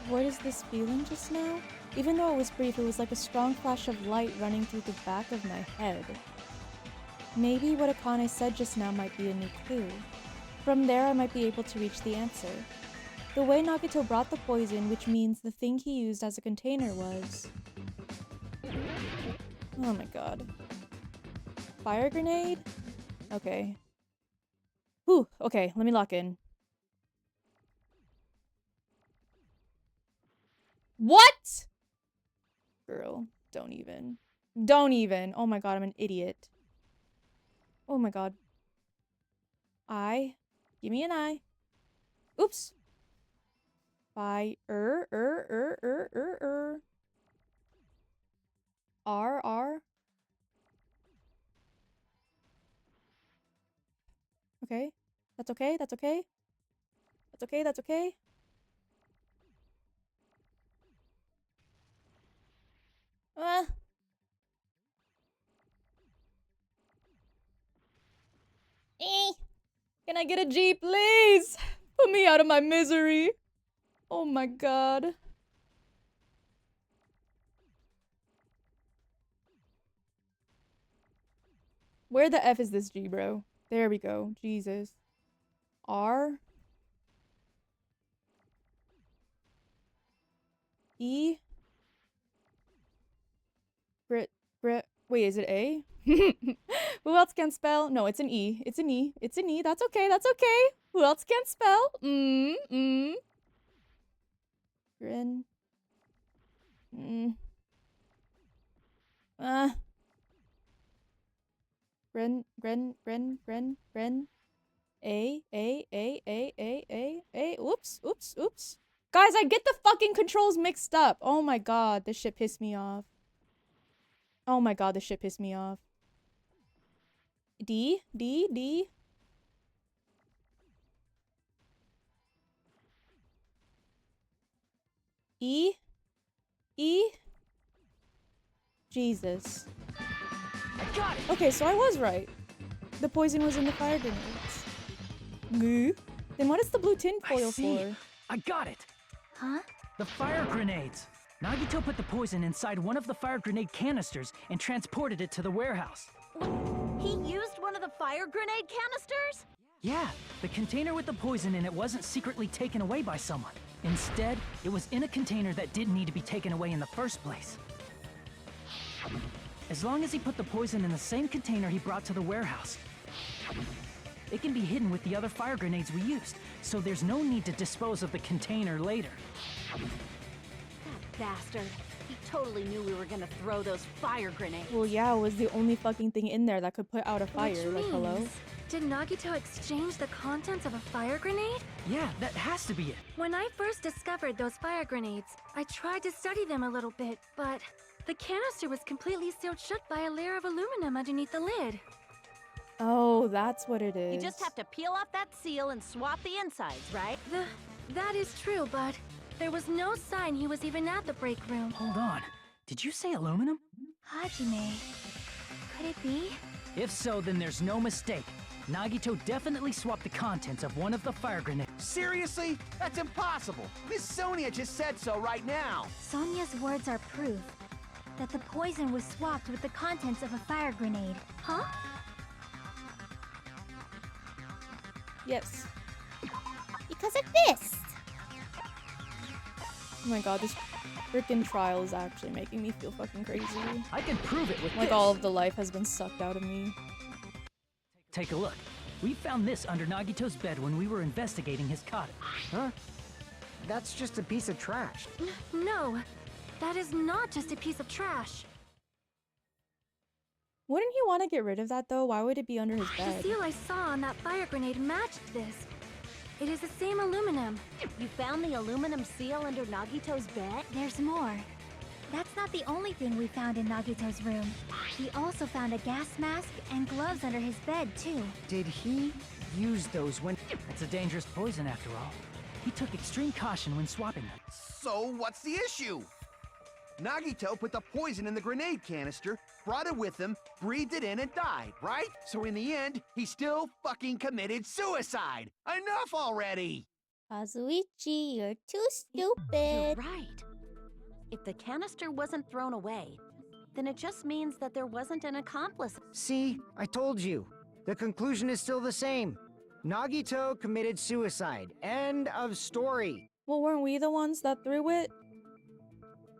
What is this feeling just now? Even though it was brief, it was like a strong flash of light running through the back of my head. Maybe what Akane said just now might be a new clue. From there, I might be able to reach the answer. The way Nagito brought the poison, which means the thing he used as a container was... Oh my god. Fire grenade? Okay. Whew, okay, let me lock in. What? Girl, don't even. Don't even. Oh my god, I'm an idiot. Oh my god. I. Give me an I. Oops. Fire. R. Okay. That's okay. That's okay. That's okay. That's okay. Can I get a G, please? Put me out of my misery. Oh my god. Where the F is this G, bro? There we go. Jesus. R. E. Grit. Wait, is it A? Who else can spell? No, it's an E. It's an E. It's an E. That's okay. That's okay. Who else can spell? Grin. Grin. A. Oops. Guys, I get the fucking controls mixed up. Oh my god, this shit pissed me off. Oh my god, this shit pissed me off. D. E. Jesus. I got it! Okay, so I was right. The poison was in the fire grenades. Goo. Then what is the blue tin foil I see. for? I got it! Huh? The fire grenades! Nagito put the poison inside one of the fire grenade canisters and transported it to the warehouse. He used one of the fire grenade canisters? Yeah, the container with the poison in it wasn't secretly taken away by someone. Instead, it was in a container that didn't need to be taken away in the first place. As long as he put the poison in the same container he brought to the warehouse, it can be hidden with the other fire grenades we used, so there's no need to dispose of the container later. That bastard. He totally knew we were gonna throw those fire grenades. Well, yeah, it was the only fucking thing in there that could put out a fire. Which Like, hello? means, did Nagito exchange the contents of a fire grenade? Yeah, that has to be it. When I first discovered those fire grenades, I tried to study them a little bit, but the canister was completely sealed shut by a layer of aluminum underneath the lid. Oh, that's what it is. You just have to peel off that seal and swap the insides, right? That is true, but there was no sign he was even at the break room. Hold on. Did you say aluminum? Hajime. Could it be? If so, then there's no mistake. Nagito definitely swapped the contents of one of the fire grenades. Seriously? That's impossible. Miss Sonia just said so right now. Sonia's words are proof that the poison was swapped with the contents of a fire grenade. Huh? Yes. Because of this. Oh my god, this freaking trial is actually making me feel fucking crazy. I can prove it with Like this. all of the life has been sucked out of me. Take a look. We found this under Nagito's bed when we were investigating his cottage. Huh? That's just a piece of trash. No, that is not just a piece of trash. Wouldn't he want to get rid of that though? Why would it be under his The bed? seal I saw on that fire grenade matched this. It is the same aluminum. You found the aluminum seal under Nagito's bed? There's more. That's not the only thing we found in Nagito's room. He also found a gas mask and gloves under his bed, too. Did he use those when... It's a dangerous poison after all. He took extreme caution when swapping them. So what's the issue? Nagito put the poison in the grenade canister, brought it with him, breathed it in, and died, right? So in the end, he still fucking committed suicide. Enough already! Kazuichi, you're too You're stupid. right. If the canister wasn't thrown away, then it just means that there wasn't an accomplice. See, I told you. The conclusion is still the same. Nagito committed suicide. End of story. Well, weren't we the ones that threw it?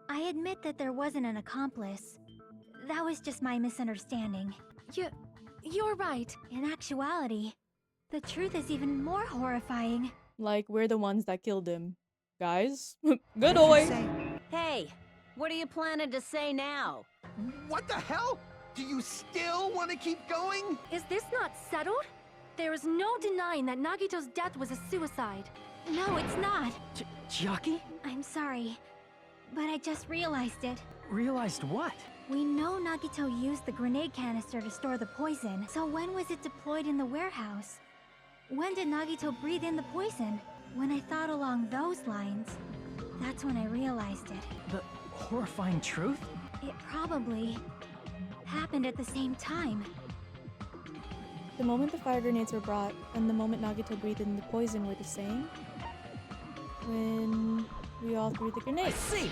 I admit that there wasn't an accomplice. That was just my misunderstanding. You're right. In actuality, the truth is even more horrifying. Like, we're the ones that killed him. Guys? Good boy! Hey, what are you planning to say now? What the hell? Do you still want to keep going? Is this not settled? There is no denying that Nagito's death was a suicide. No, it's not. Chiaki? I'm sorry, but I just realized it. Realized what? We know Nagito used the grenade canister to store the poison, so when was it deployed in the warehouse? When did Nagito breathe in the poison? When I thought along those lines, that's when I realized it. The horrifying truth? It probably happened at the same time. The moment the fire grenades were brought and the moment Nagito breathed in the poison were the same. When we all threw the I grenades. see!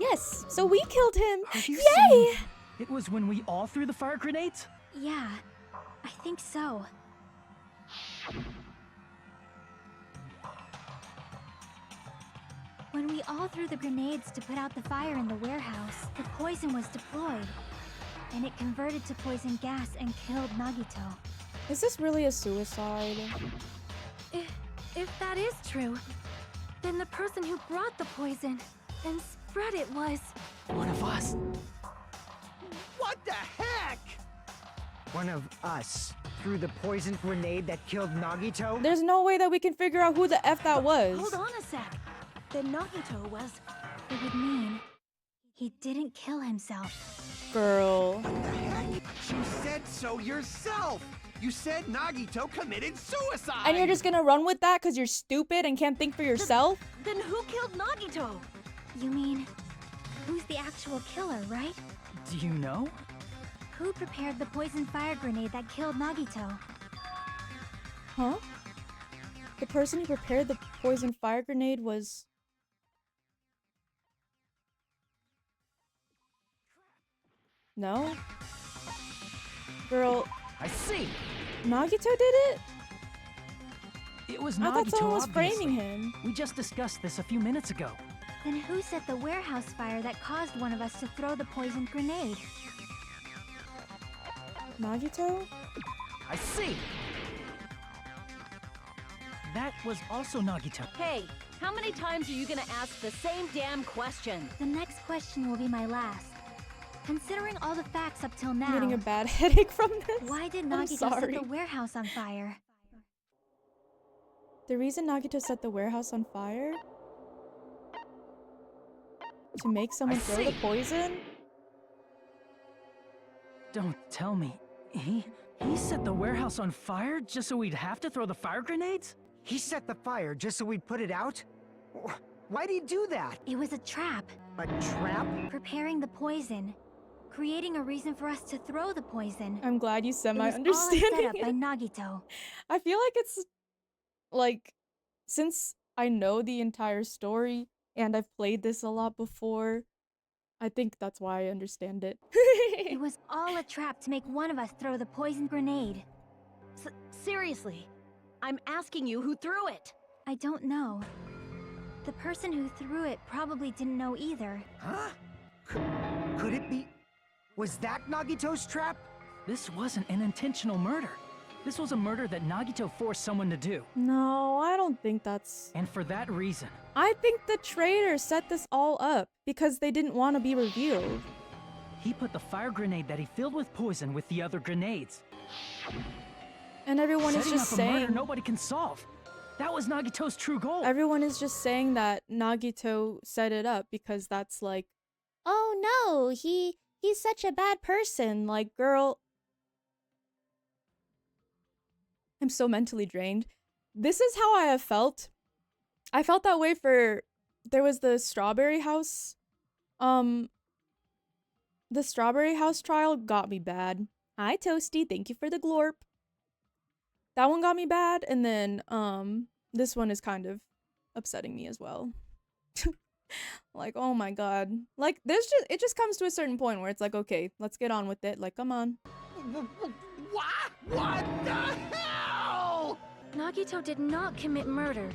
Yes! So we killed him! Are you Yay! saying it was when we all threw the fire grenades? Yeah, I think so. When we all threw the grenades to put out the fire in the warehouse, the poison was deployed, and it converted to poison gas and killed Nagito. Is this really a suicide? If that is true, then the person who brought the poison and spread it was... One of us. What the heck? One of us threw the poison grenade that killed Nagito? There's no way that we can figure out who the F that was. Hold on a sec. Then Nagito was... It would mean he didn't kill himself. Girl. What the heck? You said so yourself! You said Nagito committed suicide! And you're just gonna run with that because you're stupid and can't think for yourself? Then who killed Nagito? You mean, who's the actual killer, right? Do you know? Who prepared the poison fire grenade that killed Nagito? Huh? The person who prepared the poison fire grenade was... No? Girl, I see! Nagito did it? It was I Nagito, thought someone was obviously. framing him. We just discussed this a few minutes ago. Then who set the warehouse fire that caused one of us to throw the poisoned grenade? Nagito? I see! That was also Nagito. Hey, how many times are you gonna ask the same damn question? The next question will be my last. Considering all the facts up till I'm now, getting a bad headache from this. why did I'm Nagito set sorry. the warehouse on fire? The reason Nagito set the warehouse on fire? To make someone throw the see. poison? Don't tell me. He set the warehouse on fire just so we'd have to throw the fire grenades? He set the fire just so we'd put it out? Why'd he do that? It was a trap. A trap? Preparing the poison. Creating a reason for us to throw the poison. I'm glad you It was semi-understanding all a setup by it. Nagito. I feel like it's... Like, since I know the entire story, and I've played this a lot before, I think that's why I understand it. It was all a trap to make one of us throw the poison grenade. Seriously, I'm asking you who threw it. I don't know. The person who threw it probably didn't know either. Huh? Could it be... Was that Nagito's trap? This wasn't an intentional murder. This was a murder that Nagito forced someone to do. No, I don't think that's... And for that reason, I think the traitor set this all up because they didn't want to be revealed. he put the fire grenade that he filled with poison with the other grenades. And everyone is Setting just up a murder saying... nobody can solve. That was Nagito's true goal. Everyone is just saying that Nagito set it up because that's like, oh no, he's such a bad person. Like, girl, I'm so mentally drained. This is how I have felt. I felt that way for, there was the strawberry house The Strawberry House trial got me bad. Hi, Toasty. Thank you for the glorp. That one got me bad, and then, this one is kind of upsetting me as well. Like, oh my god. Like, it just comes to a certain point where it's like, okay, let's get on with it. Like, come on. What? What the hell? Nagito did not commit murder.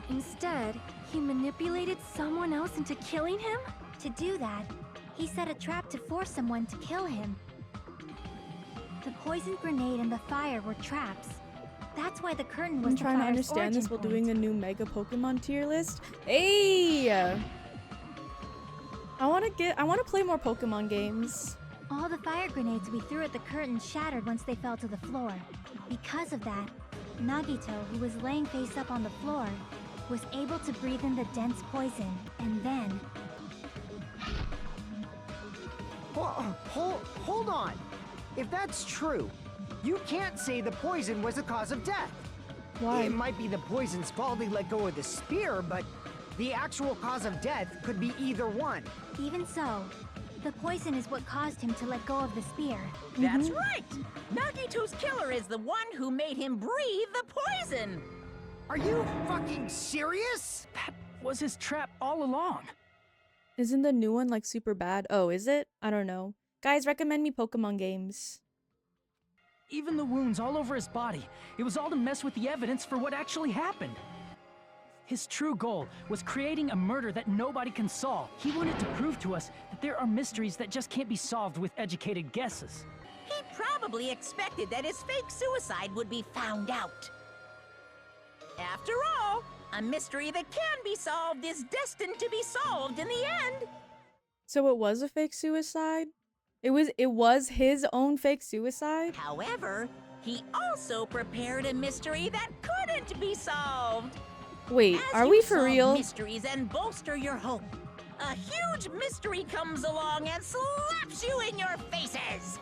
Instead, he manipulated someone else into killing him? To do that, he set a trap to force someone to kill him. The poison grenade and the fire were traps. That's why the curtain was I'm the trying to fire's understand this while origin doing a point. new Mega Pokemon tier list. Hey! I want to play more Pokemon games. All the fire grenades we threw at the curtain shattered once they fell to the floor. Because of that, Nagito, who was laying face up on the floor, was able to breathe in the dense poison, and then... Hold on. If that's true, you can't say the poison was the cause of death. Why? It might be the poison's fault he let go of the spear, but the actual cause of death could be either one. Even so, the poison is what caused him to let go of the spear. That's right! Nagito's killer is the one who made him breathe the poison! Are you fucking serious? That was his trap all along. Isn't the new one like super bad? Oh, is it? I don't know. Guys, recommend me Pokemon games. Even the wounds all over his body, it was all to mess with the evidence for what actually happened. His true goal was creating a murder that nobody can solve. He wanted to prove to us that there are mysteries that just can't be solved with educated guesses. He probably expected that his fake suicide would be found out. After all, a mystery that can be solved is destined to be solved in the end. So it was a fake suicide? It was his own fake suicide? However, he also prepared a mystery that couldn't be solved. Wait, As are you we for solve real? mysteries and bolster your hope, a huge mystery comes along and slaps you in your faces.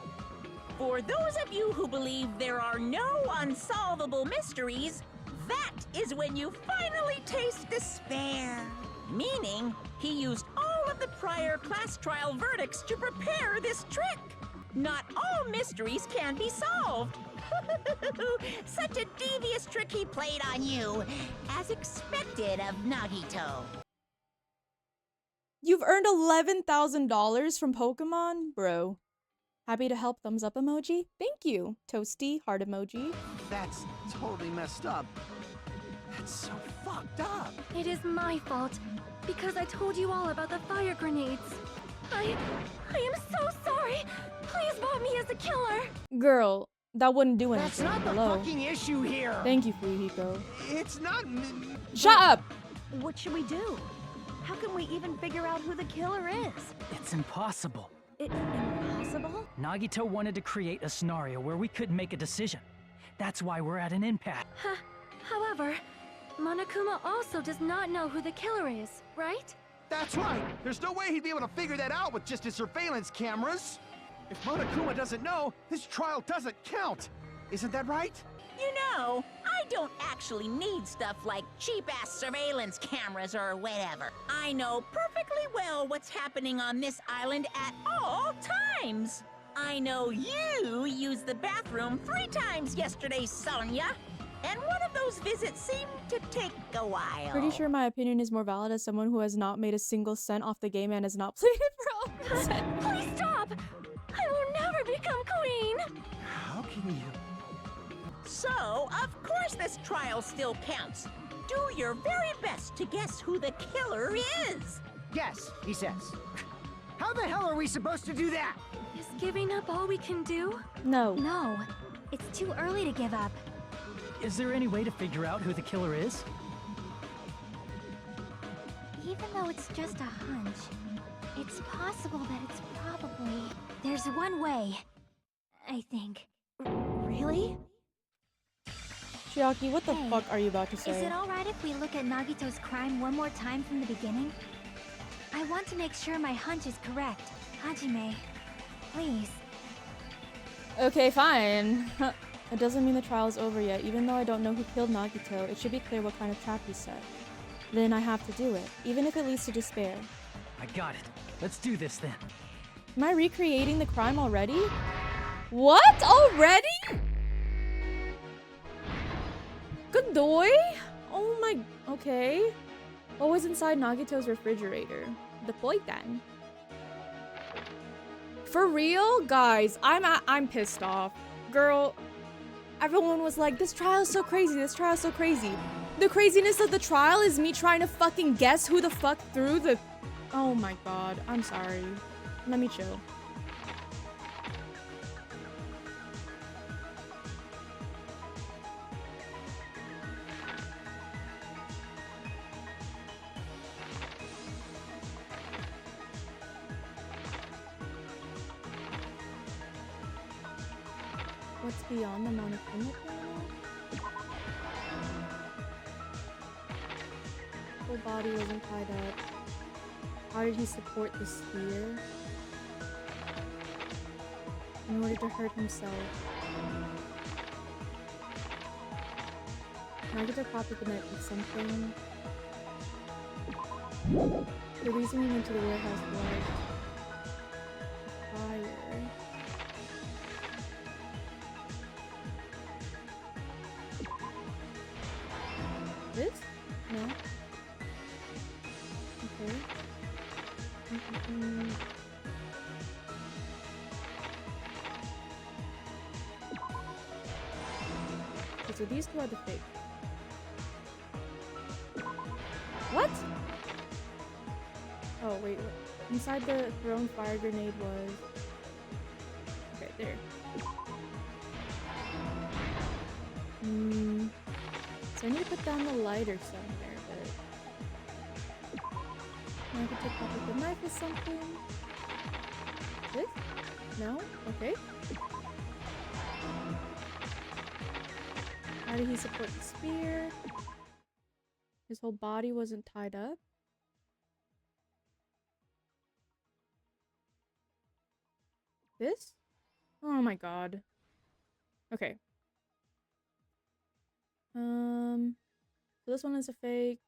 For those of you who believe there are no unsolvable mysteries, that is when you finally taste despair. Meaning, he used all of the prior class trial verdicts to prepare this trick. Not all mysteries can be solved. Such a devious trick he played on you, as expected of Nagito. You've earned $11,000 from Pokemon? Bro. Happy to help, thumbs up emoji. Thank you. Toasty, heart emoji. That's totally messed up. That's so fucked up. It is my fault, because I told you all about the fire grenades. I am so sorry. Please vote me as a killer. Girl, that wouldn't do That's anything. not the Hello. fucking issue here. Thank you, Fuyuhiko. It's not. Shut up! What should we do? How can we even figure out who the killer is? It's impossible. Impossible? Nagito wanted to create a scenario where we couldn't make a decision. That's why we're at an impasse. However, Monokuma also does not know who the killer is, right? That's right. There's no way he'd be able to figure that out with just his surveillance cameras. If Monokuma doesn't know, this trial doesn't count. Isn't that right? You know, I don't actually need stuff like cheap-ass surveillance cameras or whatever. I know perfectly well what's happening on this island at all times. I know you used the bathroom 3 times yesterday, Sonia. And one of those visits seemed to take a while. Pretty sure my opinion is more valid as someone who has not made a single cent off the game and has not played it for over 10. Please stop! I will never become queen! How can you? So, of course this trial still counts. Do your very best to guess who the killer is. Yes, he says. How the hell are we supposed to do that? Is giving up all we can do? No. No, it's too early to give up. Is there any way to figure out who the killer is? Even though it's just a hunch, it's possible that it's probably... There's one way, I think. Really? Chiaki, what the Hey, fuck are you about to Is say? it alright if we look at Nagito's crime one more time from the beginning? I want to make sure my hunch is correct. Hajime, please. Okay, fine. It doesn't mean the trial's over yet. Even though I don't know who killed Nagito, it should be clear what kind of trap he set. Then I have to do it, even if it leads to despair. I got it. Let's do this then. Am I recreating the crime already? What? Already? Good boy? Oh my... Okay. What was inside Nagito's refrigerator? The poikan. For real? Guys, I'm pissed off. Girl, everyone was like, this trial is so crazy, this trial is so crazy. The craziness of the trial is me trying to fucking guess who the fuck threw the... Oh my god, I'm sorry. Let me chill. What's beyond the Monokuma panel? Whole body wasn't tied up. How did he support the spear? In order to hurt himself. Nagito copied the knife with something. The reason we went to the warehouse was fire. This? No. Okay. Okay, so these two are the fake. What? Oh, wait, what? Inside the thrown fire grenade was... Okay, there. So I need to put down the lighter somewhere, but... I could take off with the knife or something. This? No? Okay. How did he support the spear? His whole body wasn't tied up. This? Oh my god. Okay. So this one is a fake.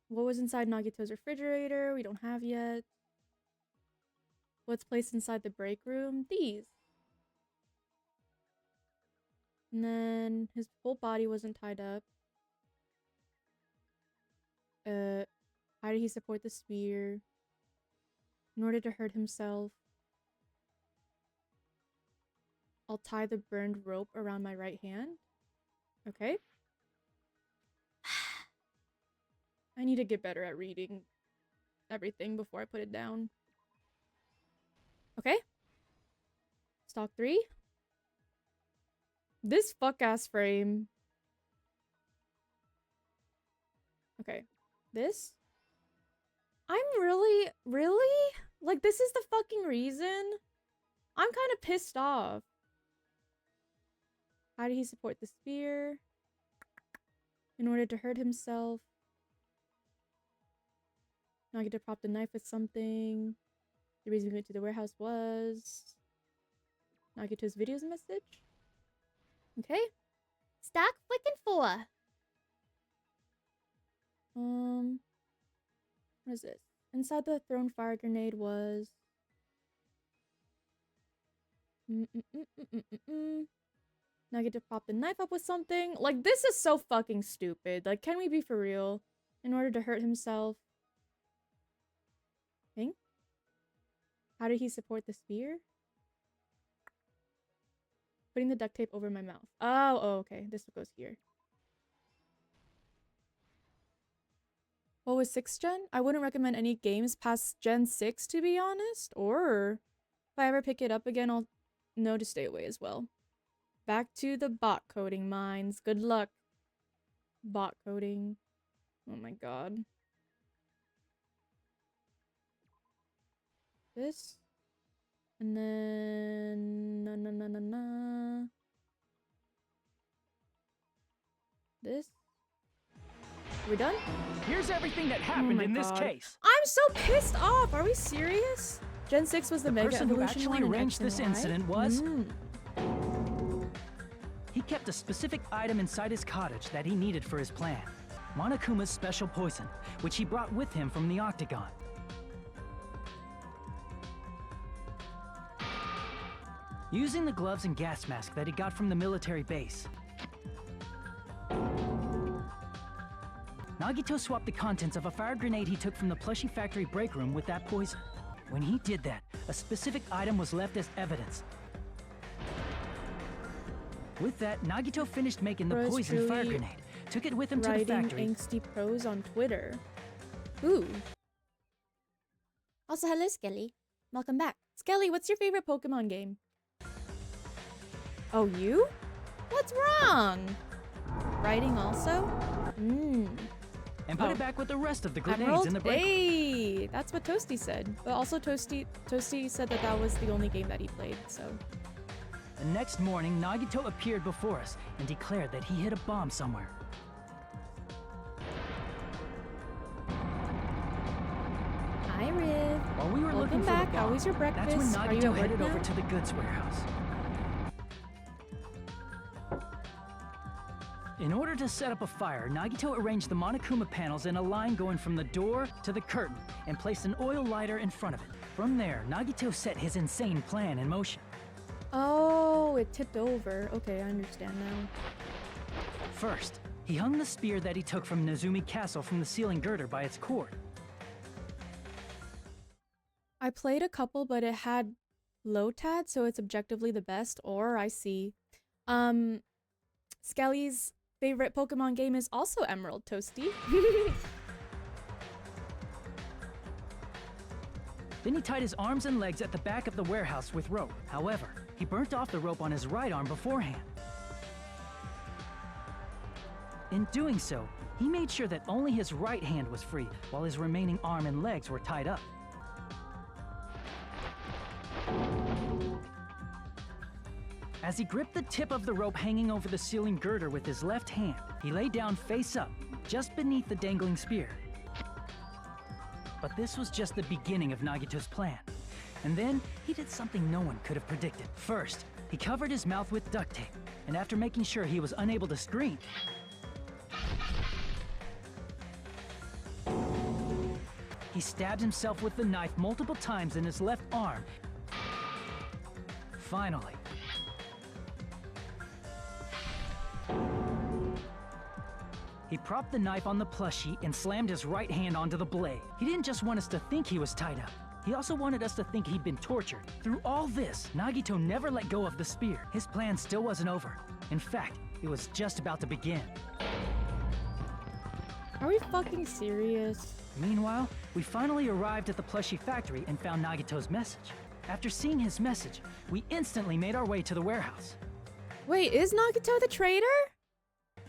What was inside Nagito's refrigerator? We don't have yet. What's placed inside the break room? These. And then his whole body wasn't tied up. How did he support the spear? In order to hurt himself. I'll tie the burned rope around my right hand. Okay. I need to get better at reading everything before I put it down. Okay. Stock 3. This fuck-ass frame. Okay. This. I'm really? Like, this is the fucking reason? I'm kind of pissed off. How did he support the spear? In order to hurt himself. Nagito propped the knife with something. The reason we went to the warehouse was... Nagito's videos message? Okay. Stock flickin' 4. What is this? Inside the thrown fire grenade was... Nagito propped the knife up with something. Like, this is so fucking stupid. Like, can we be for real? In order to hurt himself. Thing? How did he support the spear? Putting the duct tape over my mouth. Oh, okay. This goes here. What was 6th gen? I wouldn't recommend any games past Gen 6, to be honest. Or if I ever pick it up again, I'll know to stay away as well. Back to the bot coding mines. Good luck. Bot coding. Oh my god. This. And then... This. Are we done? Here's everything that happened in this God. case. I'm so pissed off. Are we serious? Gen 6 was the Mega person who Evolution actually one in arranged X this and Y? incident was... He kept a specific item inside his cottage that he needed for his plan. Monokuma's special poison, which he brought with him from the Octagon. Using the gloves and gas mask that he got from the military base, Nagito swapped the contents of a fire grenade he took from the plushie factory break room with that poison. When he did that, a specific item was left as evidence. With that, Nagito finished making the Bros poison fire truly grenade, took it with him to the Writing factory. angsty prose on Twitter. Ooh. Also, hello, Skelly. Welcome back. Skelly, what's your favorite Pokemon game? Oh, you? What's wrong? Writing also? And put it back with the rest of the grenades Emerald? in the break room. Hey, that's what Toasty said. But also Toasty said that that was the only game that he played, so. The next morning, Nagito appeared before us and declared that he hid a bomb somewhere. Hi, Riv. While we were looking Welcome for back. the How bomb, was your breakfast? that's when Are you Nagito at work headed over now? to the goods warehouse. In order to set up a fire, Nagito arranged the Monokuma panels in a line going from the door to the curtain and placed an oil lighter in front of it. From there, Nagito set his insane plan in motion. Oh, it tipped over. Okay, I understand now. First, he hung the spear that he took from Nezumi Castle from the ceiling girder by its cord. I played a couple, but it had Lotad, so it's objectively the best. Or I see. Skelly's favorite Pokemon game is also Emerald, Toasty. Then he tied his arms and legs at the back of the warehouse with rope. However, he burnt off the rope on his right arm beforehand. In doing so, he made sure that only his right hand was free, while his remaining arm and legs were tied up. As he gripped the tip of the rope hanging over the ceiling girder with his left hand, he lay down face up, just beneath the dangling spear. But this was just the beginning of Nagito's plan. And then, he did something no one could have predicted. First, he covered his mouth with duct tape, and after making sure he was unable to scream, he stabbed himself with the knife multiple times in his left arm. Finally, he propped the knife on the plushie and slammed his right hand onto the blade. He didn't just want us to think he was tied up. He also wanted us to think he'd been tortured. Through all this, Nagito never let go of the spear. His plan still wasn't over. In fact, it was just about to begin. Are we fucking serious? Meanwhile, we finally arrived at the plushie factory and found Nagito's message. After seeing his message, we instantly made our way to the warehouse. Wait, is Nagito the traitor?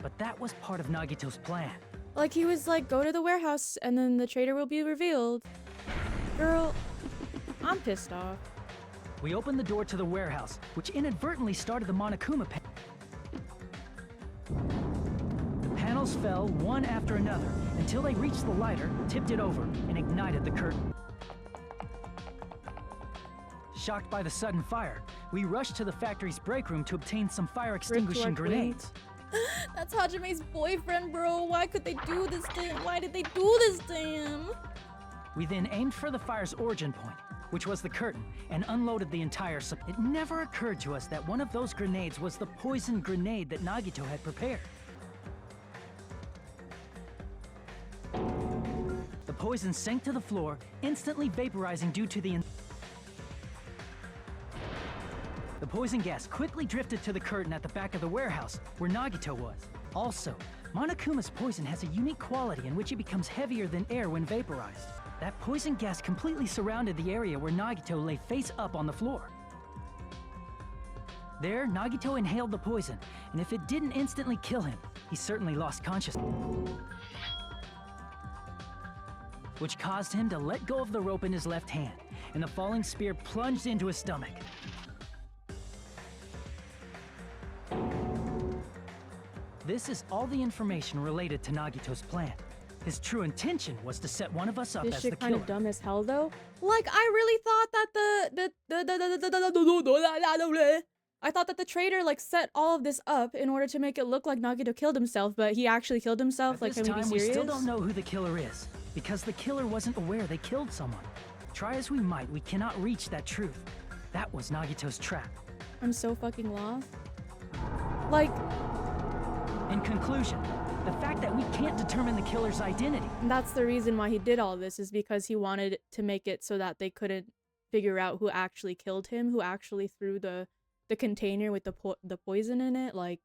But that was part of Nagito's plan. Like, he was like, go to the warehouse and then the traitor will be revealed. Girl, I'm pissed off. We opened the door to the warehouse, which inadvertently started the Monokuma panel. The panels fell one after another until they reached the lighter, tipped it over, and ignited the curtain. Shocked by the sudden fire, we rushed to the factory's break room to obtain some fire extinguishing grenades. That's Hajame's boyfriend, bro. Why could they do this to him? Why did they do this to him? We then aimed for the fire's origin point, which was the curtain, and unloaded the entire supply. It never occurred to us that one of those grenades was the poison grenade that Nagito had prepared. The poison sank to the floor, instantly vaporizing due to the poison gas quickly drifted to the curtain at the back of the warehouse, where Nagito was. Also, Monokuma's poison has a unique quality in which it becomes heavier than air when vaporized. That poison gas completely surrounded the area where Nagito lay face up on the floor. There, Nagito inhaled the poison, and if it didn't instantly kill him, he certainly lost consciousness, which caused him to let go of the rope in his left hand, and the falling spear plunged into his stomach. This is all the information related to Nagito's plan. His true intention was to set one of us up This as the shit kind killer. of dumb as hell, though. Like, I really thought that I thought that the traitor like set all of this up in order to make it look like Nagito killed himself, but he actually killed himself. At Like, this can we be time, we serious? still don't know who the killer is, because the killer wasn't aware they killed someone. Try as we might, we cannot reach that truth. That was Nagito's trap. I'm so fucking lost. Like, In conclusion, the fact that we can't determine the killer's identity. that's the reason why he did all this, is because he wanted to make it so that they couldn't figure out who actually killed him, who actually threw the container with the poison in it. Like,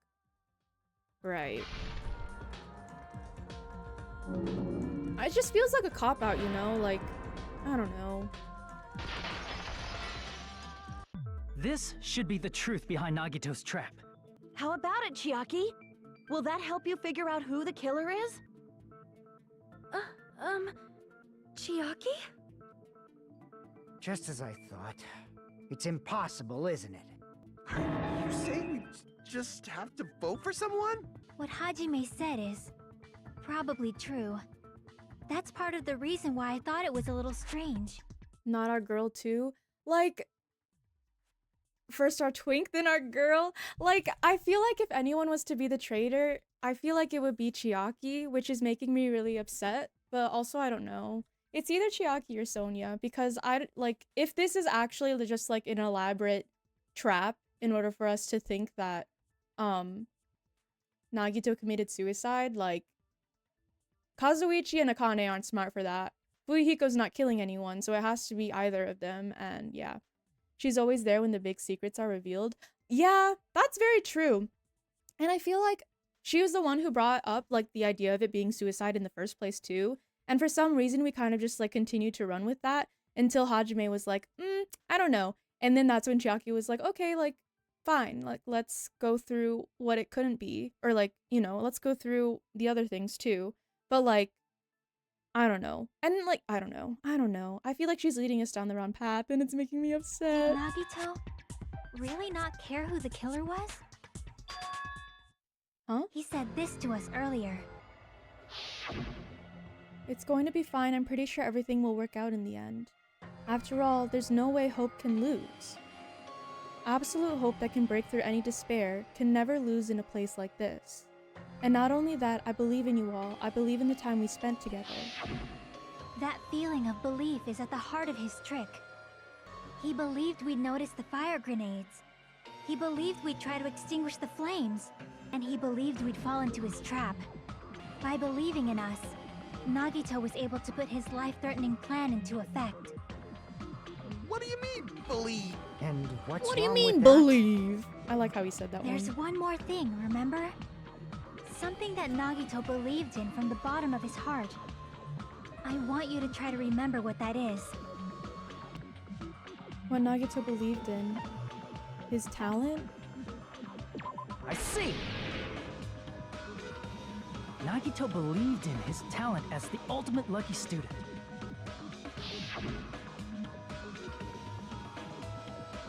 right. It just feels like a cop-out, you know? Like, I don't know. This should be the truth behind Nagito's trap. How about it, Chiaki? Will that help you figure out who the killer is? Chiaki? Just as I thought. It's impossible, isn't it? You say we just have to vote for someone? What Hajime said is probably true. That's part of the reason why I thought it was a little strange. Not our girl too. Like, first our twink, then our girl. Like, I feel like if anyone was to be the traitor, I feel like it would be Chiaki, which is making me really upset. But also, I don't know. It's either Chiaki or Sonia, because like, if this is actually just like an elaborate trap in order for us to think that Nagito committed suicide, like, Kazuichi and Akane aren't smart for that. Fuyuhiko's not killing anyone, so it has to be either of them, and yeah. She's always there when the big secrets are revealed. Yeah, that's very true. And I feel like she was the one who brought up, like, the idea of it being suicide in the first place, too. And for some reason, we kind of just, like, continued to run with that until Hajime was like, I don't know. And then that's when Chiaki was like, okay, like, fine. Like, let's go through what it couldn't be. Or, like, you know, let's go through the other things, too. But, like, I don't know. And, like, I don't know. I feel like she's leading us down the wrong path, and it's making me upset. Nagito really not care who the killer was? Huh? He said this to us earlier. It's going to be fine. I'm pretty sure everything will work out in the end. After all, there's no way hope can lose. Absolute hope that can break through any despair can never lose in a place like this. And not only that, I believe in you all. I believe in the time we spent together. That feeling of belief is at the heart of his trick. He believed we'd notice the fire grenades. He believed we'd try to extinguish the flames. And he believed we'd fall into his trap. By believing in us, Nagito was able to put his life-threatening plan into effect. What do you mean, believe? And what's What do you wrong mean, with that? believe? I like how he said that There's one. one more thing, remember? Something that Nagito believed in from the bottom of his heart. I want you to try to remember what that is. What Nagito believed in. His talent? I see! Nagito believed in his talent as the ultimate lucky student.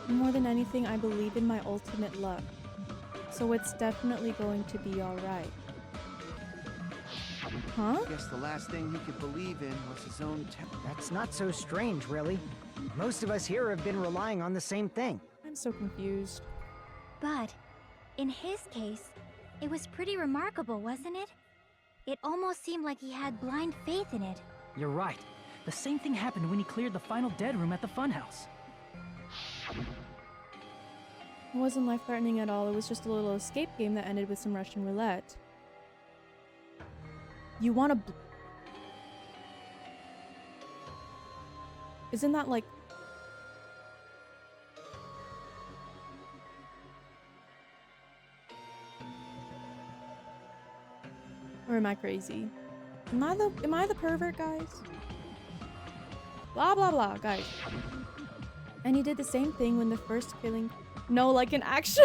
More than anything, I believe in my ultimate luck. So it's definitely going to be alright. Huh? I guess the last thing he could believe in was his own talent. That's not so strange, really. Most of us here have been relying on the same thing. I'm so confused. But, in his case, it was pretty remarkable, wasn't it? It almost seemed like he had blind faith in it. You're right. The same thing happened when he cleared the final dead room at the funhouse. It wasn't life-threatening at all. It was just a little escape game that ended with some Russian roulette. You wanna... Isn't that like... Or am I crazy? Am I the pervert, guys? Blah blah blah, guys. And he did the same thing when the first killing... No, like an action...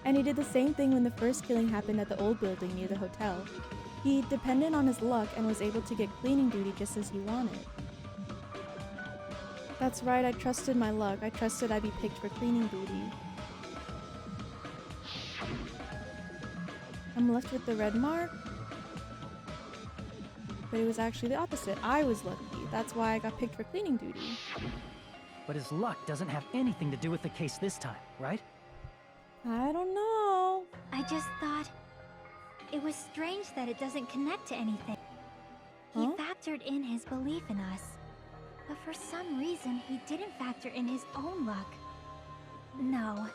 And he did the same thing when the first killing happened at the old building near the hotel. He depended on his luck and was able to get cleaning duty just as he wanted. That's right, I trusted my luck. I trusted I'd be picked for cleaning duty. I'm left with the red mark. But it was actually the opposite. I was lucky. That's why I got picked for cleaning duty. But his luck doesn't have anything to do with the case this time, right? I don't know. I just thought it was strange that it doesn't connect to anything. He Huh? factored in his belief in us, but for some reason he didn't factor in his own luck. No,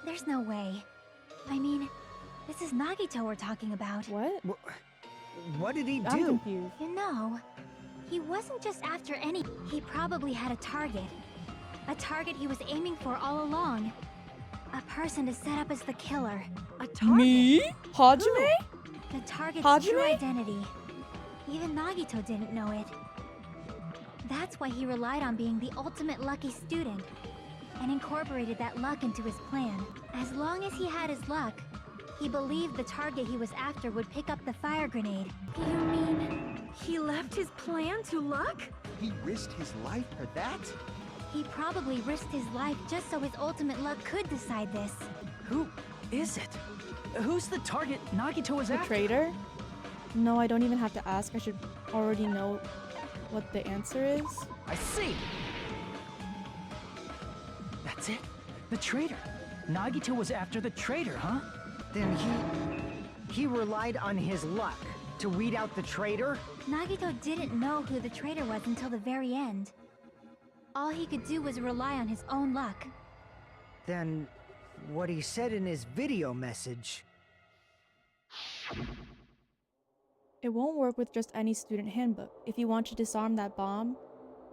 there's no way. I mean, this is Nagito we're talking about. What? What did he I'm do? confused. You know, he wasn't just after any. He probably had a target. A target he was aiming for all along. A person to set up as the killer. A target? Me? Hajime? The target's true Hajime? identity. Even Nagito didn't know it. That's why he relied on being the ultimate lucky student and incorporated that luck into his plan. As long as he had his luck, he believed the target he was after would pick up the fire grenade. You mean he left his plan to luck? He risked his life for that? He probably risked his life just so his ultimate luck could decide this. Who is it? Who's the target Nagito was The after? traitor? No, I don't even have to ask. I should already know what the answer is. I see! That's it? The traitor. Nagito was after the traitor, huh? Then he relied on his luck to weed out the traitor? Nagito didn't know who the traitor was until the very end. All he could do was rely on his own luck. Then what he said in his video message. It won't work with just any student handbook. If you want to disarm that bomb,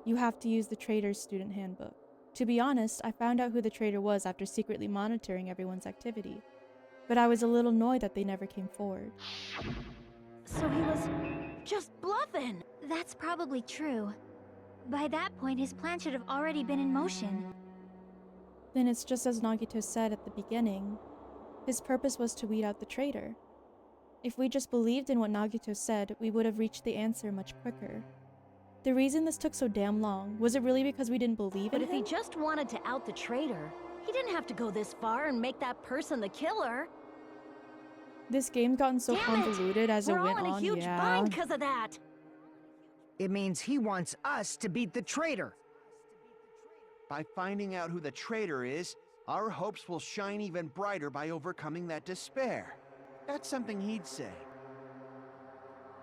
you have to use the traitor's student handbook. To be honest, I found out who the traitor was after secretly monitoring everyone's activity. But I was a little annoyed that they never came forward. So he was just bluffing. That's probably true. By that point, his plan should have already been in motion. Then it's just as Nagito said at the beginning. His purpose was to weed out the traitor. If we just believed in what Nagito said, we would have reached the answer much quicker. The reason this took so damn long, was it really because we didn't believe But in if he him? just wanted to out the traitor, he didn't have to go this far and make that person the killer. This game's gotten so Damn it! convoluted as We're it went all in a on, huge yeah. bind because of that. It means he wants us to beat the traitor. By finding out who the traitor is, our hopes will shine even brighter by overcoming that despair. That's something he'd say.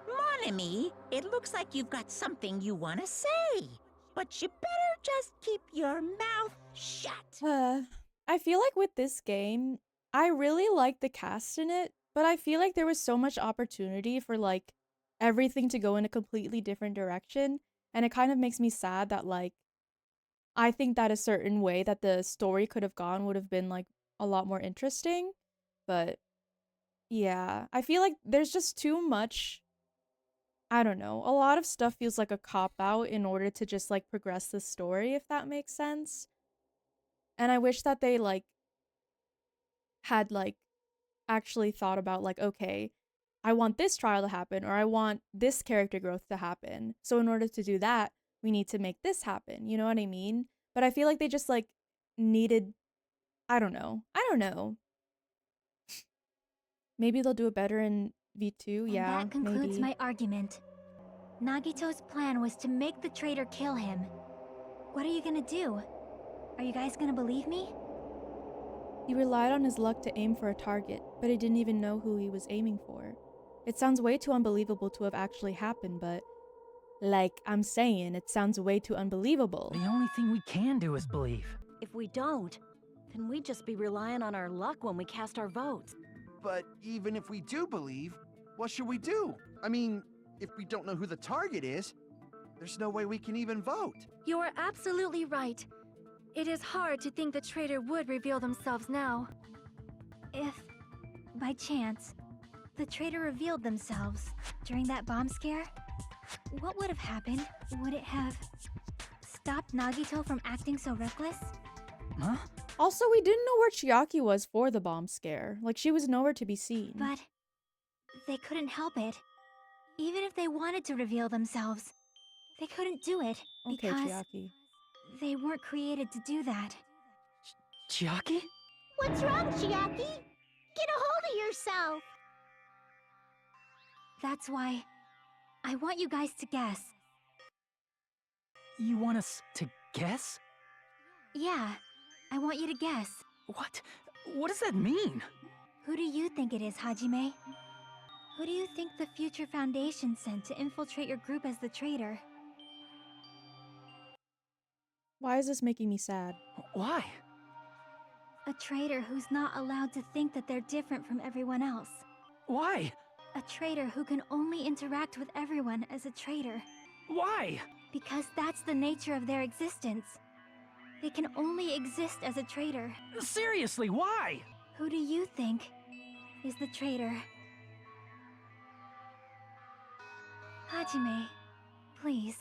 Monami, it looks like you've got something you want to say. But you better just keep your mouth shut. I feel like with this game, I really like the cast in it, but I feel like there was so much opportunity for like everything to go in a completely different direction, and it kind of makes me sad that like I think that a certain way that the story could have gone would have been like a lot more interesting, but yeah, I feel like there's just too much. I don't know. A lot of stuff feels like a cop out in order to just like progress the story, if that makes sense. And I wish that they like had like actually thought about like, okay, I want this trial to happen, or I want this character growth to happen. So in order to do that, we need to make this happen. You know what I mean? But I feel like they just like needed, I don't know. Maybe they'll do it better in V2. And Yeah, that concludes maybe. my argument. Nagito's plan was to make the traitor kill him. What are you gonna do? Are you guys gonna believe me? He relied on his luck to aim for a target, but he didn't even know who he was aiming for. It sounds way too unbelievable to have actually happened, but like I'm saying, it sounds way too unbelievable. The only thing we can do is believe. If we don't, then we'd just be relying on our luck when we cast our votes. But even if we do believe, what should we do? I mean, if we don't know who the target is, there's no way we can even vote. You are absolutely right. It is hard to think the traitor would reveal themselves now. If, by chance, the traitor revealed themselves during that bomb scare, what would have happened? Would it have stopped Nagito from acting so reckless? Huh? Also, we didn't know where Chiaki was for the bomb scare. Like, she was nowhere to be seen. But they couldn't help it. Even if they wanted to reveal themselves, they couldn't do it Okay, because Chiaki. they weren't created to do that. Chiaki? What's wrong, Chiaki? Get a hold of yourself. That's why I want you guys to guess. You want us to guess? Yeah, I want you to guess. What? What does that mean? Who do you think it is, Hajime? Who do you think the Future Foundation sent to infiltrate your group as the traitor? Why is this making me sad? Why? A traitor who's not allowed to think that they're different from everyone else. Why? A traitor who can only interact with everyone as a traitor. Why? Because that's the nature of their existence. They can only exist as a traitor. Seriously, why? Who do you think is the traitor? Hajime, please.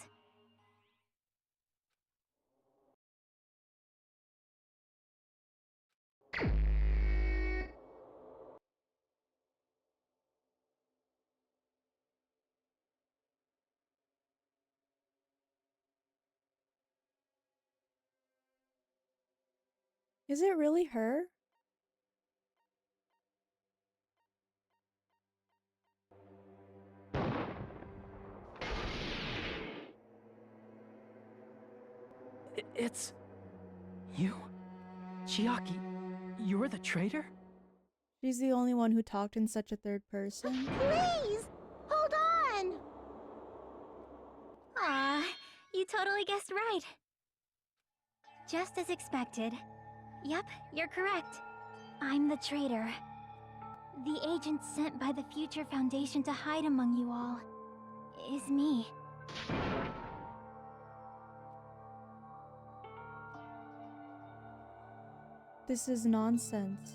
Is it really her? It's... you? Chiaki, you're the traitor? She's the only one who talked in such a third person. Please! Hold on! Aw, you totally guessed right. Just as expected. Yep, you're correct. I'm the traitor. The agent sent by the Future Foundation to hide among you all is me. This is nonsense.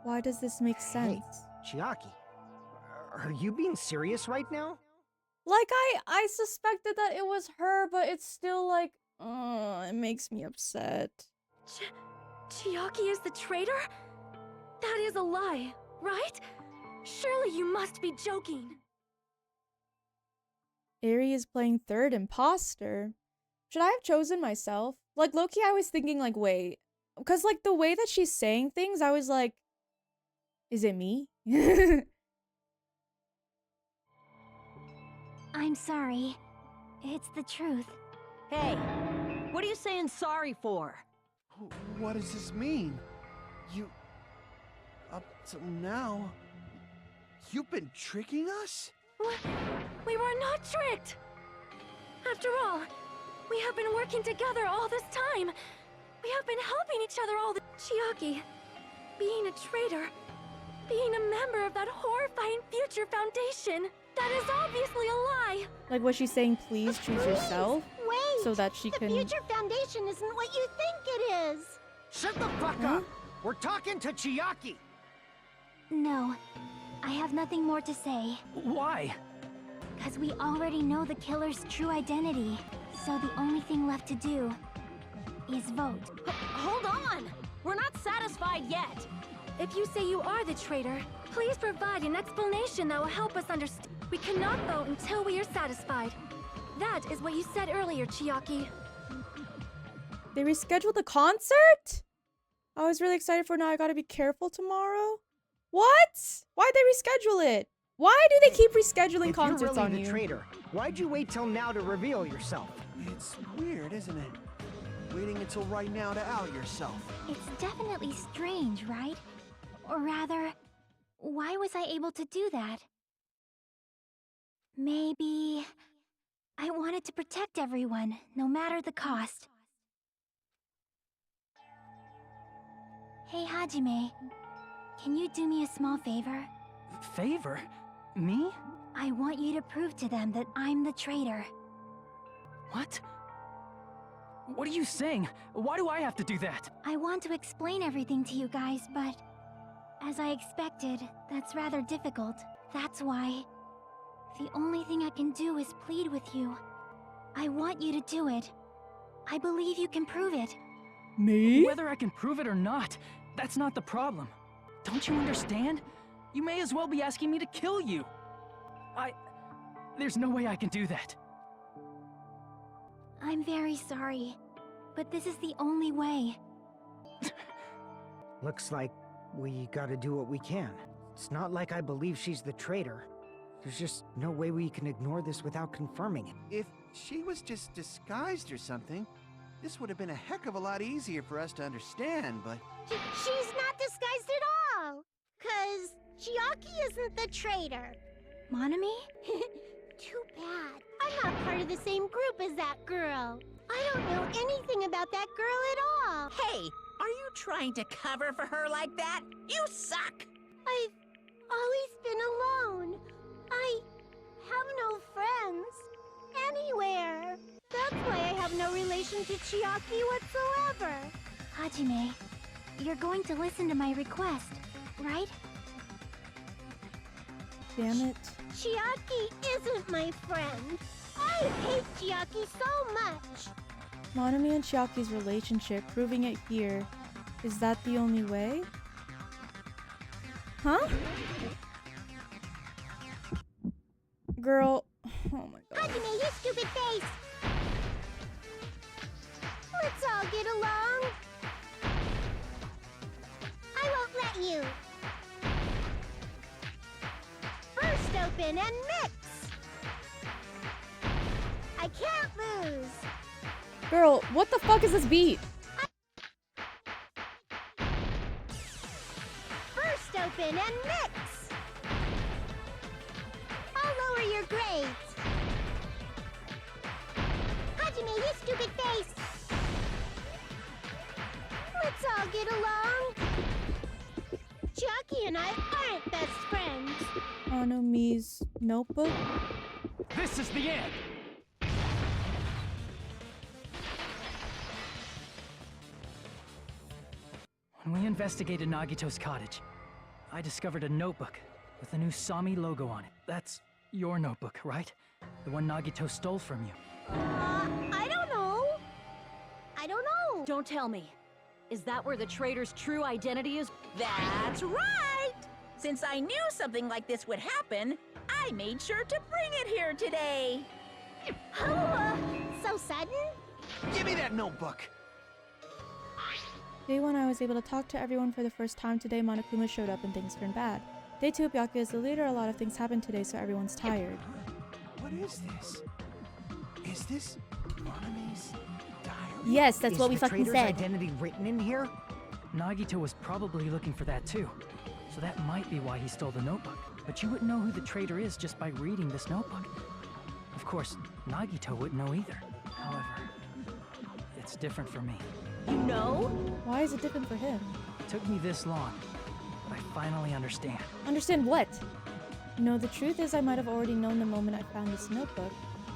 Why does this make sense? Hey, Chiaki, are you being serious right now? Like, I suspected that it was her, but it's still like, it makes me upset. Chiaki is the traitor? That is a lie, right? Surely you must be joking. Aeri is playing third imposter. Should I have chosen myself? Like, low-key, I was thinking, like, wait. Because, like, the way that she's saying things, I was like, is it me? I'm sorry. It's the truth. Hey, what are you saying sorry for? What does this mean? You... Up till now... You've been tricking us? We were not tricked! After all, we have been working together all this time. We have been helping each other all the— Chiaki, being a traitor, being a member of that horrifying Future Foundation, that is obviously a lie! Like, was she saying, please choose yourself? Wait! So that she can... The Future Foundation isn't what you think it is! Shut the fuck up! We're talking to Chiaki! No, I have nothing more to say. Why? Because we already know the killer's true identity. So the only thing left to do is vote. Hold on! We're not satisfied yet! If you say you are the traitor, please provide an explanation that will help us understand. We cannot vote until we are satisfied. That is what you said earlier, Chiaki. They rescheduled the concert? I was really excited for now. I gotta be careful tomorrow. What? Why'd they reschedule it? Why do they keep rescheduling concerts If you're on really the you? traitor, why'd you wait till now to reveal yourself? It's weird, isn't it? Waiting until right now to out yourself. It's definitely strange, right? Or rather, why was I able to do that? Maybe... I wanted to protect everyone, no matter the cost. Hey, Hajime. Can you do me a small favor? Favor? Me? I want you to prove to them that I'm the traitor. What? What are you saying? Why do I have to do that? I want to explain everything to you guys, but... as I expected, that's rather difficult. That's why... the only thing I can do is plead with you. I want you to do it. I believe you can prove it. Me? Whether I can prove it or not, that's not the problem. Don't you understand? You may as well be asking me to kill you. There's no way I can do that. I'm very sorry, but this is the only way. Looks like we gotta do what we can. It's not like I believe she's the traitor. There's just no way we can ignore this without confirming it. If she was just disguised or something, this would have been a heck of a lot easier for us to understand, but... She's not disguised at all! 'Cause Chiaki isn't the traitor. Monami? Too bad. I'm not part of the same group as that girl. I don't know anything about that girl at all. Hey, are you trying to cover for her like that? You suck! I've always been alone. I have no friends. Anywhere. That's why I have no relation to Chiaki whatsoever. Hajime, you're going to listen to my request, right? Damn it. Chiaki isn't my friend. I hate Chiaki so much. Monami and Chiaki's relationship, proving it here. Is that the only way? Huh? Girl. Oh my god. Hajime, you stupid face! Let's all get along. I won't let you. First open and mix! I can't lose. Girl, what the fuck is this beat? First open and mix! I'll lower your grades. Hajime, you stupid face! Let's all get along. Chiaki and I aren't best friends. Monami's notebook? This is the end! When we investigated Nagito's cottage, I discovered a notebook with the new Sami logo on it. That's your notebook, right? The one Nagito stole from you. I don't know. I don't know. Don't tell me. Is that where the traitor's true identity is? That's right! Since I knew something like this would happen, I made sure to bring it here today. Oh, so sudden? Give me that notebook! Day 1, I was able to talk to everyone for the first time. Today, Monokuma showed up and things turned bad. Day 2, Byakuya is the leader. A lot of things happened today, so everyone's tired. What is this? Is this Monami's diary? Yes, that's Is what we the fucking traitor's said. identity written in here? Nagito was probably looking for that too. So that might be why he stole the notebook. But you wouldn't know who the traitor is just by reading this notebook. Of course, Nagito wouldn't know either. However, it's different for me. You know? Why is it different for him? It took me this long, but I finally understand. Understand what? No, the truth is I might have already known the moment I found this notebook.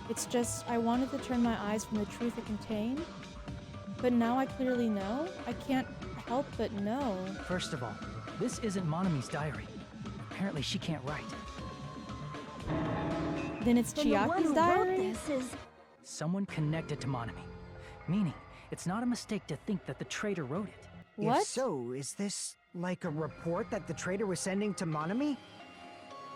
It's just I wanted to turn my eyes from the truth it contained. But now I clearly know. I can't help but know. First of all, this isn't Monami's diary. Apparently she can't write. Then it's Then the one Chiaki's who diary? wrote this is... Someone connected to Monami. Meaning, it's not a mistake to think that the traitor wrote it. What? If so, is this like a report that the traitor was sending to Monami?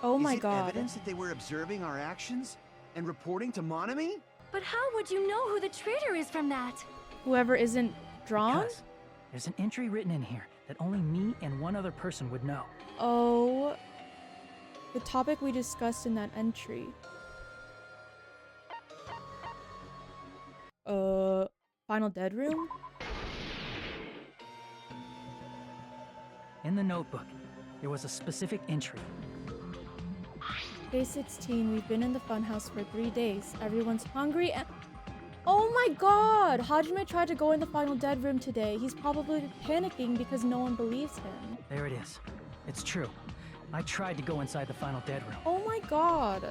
Oh my Is it god. evidence that they were observing our actions and reporting to Monami? But how would you know who the traitor is from that? Whoever isn't drawn? Because there's an entry written in here that only me and one other person would know. Oh. The topic we discussed in that entry. Final dead room? In the notebook, there was a specific entry. Day 16, we've been in the funhouse for 3 days. Everyone's hungry and... Oh my god! Hajime tried to go in the final dead room today. He's probably panicking because no one believes him. There it is. It's true. I tried to go inside the final dead room, Oh my god.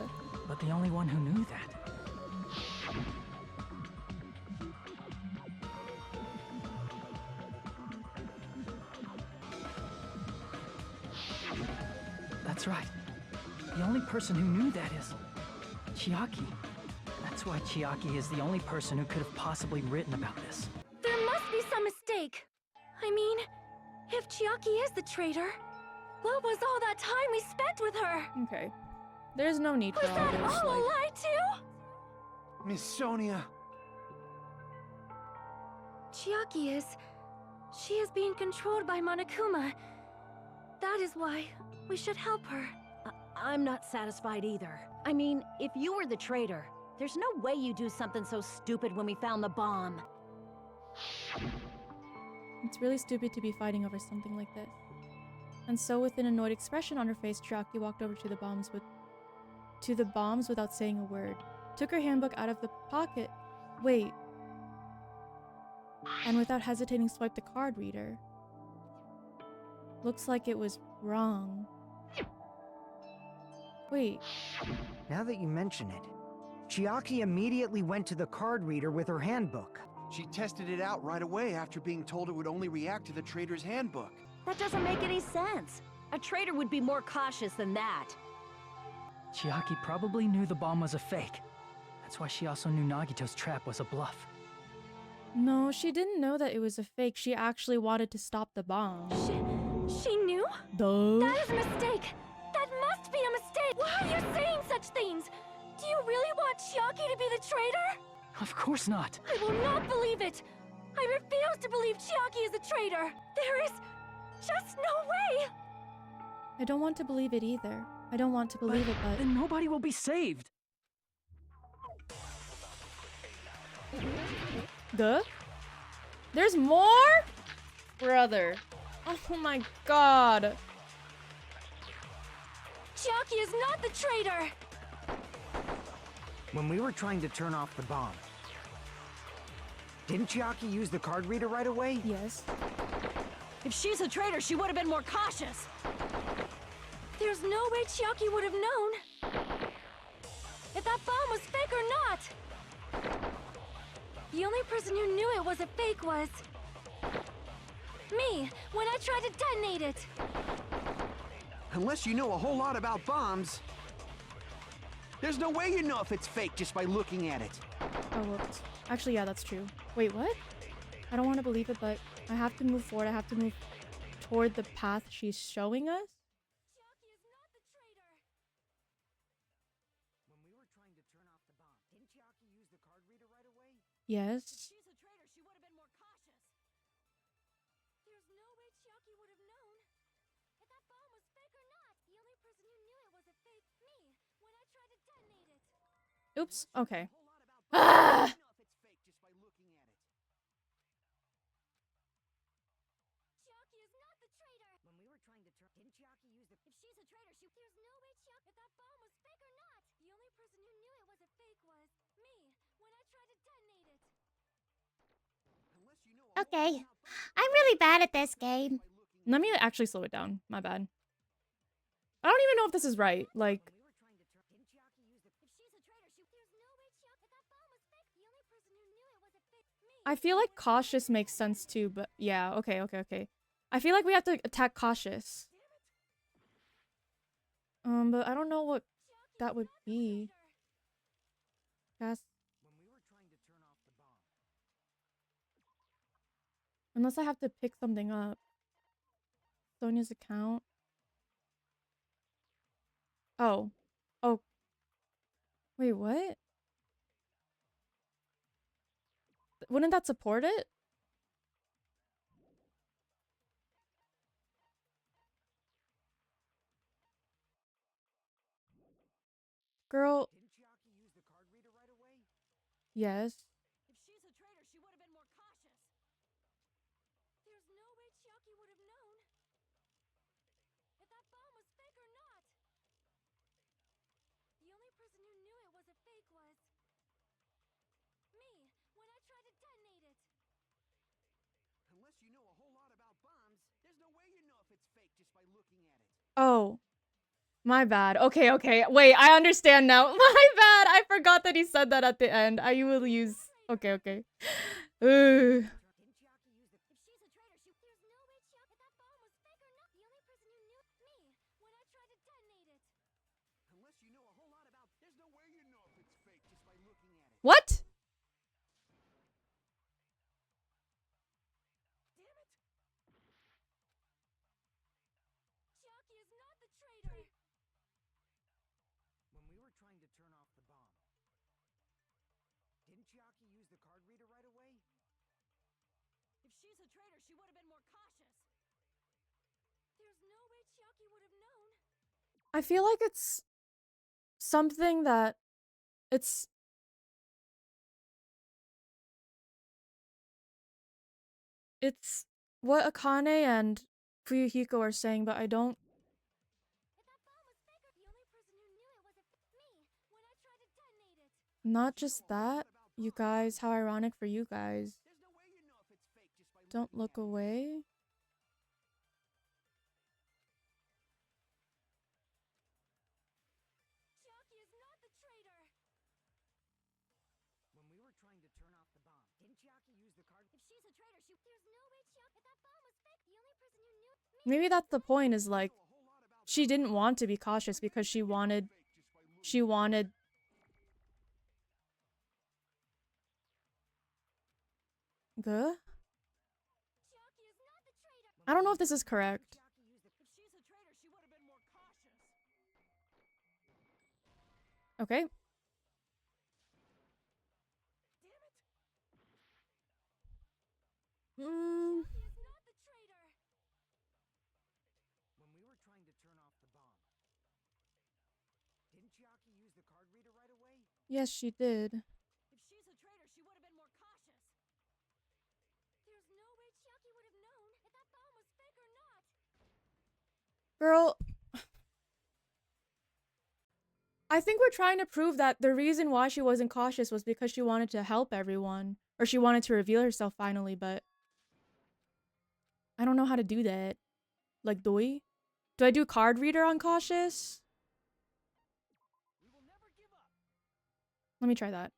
but the only one who knew that. That's right. The only person who knew that is Chiaki. That's why Chiaki is the only person who could have possibly written about this. There must be some mistake. I mean, if Chiaki is the traitor, what was all that time we spent with her? Okay. There's no need for Was all that this. all a Like, lie too? Miss Sonia. Chiaki is... She is being controlled by Monokuma. That is why We should help her. I'm not satisfied either. I mean, if you were the traitor, there's no way you'd do something so stupid when we found the bomb. It's really stupid to be fighting over something like this. And so, with an annoyed expression on her face, Chiaki walked over to the bombs without saying a word. Took her handbook out of the pocket. Wait. And without hesitating, swiped the card reader. Looks like it was wrong. Wait. Now that you mention it, Chiaki immediately went to the card reader with her handbook. She tested it out right away after being told it would only react to the traitor's handbook. That doesn't make any sense. A traitor would be more cautious than that. Chiaki probably knew the bomb was a fake. That's why she also knew Nagito's trap was a bluff. No, she didn't know that it was a fake. She actually wanted to stop the bomb. She knew? Duh. That is a mistake! That must be a mistake! Why are you saying such things? Do you really want Chiaki to be the traitor? Of course not. I will not believe it! I refuse to believe Chiaki is a traitor! There is just no way! I don't want to believe it either. I don't want to believe it, but... Then nobody will be saved. Duh? There's more? Brother. Oh my god. Chiaki is not the traitor! When we were trying to turn off the bomb, didn't Chiaki use the card reader right away? Yes. If she's a traitor, she would have been more cautious. There's no way Chiaki would have known if that bomb was fake or not. The only person who knew it was a fake was me, when I tried to detonate it. Unless you know a whole lot about bombs, there's no way you know if it's fake just by looking at it. Oh, whoops. Actually, yeah, that's true. Wait, what? I don't want to believe it, but I have to move forward. I have to move toward the path she's showing us. Chiaki is not the traitor. When we were trying to turn off the bomb, didn't Chiaki use the card reader right away? Yes. She's a traitor, she would have been more cautious. There's no way Chiaki would have known if that bomb was fake or not. The only person who knew it was a fake me, when I tried to detonate it. Oops. Okay. Ah! You know if it's fake just by looking at it. Chiaki is not the traitor. When we were trying to turn... Didn't Chiaki use the... If she's a traitor, there's no way Chiaki... If that bomb was fake or not. The only person who knew it was a fake was me, when I tried to detonate it. Unless you know Okay. I'm really bad at this game. Let me actually slow it down. My bad. I don't even know if this is right. Like... If she's a traitor, there's no way Chiaki... If that bomb was fake, the only person who knew it was a fake me. I feel like cautious makes sense too, but yeah, okay. I feel like we have to attack cautious. But I don't know what that would be. Yes. When we were trying to turn off the bomb, Unless I have to pick something up. Sonia's account. Oh. Oh. Wait, what? Wouldn't that support it? Girl. didn't Chiaki use the card reader right away? Yes. If she's a traitor, she would have been more cautious. There's no way Chiaki would have known if that bomb was fake or not. The only person who knew it was a fake was me, when I tried to detonate it. Unless you know a whole lot about bombs, there's no way you know if it's fake just by looking at it. Oh. My bad. Okay. Wait, I understand now. My bad. I forgot that he said that at the end. I will use... Okay. Ugh. Didn't Chiaki use the... If she's a traitor, there's no way Chiaki... If that bomb was fake or not. The only person who knew me, when I tried to detonate it. Unless you know a whole lot about... There's no way you know if it's fake just by looking at it. What? Damn it! Chiaki is not the traitor. When we were trying to turn off the bomb, didn't Chiaki use the card reader right away? If she's a traitor, she would have been more cautious. There's no way Chiaki would have known I feel like it's something that it's what Akane and Fuyuhiko are saying, but I don't. Not just that, you guys, how ironic for you guys. Don't look away. When we were trying to turn off the bomb, didn't Chiaki use the card? If she's a traitor, there's no way Chiaki. If that bomb was fake, the only person who knew. Maybe that's the point, is like, she didn't want to be cautious because she wanted. Guh? I don't know if this is correct. Okay. When we were trying to turn off the bomb, didn't Chiaki use the card reader right away? Yes, she did. If she's a traitor, she would have been more cautious. There's no way Chiaki would have known if that bomb was fake or not. Girl, I think we're trying to prove that the reason why she wasn't cautious was because she wanted to help everyone. Or she wanted to reveal herself finally, but I don't know how to do that. Like, do we? Do I do card reader on cautious? Let me try that.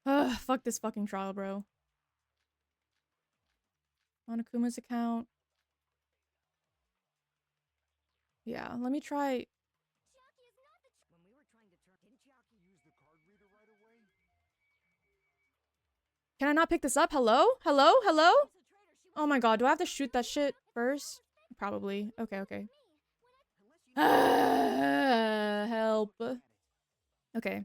Ugh, fuck this fucking trial, bro. Monokuma's account. Yeah, let me try. When we were trying to turn, didn't Chiaki use the card reader right away? Can I not pick this up? Hello? Hello? Hello? Oh my god, do I have to shoot that shit first? Probably. Okay, okay. Help. Okay.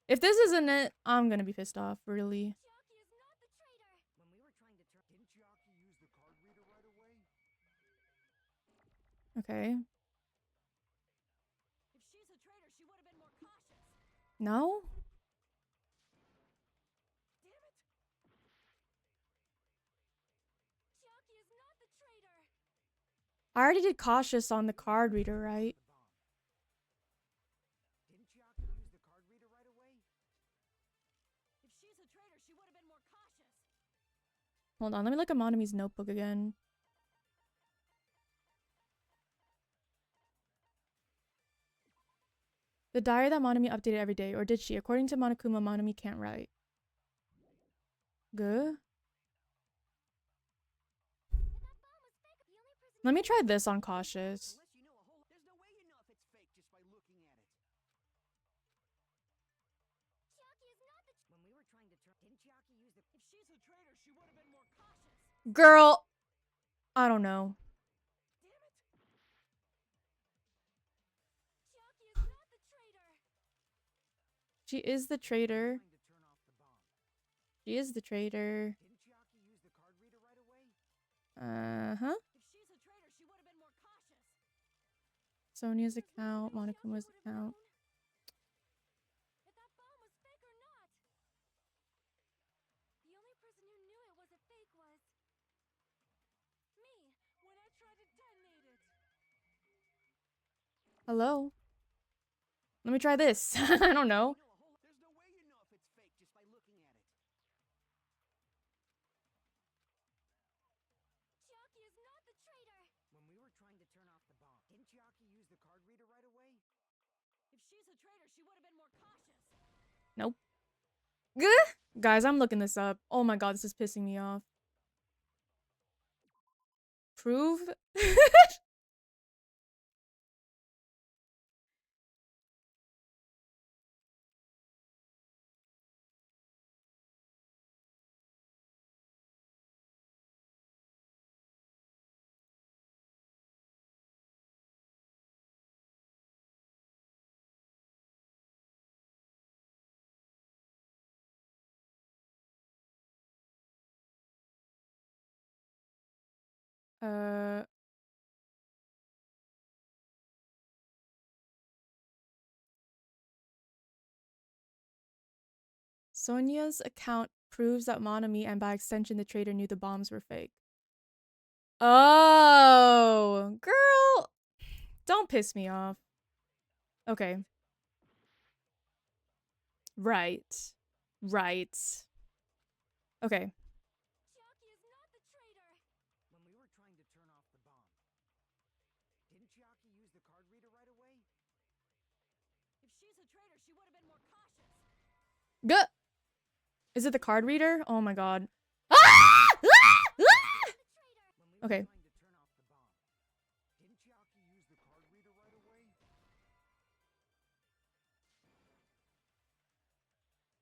If this isn't it, I'm gonna be pissed off, really. When we were trying to turn, didn't Chiaki use the card reader right away? Okay. If she's a traitor, she would have been more cautious. No? Damn it! Chiaki is not the traitor. I already did cautious on the card reader, right? Didn't Chiaki use the card reader right away? If she's a traitor, she would have been more cautious. Hold on, let me look at Monami's notebook again. The diary that Monami updated every day, or did she? According to Monokuma, Monami can't write. Good. Let me try this on cautious. Unless you know a whole lot, there's no way you know if it's fake just by looking at it. Chiaki is not the. When we were trying to turn, didn't Chiaki use the? If she's a traitor, she would have been more cautious. Girl! I don't know. Damn it! Chiaki is not the traitor. She is the traitor. Trying to turn off the bomb. She is the traitor. Didn't Chiaki use the card reader right away? Uh-huh. If she's a traitor, she would have been more cautious. Sonia's account, Monokuma's account. If that bomb was fake or not. The only person who knew it was a fake was me when I tried to detonate it. Hello? Let me try this. I don't know. There's no way you know if it's fake just by looking at it. Chiaki is not the traitor. When we were trying to turn off the bomb, didn't Chiaki use the card reader right away? If she's a traitor, she would have been more cautious. Nope. Gah! Guys, I'm looking this up. Oh my god, this is pissing me off. Prove? Sonia's account proves that Monami and by extension the traitor knew the bombs were fake. Oh, girl, don't piss me off. Okay. Right. Right. Okay. When we were trying to turn off the bomb, didn't Chiaki use the card reader right away? If she's a traitor, she would have been more cautious. Good. Is it the card reader? Oh my god. Ah! Ah! Ah! Okay.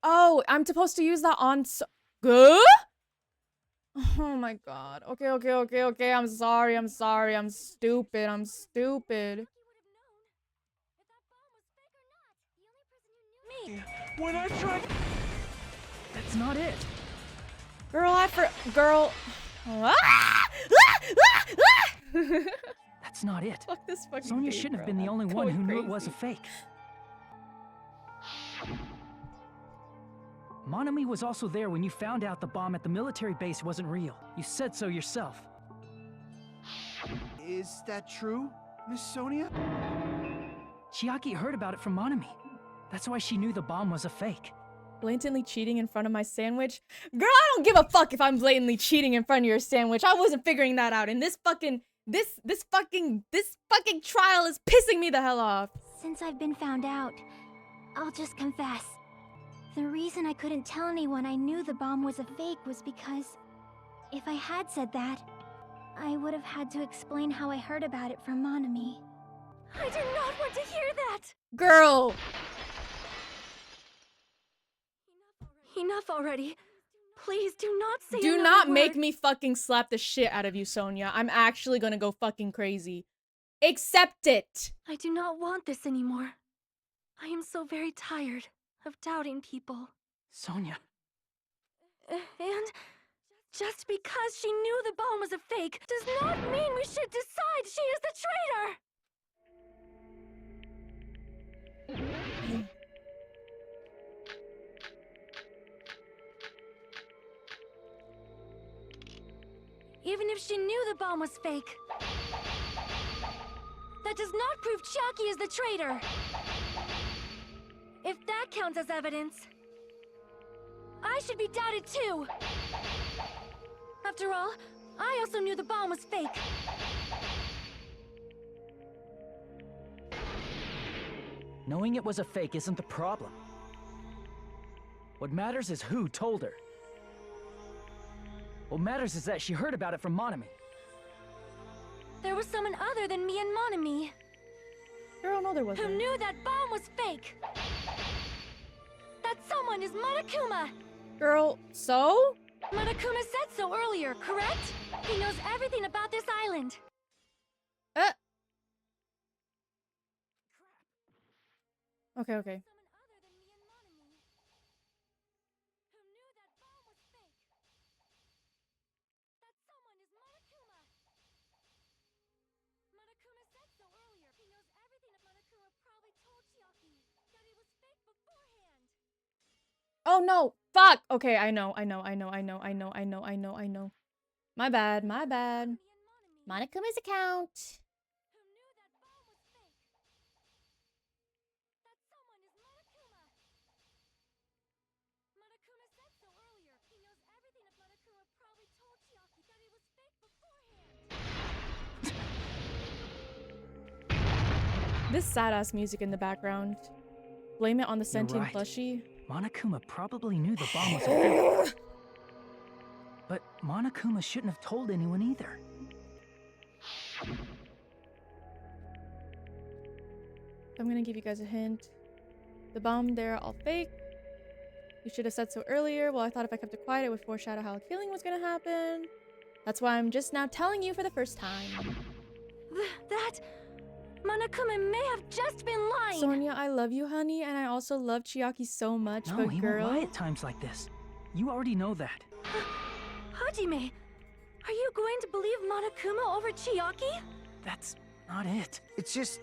Oh, I'm supposed to use that on Good? Oh my god. Okay, okay, okay, okay. I'm sorry. I'm sorry. I'm stupid. I'm stupid. Me. When I tried. That's not it. Girl, girl. Ah! Ah! Ah! Ah! That's not it. Fuck this fucking Sonia game, shouldn't have bro. been the I'm only one going who knew it was a crazy. fake. Monami was also there when you found out the bomb at the military base wasn't real. You said so yourself. Is that true, Miss Sonia? Chiaki heard about it from Monami. That's why she knew the bomb was a fake. Blatantly cheating in front of my sandwich? Girl, I don't give a fuck if I'm blatantly cheating in front of your sandwich. I wasn't figuring that out. And this fucking trial is pissing me the hell off. Since I've been found out, I'll just confess. The reason I couldn't tell anyone I knew the bomb was a fake was because if I had said that, I would have had to explain how I heard about it from Monami. I did not want to hear that! Girl! Enough already. Please do not say Do another not word. make me fucking slap the shit out of you, Sonia. I'm actually gonna go fucking crazy. Accept it! I do not want this anymore. I am so very tired of doubting people. Sonia. And just because she knew the bomb was a fake does not mean we should decide she is the traitor! Even if she knew the bomb was fake, that does not prove Chiaki is the traitor. If that counts as evidence, I should be doubted too. After all, I also knew the bomb was fake. Knowing it was a fake isn't the problem. What matters is who told her. What matters is that she heard about it from Monami. There was someone other than me and Monami Girl, no there wasn't. who knew that bomb was fake. That someone is Monokuma. Girl, so? Monokuma said so earlier, correct? He knows everything about this island. Okay, okay. Oh no! Fuck! Okay, I know. My bad, my bad. Monokuma's account. This sad-ass music in the background. Blame it on the sentient right. plushie. Monokuma probably knew the bomb was a fake. But Monokuma shouldn't have told anyone either. I'm gonna give you guys a hint. The bomb there all fake. You should have said so earlier. Well, I thought if I kept it quiet, it would foreshadow how a killing was gonna happen. That's why I'm just now telling you for the first time. That... Monokuma may have just been lying! Sonia, I love you, honey, and I also love Chiaki so much, No, but he girl... won't lie at times like this. You already know that. Hajime, are you going to believe Monokuma over Chiaki? That's not it. It's just,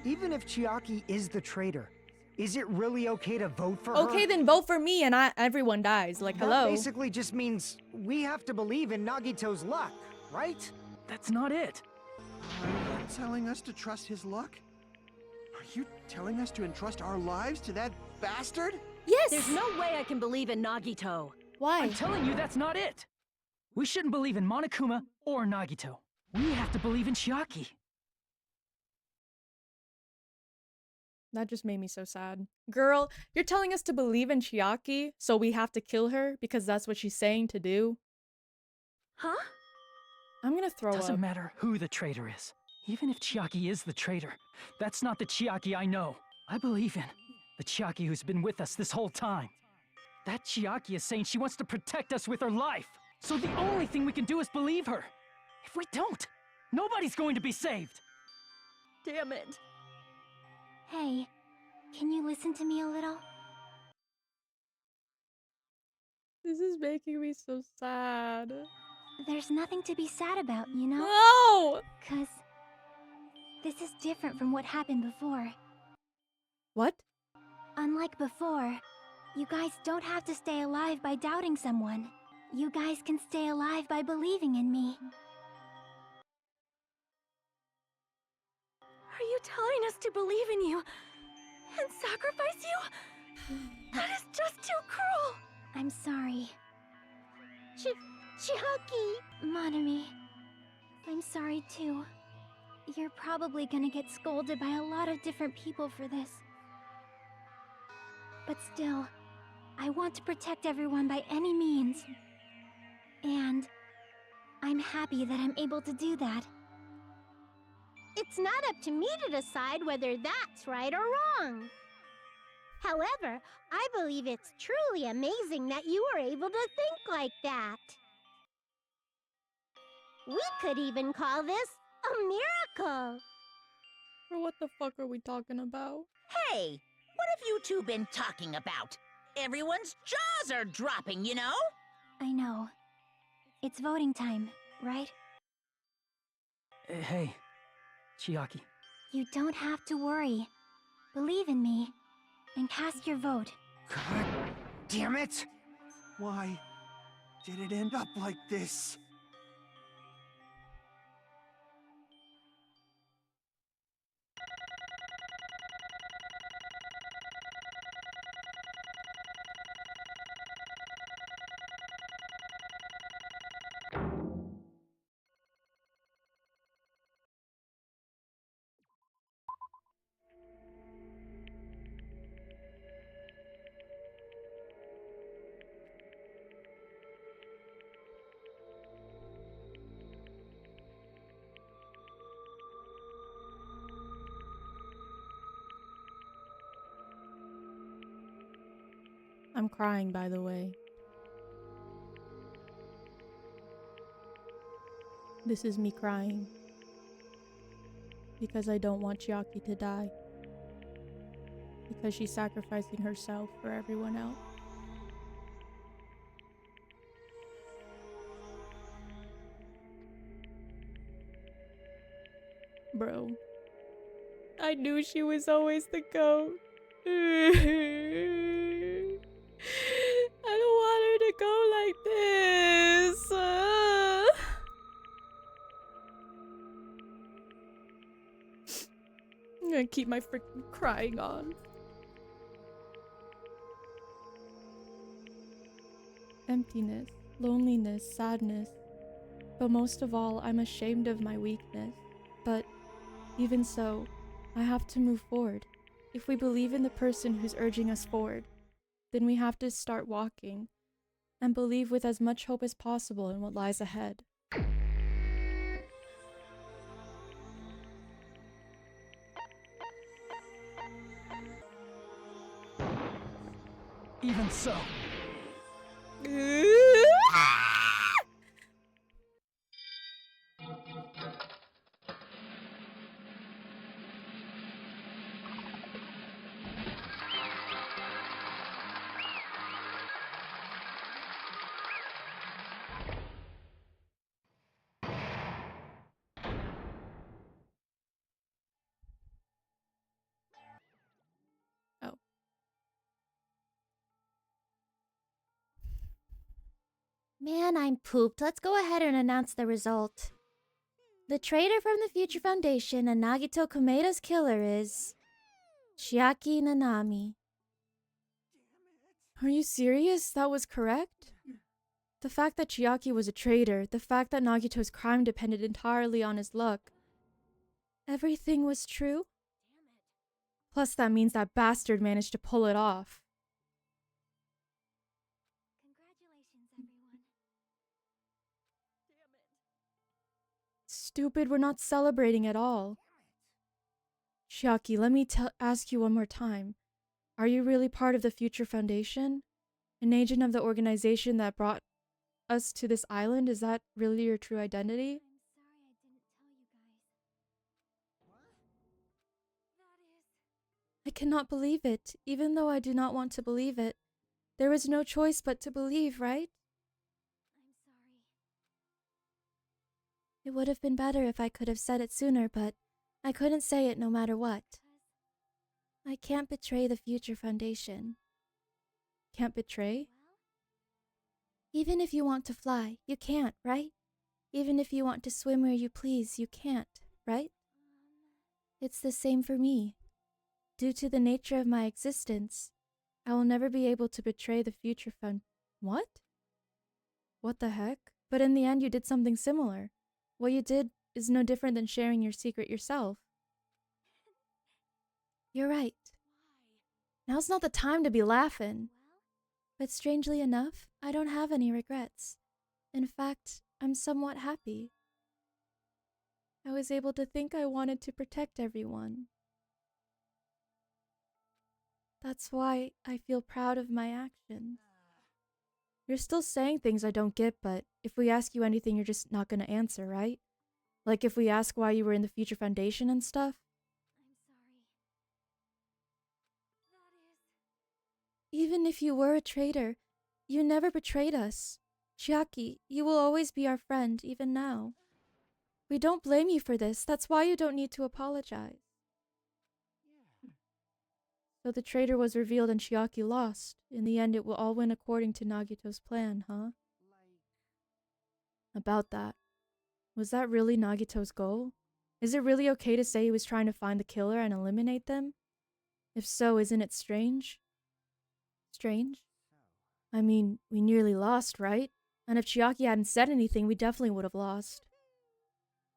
even if Chiaki is the traitor, Is it really okay to vote for her? Okay, then vote for me and everyone dies. Like, That hello. basically just means we have to believe in Nagito's luck, right? That's not it. Are you telling us to trust his luck? Are you telling us to entrust our lives to that bastard? Yes! There's no way I can believe in Nagito. Why? I'm telling you that's not it. We shouldn't believe in Monokuma or Nagito. We have to believe in Chiaki. That just made me so sad. Girl, you're telling us to believe in Chiaki, so we have to kill her because that's what she's saying to do? Huh? I'm gonna throw Doesn't up. matter who the traitor is. Even if Chiaki is the traitor, that's not the Chiaki I know. I believe in the Chiaki who's been with us this whole time. That Chiaki is saying she wants to protect us with her life. So the only thing we can do is believe her. If we don't, nobody's going to be saved. Damn it. Hey, can you listen to me a little? This is making me so sad. There's nothing to be sad about, you know? No! 'Cause this is different from what happened before. What? Unlike before, you guys don't have to stay alive by doubting someone. You guys can stay alive by believing in me. Are you telling us to believe in you and sacrifice you? That is just too cruel. I'm sorry. Chiaki! Monami, I'm sorry too. You're probably gonna get scolded by a lot of different people for this. But still, I want to protect everyone by any means. And I'm happy that I'm able to do that. It's not up to me to decide whether that's right or wrong. However, I believe it's truly amazing that you were able to think like that. We could even call this a miracle. What the fuck are we talking about? Hey, what have you two been talking about? Everyone's jaws are dropping, you know? I know. It's voting time, right? Hey, Chiaki. You don't have to worry. Believe in me, and cast your vote. God damn it! Why did it end up like this? I'm crying, by the way. This is me crying. Because I don't want Chiaki to die. Because she's sacrificing herself for everyone else. Bro. I knew she was always the GOAT. I don't want her to go like this. I'm gonna keep my freaking crying on. Emptiness, loneliness, sadness. But most of all, I'm ashamed of my weakness. But even so, I have to move forward. If we believe in the person who's urging us forward, then we have to start walking and believe with as much hope as possible in what lies ahead. Even so. Oh, Man, I'm pooped. Let's go ahead and announce the result. The traitor from the Future Foundation and Nagito Komeda's killer is... Chiaki Nanami. Are you serious? That was correct? The fact that Chiaki was a traitor, the fact that Nagito's crime depended entirely on his luck. Everything was true? Plus that means that bastard managed to pull it off. Congratulations, everyone. Stupid, we're not celebrating at all. Chiaki, let me ask you one more time. Are you really part of the Future Foundation? An agent of the organization that brought us to this island? Is that really your true identity? I'm sorry I didn't tell you guys. I cannot believe it, even though I do not want to believe it. There was no choice but to believe, right? I'm sorry. It would have been better if I could have said it sooner, but I couldn't say it no matter what. I can't betray the Future Foundation. Can't betray? Even if you want to fly, you can't, right? Even if you want to swim where you please, you can't, right? It's the same for me. Due to the nature of my existence, I will never be able to betray the Future What? What the heck? But in the end, you did something similar. What you did is no different than sharing your secret yourself. You're right. Now's not the time to be laughing. But strangely enough, I don't have any regrets. In fact, I'm somewhat happy. I was able to think I wanted to protect everyone. That's why I feel proud of my actions. You're still saying things I don't get, but if we ask you anything, you're just not gonna answer, right? Like if we ask why you were in the Future Foundation and stuff? I'm sorry. Even if you were a traitor, you never betrayed us. Chiaki, you will always be our friend, even now. We don't blame you for this. That's why you don't need to apologize. So the traitor was revealed and Chiaki lost. In the end, it will all went according to Nagito's plan, huh? About that. Was that really Nagito's goal? Is it really okay to say he was trying to find the killer and eliminate them? If so, isn't it strange? Strange? I mean, we nearly lost, right? And if Chiaki hadn't said anything, we definitely would have lost.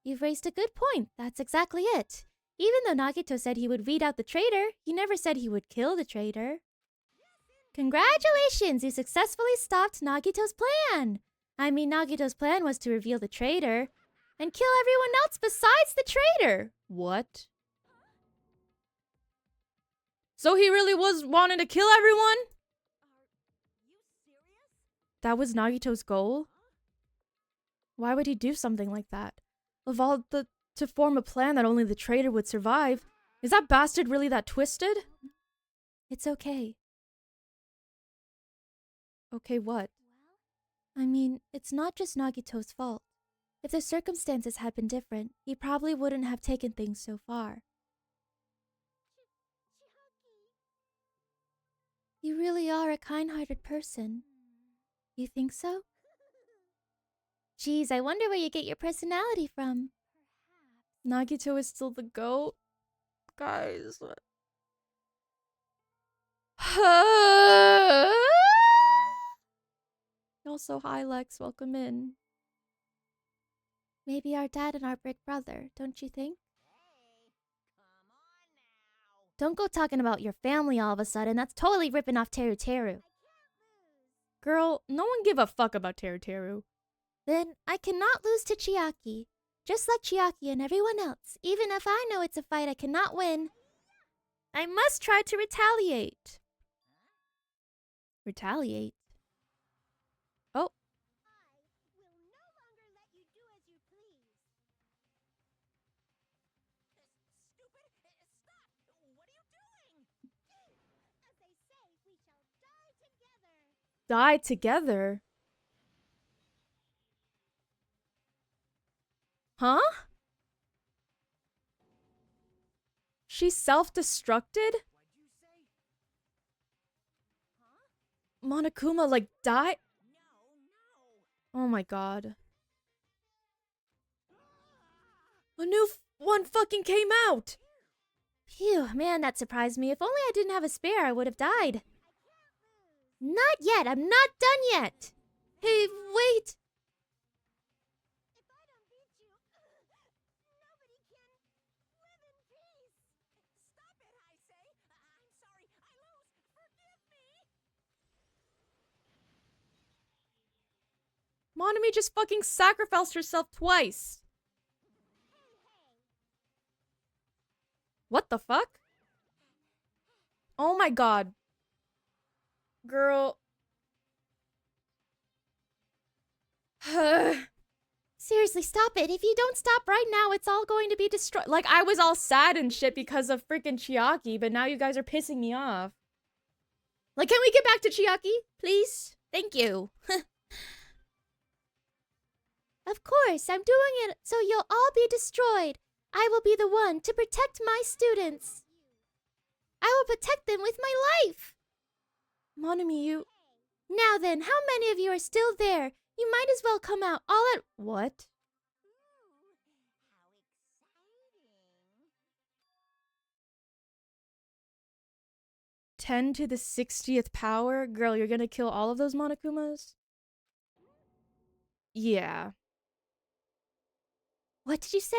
You've raised a good point. That's exactly it. Even though Nagito said he would weed out the traitor, he never said he would kill the traitor. Congratulations! You successfully stopped Nagito's plan! I mean, Nagito's plan was to reveal the traitor and kill everyone else besides the traitor! What? So he really was wanting to kill everyone? That was Nagito's goal? Why would he do something like that? Of all to form a plan that only the traitor would survive. Is that bastard really that twisted? It's okay. Okay, what? I mean, it's not just Nagito's fault. If the circumstances had been different, he probably wouldn't have taken things so far. You really are a kind-hearted person. You think so? Geez, I wonder where you get your personality from. Nagito is still the GOAT? Guys. Also, hi Lex, welcome in. Maybe our dad and our big brother, don't you think? Don't go talking about your family all of a sudden. That's totally ripping off Teru Teru. Girl, no one give a fuck about Teru Teru. Then I cannot lose to Chiaki. Just like Chiaki and everyone else, even if I know it's a fight I cannot win, I must try to retaliate. Retaliate? Oh. Die together? Huh? She self-destructed? Monokuma, like, died? Oh my god. A new one fucking came out! Phew, man, that surprised me. If only I didn't have a spare, I would have died. Not yet. I'm not done yet. Hey, wait. Monami just fucking sacrificed herself twice. What the fuck? Oh my god. Girl. Seriously, stop it. If you don't stop right now, it's all going to be destroyed. Like, I was all sad and shit because of freaking Chiaki, but now you guys are pissing me off. Like, can we get back to Chiaki, please? Thank you. Of course, I'm doing it so you'll all be destroyed. I will be the one to protect my students. I will protect them with my life. Monami, you... Now then, how many of you are still there? You might as well come out all at... What? 10 to the 60th power? Girl, you're gonna kill all of those Monokumas? Yeah. What did you say?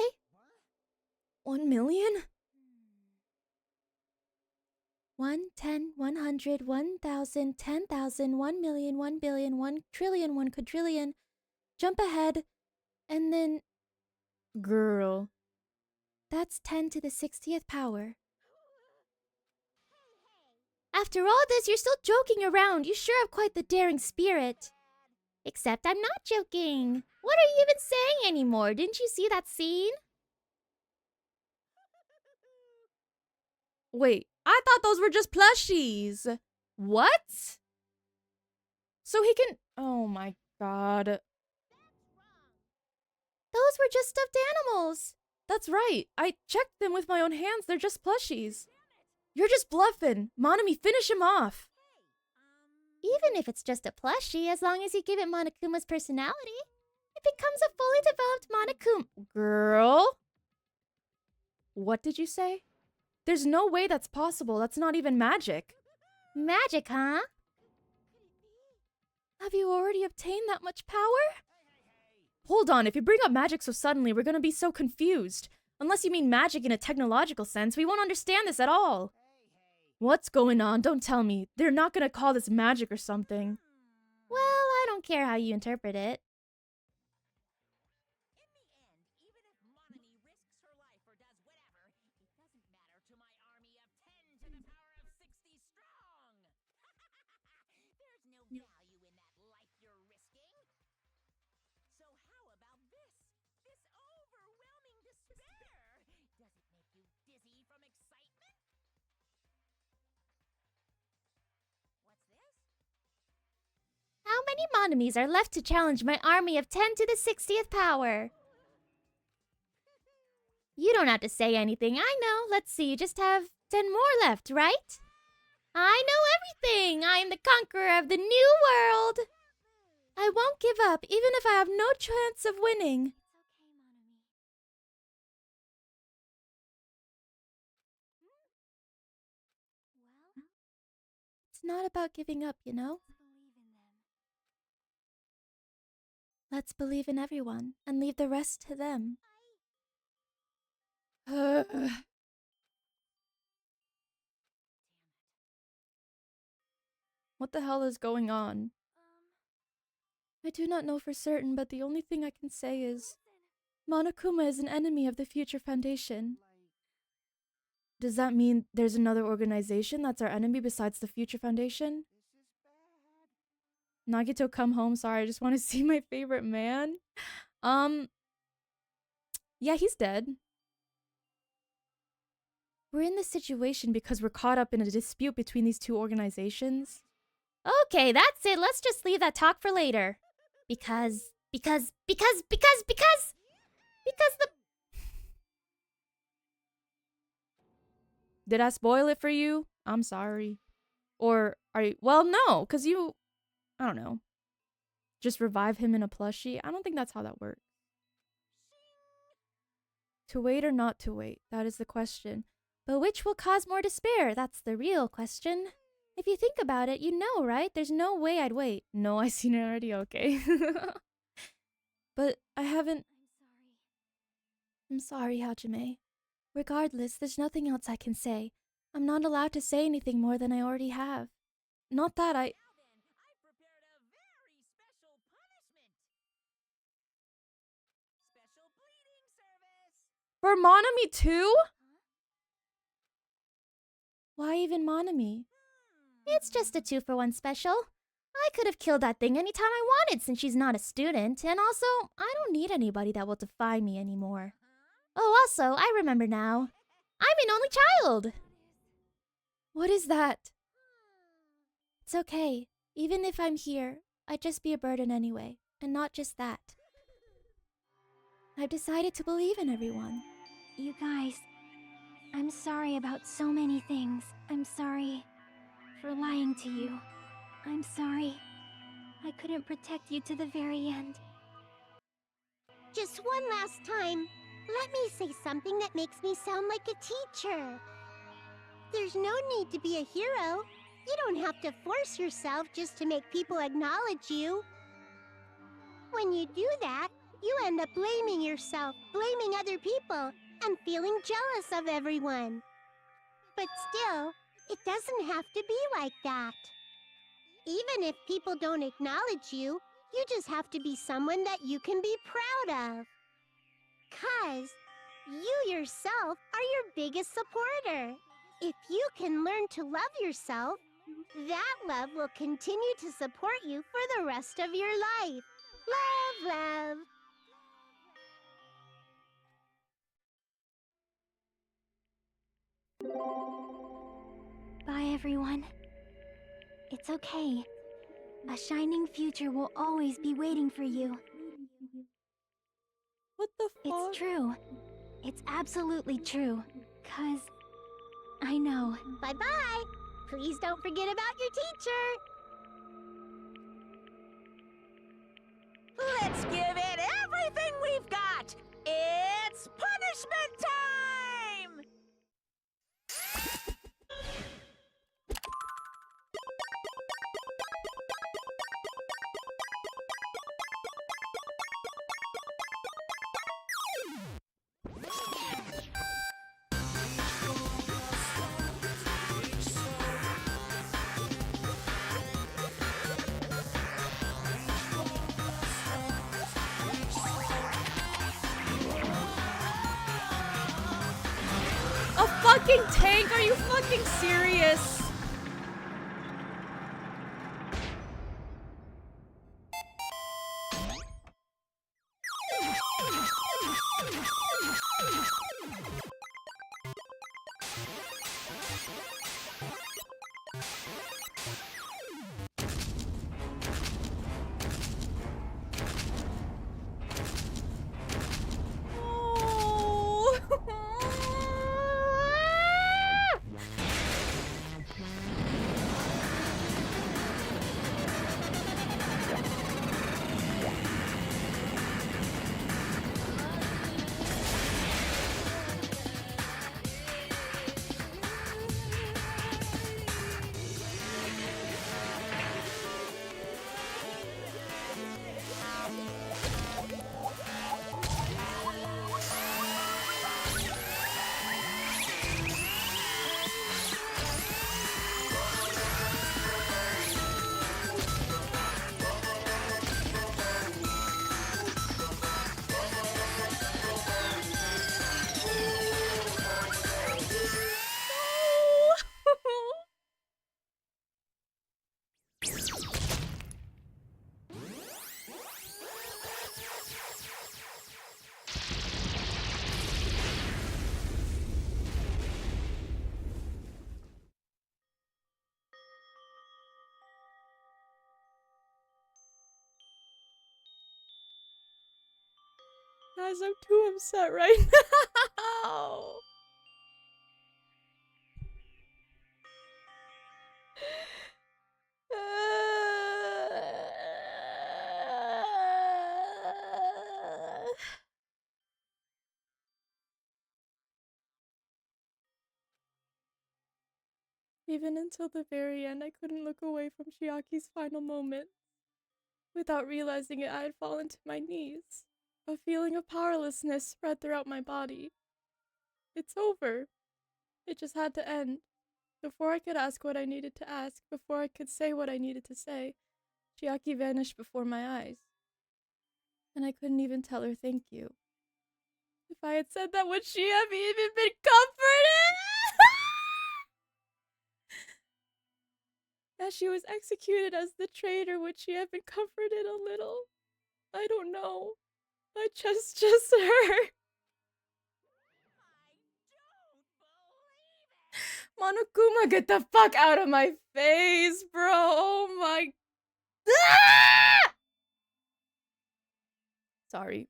1 million? 1, 10, 100, 1,000, 10,000, 1 million, 1 billion, 1 trillion, 1 quadrillion. Jump ahead. And then... Girl. That's 10 to the 60th power. After all this, you're still joking around. You sure have quite the daring spirit. Except I'm not joking. What are you even saying anymore? Didn't you see that scene? Wait, I thought those were just plushies. What? So he can... Oh my god. Those were just stuffed animals. That's right. I checked them with my own hands. They're just plushies. You're just bluffing. Monami, finish him off. Even if it's just a plushie, as long as you give it Monokuma's personality, it becomes a fully developed Monokuma. Girl? What did you say? There's no way that's possible. That's not even magic. Magic, huh? Have you already obtained that much power? Hold on, if you bring up magic so suddenly, we're gonna be so confused. Unless you mean magic in a technological sense, we won't understand this at all. What's going on? Don't tell me. They're not gonna call this magic or something. Well, I don't care how you interpret it. How many Monomis are left to challenge my army of 10 to the 60th power? You don't have to say anything, I know. Let's see, you just have 10 more left, right? I know everything! I am the conqueror of the new world! I won't give up, even if I have no chance of winning. It's not about giving up, you know? Let's believe in everyone and leave the rest to them. What the hell is going on? I do not know for certain, but the only thing I can say is... Monokuma is an enemy of the Future Foundation. Does that mean there's another organization that's our enemy besides the Future Foundation? Nagito, come home. Sorry, I just want to see my favorite man. Yeah, he's dead. We're in this situation because we're caught up in a dispute between these two organizations. Okay, that's it. Let's just leave that talk for later. Because the... Did I spoil it for you? I'm sorry. Or are you... Well, no, because you... I don't know. just revive him in a plushie? I don't think that's how that works. To wait or not to wait? That is the question. But which will cause more despair? That's the real question. If you think about it, you know, right? There's no way I'd wait. No, I seen it already. Okay. But I haven't. I'm sorry, Hajime. Regardless, there's nothing else I can say. I'm not allowed to say anything more than I already have. Not that I. For Monami too? Why even Monami? It's just a 2-for-1 special. I could have killed that thing anytime I wanted since she's not a student, and also, I don't need anybody that will defy me anymore. Oh, also, I remember now. I'm an only child! What is that? It's okay. Even if I'm here, I'd just be a burden anyway. And not just that. I've decided to believe in everyone. You guys, I'm sorry about so many things. I'm sorry for lying to you. I'm sorry I couldn't protect you to the very end. Just one last time, let me say something that makes me sound like a teacher. There's no need to be a hero. You don't have to force yourself just to make people acknowledge you. When you do that, you end up blaming yourself, blaming other people, and feeling jealous of everyone. But still, it doesn't have to be like that. Even if people don't acknowledge you, you just have to be someone that you can be proud of. 'Cause you yourself are your biggest supporter. If you can learn to love yourself, that love will continue to support you for the rest of your life. Love, love. Bye, everyone. It's okay. A shining future will always be waiting for you. What the fuck? It's true. It's absolutely true. 'Cause I know. Bye-bye. Please don't forget about your teacher. Let's give it everything we've got! It's punishment time! A fucking tank? Are you fucking serious? Guys, I'm too upset right now. Even until the very end, I couldn't look away from Chiaki's final moment. Without realizing it, I had fallen to my knees. A feeling of powerlessness spread throughout my body. It's over. It just had to end. Before I could ask what I needed to ask, before I could say what I needed to say, Chiaki vanished before my eyes. And I couldn't even tell her thank you. If I had said that, would she have even been comforted? As she was executed as the traitor, would she have been comforted a little? I don't know. I just her. Monokuma, get the fuck out of my face, bro. Oh my. Ah! Sorry.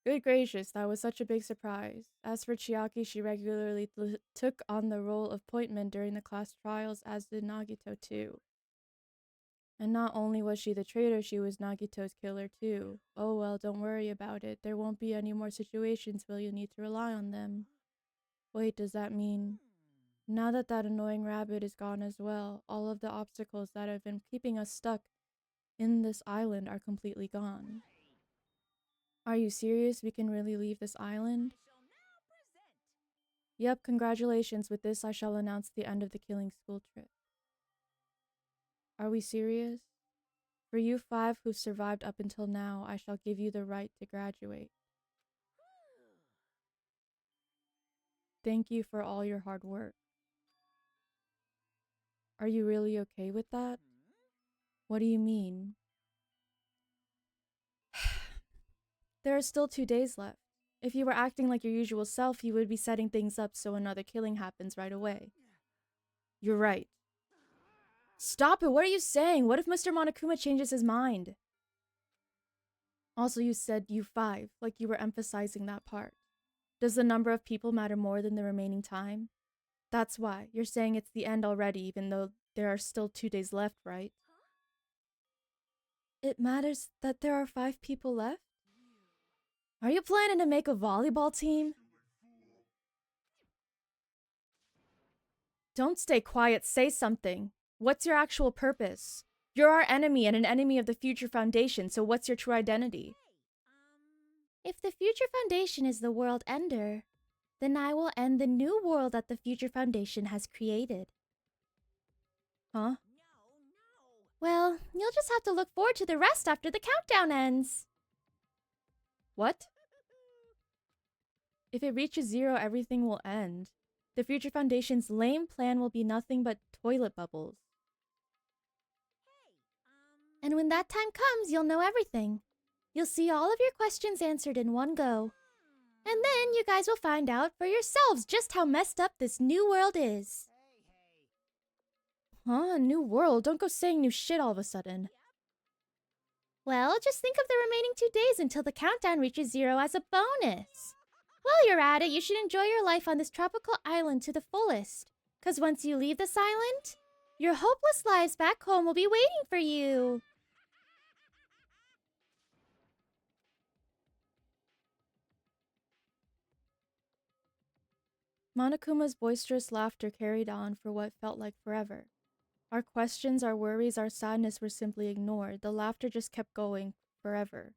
Good gracious, that was such a big surprise. As for Chiaki, she regularly took on the role of pointman during the class trials, as did Nagito too. And not only was she the traitor, she was Nagito's killer too. Oh well, don't worry about it. There won't be any more situations where you'll need to rely on them. Wait, does that mean... Now that that annoying rabbit is gone as well, all of the obstacles that have been keeping us stuck in this island are completely gone. Are you serious? We can really leave this island? Yep, congratulations. With this, I shall announce the end of the killing school trip. Are we serious? For you 5 who've survived up until now, I shall give you the right to graduate. Thank you for all your hard work. Are you really okay with that? What do you mean? There are still 2 days left. If you were acting like your usual self, you would be setting things up so another killing happens right away. You're right. Stop it, what are you saying? What if Mr. Monokuma changes his mind? Also, you said you 5, like you were emphasizing that part. Does the number of people matter more than the remaining time? That's why. You're saying it's the end already, even though there are still 2 days left, right? It matters that there are 5 people left? Are you planning to make a volleyball team? Don't stay quiet, say something. What's your actual purpose? You're our enemy and an enemy of the Future Foundation, so what's your true identity? If the Future Foundation is the world ender, then I will end the new world that the Future Foundation has created. Huh? Well, you'll just have to look forward to the rest after the countdown ends. What? If it reaches 0, everything will end. The Future Foundation's lame plan will be nothing but toilet bubbles. And when that time comes, you'll know everything. You'll see all of your questions answered in one go. And then you guys will find out for yourselves just how messed up this new world is. Huh? New world? Don't go saying new shit all of a sudden. Well, just think of the remaining 2 days until the countdown reaches 0 as a bonus. While you're at it, you should enjoy your life on this tropical island to the fullest. 'Cause once you leave this island, your hopeless lives back home will be waiting for you. Monokuma's boisterous laughter carried on for what felt like forever. Our questions, our worries, our sadness were simply ignored. The laughter just kept going forever.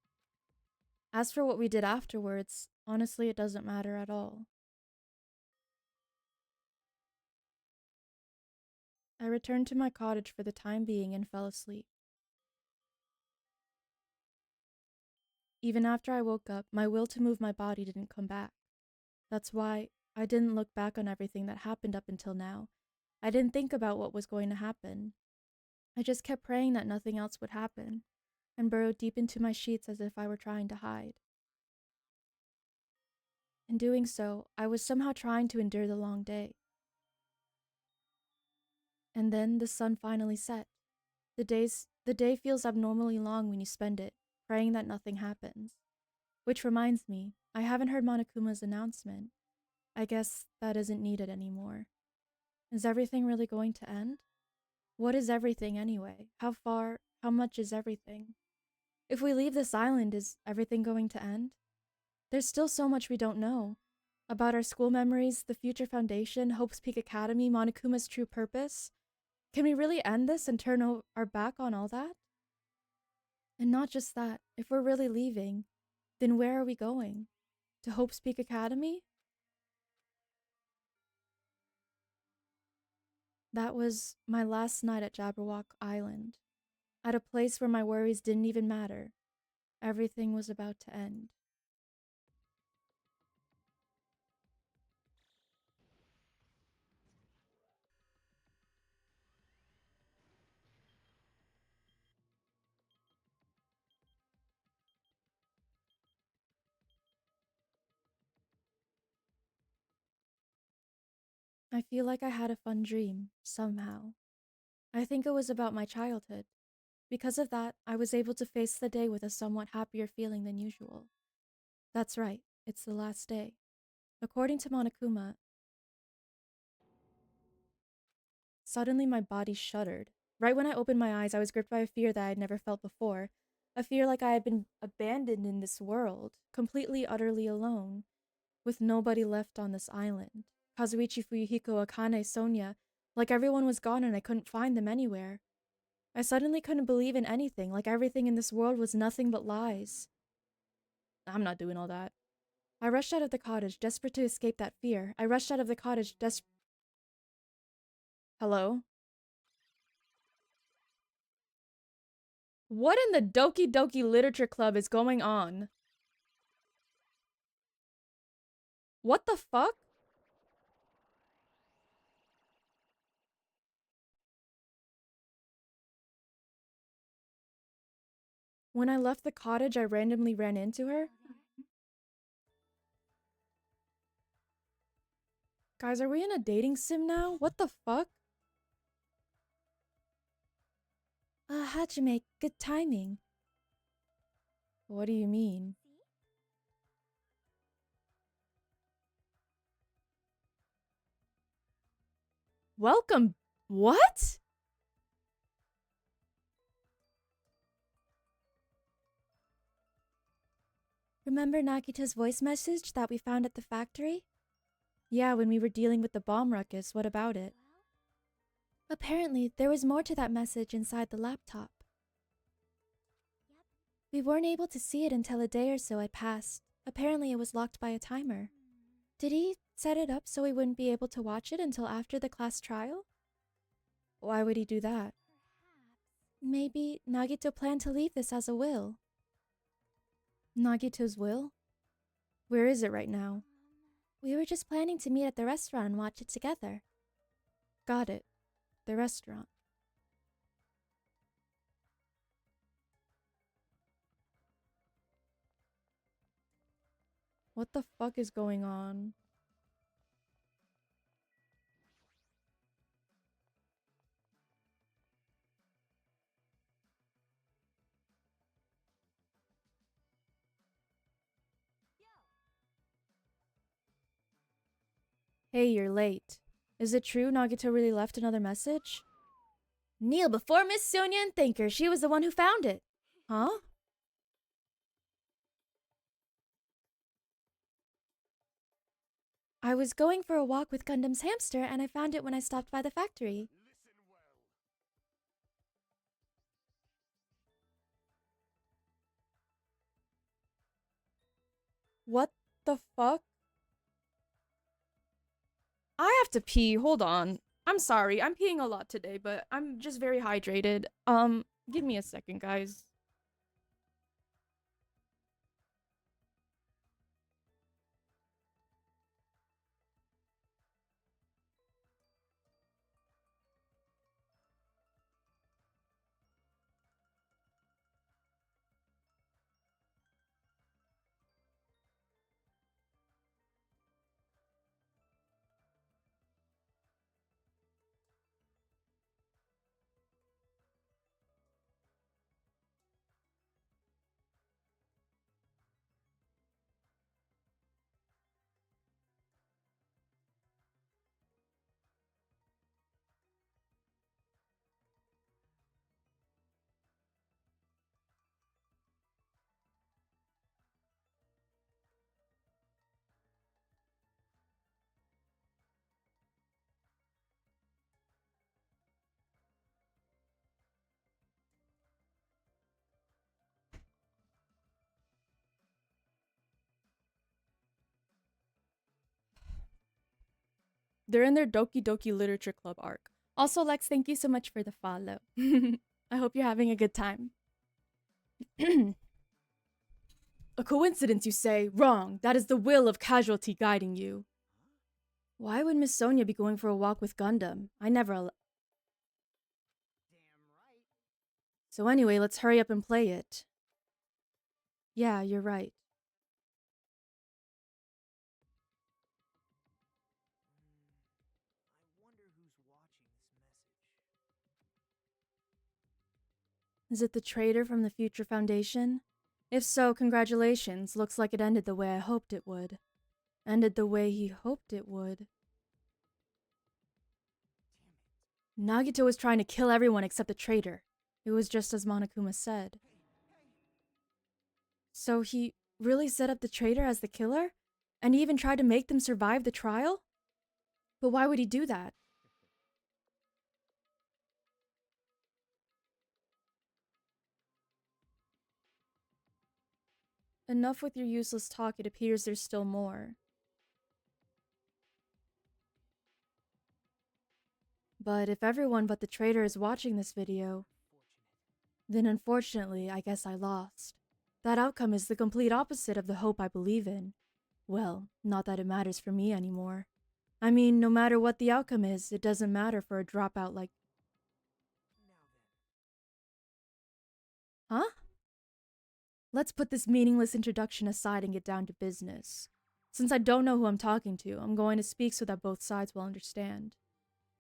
As for what we did afterwards, honestly, it doesn't matter at all. I returned to my cottage for the time being and fell asleep. Even after I woke up, my will to move my body didn't come back. That's why I didn't look back on everything that happened up until now. I didn't think about what was going to happen. I just kept praying that nothing else would happen, and burrowed deep into my sheets as if I were trying to hide. In doing so, I was somehow trying to endure the long day. And then the sun finally set. The day feels abnormally long when you spend it, praying that nothing happens. Which reminds me, I haven't heard Monokuma's announcement. I guess that isn't needed anymore. Is everything really going to end? What is everything anyway? How much is everything? If we leave this island, is everything going to end? There's still so much we don't know. About our school memories, the future foundation, Hope's Peak Academy, Monokuma's true purpose. Can we really end this and turn our back on all that? And not just that, if we're really leaving, then where are we going? To Hope's Peak Academy? That was my last night at Jabberwock Island, at a place where my worries didn't even matter. Everything was about to end. I feel like I had a fun dream, somehow. I think it was about my childhood. Because of that, I was able to face the day with a somewhat happier feeling than usual. That's right, it's the last day. According to Monokuma, suddenly my body shuddered. Right when I opened my eyes, I was gripped by a fear that I had never felt before. A fear like I had been abandoned in this world, completely, utterly alone, with nobody left on this island. Kazuichi, Fuyuhiko, Akane, Sonia, like everyone was gone and I couldn't find them anywhere. I suddenly couldn't believe in anything, like everything in this world was nothing but lies. I'm not doing all that. I rushed out of the cottage, desperate to escape that fear. I rushed out of the cottage, Hello? What in the Doki Doki Literature Club is going on? What the fuck? When I left the cottage, I randomly ran into her. Guys, are we in a dating sim now? What the fuck? Hajime, good timing. What do you mean? Welcome. What? Remember Nagita's voice message that we found at the factory? Yeah, when we were dealing with the bomb ruckus, what about it? Apparently, there was more to that message inside the laptop. We weren't able to see it until a day or so had passed. Apparently, it was locked by a timer. Did he set it up so we wouldn't be able to watch it until after the class trial? Why would he do that? Maybe Nagito planned to leave this as a will. Nagito's will? Where is it right now? We were just planning to meet at the restaurant and watch it together. Got it. The restaurant. What the fuck is going on? Hey, you're late. Is it true Nagito really left another message? Kneel before Miss Sonia and thank her. She was the one who found it. Huh? I was going for a walk with Gundam's hamster and I found it when I stopped by the factory. What the fuck? I have to pee. Hold on. I'm sorry. I'm peeing a lot today, but I'm just very hydrated. Give me a second, guys. They're in their Doki Doki Literature Club arc. Also, Lex, thank you so much for the follow. I hope you're having a good time. A coincidence, you say? Wrong. That is the will of Casualty guiding you. Why would Miss Sonia be going for a walk with Gundam? I never Damn right. So anyway, let's hurry up and play it. Yeah, you're right. I wonder who's watching this message. Is it the traitor from the Future Foundation? If so, congratulations. Looks like it ended the way I hoped it would. Ended the way he hoped it would. Nagito was trying to kill everyone except the traitor. It was just as Monokuma said. So he really set up the traitor as the killer? And he even tried to make them survive the trial? But why would he do that? Enough with your useless talk, it appears there's still more. But if everyone but the traitor is watching this video, then unfortunately, I guess I lost. That outcome is the complete opposite of the hope I believe in. Well, not that it matters for me anymore. I mean, no matter what the outcome is, it doesn't matter for a dropout like... Huh? Let's put this meaningless introduction aside and get down to business. Since I don't know who I'm talking to, I'm going to speak so that both sides will understand.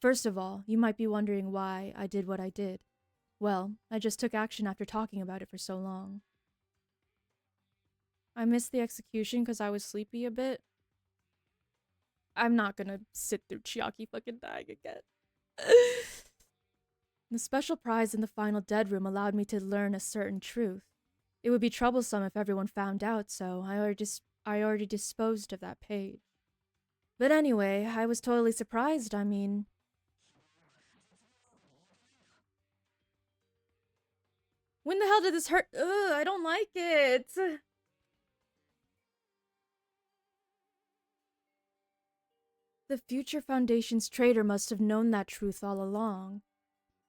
First of all, you might be wondering why I did what I did. Well, I just took action after talking about it for so long. I missed the execution because I was sleepy a bit. I'm not gonna sit through Chiaki fucking dying again. The special prize in the final dead room allowed me to learn a certain truth. It would be troublesome if everyone found out, so I already disposed of that page. But anyway, I was totally surprised, I mean... When the hell did this hurt? Ugh, I don't like it. The Future Foundation's traitor must have known that truth all along.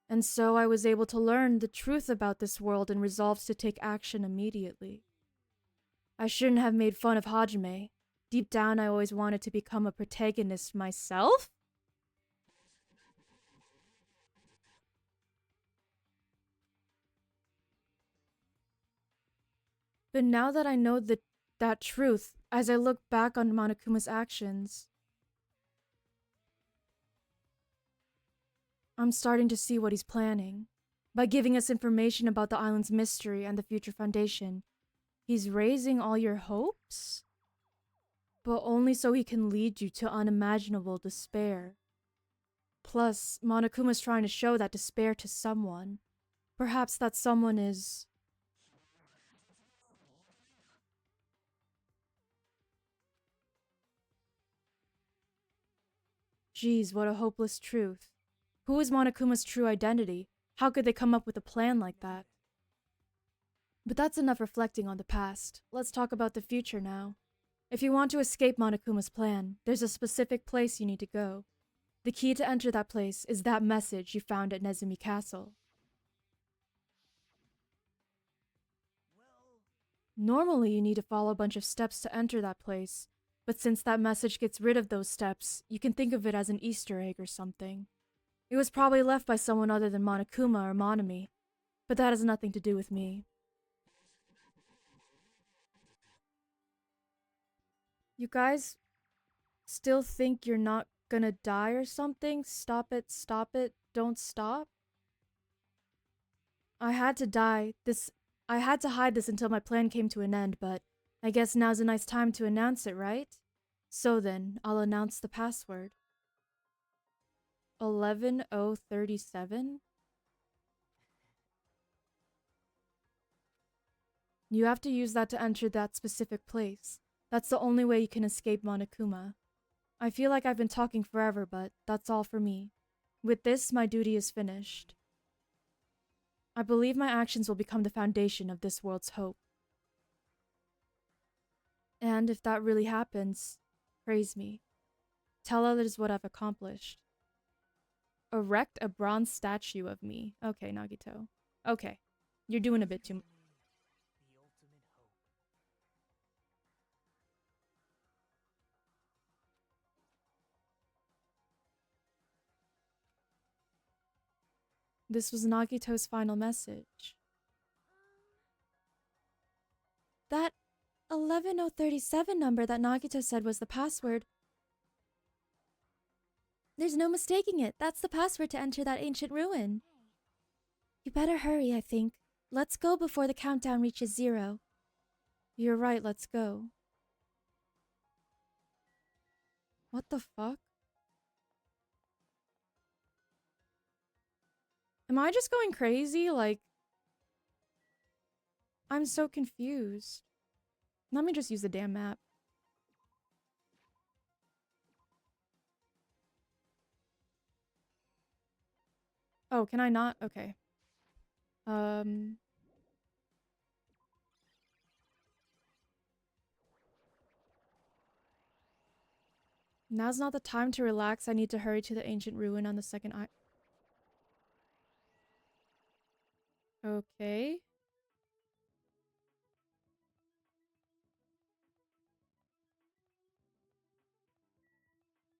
And so I was able to learn the truth about this world and resolved to take action immediately. I shouldn't have made fun of Hajime. Deep down, I always wanted to become a protagonist myself? But now that I know that truth, as I look back on Monokuma's actions, I'm starting to see what he's planning. By giving us information about the island's mystery and the Future Foundation, he's raising all your hopes? But only so he can lead you to unimaginable despair. Plus, Monokuma's trying to show that despair to someone. Perhaps that someone is... Geez, what a hopeless truth. Who is Monokuma's true identity? How could they come up with a plan like that? But that's enough reflecting on the past. Let's talk about the future now. If you want to escape Monokuma's plan, there's a specific place you need to go. The key to enter that place is that message you found at Nezumi Castle. Normally, you need to follow a bunch of steps to enter that place, but since that message gets rid of those steps, you can think of it as an Easter egg or something. It was probably left by someone other than Monokuma or Monami, but that has nothing to do with me. You guys still think you're not gonna die or something? Stop it, don't stop. I had to hide this until my plan came to an end, but I guess now's a nice time to announce it, right? So then, I'll announce the password. 11037? You have to use that to enter that specific place. That's the only way you can escape Monokuma. I feel like I've been talking forever, but that's all for me. With this, my duty is finished. I believe my actions will become the foundation of this world's hope. And if that really happens, praise me. Tell others what I've accomplished. Erect a bronze statue of me. Okay, Nagito. Okay. You're doing a bit too... This was Nagito's final message. That 11037 number that Nagito said was the password. There's no mistaking it. That's the password to enter that ancient ruin. You better hurry, I think. Let's go before the countdown reaches 0. You're right, let's go. What the fuck? Am I just going crazy? Like, I'm so confused. Let me just use the damn map. Oh, can I not? Okay. Now's not the time to relax. I need to hurry to the ancient ruin on the second eye. Okay.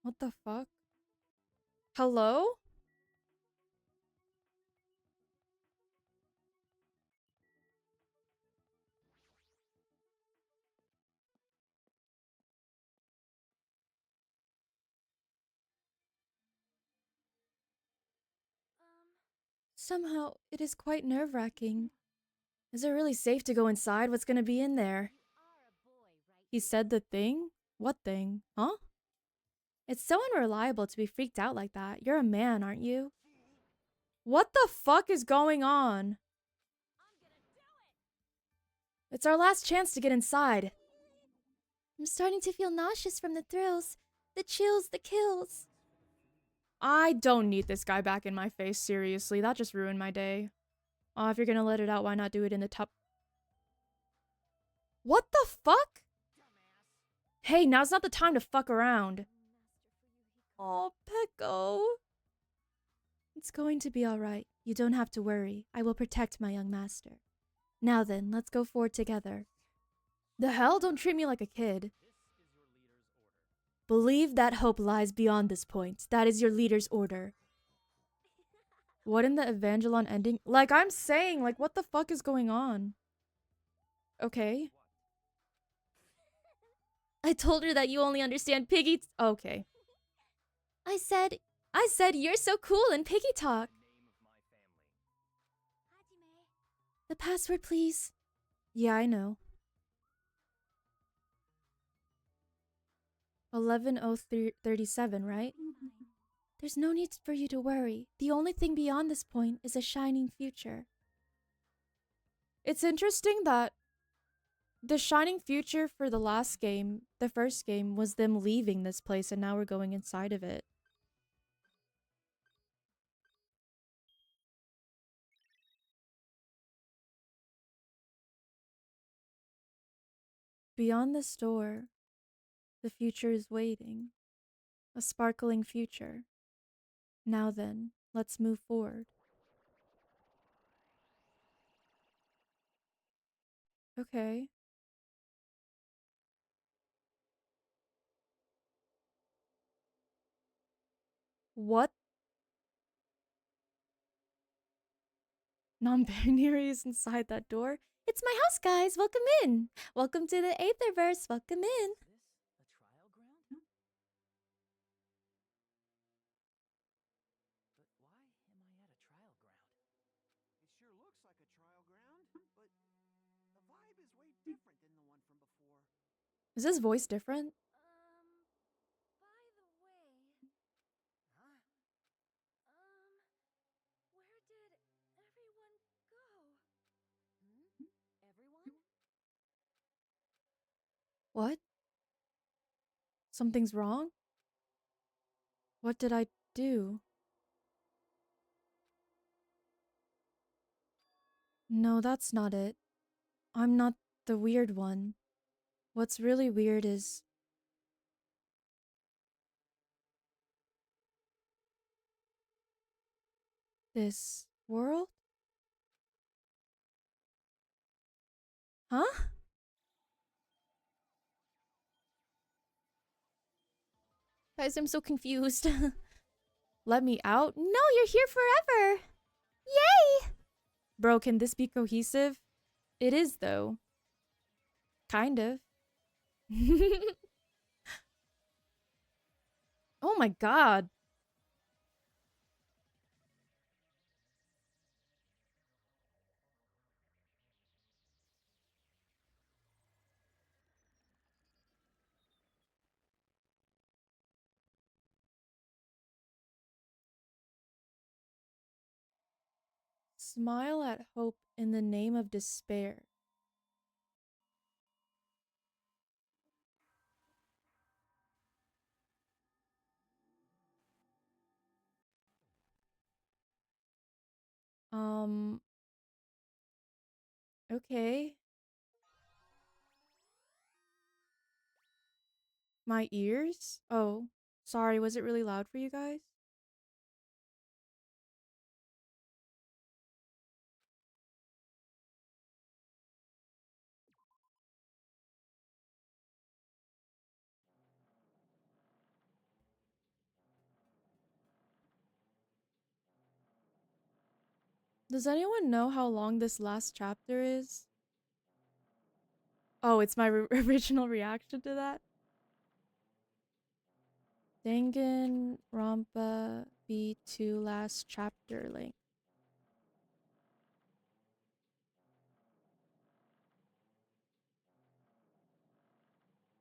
What the fuck? Hello? Somehow, it is quite nerve-wracking. Is it really safe to go inside? What's gonna be in there? He said the thing? What thing? Huh? It's so unreliable to be freaked out like that. You're a man, aren't you? What the fuck is going on? It's our last chance to get inside. I'm starting to feel nauseous from the thrills, the chills, the kills. I don't need this guy back in my face, seriously. That just ruined my day. Oh, if you're gonna let it out, why not do it in the top? What the fuck? Hey, now's not the time to fuck around. Oh, Peko. It's going to be alright. You don't have to worry. I will protect my young master. Now then, let's go forward together. The hell? Don't treat me like a kid. Believe that hope lies beyond this point. That is your leader's order. What in the Evangelon ending? Like I'm saying, like what the fuck is going on? Okay. I told her that you only understand piggy. Okay. I said you're so cool in piggy talk. The password, please. Yeah, I know. 11037, right? There's no need for you to worry. The only thing beyond this point is a shining future. It's interesting that the shining future for the last game, the first game, was them leaving this place and now we're going inside of it. Beyond this door, the future is waiting. A sparkling future. Now then, let's move forward. Okay. What? Non-binary is inside that door? It's my house, guys! Welcome in! Welcome to the Aetherverse! Welcome in! It sure looks like a trial ground, but the vibe is way different than the one from before. Is this voice different? By the way, where did everyone go? Everyone? What? Something's wrong? What did I do? No, that's not it. I'm not the weird one. What's really weird is... this world? Huh? Guys, I'm so confused. Let me out? No, you're here forever! Yay! Bro, can this be cohesive? It is, though. Kind of. Oh my god. Smile at hope in the name of despair. Okay. My ears? Oh, sorry, was it really loud for you guys? Does anyone know how long this last chapter is? Oh, it's my original reaction to that? Danganronpa B2 last chapter link.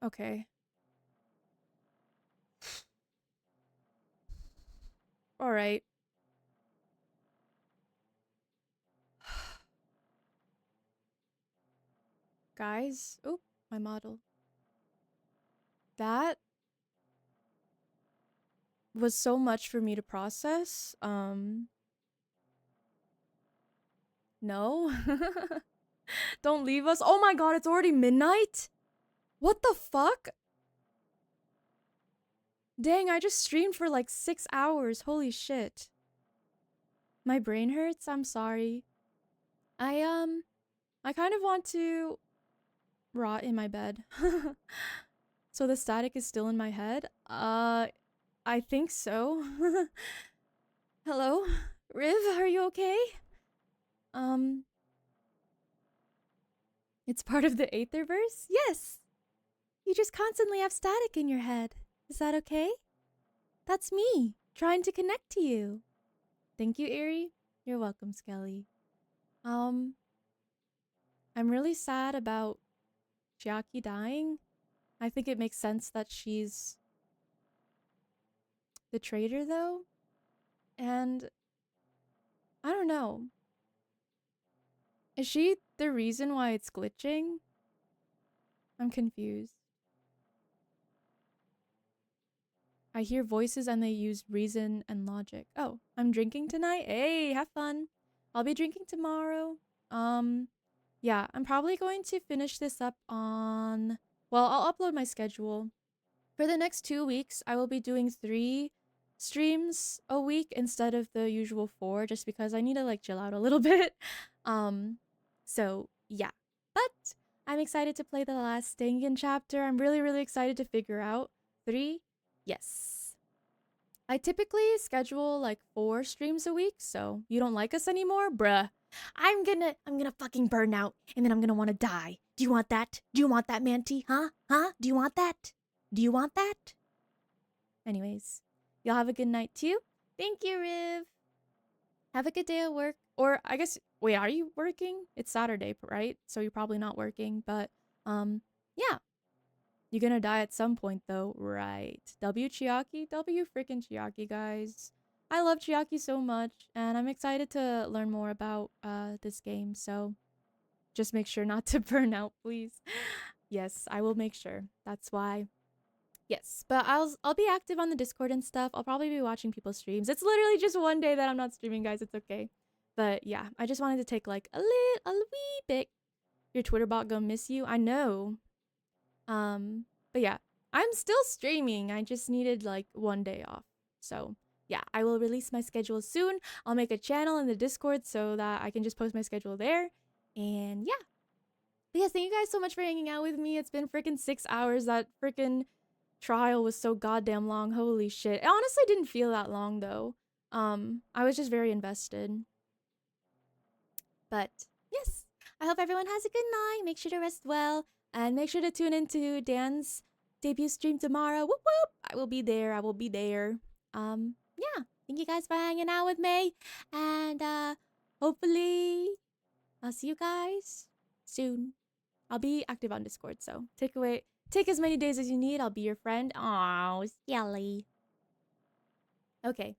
Okay. Alright. Guys. Oh, my model. That was so much for me to process. No. Don't leave us. Oh my god, it's already midnight? What the fuck? Dang, I just streamed for like 6 hours. Holy shit. My brain hurts. I'm sorry. I kind of want to rot in my bed. So the static is still in my head? I think so. Hello? Riv, are you okay? It's part of the Aetherverse? Yes! You just constantly have static in your head. Is that okay? That's me, trying to connect to you. Thank you, Aeri. You're welcome, Skelly. I'm really sad about Chiaki dying. I think it makes sense that she's the traitor, though. And I don't know. Is she the reason why it's glitching? I'm confused. I hear voices and they use reason and logic. Oh, I'm drinking tonight? Hey, have fun. I'll be drinking tomorrow. Yeah, I'm probably going to finish this up on... Well, I'll upload my schedule. For the next 2 weeks, I will be doing 3 streams a week instead of the usual 4, just because I need to like chill out a little bit. So yeah. But I'm excited to play the last Dangan chapter. I'm really, really excited to figure out 3. Yes. I typically schedule like 4 streams a week, so you don't like us anymore? Bruh. I'm gonna fucking burn out, and then I'm gonna wanna die. Do you want that? Do you want that, Manti? Huh? Huh? Do you want that? Do you want that? Anyways, y'all have a good night too. Thank you, Riv. Have a good day at work. Or I guess, wait, are you working? It's Saturday, right? So you're probably not working, but yeah. You're gonna die at some point though, right? W Chiaki? W freaking Chiaki, guys. I love Chiaki so much, and I'm excited to learn more about this game, so just make sure not to burn out, please. Yes, I will make sure. That's why. Yes, but I'll be active on the Discord and stuff. I'll probably be watching people's streams. It's literally just one day that I'm not streaming, guys. It's okay. But yeah, I just wanted to take like a wee bit. Your Twitter bot gonna miss you. I know. But yeah, I'm still streaming. I just needed like 1 day off. So yeah, I will release my schedule soon. I'll make a channel in the Discord so that I can just post my schedule there. And yeah. But yes, thank you guys so much for hanging out with me. It's been freaking 6 hours. That freaking trial was so goddamn long. Holy shit. It honestly didn't feel that long though. I was just very invested. But yes, I hope everyone has a good night. Make sure to rest well. And make sure to tune into Dan's debut stream tomorrow. Whoop whoop! I will be there. I will be there. Yeah. Thank you guys for hanging out with me. And hopefully I'll see you guys soon. I'll be active on Discord, so take as many days as you need. I'll be your friend. Aw, silly. Okay.